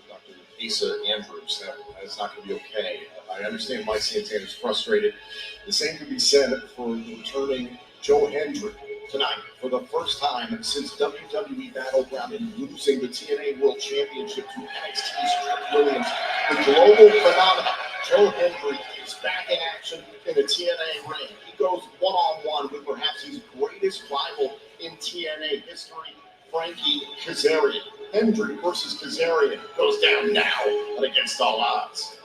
Asa Andrews, that's not going to be okay. I understand Mike Santana is frustrated. The same could be said for returning Joe Hendry tonight for the first time since WWE Battleground and losing the TNA World Championship to NXT's Trick Williams. The global phenomenon, Joe Hendry, is back in action in the TNA ring. He goes one-on-one with perhaps his greatest rival in TNA history, Frankie Kazarian. Hendry versus Kazarian goes down now and against all odds.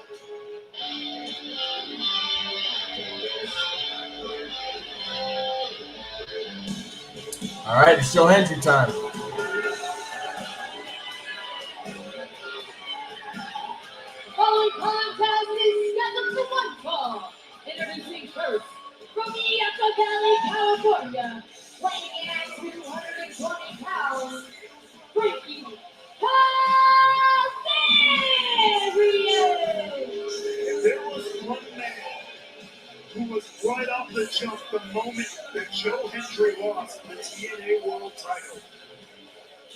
All right, it's Joe Hendry time. Following contest is scheduled for one fall. Introducing first, from Yucca Valley, California, weighing in at 220 pounds, Frankie Kazarian. if there was one man who was right off the jump the moment that Joe Hendry lost the TNA World title,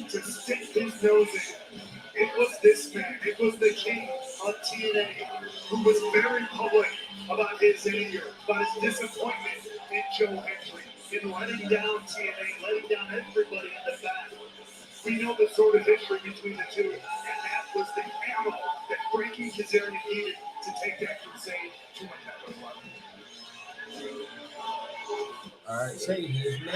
to stick his nose in, it was this man. It was the king of TNA who was very public about his anger, about his disappointment in Joe Hendry, in letting down TNA, letting down everybody in the back. We know the sort of history between the two, and that was the ammo that Frankie Kazarian needed to take that crusade to another level. All right, say his name.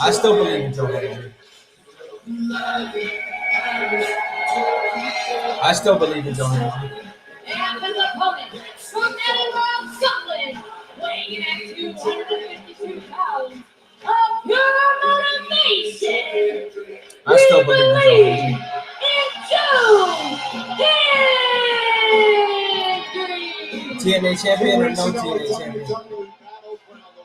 I still believe in Joe Hendry. I still believe in Joe Hendry. And his opponent from Edinburgh, Scotland, weighing in at 252 pounds of pure motivation. I still believe in Joe Hendry. TNA champion or no TNA champion? The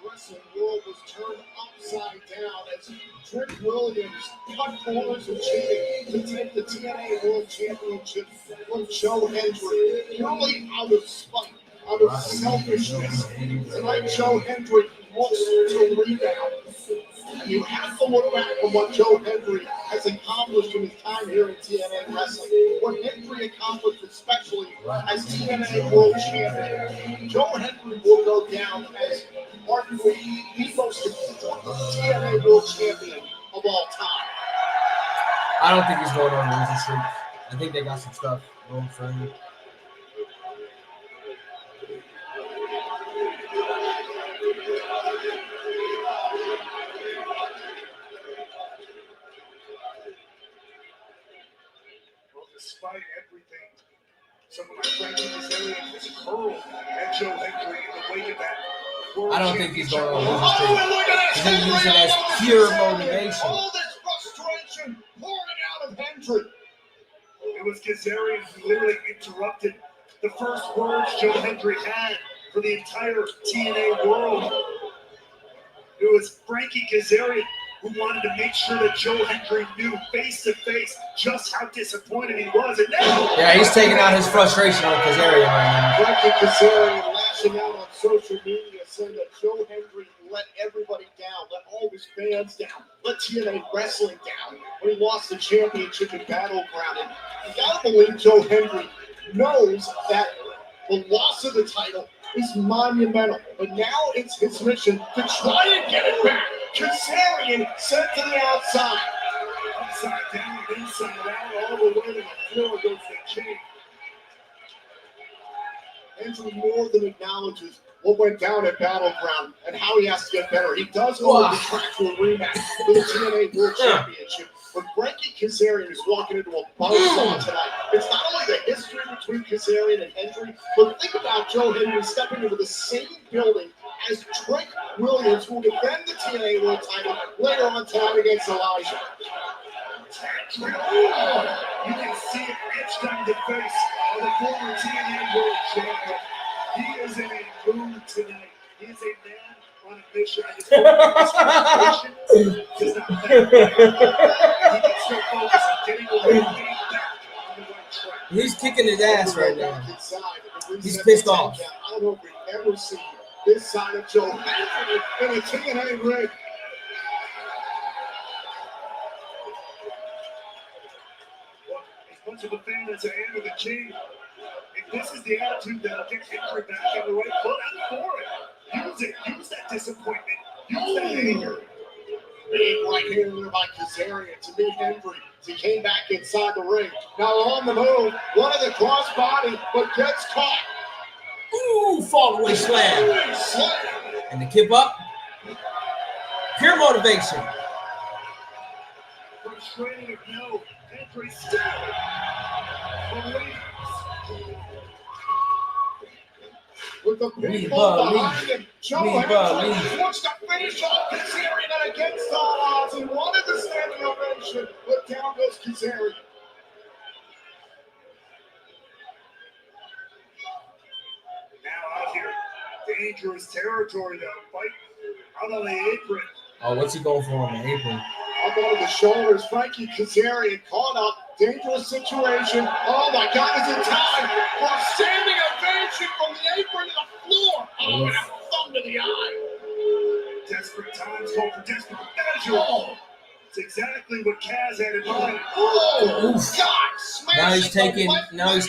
wrestling world was turned upside down as Trick Williams cut corners and cheating to take the TNA World Championship from Joe Hendry, purely out of spite, out of selfishness. Tonight, Joe Hendry looks to rebound. And you have to look back on what Joe Hendry has accomplished in his time here in TNA Wrestling. What Hendry accomplished, especially as TNA World Champion. Joe Hendry will go down as arguably the most important TNA World Champion of all time. I don't think he's going on a losing streak. I think they got some stuff going for him. Despite everything, some of my friends in this area just hurled at Joe Hendry in the wake of that. I don't think he's going on a losing streak. He's going to use it as pure motivation. All this frustration pouring out of Hendry. It was Kazarian who literally interrupted the first words Joe Hendry had for the entire TNA world. It was Frankie Kazarian who wanted to make sure that Joe Hendry knew face to face just how disappointed he was. And now, yeah, he's taking out his frustration on Kazarian right now. Frankie Kazarian lashing out on social media saying that Joe Hendry let everybody down, let all his fans down, let TNA Wrestling down when he lost the championship in Battleground. And you gotta believe Joe Hendry knows that the loss of the title is monumental, but now it's his mission to try and get it back. Kazarian sent to the outside. Upside down, inside out, all the way to the floor goes the king. Hendry more than acknowledges what went down at Battleground and how he has to get better. He does go on the track to a rematch for the TNA World Championship. But Frankie Kazarian is walking into a buzzsaw tonight. It's not only the history between Kazarian and Hendry, but think about Joe Hendry stepping into the same building as Trick Williams, who will defend the TNA World title later on tonight against Elijah. You can see it etched on the face of the former TNA World Champion. He is in a mood tonight. He is a man on a mission. I just hope his frustration does not backfire. He can still focus on getting away, getting back on the right track. He's kicking his ass right now. He's pissed off. I don't know if we've ever seen this side of Joe Hendry in a TNA ring. As much of a fan as I am of the King, if this is the attitude that'll get Hendry back on the right foot, I'm for it. Use it. Use that disappointment. Use that anger. Big right hand there by Kazarian to meet Hendry. He came back inside the ring. Now on the move, one of the crossbody, but gets caught. Ooh, fall away slam. And the kip up. Pure motivation. Frustrating of no. Hendry still believes. With the big ball behind him, Joe Hendry wants to finish off Kazarian and against all odds. He wanted the standing ovation, but down goes Kazarian. Now out here, dangerous territory though. Fight out on the apron. Oh, what's he going for on the apron? Up over the shoulders, Frankie Kazarian caught up. Dangerous situation. Oh my God, is it time for a standing ovation from the apron to the floor? Oh, and a thumb to the eye. Desperate times call for desperate measures. Oh. It's exactly what Kaz had in mind. Oh, God! Now he's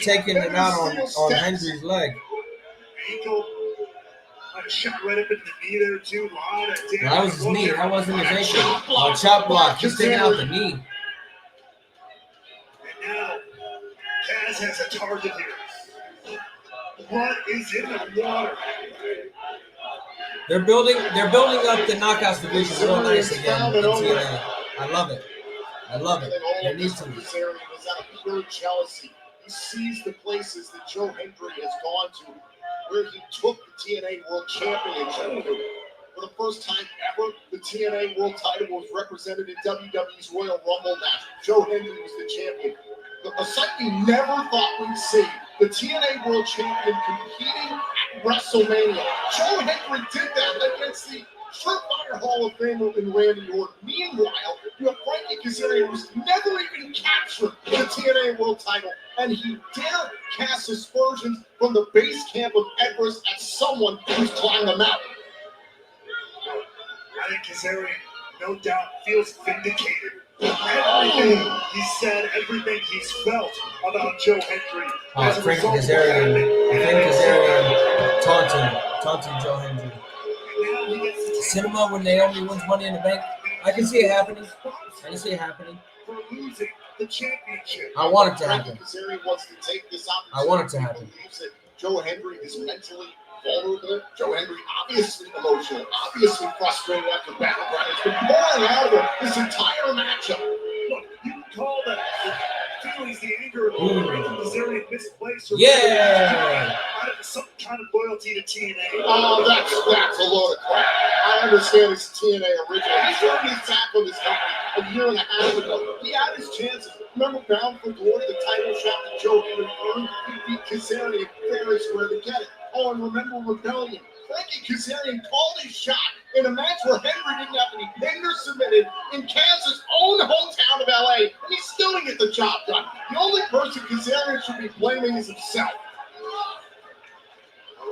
taking it out on Hendry's leg. Ankle. A shot right up into the knee there too. Lot of damage. That was his knee. That wasn't his ankle. Oh, chop block. He's taking out the knee. And now Kaz has a target here. What is in the water? They're building up the Knockouts division real nice again in TNA. I love it. I love it. And then all There of needs this to from be. Kazarian is out of pure jealousy. He sees the places that Joe Hendry has gone to, where he took the TNA World Championship. For the first time ever, the TNA World title was represented in WWE's Royal Rumble match. Joe Hendry was the champion. A sight we never thought we'd see. The TNA World Champion competing at WrestleMania. Joe Hendry did that against the Surefire Hall of Famer in Randy Orton. Meanwhile, you have Frankie Kazarian, who's never even captured the TNA World title, and he dared cast aspersions from the base camp of Everest at someone who's climbed the mountain. I think Kazarian, no doubt, feels vindicated. Everything he said, everything he's felt about Joe Hendry. Frankie Kazarian taunting Joe Hendry. Set him up when Naomi wins Money in the Bank. I can see it happening. For losing the championship. I want it to happen. Kazarian wants to take this opportunity. I want it to happen. He believes that Joe Hendry is mentally vulnerable. Joe Hendry obviously emotional, obviously frustrated after Battleground. It's been pouring out of him this entire matchup. Look, you can call that the feelings, the anger, the Kazarian misplaced. Yeah. Out of some kind of loyalty to TNA. Oh, that's a load of crap. I understand it's TNA original. He's already tackled this company a year and a half ago. He had his chances. Remember Bound for Glory, the title shot that Joe Hendry earned? He beat Kazarian fair and square to get it. Oh, and remember Rebellion. Frankie Kazarian called his shot in a match where Hendry didn't have to be pinned or submitted in Kansas' own hometown of LA, and he still didn't get the job done. The only person Kazarian should be blaming is himself.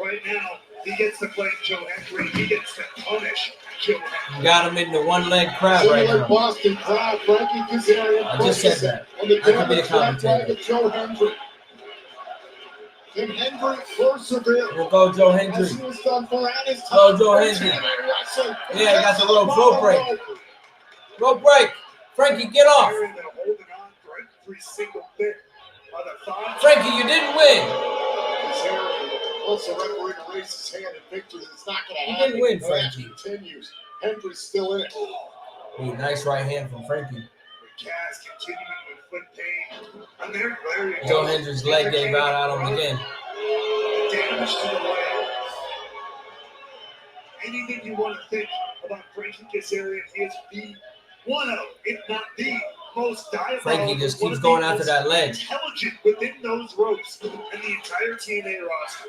Right now, he gets to blame Joe Hendry. He gets to punish Joe Hendry. Got him in the one-leg crab right now. Boston crowd, Frankie Kazarian. I just said that. On the I could be a commentator. of Joe Hendry. Can Hendry persevere? We'll go Joe Hendry. As he was done for at his time. Go Joe Hendry. Yeah, got the rope break. Rope break. Frankie, get off. Holding on for every single bit of the thigh. Frankie, you didn't win. Also, referee to raise his hand in victory. It's not going to happen. He didn't win, The match Frankie. continues. Hendry's still in it. Ooh, nice right hand from Frankie. Cass continuing to inflict pain. And there you go. Joe Hendry's leg gave out on him again. Damage to the leg. Anything you want to think about Frankie Kazarian, he is the one of, if not the most diabolical. Frankie just keeps going after that leg. Intelligent within those ropes and the entire TNA roster.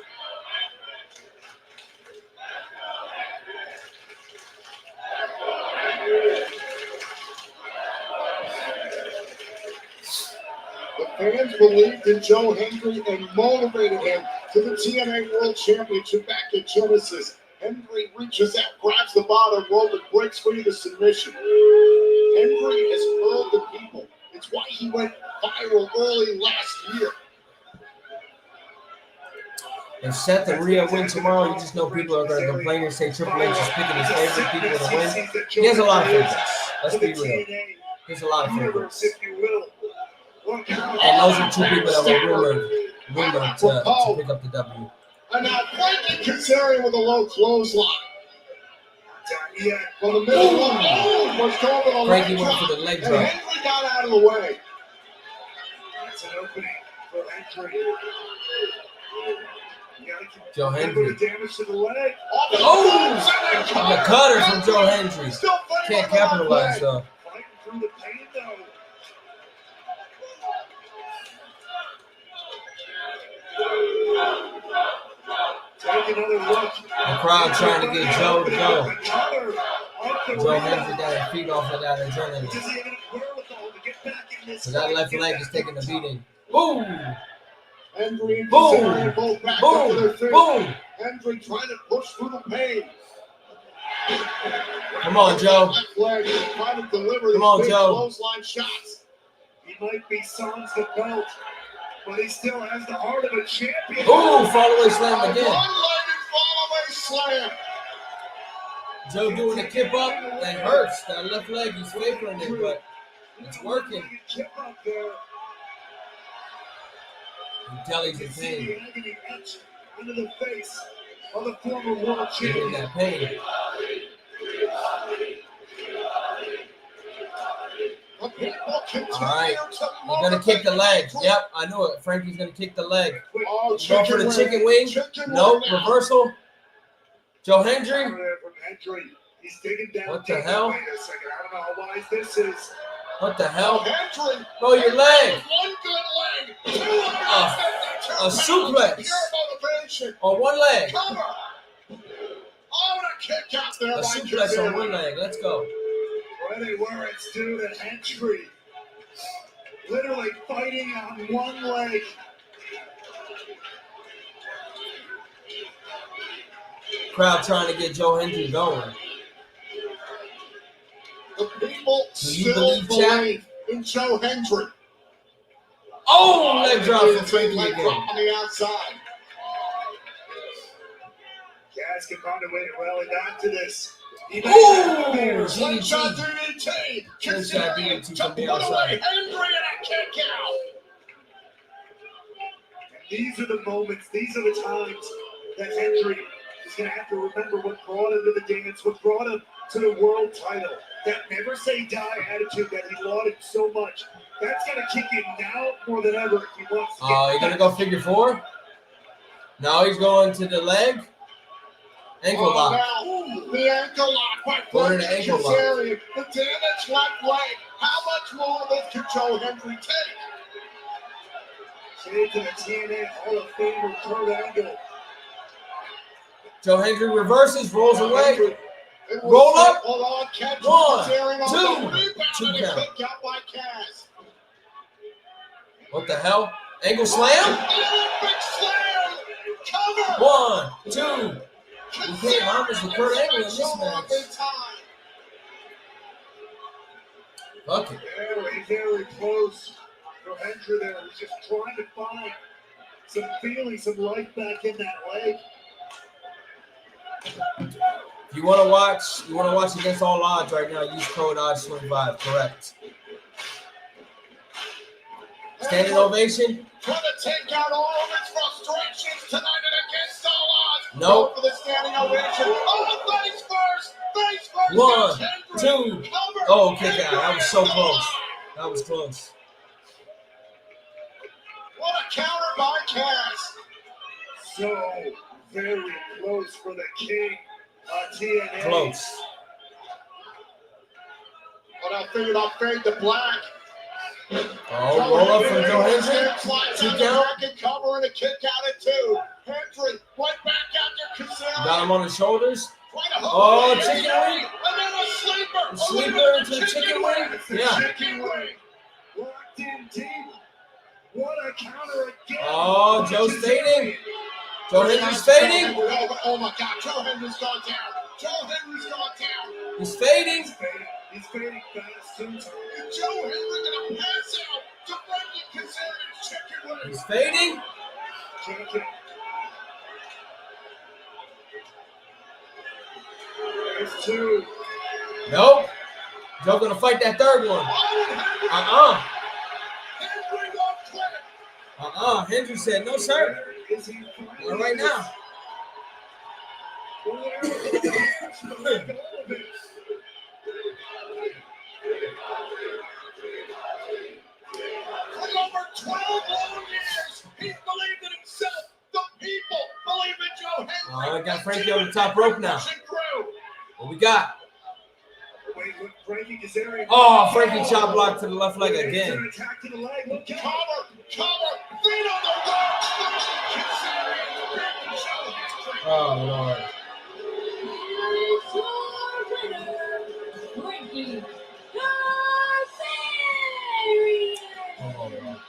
The fans believed in Joe Hendry and motivated him to the TNA World Championship back in Genesis. Hendry reaches out, grabs the bottom rope, and breaks free the submission. Hendry has heard the people. It's why he went viral early last year. If Seth and Rhea win tomorrow, you just know people are going to complain and say Triple H is picking his favorite people to win. He has a lot of favorites. Let's be real. He has a lot of favorites. And those are two people that were rumored to pick up the W. And now Frankie Kazarian with a low clothesline. From the middle one, was going for the Frankie leg went drop, for the leg and drop. Hendry got out of the way. That's an opening for Hendry. Joe Hendry. Damage to the leg. Oh! The cutter from Joe Hendry. Can't capitalize though. Fighting through the pain though. Take another look. The crowd trying to get Joe to go. Joe Hendry got his feet off of that adrenaline. So that left leg is taking a beating. Boom! Hendry and Boom! Kazarian both back Boom! up to their feet. Boom! Hendry trying to push through the pain. Come on, Joe. Left leg, he's trying to deliver Come on, these big Joe. clothesline shots. He might be sans the belt, but he still has the heart of a champion. Ooh, fallaway slam A again. one-legged fallaway slam. Joe doing the kip up. That hurts. That left leg, he's favoring it, but it's working. Kip up there. You can tell he's in See pain. the agony etched under the face of the former world He's in champion. that pain. A pinfall All right. He's going to kick the leg. Yep, I knew it. Frankie's going to kick the leg. Oh, Go for the chicken wing. Nope, reversal. Joe Hendry. From Hendry. He's digging down. What the hell? Wait a second. I don't know how wise this is. What the hell? Hendry. Bro, your leg. One good leg. A suplex. Pure motivation. On one leg. Cover. Oh, and a kick out there A by suplex Kazarian. on one leg. Let's go. Ready where it's due to Hendry. Literally fighting on one leg. Crowd trying to get Joe Hendry going. The people Do you still believe, in Joe Hendry. Oh, leg drop from Frankie Leg again. drop on the outside. Cass can find a way to rally back to this. Ooh, Slingshot GG. DDT. Slingshot Kazarian DDT to from the put away outside. Hendry and a kick out. These are the moments, these are the times that Hendry is going to have to remember what brought him to the dance, what brought him to the world title. That never say die attitude that he lauded so much. That's going to kick in now more than ever if he wants to get Oh, you're going to go figure four? No, he's going to the leg. Ankle lock. Now, the ankle lock by Going to Frankie the ankle lock. Kazarian. The damaged left leg. How much more of this can Joe Hendry take? Say to the TNA Hall of Famer Kurt Angle. Joe Hendry reverses, rolls away. It was Roll up. Hold on, catch One, Kazarian on two. the rebound Two and a count. kick out by Cass. What the hell? Ankle slam? Big slam. Cover. 1, 2. We can't harvest the Kurt Angle in this match. Fuck it. Very, very close. For Hendry there was just trying to find some feeling, some life back in that leg. If you want to watch against all odds right now, use code ODDS25, correct. Standing ovation? Trying to take out all of his frustrations tonight and against all odds. Nope. Go for the standing ovation. Oh, face first. Face first. 1, Hendry. 2. Cover. Oh, kick out. That was so close. That was close. What a counter by Cass. So very close for the king of TNA. Close. But I figured I'll fade to black. Oh, roll up from Joe Hendry. Slides Two on the count. back and cover and a kick out at 2. Hendry right back out there. Kazarian. Got him on the shoulders. Trying to Oh, hold chicken it. wing. And then a sleeper. Sleeper into the chicken wing. Yeah. Chicken wing. Locked in deep. What a counter again. Oh, Joe's fading. Joe Hendry's fading. Oh my God, Joe Hendry's gone down. Joe Hendry's gone down. He's fading. He's fading fast sometimes. Is Joe Hendry gonna pass out to Frankie Kazarian's chicken wing? He's fading. Check it. There's 2. Nope. Joe gonna fight that third one. Hendry won't quit. Hendry said, no, sir. Is he Not right now. For over 12 long years, he's believed in himself. The people believe in Joe Hendry. I got Frankie on the top rope now. What we got? Wait, look, Frankie Kazarian. Oh, Frankie chop block to the left leg It's again. an attack to the leg. Look out. Cover, feet on the ropes. Kazarian beating Joe Hendry. Oh, Lord. Frankie Kazarian. Oh, Lord.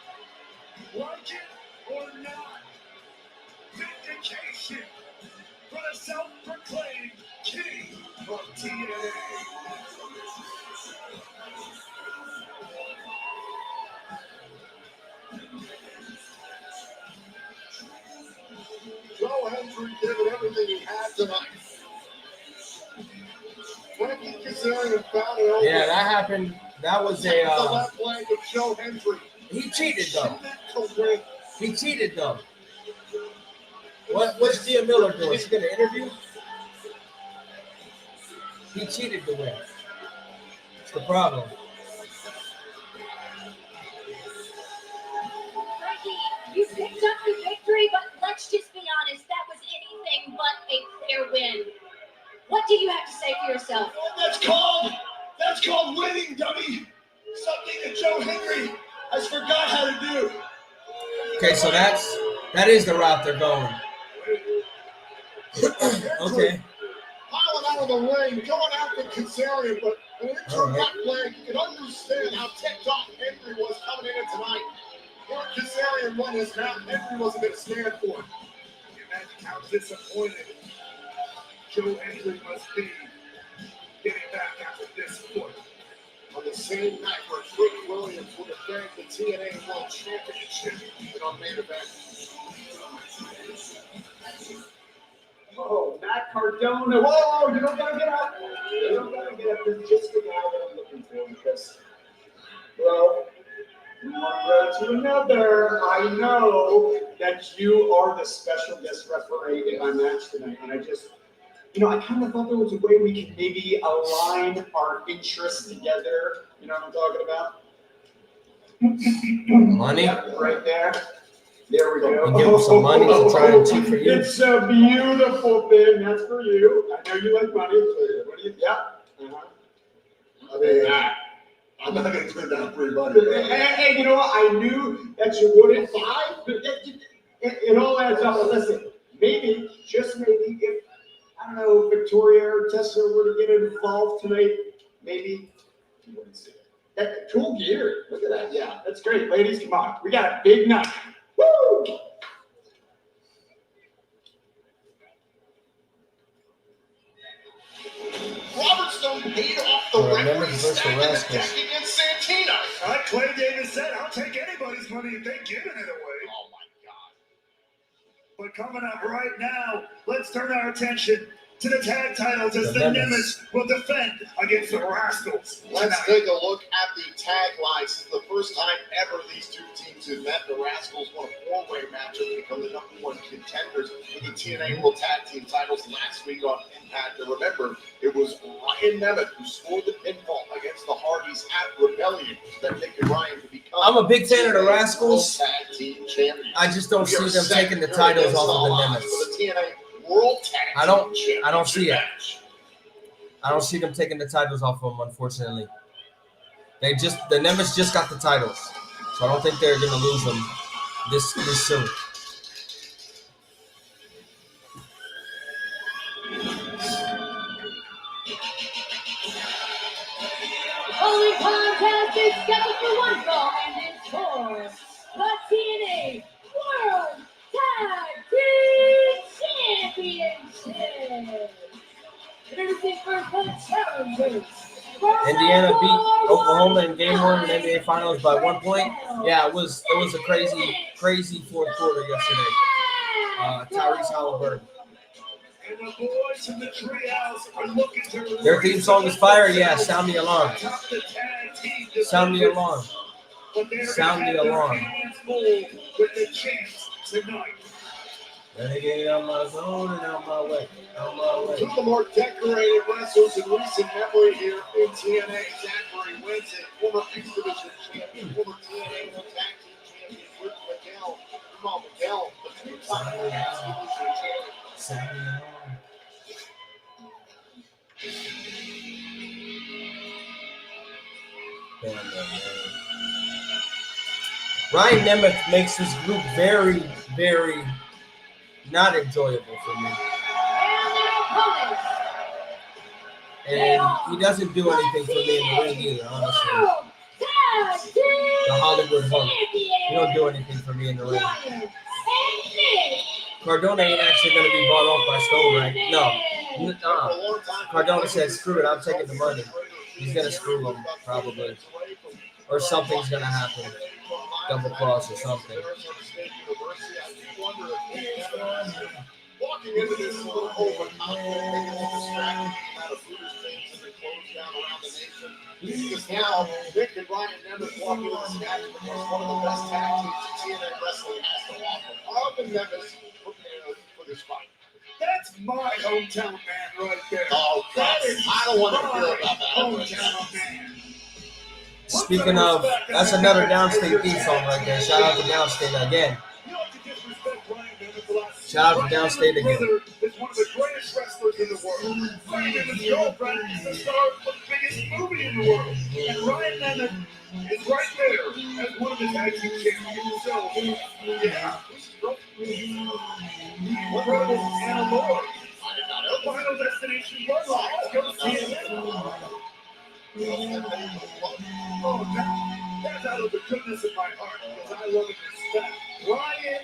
Like it or not, vindication for the self-proclaimed king of TNA. Joe Hendry did everything he had tonight. Frankie Kazarian found it over. Yeah, that happened. That was The a. left leg of Joe Hendry. He cheated though. To win. He cheated though. What's Gia Miller doing? She gonna interview? He cheated to win. That's the problem. You picked up the victory, but let's just be honest, that was anything but a clear win. What do you have to say for yourself? That's called winning, dummy. Something that Joe Henry has forgot how to do. Okay, so that is the route they're going. Okay. Piling out of the ring, going after Kazarian, but an indirect leg, you can understand how ticked off Henry was coming in tonight. When Kazarian run his mouth, Henry wasn't going to stand for it. Imagine how disappointed Joe Henry must be getting back after this point. On the same night where Trick Williams will defend the TNA World Championship in our main event. Oh, Matt Cardona. Whoa, you don't gotta get up. You don't gotta get up. This is just the guy that I'm looking for because, well, from one road to another, I know that you are the special guest referee in my match tonight. And I just, I kind of thought there was a way we could maybe align our interests together. You know what I'm talking about? Money? Right there. There we go. You give him some money to try and cheat for you. It's a beautiful thing. That's for you. I know you like money. What do you? Yeah. I mean, I'm not going to turn down free money. Hey, you know what? I knew that you wouldn't. It all adds up. Listen, maybe, just maybe, if, I don't know, Victoria or Tessa were to get involved tonight, maybe you wouldn't see it. That cool gear. Look at that. Yeah, that's great. Ladies, come on. We got a big night. Woo! Robert Stone paid off the referee stack in the deck against Santino. Like Clay Davis said, I'll take anybody's money if they're giving it away. Oh my God. But coming up right now, let's turn our attention to the tag titles as the Nemesis will defend against the Rascals. Let's take a look at the tag lines. This is the first time ever these two teams have met. The Rascals won a four-way matchup to become the #1 contenders for the TNA World Tag Team titles last week on Impact. And remember, it was Ryan Nemeth who scored the pinfall against the Hardys at Rebellion that Nick and Ryan could become. I'm a big fan of the Rascals. Tag Team champions. I just don't see them taking the titles off of the Nemeth. For the TNA World Tag I don't see it. I don't see them taking the titles off of them, unfortunately. The Nemesis just got the titles, so I don't think they're gonna lose them this soon. Following contest is scheduled for one fall, and it's for the TNA World Tag Team Championship. Introducing first the challengers. Indiana beat Oklahoma in Game 1 in the NBA Finals by 1 point. Yeah, it was a crazy fourth quarter yesterday. Tyrese Halliburton. And the boys in the treehouse are looking to Their theme song is fire. Yeah, sound the alarm. Sound the alarm. Sound the alarm. With the chance tonight. Renegade on my zone and on my way. Two of the more decorated wrestlers in recent memory here in TNA. Zachary Winston, former X Division champion, former TNA World Tag Team champion, Rick Miguel, Jamal Miguel, the two-time X Division champion. Ryan Nemeth makes this group very, very not enjoyable for me. And he doesn't do anything for me in the ring either, honestly. The Hollywood Hulk. He don't do anything for me in the ring. Cardona ain't actually going to be bought off by Stone, right? No. Cardona said, screw it, I'm taking the money. He's going to screw him, probably. Or something's going to happen. Double cross or something. Walking into this little overtime, taking all distracted out of Buddha's things and then closed down around the nation. Because now, Nick and Ryan Nemeth walk into this match against one of the best tag teams that TNA Wrestling has to offer. Robin Nemeth prepared for this fight. That's my hometown man right there. Oh, God. I don't want to hear about that. Hometown man. Speaking of, that's another Downstate theme song right there. Shout out to Downstate again. Shout out to Downstate again. Brother is one of the greatest wrestlers in the world. Ryan Nemeth's girlfriend is the star of the biggest movie in the world. And Ryan Nemeth is right there as one of the tag team champions. So, yeah, this is rough. Brother Anna Lord. Final Destination Bloodline. Let's go TNA. Oh, that's out of the goodness of my heart, because I love and respect Ryan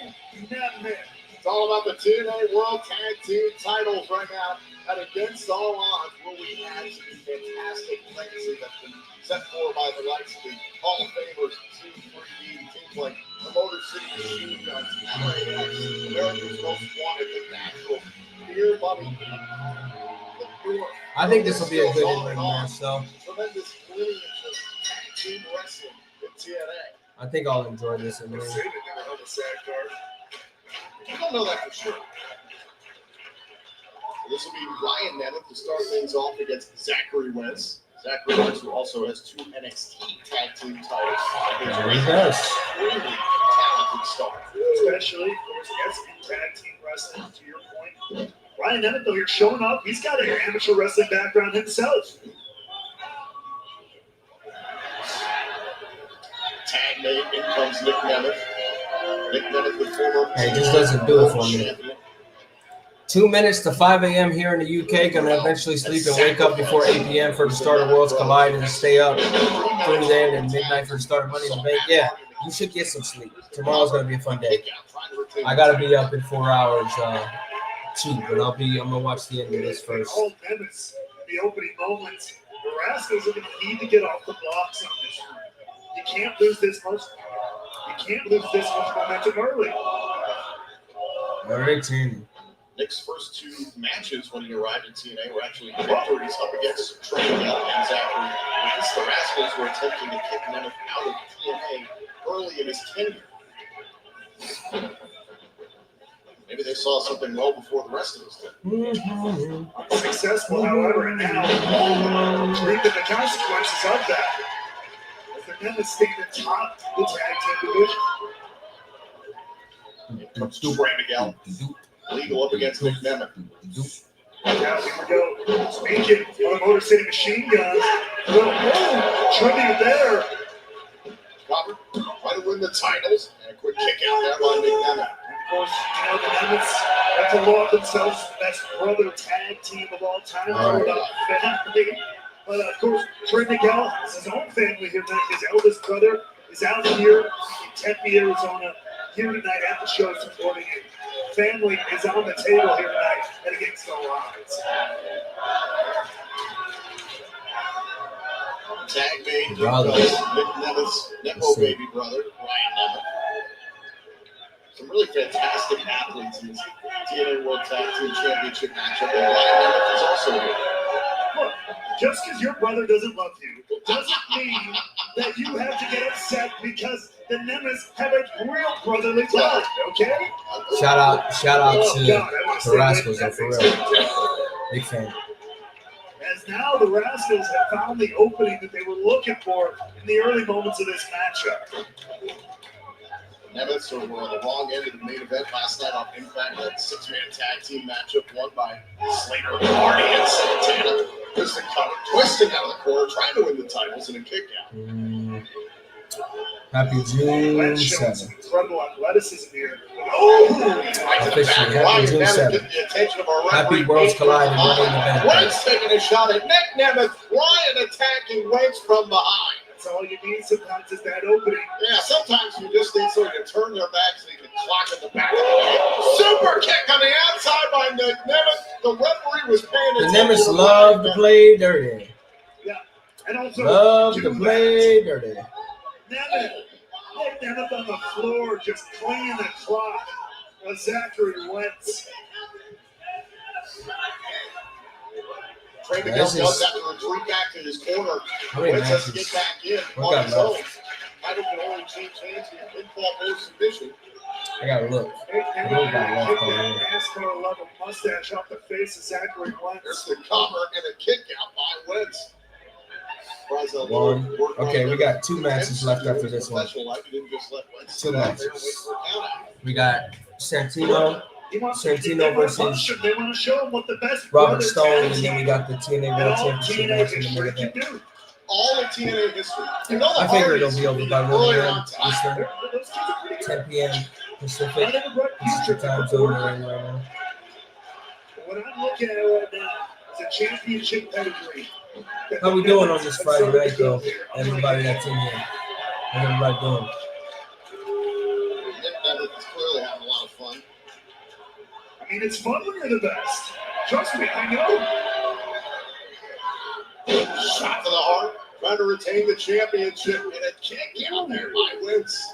Nemeth. It's all about the TNA World Tag Team titles right now. And against all odds, will we have some fantastic legacy that's been set forward by the likes of the Hall of Famers, Team 3D, teams like the Motor City Machine Guns, LAX, America's Most Wanted, the Natural, Beer Money, the Pure. I think this will be a good in-ring match, though. Tremendous lineage of tag team wrestling in TNA. I think I'll enjoy this in-ring. I don't know that for sure. This will be Ryan Nemeth to start things off against Zachary Wentz. Zachary Wentz, who also has 2 NXT tag team titles. He does. Extremely talented star. Especially, of course, yes, in tag team wrestling, to your point. Ryan Nemeth, though, you're showing up. He's got an amateur wrestling background himself. Tag mate, in comes Nick Nemeth. Nick Nemeth, the former. Hey, it just doesn't do it for me. 2 minutes to 5 a.m. here in the UK. Gonna eventually sleep and wake up before 8 p.m. for the start of Worlds Collide and stay up through there and midnight for the start of Money in the Bank. Yeah, you should get some sleep. Tomorrow's gonna be a fun day. I gotta be up in 4 hours too, but I'm gonna watch the end of this first. All Nemeth, the opening moments, the Rascals are gonna need to get off the blocks on this one. You can't lose this much. You can't lose this much momentum early. All right, team. Nick's first 2 matches when he arrived in TNA were actually victories up against Trey Bell and Zachary Wentz. The Rascals were attempting to kick Nemeth out of TNA early in his tenure. Maybe they saw something well before the rest of us did. Successful, however, and now reaping the consequences of that. As the Nemeth stayed atop the tag team division. Here comes Trey Miguel. Legal up against Nick Nemeth. Now here we go. Speaking of the Motor City Machine Guns. Tribute there. Robert, trying to win the titles. And a quick kick out there by Nick Nemeth. Of course, you know, the Nemeths have to laud themselves as the best brother tag team of all time. But of course, Trey Miguel has his own family here tonight. His eldest brother is out here in Tempe, Arizona, here tonight at the show supporting him. Family is on the table here tonight and against the odds. Tag mate, Nick Nemeth's Nepo baby brother, Ryan Nemeth. Some really fantastic athletes in this TNA World Tag Team Championship matchup. And Ryan Nemeth is also here. Look, just because your brother doesn't love you doesn't mean that you have to get upset because the Nemeths have a real brotherly tie, okay? Shout out to the Rascals, though, for real. Big fan. As now the Rascals have found the opening that they were looking for in the early moments of this matchup. The Nemeths were on the wrong end of the main event last night on Impact, that 6-man tag team matchup won by Slater, Hardy, and Santana. There's the cover, twisting out of the corner, trying to win the titles in a kick out. Happy June Let's show 7th. some incredible athleticism here. Oh! Right to the back, Ryan Nemeth getting the attention of our referee. Happy Worlds Collide and Money in the Bank. Wentz taking a shot at Nick Nemeth. Ryan attacking Wentz from behind. That's all you need sometimes is that opening. Yeah, sometimes you just need someone to turn their back so you can clock at the back of the head. Super kick on the outside by Nick Nemeth. The referee was paying The attention. Nemeths love to play dirty. Yeah, and also Love to play dirty. Nick Nemeth on the floor, just clinging the clock of Zachary Wentz. Trey Miguel does have to retreat back to his corner. Wentz has to get back in on his own. Title can only change hands in pinfall or submission. I gotta look. I don't got left on here. NASCAR level mustache off the face of Zachary Wentz. There's the cover and a kick out by Wentz. One. Okay, we got 2 matches left after this one. 2 matches. We got Santino He wants Santino they want to versus push him. They want to show him what the best Robert brothers Stone, tag and then we team got the TNA and World all Championship TNA match in the history main can event. do. All of TNA history. You know the I figured it'll Hardys be over by 1 earlier a.m. on tonight. Eastern, Those kids are pretty 10 good. p.m. Pacific. I never brought This is the future time before. zone we're in right now. What I'm looking at right now is a championship pedigree. How we doing on this Friday night, though? Everybody that's in here. How's everybody doing? Nick Neville is clearly having a lot of fun. I mean, it's fun when you're the best. Trust me, I know. Shot to the heart, trying to retain the championship, and it can't get out there by Wentz.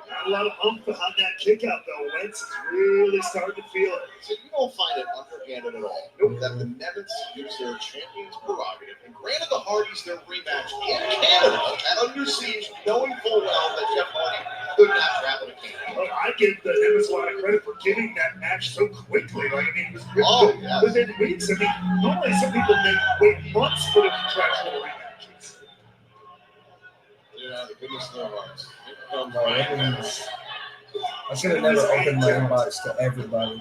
Not a lot of oomph behind that kick out, though. Wentz is really starting to feel it. So you don't find it underhanded at all. Nope. That the Nevets use their champion's prerogative and granted the Hardys their rematch in Canada at Under Siege, knowing full well that Jeff Hardy could not travel to Canada. Well, I give the Nevets a lot of credit for getting that match so quickly. Like, I mean, it was within weeks. I mean, normally some people wait months for the contractual rematches. Yeah, the goodness of their hearts. Here comes No, Ryan everyone's- I should have never opened my inbox to everybody.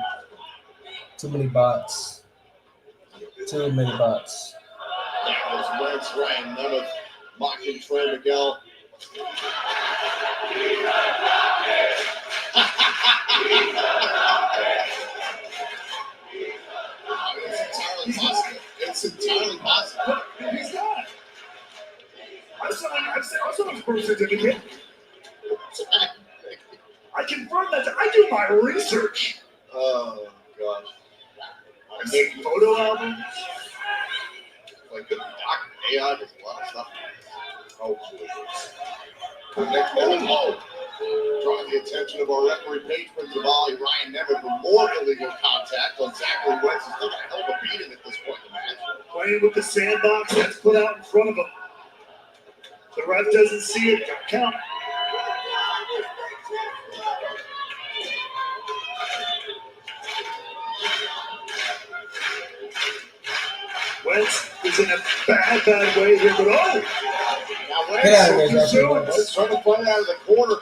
Too many bots. Too many bots. That was Wentz, Ryan Nemeth, mocking Trey Miguel. It's entirely possible. He's not. I'm someone's birth certificate. I confirm that. I do my research. Oh, gosh. I make photo albums. Like the Dr. AI does a lot of stuff. Oh, next moment, drawing the attention of our referee patrons of Ollie Ryan Nemeth for more illegal contact on Zachary Wentz. He's still got a hell of a beating at this point in the match. Playing with the sandbox that's put out in front of him. The ref doesn't see it. Count. Wentz is in a bad way here, but oh! Now Get out of there, Wentz Zachary. is trying to fight out of the corner.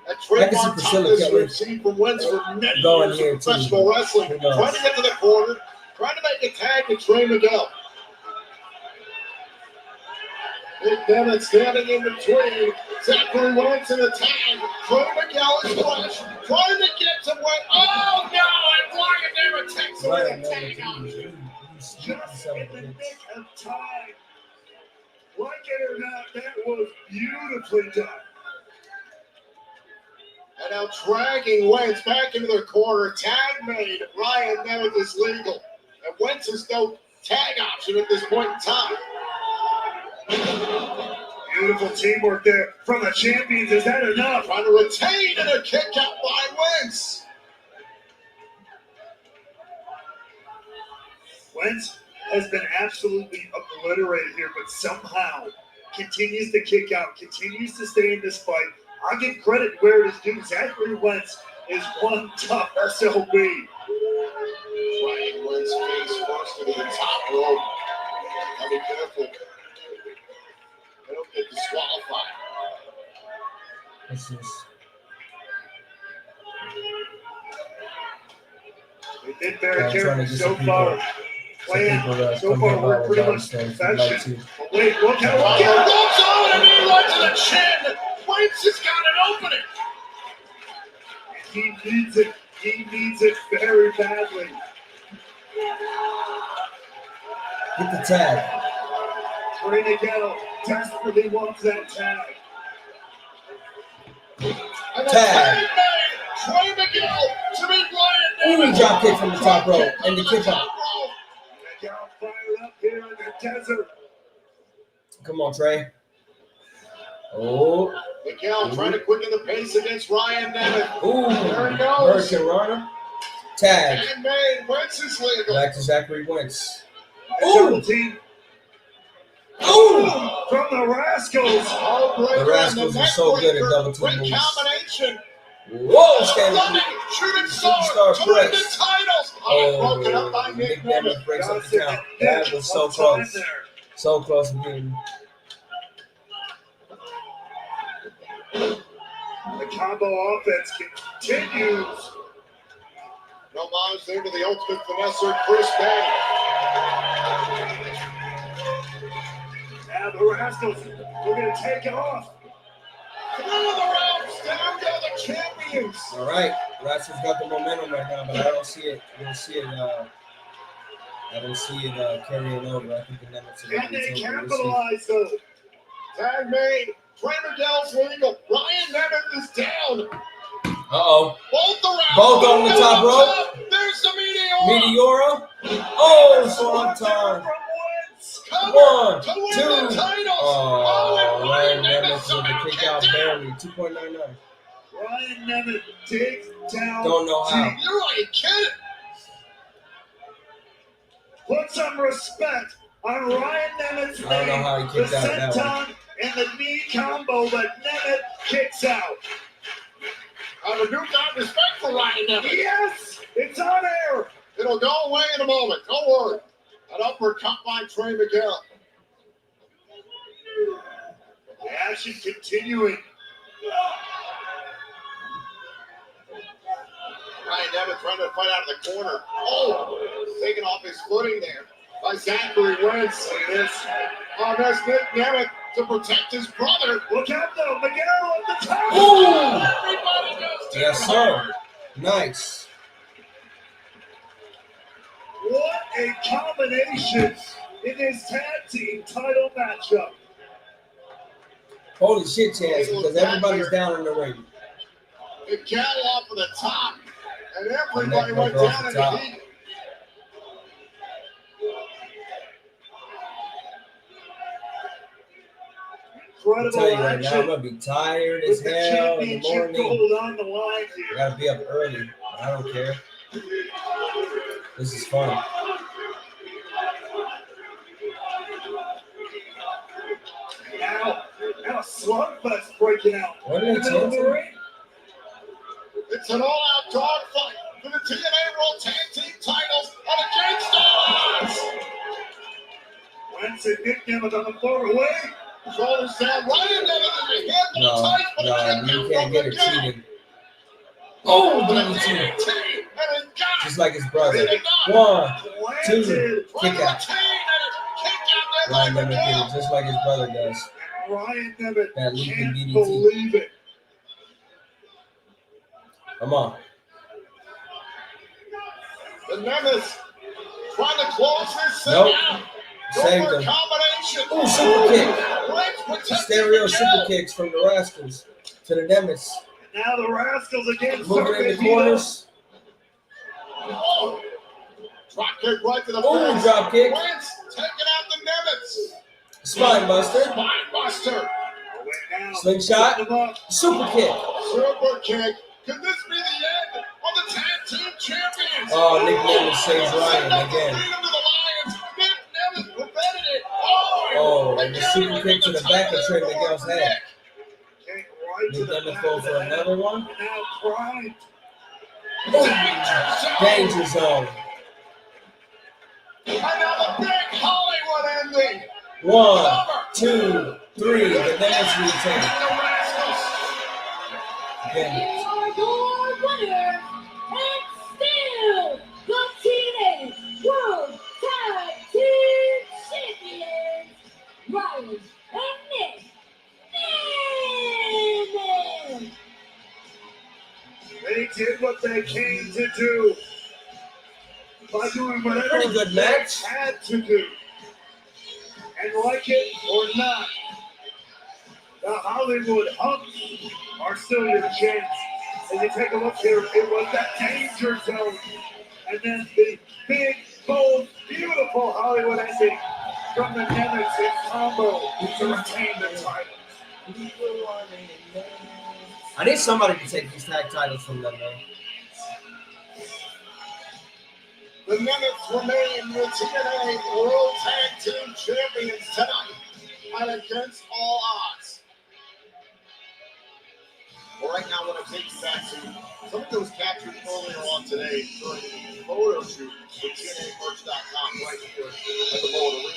That trademark toughness we've seen from Wentz for many years in professional wrestling. Trying to get to the corner, trying to make a tag to Trey Miguel. Big Bennett standing in between Zachary Wentz and the tag. Trey Miguel is fresh, trying to get to Wentz. Oh no! And Ryan Nemeth takes away the tag out. Just in the nick of time. Like it or not, that was beautifully done. And now dragging Wentz back into the corner. Tag made. Ryan Nemeth is legal. And Wentz has no tag option at this point in time. Beautiful teamwork there from the champions. Is that enough? Trying to retain and a kick out by Wentz. Wentz has been absolutely obliterated here, but somehow continues to kick out, continues to stay in this fight. I'll give credit where it is due. Zachary Wentz is one tough SOB. Ryan Wentz face first into the top rope. Now be careful. They don't get disqualified. This is They've been very careful so far. So far, we're pretty much perfection. Wait, look out! Look out! Looks out and he right to the chin. Wentz has got an opening. He needs it. He needs it very badly. get the tag. Trey Miguel desperately wants that tag. Tag. Trey Miguel to meet Ryan Ooh, drop kick from the top rope and the kick out. Miguel fired up here in the desert. Come on, Trey. Oh. Miguel trying to quicken the pace against Ryan Nemeth. Ooh. There he goes. Hurricane Runner. Tag. And made. Wentz is legal. Back to Zachary Wentz. Double team. Ooh. From the Rascals. The Rascals are so good at double team moves. Combination. Whoa, standing. Shooting star. To win the titles. Broken up by Oh, Nick Nick Nemeth breaks up the count. That was so close. So close to being. The combo offense continues. No homage there to the ultimate finesser, Chris Bay. Now the Rascals, we're going to take it off. Through the rounds, down go the champions. All right, Rascals got the momentum right now, but I don't see it. I don't see it carrying over. I think the Nemets are Can going they to capitalize though? Tag made. Trey Miguel's legal. Ryan Nemeth is down. Uh-oh. Both around. Both on the top rope. There's the Meteora. Oh, Swanton. 1, 2. Oh, Ryan Nemeth with the kick out barely. 2.99. Ryan Nemeth takes down. Don't know how. You're like kidding. Put some respect on Ryan Nemeth's name. I don't know how he kicked out that one. The senton and the knee combo, but Nemeth kicks out. I have a newfound respect for Ryan Nemeth. Yes, it's on air. It'll go away in a moment. Don't worry. An uppercut by Trey Miguel. The action continuing. Ryan Nemeth trying to fight out of the corner. Oh, taking off his footing there by Zachary Wentz. Look at this. Oh, there's Nick Nemeth to protect his brother. Look out though, Miguel at the top. Ooh. Everybody goes to Yes, sir. Nice. What a combination in this tag team title matchup. Holy shit, Chance, because everybody's down in the ring. Miguel off of the top, and everybody went down in the heat. I'll tell you right now, I'm going to be tired as hell in the morning. On the line here. I got to be up early. I don't care. This is fun. Now a slugfest breaking out. What are they chanting? It's an all-out dogfight for the TNA World Tag Team titles and against all odds. Wentz and Nick Nemeth on the floor away. Shoulders down. Ryan Nemeth in the hand. No, you can't get it cheating. Oh, DDT. Just like his brother. 1, 2, kick out. Ryan Nemeth did it just like his brother does. Ryan Nemeth That leaping can't DDT. believe it. Come on. The Nemeth trying to close this thing Nope. out. Saved him. Combination. Ooh, super kick. Wentz Stereo super kicks from the Rascals to the Nemeth. Now the Rascals again. Moving in the corners. Oh. Drop kick right to the Ooh, face. drop kick. Wentz taking out the Nemeth. Spine buster. Spine buster. Slingshot. Super kick. Super kick. Could this be the end of the tag team champions? Oh, Nick Nemeth saves Ryan again. Nick Nemeth prevented it. Oh, and the super kick to the back of Trey Miguel's head. Nick Nemeth go for another one. Now Pride. Danger zone. Another big Hollywood ending. 1, 2, 3. The Nemeth retain. Again. Here are your winners, and still the TNA World Tag Team Champions, Ryan and Nick Nemeth. They did what they came to do by doing whatever Pretty good they match. had to do. And like it or not, the Hollywood Humps are still your chance. As you take a look here, it was that danger zone. And then the big, bold, beautiful Hollywood ending from the Nemeth combo to retain the title. I need somebody to take these tag titles from them, man. The Nemeth remain the TNA World Tag Team Champions tonight and against all odds. Well, right now, I want to take you back to something that was captured earlier on today during the photo shoot with TNAmerch.com right here at the Bowl Arena.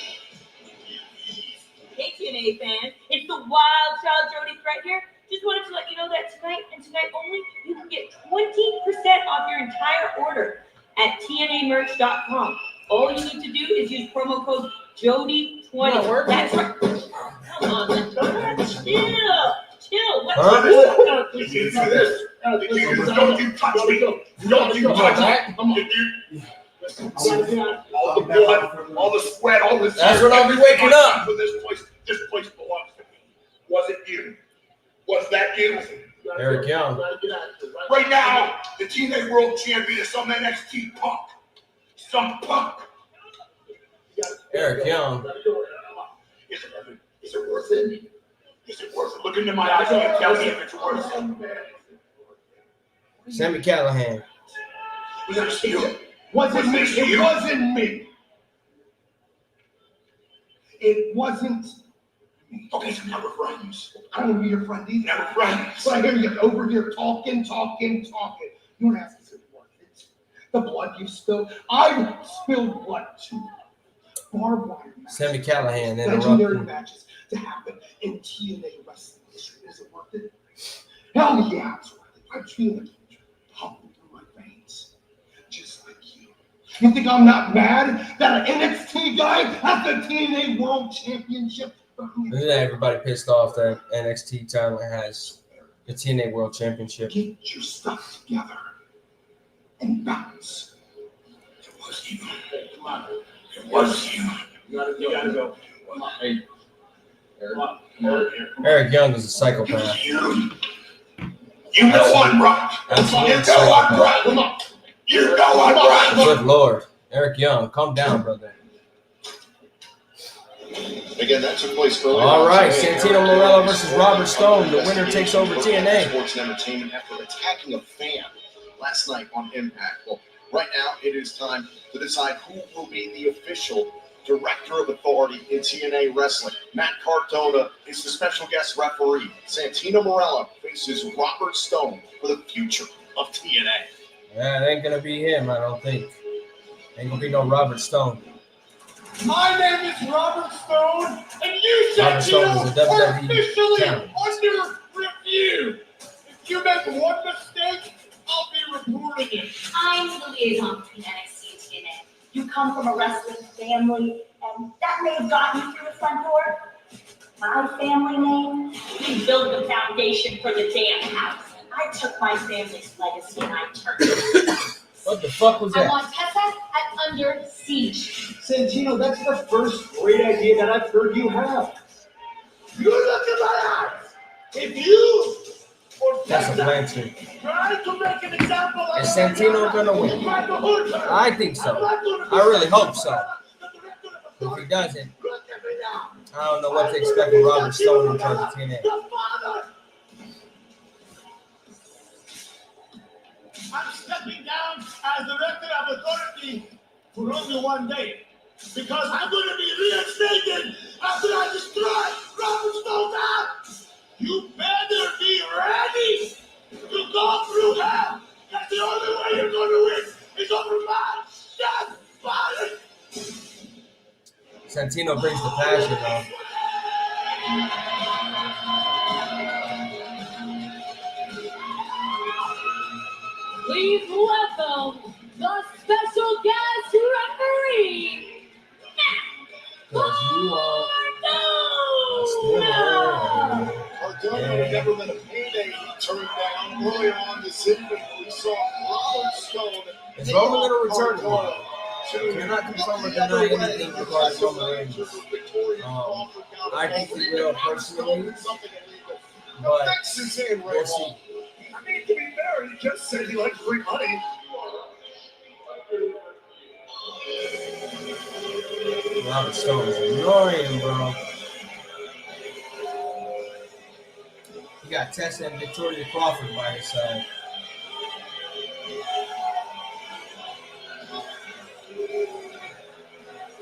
Hey TNA fans, it's the Wild Child Jody Threat here. Just wanted to let you know that tonight and tonight only, you can get 20% off your entire order. at TNAmerch.com. All you need to do is use promo code Jody20. No, That's right. Come on, chill. What's Huh? Did you do this? Don't you touch me. Don't you touch me. All the blood, all the sweat, all the That's when I'll be waking up. This place belongs to me. Was it you? Was that you? Eric Young. Right now, the TNA World Champion is some NXT punk. Some punk. Eric Young. Is it worth it? Is it worth it? Look into my eyes and tell me if it's worth it. Sami Callihan. Was it you? Wasn't me. It wasn't me. It wasn't me. Okay, so never friends. I don't want to be your friend either. Never friends. So I hear you over here talking. You don't ask us if it's worth it. The blood you spilled. I spilled blood too. Barbed wire matches. Sami Callihan Legendary interrupted. matches to happen in TNA wrestling history. Is it worth it? Hell yeah, it's worth it. I feel like pumping through my veins. Just like you. You think I'm not mad that an NXT guy has the TNA World Championship? Isn't that everybody pissed off that NXT talent has the TNA World Championship? Get your stuff together and bounce. It was you. Come on. It was you. You gotta go. Hey. Eric Young is a psychopath. You know I'm right. Absolute You know I'm psychopath. right. Come on. You know I'm right. Good Lord. Eric Young, calm down, brother. Again, that took place earlier. All right, today. Santino Marella versus Robert Stone. The winner takes over TNA. Sports and entertainment after attacking a fan last night on Impact. Well, right now it is time to decide who will be the official director of authority in TNA wrestling. Matt Cardona is the special guest referee. Santino Marella faces Robert Stone for the future of TNA. Yeah, it ain't gonna be him, I don't think. Ain't gonna be no Robert Stone. My name is Robert Stone, and you, Robert Stone is a Santino, are WWE officially talent. under review. If you make one mistake, I'll be reporting it. I'm the liaison between NXT and TNA. You come from a wrestling family, and that may have gotten you through the front door. My family name, we built the foundation for the damn house. I took my family's legacy and I turned it. What the fuck was I that? want Tessa at Under Siege. Santino, that's the first great idea that I've heard you have. You look at my eyes. If you or That's a Tessa Blanchard. try to make an example out Is of Santino gonna win? I think so. I really hope so. If he doesn't, I don't know what to expect from Robert Stone in charge of TNA. I'm stepping down as director of authority for only one day because I'm going to be reinstated after I destroy Robert Stone's house. You better be ready to go through hell. That's the only way you're going to win. It's over my dead body. Santino brings the passion, though. Please welcome the special guest referee, Cardona had never been a payday he turned down early on this evening. We saw Robert Stone. Is Roman going to return tomorrow? You're not confirmed or deny anything regarding Roman Reigns. I think he will personally, but we'll see. I mean, to be fair, he just said he likes free money. Robert Stone is annoying, bro. He got Tessa and Victoria Crawford by his side.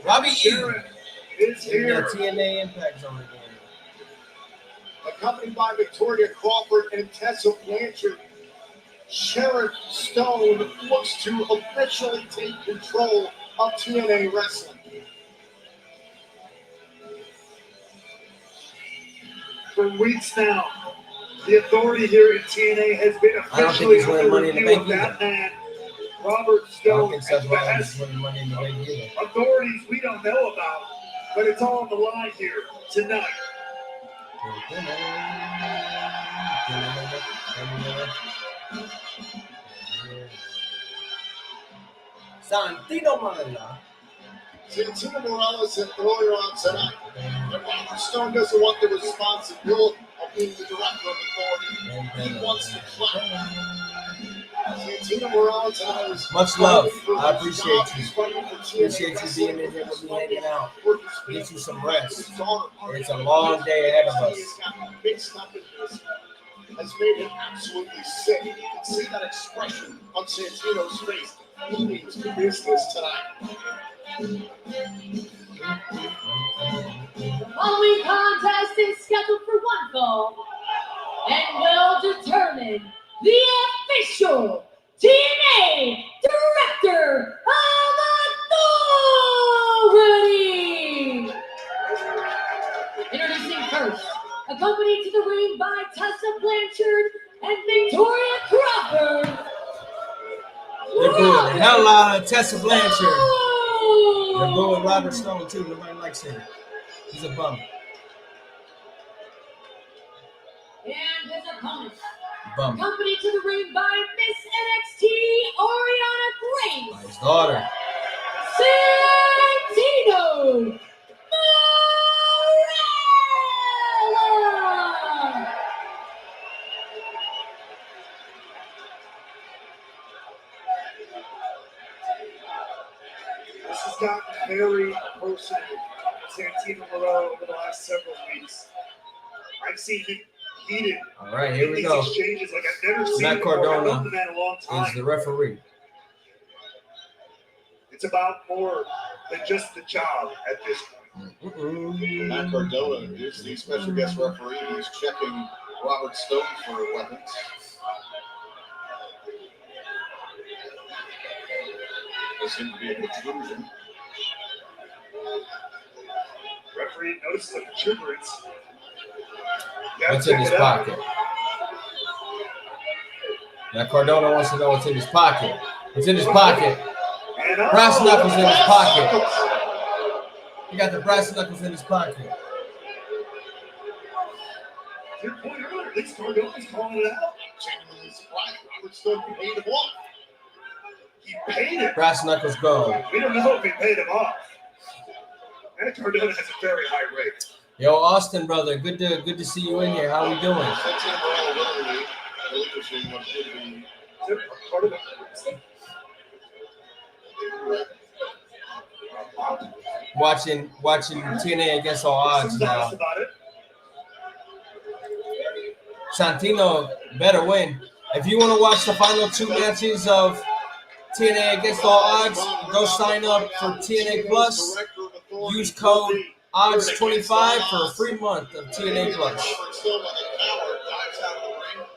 Robbie E. is in here. the TNA Impact Zone again. Accompanied by Victoria Crawford and Tessa Blanchard, Sharon Stone looks to officially take control of TNA wrestling. For weeks now, the authority here at TNA has been I don't think officially he's winning under Money in the review Bank of that man Robert I don't Stone think Seth has Rollins is winning Money in the Bank either. authorities we don't know about, but it's all on the line here tonight. Santino Marella. Santino Morella said earlier on tonight that Robert Stone doesn't want the responsibility of being the director of authority. He wants the clout. Santino Morella tonight was Much love. I appreciate you. Appreciate you being in here with me, hanging out. Get you some rest. It's a long day ahead of us. Mixed up in this has made him absolutely sick. You can see that expression on Santino's face. He means business tonight. The following contest is scheduled for one fall and will determine the official TNA Director of Authority. Introducing first, accompanied to the ring by Tessa Blanchard and Victoria Crawford. They're booing the hell out of Tessa Blanchard. They're booing Robert Stone too. Nobody likes him. He's a bum. And his opponent, Bum. accompanied to the ring by Miss NXT Oriana Grace. His daughter. Santino Marella. This has gotten very personal for Santino Marella over the last several weeks. I've seen him heated. All right, here we these go. exchanges like I've never seen Matt before. I've known Cardona the man a long time. is the referee. It's about more than just the job at this point. Matt Cardona is the special guest referee. He's checking Robert Stone for weapons. There seems to be a protrusion. Referee notices the protuberance. What's in his pocket? Now Cardona wants to know what's in his pocket. What's in his pocket? Brass knuckles in his pocket. He got the brass knuckles in his pocket. To your point earlier, at least Cardona's calling it out. Genuinely surprised. Robert Stone paid him off. He paid it. Brass knuckles go. We don't know if he paid him off. And Cardona has a very high rate. Yo, Austin, brother, good to see you in here. How we doing? Santino Morella literally relinquishing what should be part of it. Watching TNA against all odds now. Santino better win. If you want to watch the final two matches of TNA against all odds, go sign up for TNA Plus. Use code ODDS25 for a free month of TNA Plus.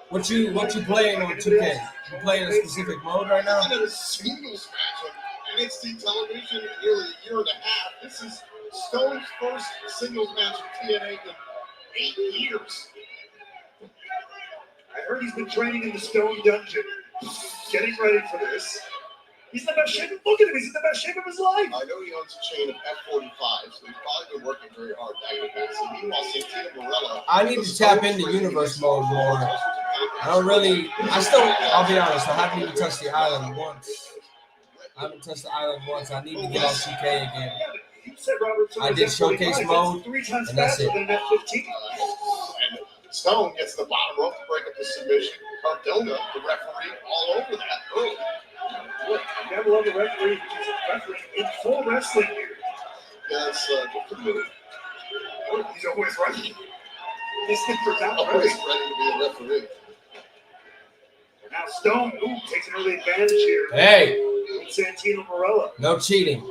What you playing on 2K? You playing a specific mode right now? In a singles match on NXT television in nearly a year and a half. This is Stone's first singles match of TNA in 8 years. I heard he's been training in the Stone Dungeon, getting ready for this. He's in the best shape. Look at him. He's in the best shape of his life. I know he owns a chain of F45, so he's probably been working very hard that capacity. Meanwhile, Santino Marella. I need to tap into universe mode more. I'll be honest, I haven't even touched the island once. I haven't touched the island once. I need to get on 2K again. I did showcase mode, and that's it. And Stone gets the bottom rope to break up the submission. Cardona, the referee, all over that early. Look, you gotta love the referee. He's a referee in full wrestling gear. Yeah, that's good for me. He's always ready. He's always ready to be a referee. And now Stone takes an early advantage here. Hey! With Santino Marella. No cheating.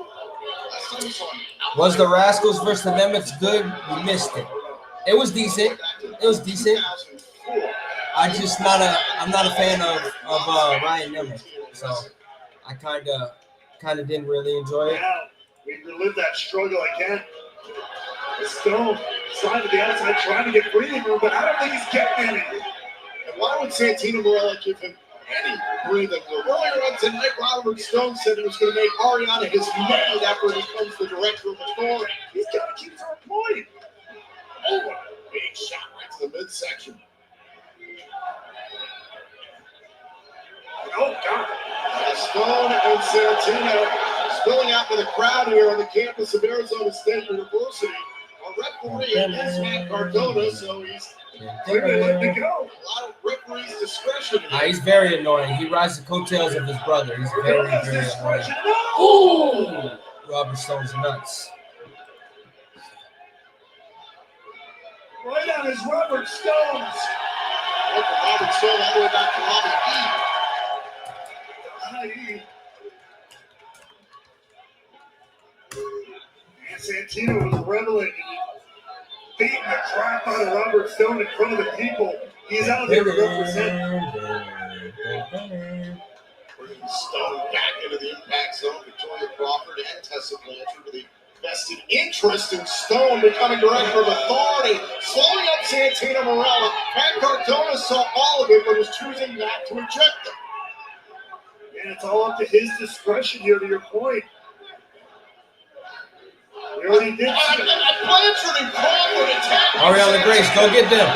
Was the Rascals versus the Nemets good? We missed it. It was decent. I'm not a fan of Ryan Nemeth, so I kind of didn't really enjoy it. Now we relive that struggle again. Stone side to the outside, trying to get breathing room, but I don't think he's getting any. And why would Santino Marella give him any breathing room. Earlier on tonight, Robert Stone said he was going to make Ariana his maid after he becomes the director of authority. He's got to keep her employed. Oh, what a big shot right to the midsection. Oh, God. Stone and Santino spilling out to the crowd here on the campus of Arizona State University. Our referee is Matt Cardona, so he's clearly letting it go. A lot of referee's discretion. He's very annoying. He rides the coattails of his brother. He's very, very annoying. Ooh! Robert Stone's nuts. Right on his Robert Stones. Look at Robert Stone all the way back to Robbie E. And Santino was reveling, beating the crap out of Robert Stone in front of the people. He's out there to represent. Bringing Stone back into the impact zone. Victoria Crawford and Tessa Blanchard with the vested interest in Stone becoming director of authority, slowing up Santino Marella. And Cardona saw all of it, but was choosing not to eject them. And it's all up to his discretion here, to your point. He already did. Blanchard and Crawford attack. Ariana Grace, go get them.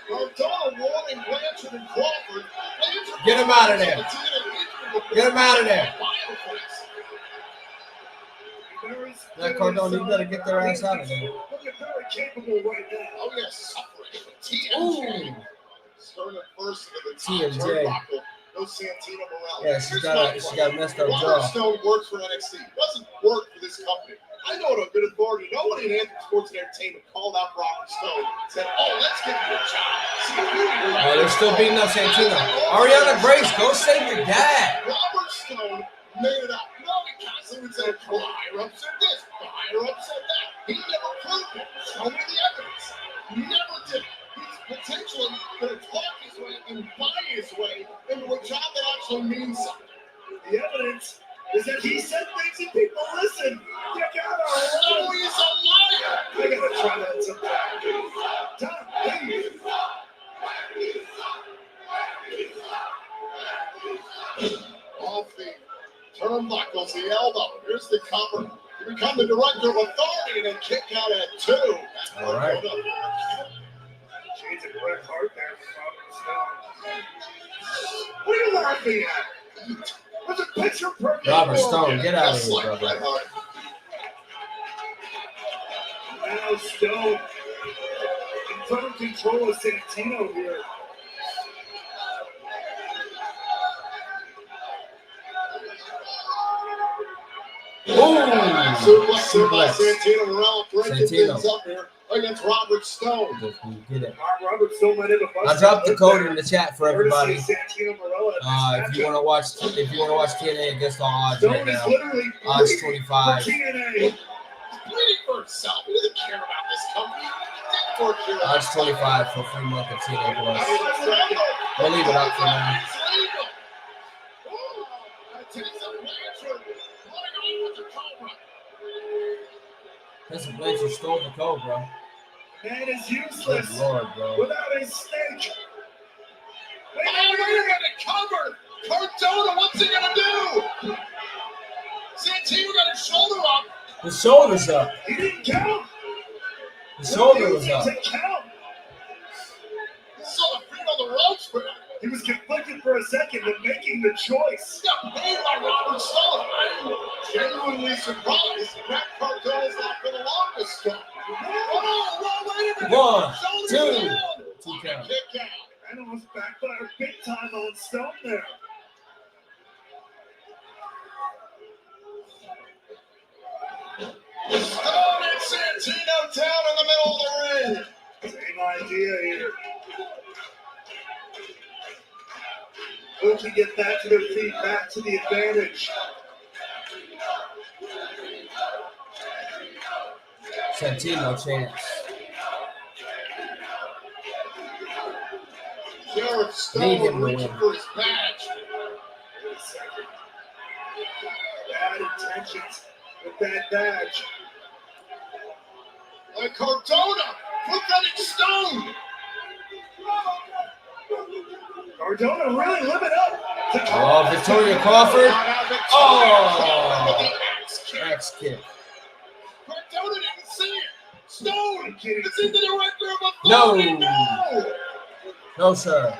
Cardona warning Blanchard and Crawford. Get him out of there. Get him out of there. That Cardona, you better get their ass out of there. Looking very capable right now. Oh, yes, suffering. TNA. Starting first into the top TNA. turnbuckle. No Santino Marella. Yeah, she's got a messed up Robert jaw. Stone works for NXT. Doesn't work for this company. I know it on good authority. Nobody in Anthem Sports and Entertainment called out Robert Stone. Said, "Oh, let's give you a job." See if you can do They're still beating up Santino. Ariana Grace, go save your dad. Robert Stone made it up. No, he constantly would say, "Buyer upset this, buyer upset that." He never proved it. Show me the evidence. He never did. He's potentially going to talk his way and buy his way into a job that actually means something. The evidence is that he said things and people listen. You gotta Oh, he's a liar. I gotta try that sometime. Tom, please. Off the turnbuckles, the elbow. Here's the cover. You become the director of authority and then kick out at 2. All right. Shades of Bret Hart there for Robert Stone. What are you laughing at? There's a picture perfect. Robert Stone, get out of here, brother. Now Stone in total control of Santino here. Suplex. Santino Marella breaking things up here against Robert Stone. Get it. Robert Stone might have a bust. I dropped the code in the chat for everybody. Santino Marella. If you want to watch TNA against all odds Stone right now, is literally odds bleeding 25. for TNA. He's bleeding for himself. He doesn't care about this company. He didn't work here. Odds 25 for a free month of TNA Plus. We'll leave it up for now. Tessa Blanchard stole the Cobra. Man is useless Good Lord, bro. without his snake. Wait a minute, cover! Cardona, what's he gonna do? Santino got his shoulder up. His shoulder's up. He didn't count. His shoulder was up. To count. He saw the feet on the ropes, man. He was conflicted for a second, but making the choice. He got paid by Robert Stone. I'm genuinely surprised Matt Cardona's not for the longest stuff. Oh, wait a minute. 1, 2, 2 count. Kick out. And almost backfired big time on Stone there. Stone and Santino down in the middle of the ring. Same idea here. Who can get back to their feet, back to the advantage? Santino chance. Sheriff Need him Stone to reaching win. for his badge. Wait a second. Bad intentions with that badge. Cardona, pathetic Stone. Cardona really living up. Oh, Victoria Crawford. Oh, axe kick. Cardona didn't see it. Stone. It's in the director of a No. No, sir.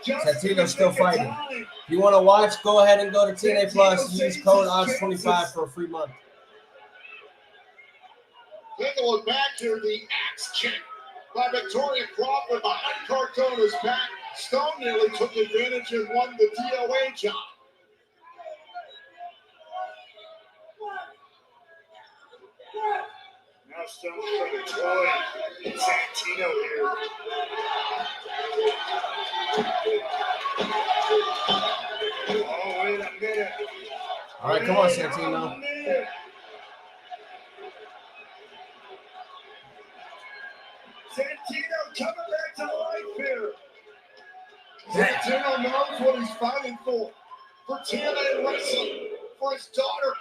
Santino's still fighting. If you want to watch, go ahead and go to TNA Plus. Use code ODDS25 for a free month. Take a look back here. The axe kick by Victoria Crawford behind Cardona's back. Stone nearly took advantage and won the DOA job. Now Stone trying to toy Santino here. Oh, wait a minute. All right, come on, Santino. Santino coming back to life here. Santino knows what he's fighting for TNA Wrestling, for his daughter,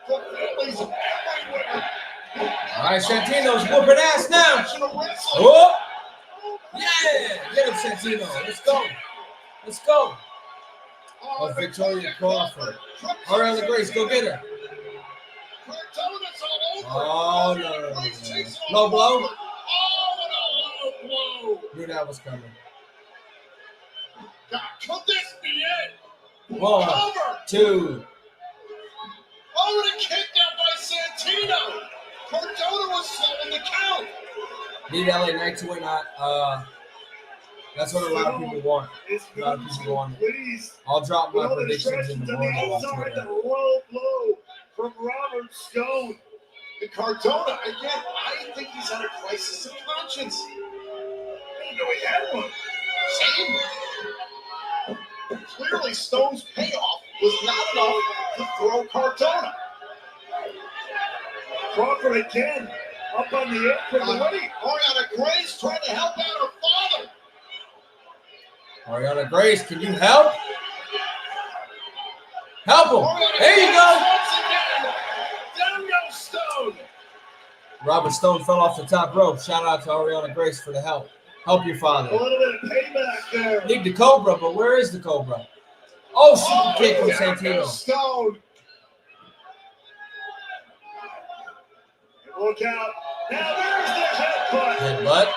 for families everywhere. All right, Santino's whooping ass now. Oh, yeah. Get him, Santino. Let's go. Let's go. Oh, Victoria Crawford. Ariana Grace, go get her. Oh, no. Low blow. Knew that was coming. God, could this be it? 1, 2. Oh, and a kick out by Santino. Cardona was slowing the count. Need LA Knight to win. That's what a lot of people want. A lot of people want it. I'll drop my predictions in the morning on Twitter. The low blow from Robert Stone. And Cardona, again, I think he's had a crisis of conscience. I didn't know he had one. Same. Clearly, Stone's payoff was not enough to throw Cardona. Crawford again, up on the apron. Ariana Grace trying to help out her father. Ariana Grace, can you help? Help him. There you go. Down goes Stone. Robert Stone fell off the top rope. Shout out to Ariana Grace for the help. Help your father. A little bit of payback there. Need the Cobra, but where is the Cobra? Oh, super kick from Santino. Stone. Look out. Now there's the headbutt. Headbutt.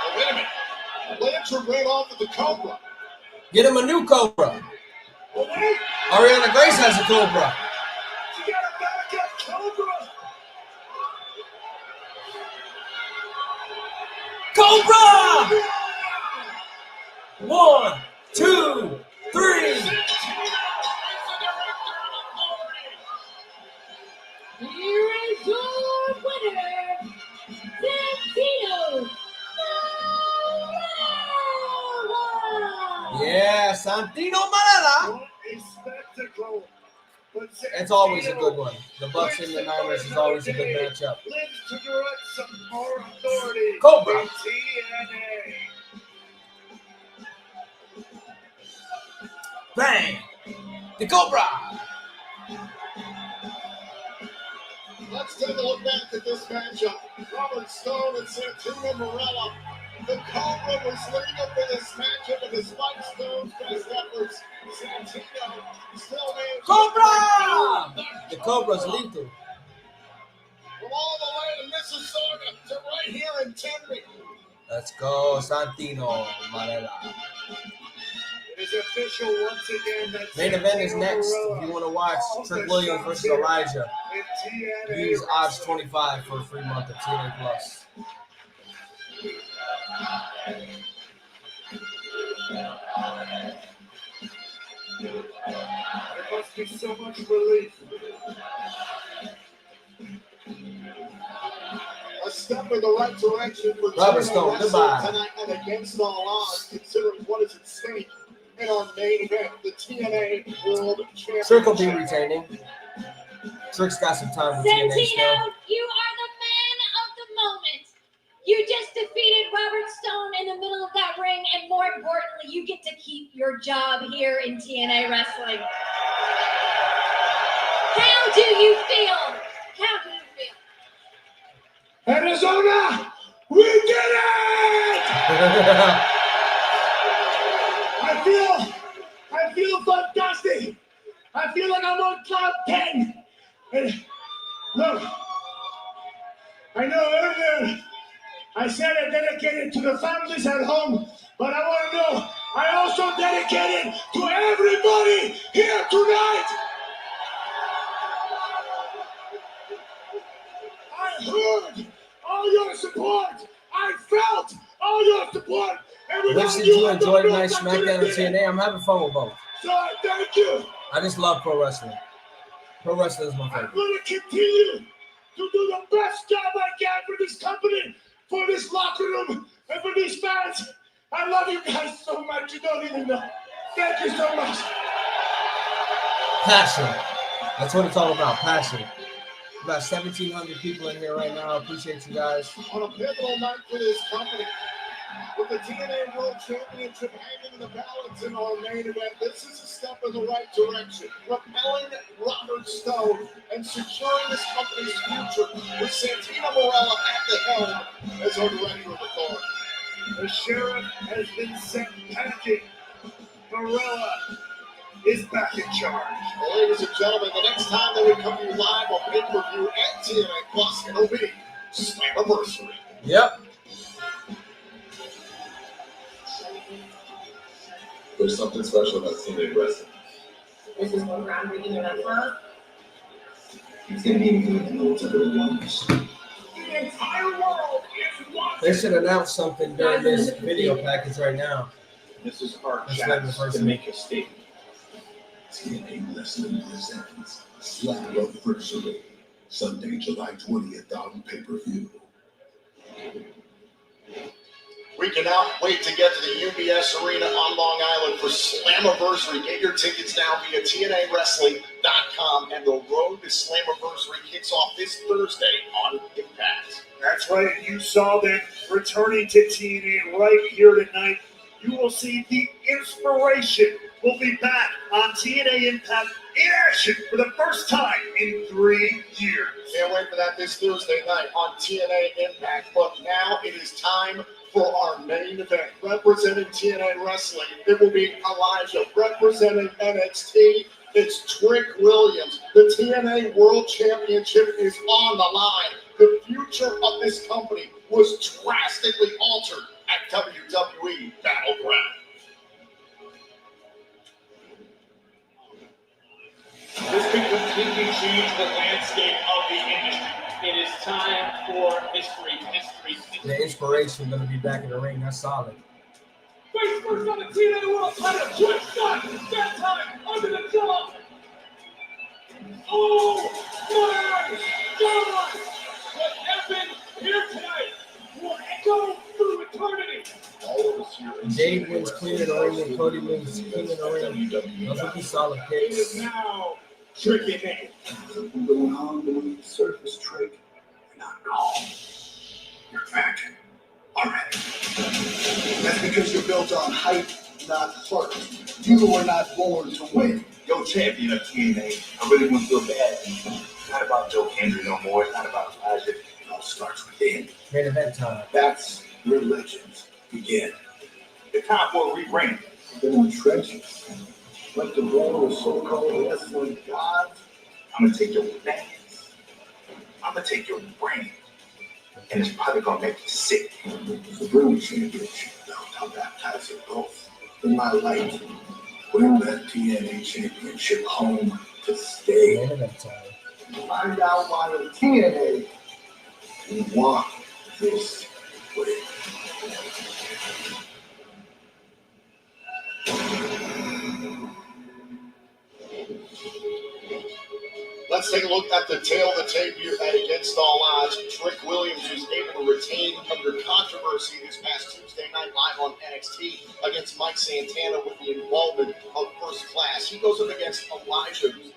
Oh, wait a minute. Blanchard ran off with the Cobra. Get him a new Cobra. Oh, wait. Ariana Grace has a Cobra. She got a backup Cobra. Cobra! 1, 2, 3. Here is your winner, Santino. Yeah, Santino Marella. What a spectacle. It's always a good one. The Bucks and the Niners is always a good matchup. Lives to direct some more authority. Cobra. in TNA. Bang! The Cobra! Let's take a look back at this matchup. Robert Stone and Santino Marella. The Cobra was leading for this matchup, and despite Stone's best efforts, Santino still managed Cobra! The Cobra's lethal. from all the way to Mississauga to right here in Tempe. Let's go, Santino Marella. It is official once again that Main event is next. If you want to watch Trick Williams versus Elijah, use ODDS25 for a free month of TNA Plus. There must be so much relief. A step in the right direction for Robert TNA Stone, Wrestling goodbye. tonight, and against all odds, considering what is at stake in our main event, the TNA World Championship. Trick will be retaining. Trick's got some time with TNA Santino, still. you are the man of the moment. You just defeated Robert Stone in the middle of that ring, and more importantly, you get to keep your job here in TNA Wrestling. How do you feel? How do you feel? Arizona, we did it! I feel fantastic. I feel like I'm on cloud 10. And look, I know earlier I said I dedicated to the families at home, but I want to know I also dedicated to everybody here tonight. I heard all your support. I felt all your support. Which did you enjoy tonight's SmackDown or TNA? I'm having fun with both. So I thank you. I just love pro wrestling. Pro wrestling is my favorite. I'm going to continue to do the best job I can for this company, for this locker room, and for these fans. I love you guys so much. You don't even know. Thank you so much. Passion. That's what it's all about. Passion. About 1,700 people in here right now. I appreciate you guys. On a pivotal night for this company, with the TNA World Championship hanging in the balance in our main event, this is a step in the right direction. Repelling Robert Stone and securing this company's future with Santino Marella at the helm as our director of authority. The sheriff has been sent packing. Marella is back in charge. Well, ladies and gentlemen, the next time that we come to you live on pay-per-view and TNA Plus, it'll be Slammiversary. Yep. There's something special about TNA wrestling. This is more groundbreaking than that. It's going to be anything that holds ever once. The entire world is watching. They should announce something during this video package right now. This is our That's chance to make a statement. TNA Wrestling presents Slammiversary, Sunday, July 20th on pay-per-view. We cannot wait to get to the UBS Arena on Long Island for Slammiversary. Get your tickets now via TNAWrestling.com, and the road to Slammiversary kicks off this Thursday on Impact. That's right. You saw them returning to TNA right here tonight. You will see the Inspiration will be back on TNA Impact in action for the first time in 3 years. Can't wait for that this Thursday night on TNA Impact. But now it is time for our main event. Representing TNA Wrestling, it will be Elijah. Representing NXT, it's Trick Williams. The TNA World Championship is on the line. The future of this company was drastically altered at WWE Battleground. This could completely change the landscape of the industry. It is time for history. The Inspiration going to be back in the ring. That's solid. Face first on the TNA World title. Trick shot. That time under the jaw. Oh my God! What happened here tonight will echo through eternity. All of us here. Jade wins Queen of the Ring and Cody wins King of the Ring. Those would be solid It picks. is now Trick and Nate. Something going on beneath the surface, Trick. You're not calm. You're back. All right. That's because you're built on hype, not heart. You were not born to win. Yo, champion of TNA. I really want to feel bad. It's not about Joe Hendry no more. It's not about Elijah. It all starts within. Main event time. That's where legends begin. The time for a rebrand. Been on trenches. Like the role of so-called wrestling gods. I'm gonna take your fans. I'm gonna take your brain. And it's probably gonna make you sick. So bring the championship belt. I'll baptize you both in my light. Bring that TNA championship home to stay. Main event time. Find out why the TNA want this way. Let's take a look at the tail of the tape here at Against All Odds. Trick Williams was able to retain under controversy this past Tuesday night live on NXT against Mike Santana with the involvement of First Class. He goes up against Elijah, who's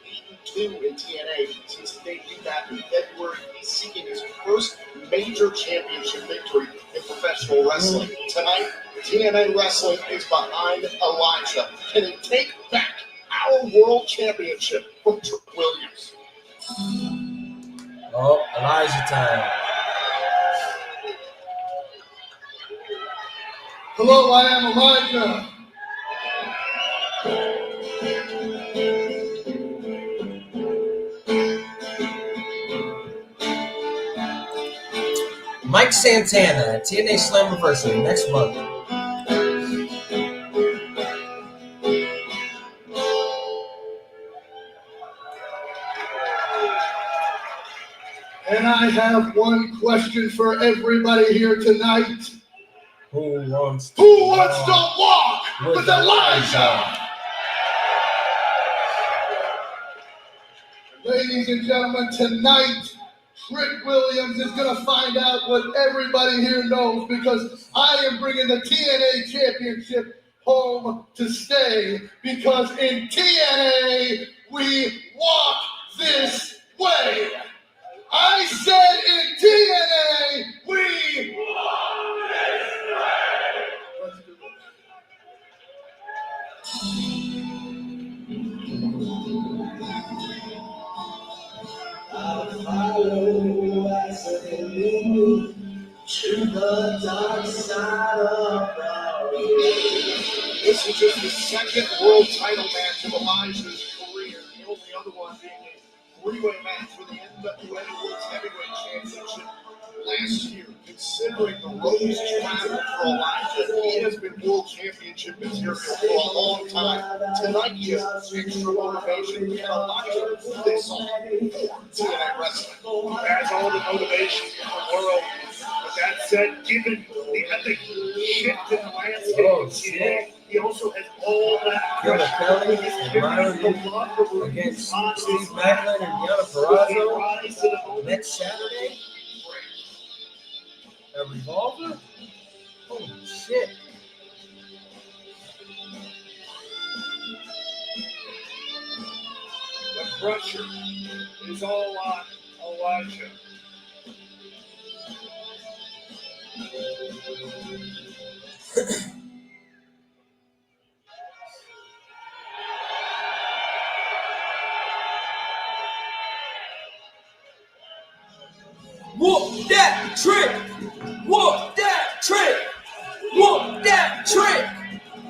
8-2 in TNA since the debut back in February. He's seeking his first major championship victory in professional wrestling. Tonight, TNA Wrestling is behind Elijah. Can he take back our world championship from Trick Williams? Oh, Elijah time. Hello, I am Elijah. Mike Santana, TNA Slammiversary next month. And I have one question for everybody here tonight. Who wants to walk with Elijah? Ladies and gentlemen, tonight, Trick Williams is going to find out what everybody here knows, because I am bringing the TNA Championship home to stay, because in TNA, we walk this way. I said in TNA, we walk this way. Let's do it. I'll follow as they lead me to the dark side of the ring. This is just the second world title match of Elijah's career. The only other one being a three-way match for the NWA World Heavyweight Championship last year. Considering the roads traveled for Elijah, he has been world championship material for a long time. Tonight he has extra motivation, and Elijah put this on for TNA Wrestling. He has all the motivation in the world. With that said, given the epic shift in the landscape of TNA, he also has all that pressure. Against Steve Macklin and Deanna Purrazzo next Saturday. A revolver? Holy shit. The pressure is all on Elijah. Whoop that trick! Whoop that trick! Whoop that trick!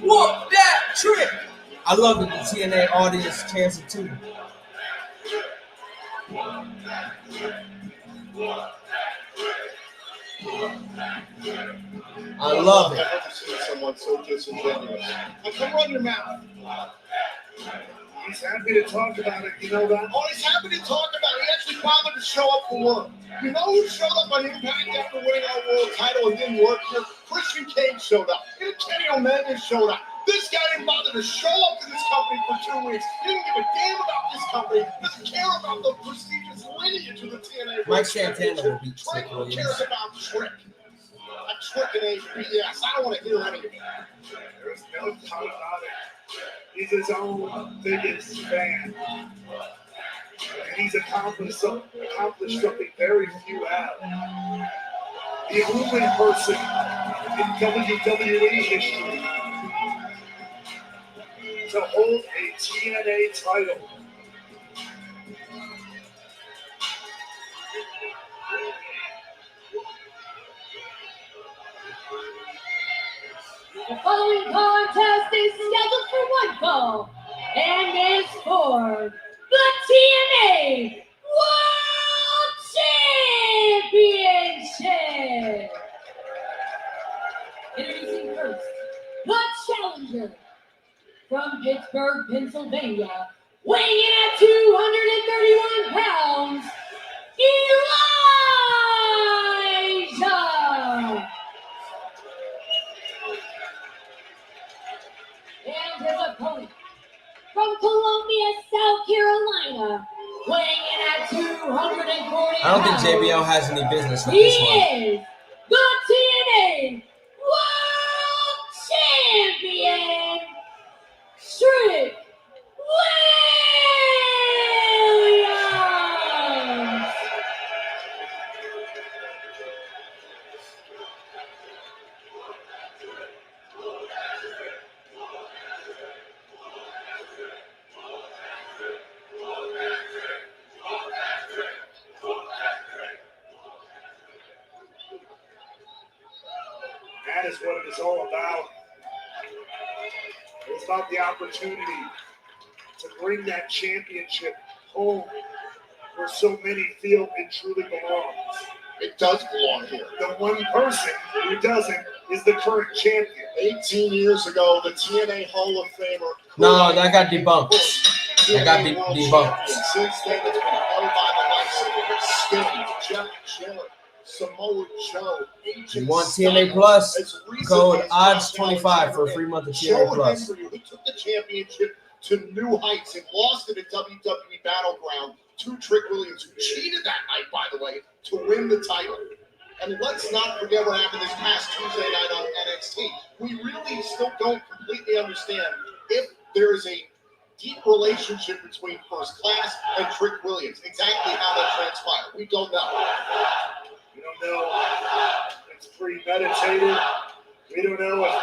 Whoop that trick! I love it, the TNA audience chants it too. I love it. I've never seen someone so disingenuous. Now, come run your mouth. He's happy to talk about it, you know that? Oh, he's happy to talk about it. He actually bothered to show up for work. You know who showed up on Impact after winning our world title and didn't work here? Christian Cage showed up. And Kenny Omega showed up. This guy didn't bother to show up to this company for 2 weeks. He didn't give a damn about this company. Doesn't care about the prestigious lineage of the TNA. Mike Santana will beat Trick Williams. Cares about Trick. A Trick and HBS. I don't want to hear any of it. There's no doubt about it. He's his own biggest fan. And he's accomplished something very few have. The only person in WWE history to hold a TNA title. The following contest is scheduled for one fall and is for the TNA World Championship. Introducing first, the challenger from Pittsburgh, Pennsylvania, weighing in at 231 pounds, Elijah. And his opponent from Columbia, South Carolina, weighing in at 240 pounds. I don't think JBL has any business with He this one. is the TNA World Champion, Trick Williams. that is what it is all about. It's about the opportunity to bring that championship home where so many feel it truly belongs. It does belong here. The one person who doesn't is the current champion. 18 years ago, the TNA Hall of Famer. No, that got debunked. That got debunked. Since then, it's been held by the likes of Sting, Jeff Jarrett, Samoa Joe, You want TNA Plus? Code odds25 for a free month of TNA Plus. Henry, who took the championship to new heights and lost it at WWE Battleground to Trick Williams, who cheated that night, by the way, to win the title. And let's not forget what happened this past Tuesday night on NXT. We really still don't completely understand if there is a deep relationship between First Class and Trick Williams. Exactly how that transpired, we don't know. We don't know. It's premeditated. We don't know if.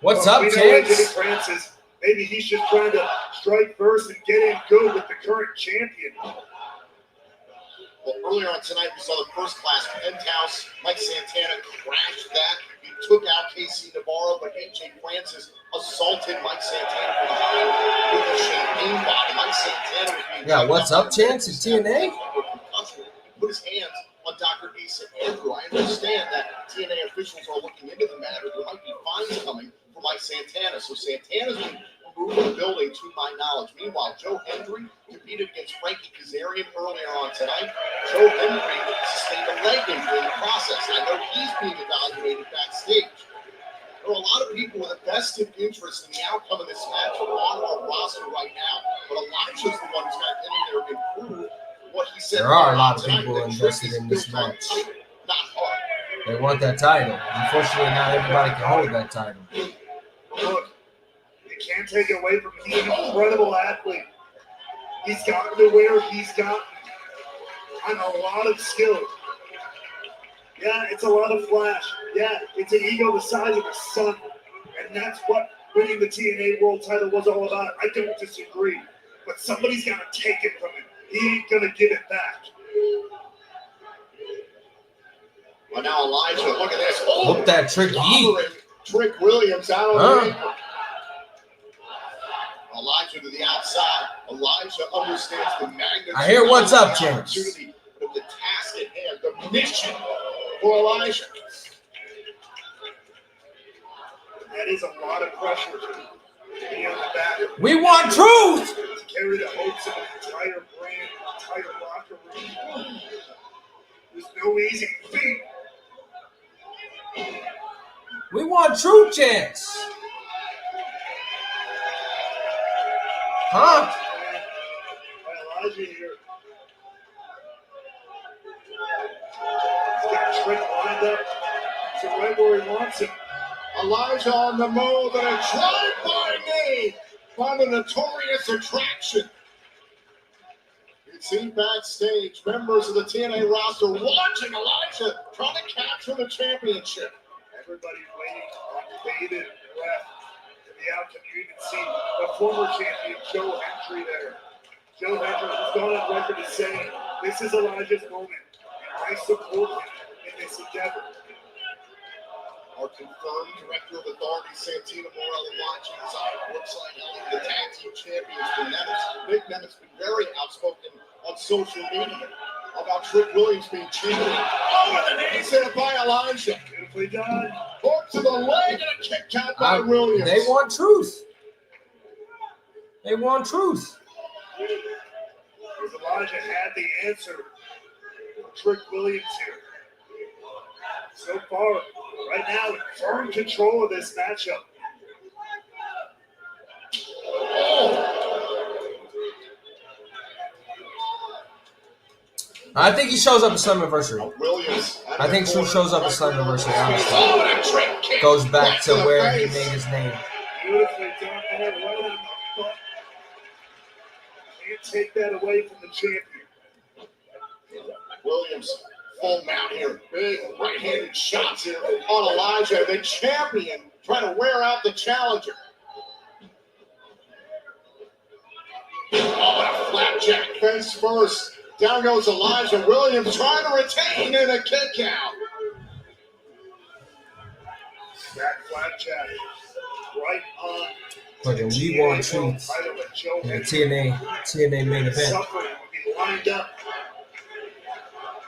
What's up, Chance? Jimmy Francis. Maybe he's just trying to strike first and get in good with the current champion. Well, earlier on tonight, we saw the First Class Penthouse. Mike Santana crashed that. He took out Casey Navarro, but AJ Francis assaulted Mike Santana from behind with a champagne bottle. Mike Santana was being Yeah, what's up, Chance? It's TNA? He put his hands on Dr. Asa Andrew. I understand that TNA officials are looking into the matter. There might be fines coming for Mike Santana. So Santana's been removed from the building, to my knowledge. Meanwhile, Joe Hendry competed against Frankie Kazarian earlier on tonight. Joe Hendry sustained a leg injury in the process. I know he's being evaluated backstage. There are a lot of people with a vested interest in the outcome of this match on our roster right now. But Elijah's the one who's got to get in there and prove what he said. There are a lot of people invested in this match. Not hard. They want that title. Unfortunately, not everybody can hold that title. Look, you can't take it away from him. He's an incredible athlete. He's gotten to where he's gotten on a lot of skill. Yeah, it's a lot of flash. Yeah, it's an ego the size of the sun. And that's what winning the TNA World title was all about. I don't disagree. But somebody's got to take it from him. He ain't going to give it back. Well, now Elijah, look at this. Look that Trick yeet. Trick Williams out on the apron. Elijah to the outside. Elijah understands the magnitude. I hear what's up, of the James. opportunity, but the task at hand, the mission for Elijah. That is a lot of pressure to be on the back. We want truth. To carry the hopes of an entire brand, entire locker room. There's no easy feat. We want truth, Chance. Huh? Elijah here. He's got Trick lined up. So right where he wants him. Elijah on the move and a drive-by knee by the Notorious Attraction. You see backstage, members of the TNA roster watching Elijah trying to capture the championship. Everybody waiting on bated breath for the outcome. You even see the former champion, Joe Hendry there. Joe Hendry has gone on record as saying, this is Elijah's moment, and I support him in this endeavor. Our confirmed director of authority, Santino Morelli, watching his eye. Looks like the tag team champions, the Nemesis. Big Nemesis, been very outspoken on social media about Trick Williams being cheated. Oh, and an ace hit by Elijah. Beautifully done. Hook to the leg and a kick out by Williams. They want truth. They want truth. Because Elijah had the answer for Trick Williams here. So far, right now, in firm control of this matchup. I think he shows up at Slammiversary. Williams. I think Truth shows up at Slammiversary, honestly. Goes back to where he made his name. Beautifully done there, right on the butt. Can't take that away from the champion. Williams, full mount here. Big right-handed shots here on Elijah. The champion trying to wear out the challenger. Oh, a flapjack face first. Down goes Elijah. Williams trying to retain and a kick out. Slapjack. Right on. Fucking we want truth in the TNA main event. Suffering will be lined up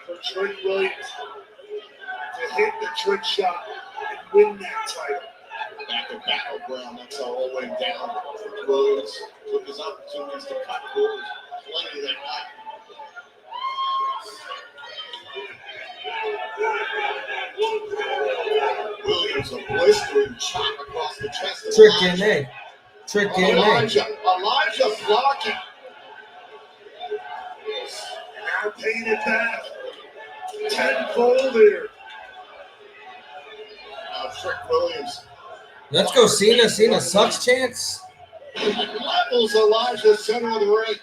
for Trick Williams to hit the trick shot and win that title. Back at Battleground, that's how it all went down. Trick Williams took his opportunities to cut corners plenty that night. Williams a blistering chop across the chest. Trick TNA. Trick TNA. Elijah blocking. Now paying it back. Tenfold here. Trick Williams. Let's go, Cena. Cena sucks chance. Levels Elijah center of the ring.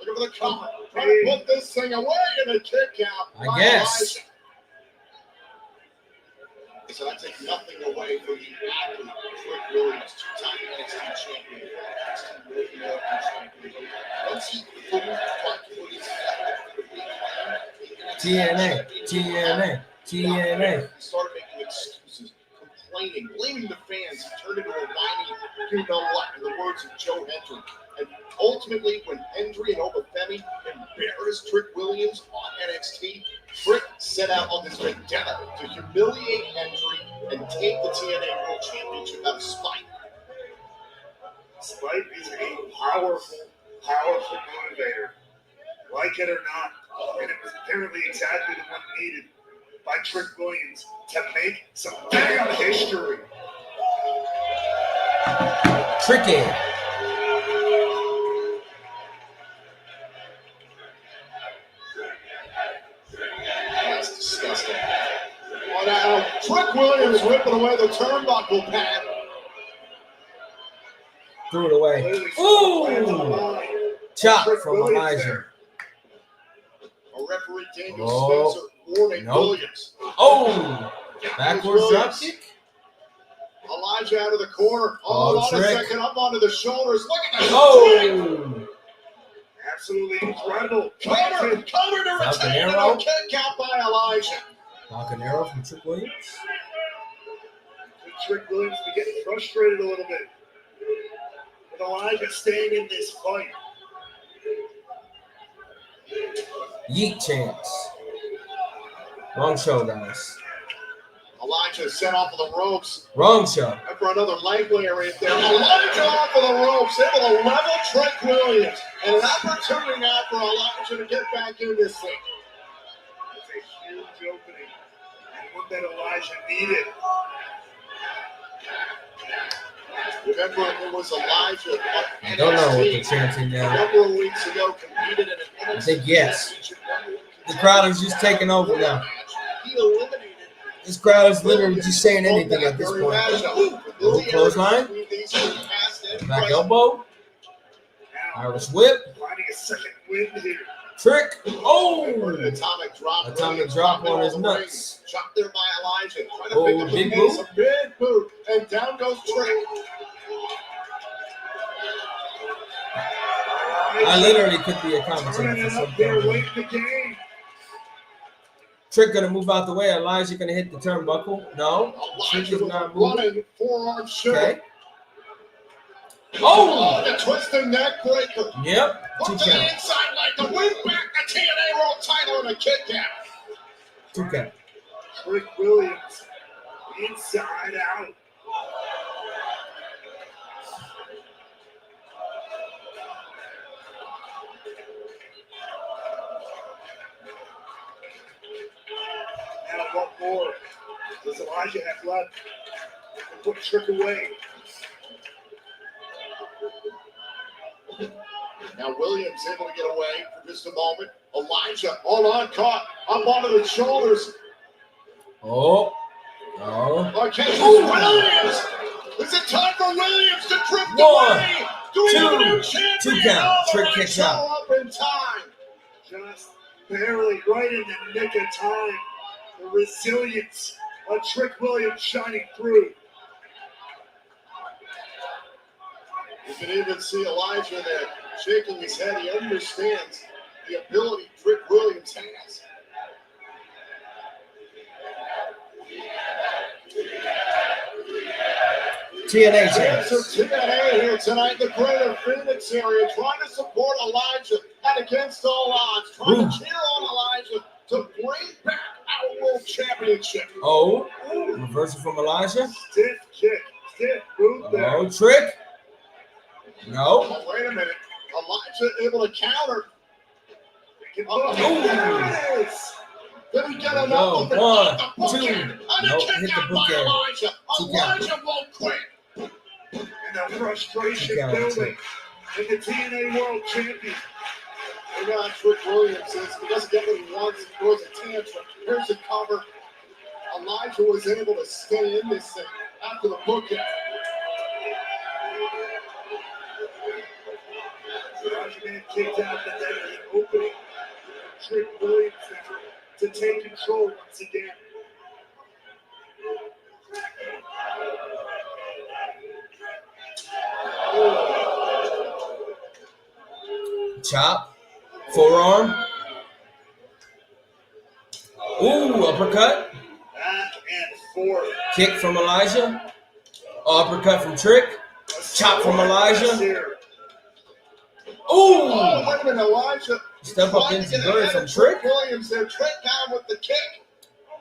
Looking for the cover. Trying to put this thing away in a kick out. I guess. Elijah. So that takes nothing away from the athlete, Trick Williams, two-time NXT champion, NXT North American champion. Once he proved what TNA. He started making excuses, complaining, blaming the fans. He turned into a whiny, you know what, in the words of Joe Hendry. And ultimately, when Hendry and Obafemi embarrassed Trick Williams on NXT, Trick set out on this vendetta to humiliate Hendry and take the TNA World Championship out of spite. Spite is a powerful motivator. Like it or not, and it was apparently exactly the one needed by Trick Williams to make some damn history. Tricky. That's disgusting. Well, now, Trick Williams ripping away the turnbuckle pad. Threw it away. Ooh! Chop from Elijah. A referee Daniel Spencer warning Williams. Oh! Backwards drop kick. Elijah out of the corner. Oh, on Trick. a second, up onto the shoulders. Look at that. Oh! Absolutely incredible. Cover to retain a kick out by Elijah. Falcon Arrow from Trick Williams. Trick Williams be getting frustrated a little bit with Elijah staying in this fight. Yeet chance. Wrong show, guys. Elijah set off of the ropes. Wrong show. And for another leg layer right there. Elijah off of the ropes, able to level Trick Williams. And an opportunity now for Elijah to get back in this thing. It's a huge opening. And one that Elijah needed. Remember, it was Elijah. I don't know what they're chanting A now. number of weeks ago, competed in an I think yes. The crowd is just taking over now. He eliminated This crowd is literally just saying anything at this point. Oh, clothesline. Back elbow. Irish whip. Finding a second win here. Trick. Oh! Atomic drop. Atomic drop on his nuts. Chopped there by Elijah. Trying to Oh, pick up the big pace. boot. A big boot. And down goes Trick. I literally could be a commentator for something. Trick gonna move out the way. Elijah gonna hit the turnbuckle. No. Trick is not moving. Running forearm shoot. Okay. Oh! The twisting neck breaker. Yep. Up 2 to the count. inside leg to win back the TNA World title and a kick out. 2 count. Trick Williams. Inside out. Now what more does Elijah have left to put Trick away? Now Williams able to get away for just a moment. Elijah all on caught up onto the shoulders. Oh. Oh. Okay, Williams. Is it time for Williams to drift away? Do we have a new champion? 2 count. Oh, Trick the kicks lights out. are up in time. Just barely right in the nick of time. The resilience of Trick Williams shining through. You can even see Elijah there shaking his head. He understands the ability Trick Williams has. TNA Fans champs. of TNA here tonight, the greater Phoenix area, trying to support Elijah and against all odds, trying to cheer on Elijah to bring back our world championship. Oh, reversal from Elijah. Stiff kick. Stiff boot there. Oh, trick. No. Oh, wait a minute. Elijah able to counter. Oh, there it is. Did he get enough No, of the one, bookend? two. And a Nope, kick hit the out by bookend. Elijah. Two count. Elijah won't quit. And the frustration Two count, building in the TNA World Champion. We got Trick Williams. He doesn't get what he wants. He throws a tantrum. Here's the cover. Elijah was able to stay in this thing after the bookend. Elijah Man kicked out the net of the opening. Trick Williams to take control once again. Chop. Forearm. Ooh, uppercut. Back and forth. Kick from Elijah. Uppercut from Trick. Chop from Elijah. Oh, Ooh. wait a minute, Elijah. Step up into Gurry from Trick. Williams there. Trick got him with the kick.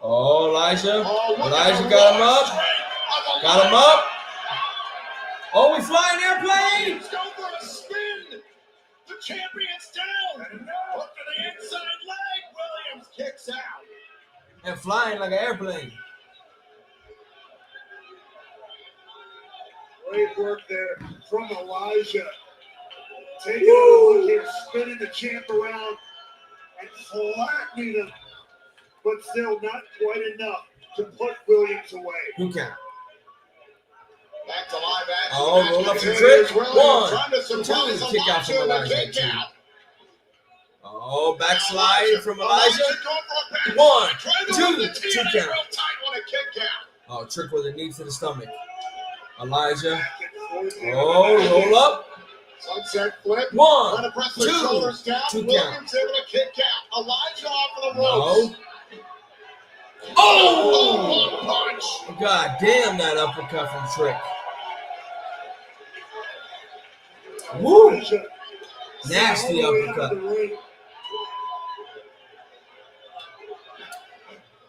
Oh, Elijah. Oh, look Elijah at got him the up. strength of Got him Elijah. up. Oh, we flying airplane. He's going for a spin. The champion's down. Up to the inside leg. Williams kicks out. And flying like an airplane. Great work there from Elijah. Taking a look here, spinning the champ around and flattening him, but still not quite enough to put Williams away. Who count? Back to live action. Oh, roll up the trick. One, two, kick out from Elijah. Two. Oh, backslide from Elijah. One, two, two count. Oh, Trick with a knee to the stomach. Elijah. Oh, roll up. Sunset flip. One, Trying to press the two, shoulders down. two count. Williams able to kick out. Elijah off of the ropes. No. Oh! One punch. God damn that uppercut from Trick. Woo! Nasty uppercut.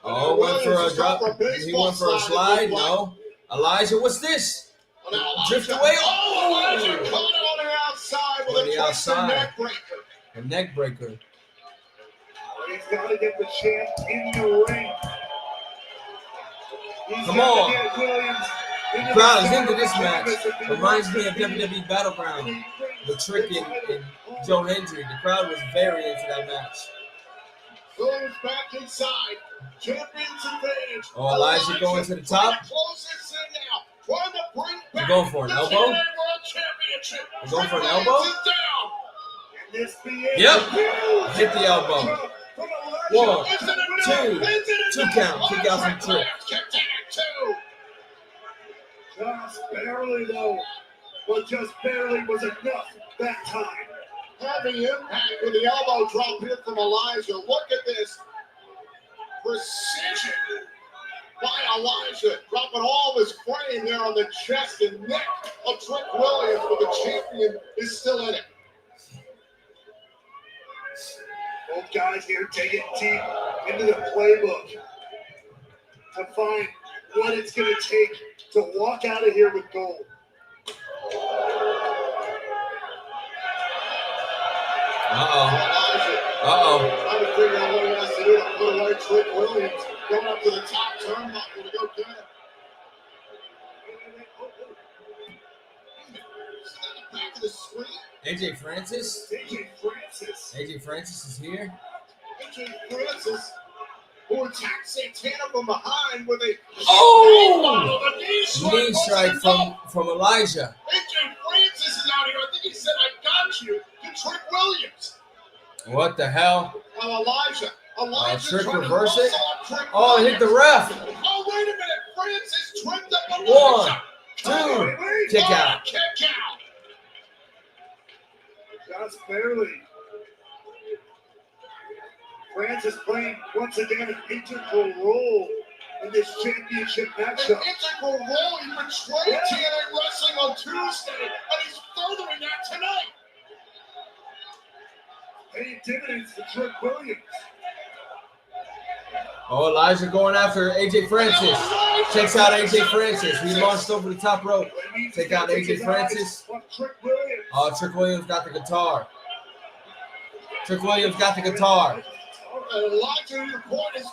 Oh, went for a drop. He went for a slide. No. Elijah, what's this? Drift away. Oh, Elijah caught it on the outside with a twisted neck breaker. A neck breaker. He's got to get the champ in the ring. Come on. The crowd is into this match. Reminds me of WWE Battleground. The Trick and Joe Hendry. The crowd was very into that match. Williams back inside. Champion's advantage. Oh, Elijah going to the top. You're going for an elbow? You're going for an elbow? Yep. Hit the elbow. One, two count. Kick out from Trick. Just barely though, but just barely was enough that time. Heavy impact with the elbow drop here from Elijah. Look at this precision by Elijah, dropping all of his frame there on the chest and neck of Trick Williams, but the champion is still in it. Both guys here taking deep into the playbook to find what it's going to take to walk out of here with gold. Trying to figure out what he has to do to put away Trick Williams. Going up to the top turnbuckle to go get him. Back to the screen. AJ Francis. AJ Francis is here. AJ Francis, who attacked Santana from behind with a knee strike from Elijah. AJ Francis is out here. I think he said, "I got you," to Trick Williams. What the hell? Elijah Trick reverse it. Oh, hit the ref. Oh, wait a minute. Francis tripped up Elijah. 1, 2, kick out. Kick out. Just barely. Francis playing once again an integral role in this championship matchup. An integral role. He betrayed TNA Wrestling on Tuesday, and he's furthering that tonight. Paying dividends to Trick Williams. Oh, Elijah going after AJ Francis. Checks out AJ Francis. He launched over the top rope. Take out AJ Francis. Oh, Trick Williams got the guitar. Trick Williams got the guitar.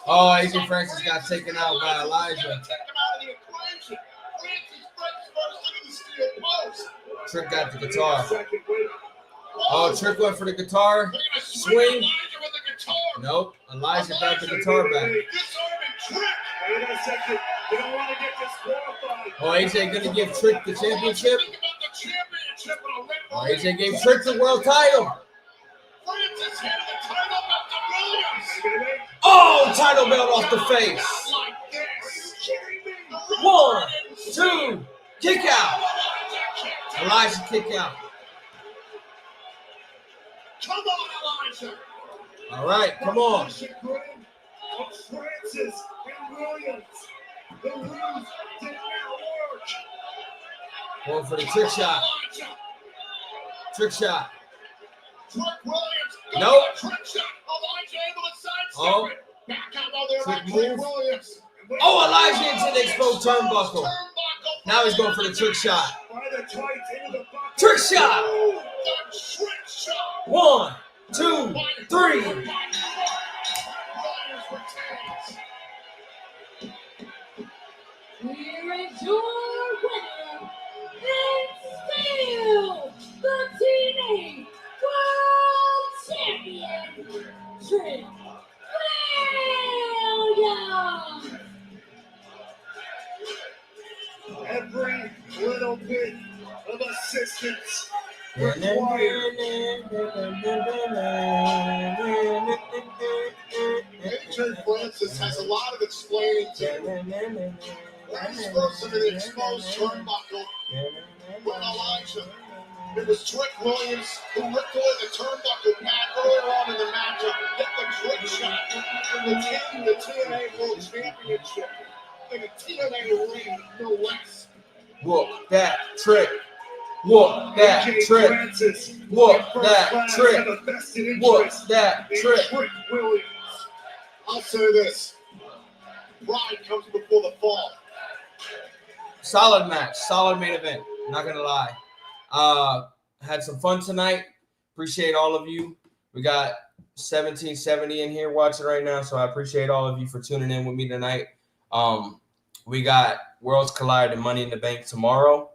Oh, AJ Francis got taken out by Elijah. Trick got the guitar. Oh, Trick went for the guitar. Swing. Nope. Elijah got the guitar back. Oh, AJ gonna give Trick the championship. Oh, AJ gave Trick the world title. Oh, title belt off the face. 1, 2, kick out. Elijah kick out. Come on, Elijah. All right, come on. Francis and Williams. The ruse did not work. Going for the trick shot. Trick shot. Trick Williams. Nope. Trick shot. Elijah able to sidestep Oh. it. Back out of there by Trick Trick move. Williams. Oh, Elijah into the exposed turnbuckle. Now he's going for the trick shot. Trick shot. Trick shot. 1, 2, 3. Here is your winner, and still the TNA World Champion, Trick Williams. Every little bit of assistance required. AJ Francis has a lot of explaining to do. He's first in the exposed turnbuckle with Elijah. It was Trick Williams who ripped away the turnbuckle pad earlier on in the matchup. Get the trick shot and retain the TNA World Championship in a TNA ring, no less. Whoop that trick. Whoop that trick. Whoop that trick. Whoop that trick. Trick Williams. I'll say this. Pride comes before the fall. Solid match. Solid main event. Not going to lie. Had some fun tonight. Appreciate all of you. We got 1770 in here watching right now, so I appreciate all of you for tuning in with me tonight. We got Worlds Collide and Money in the Bank tomorrow.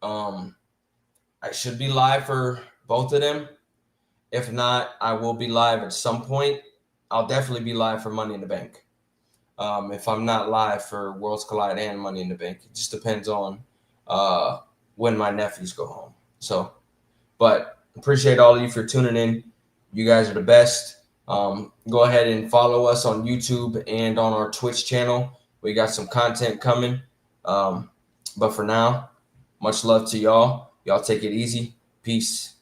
I should be live for both of them. If not, I will be live at some point. I'll definitely be live for Money in the Bank. If I'm not live for Worlds Collide and Money in the Bank, it just depends on when my nephews go home. So, but appreciate all of you for tuning in. You guys are the best. Go ahead and follow us on YouTube and on our Twitch channel. We got some content coming. But for now, much love to y'all. Y'all take it easy. Peace.